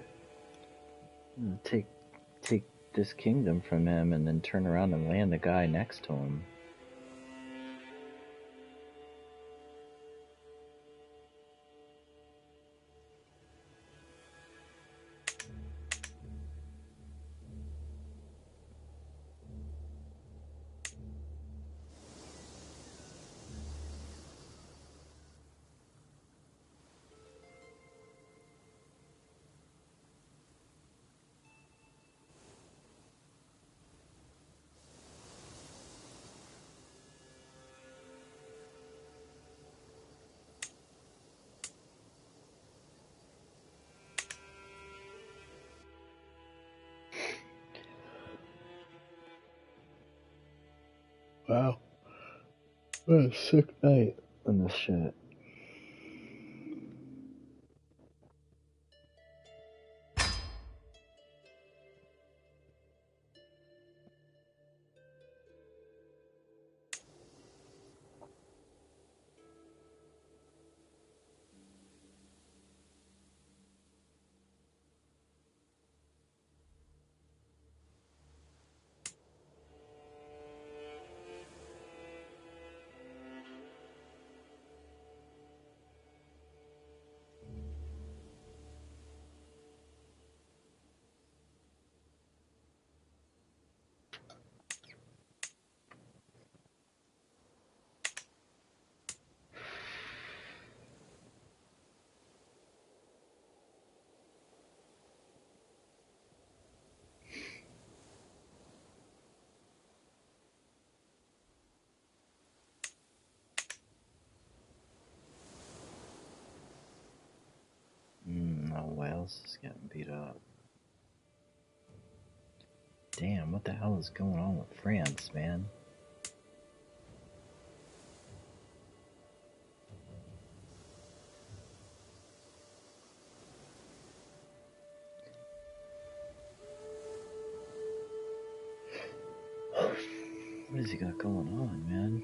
[SPEAKER 2] Take this kingdom from him and then turn around and land the guy next to him. Wow. What a sick night on this shit. No, Wales is getting beat up. Damn, what the hell is going on with France, man? What has he got going on, man?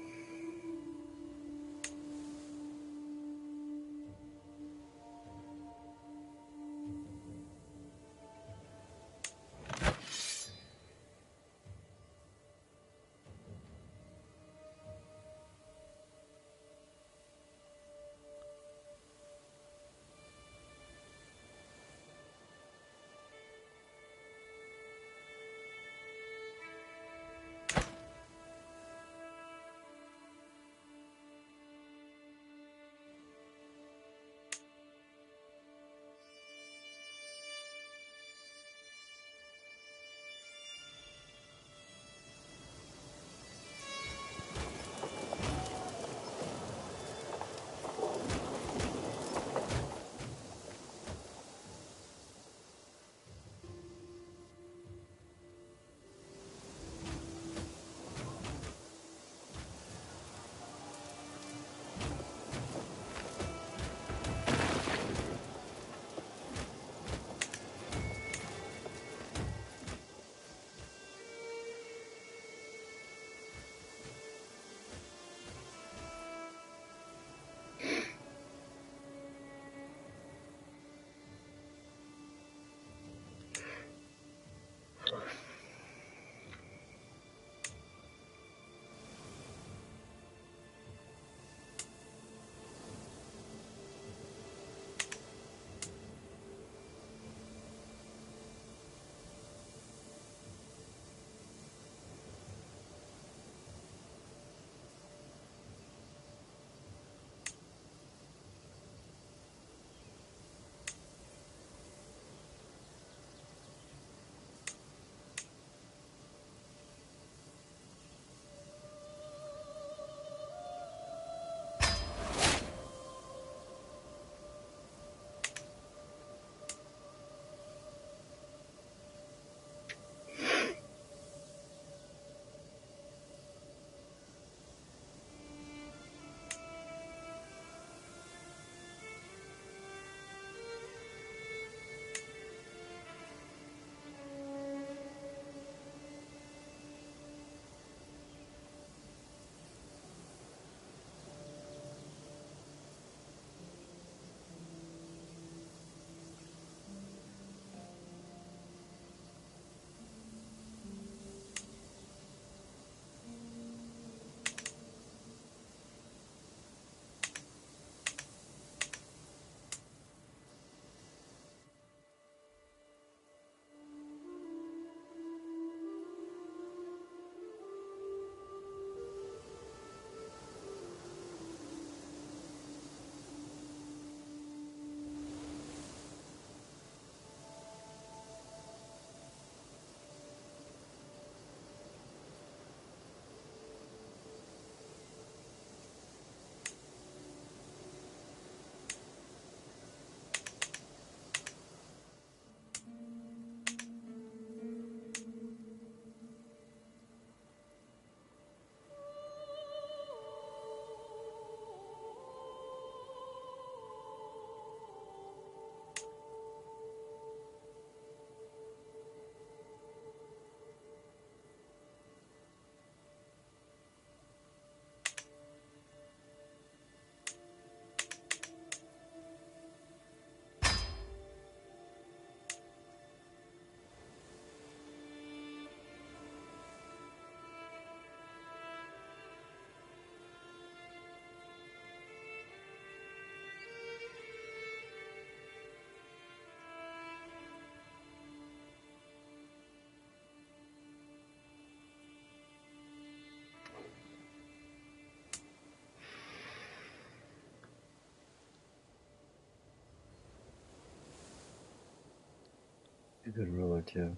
[SPEAKER 2] a good ruler too.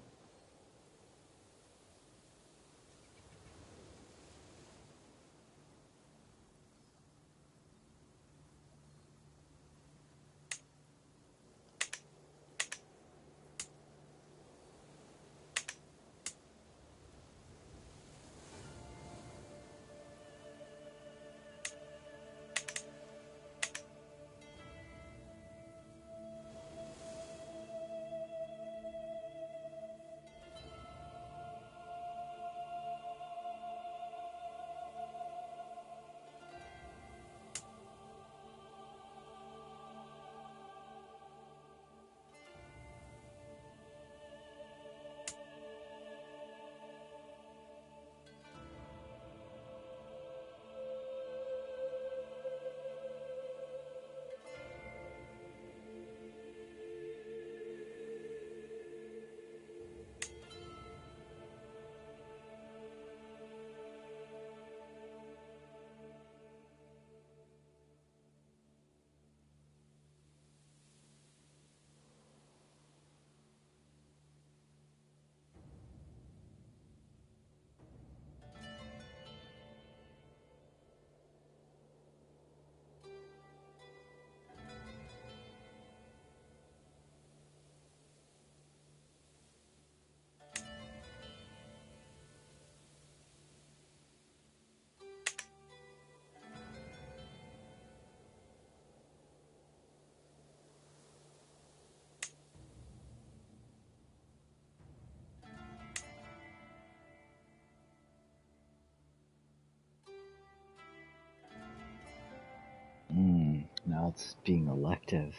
[SPEAKER 2] Now it's being elective.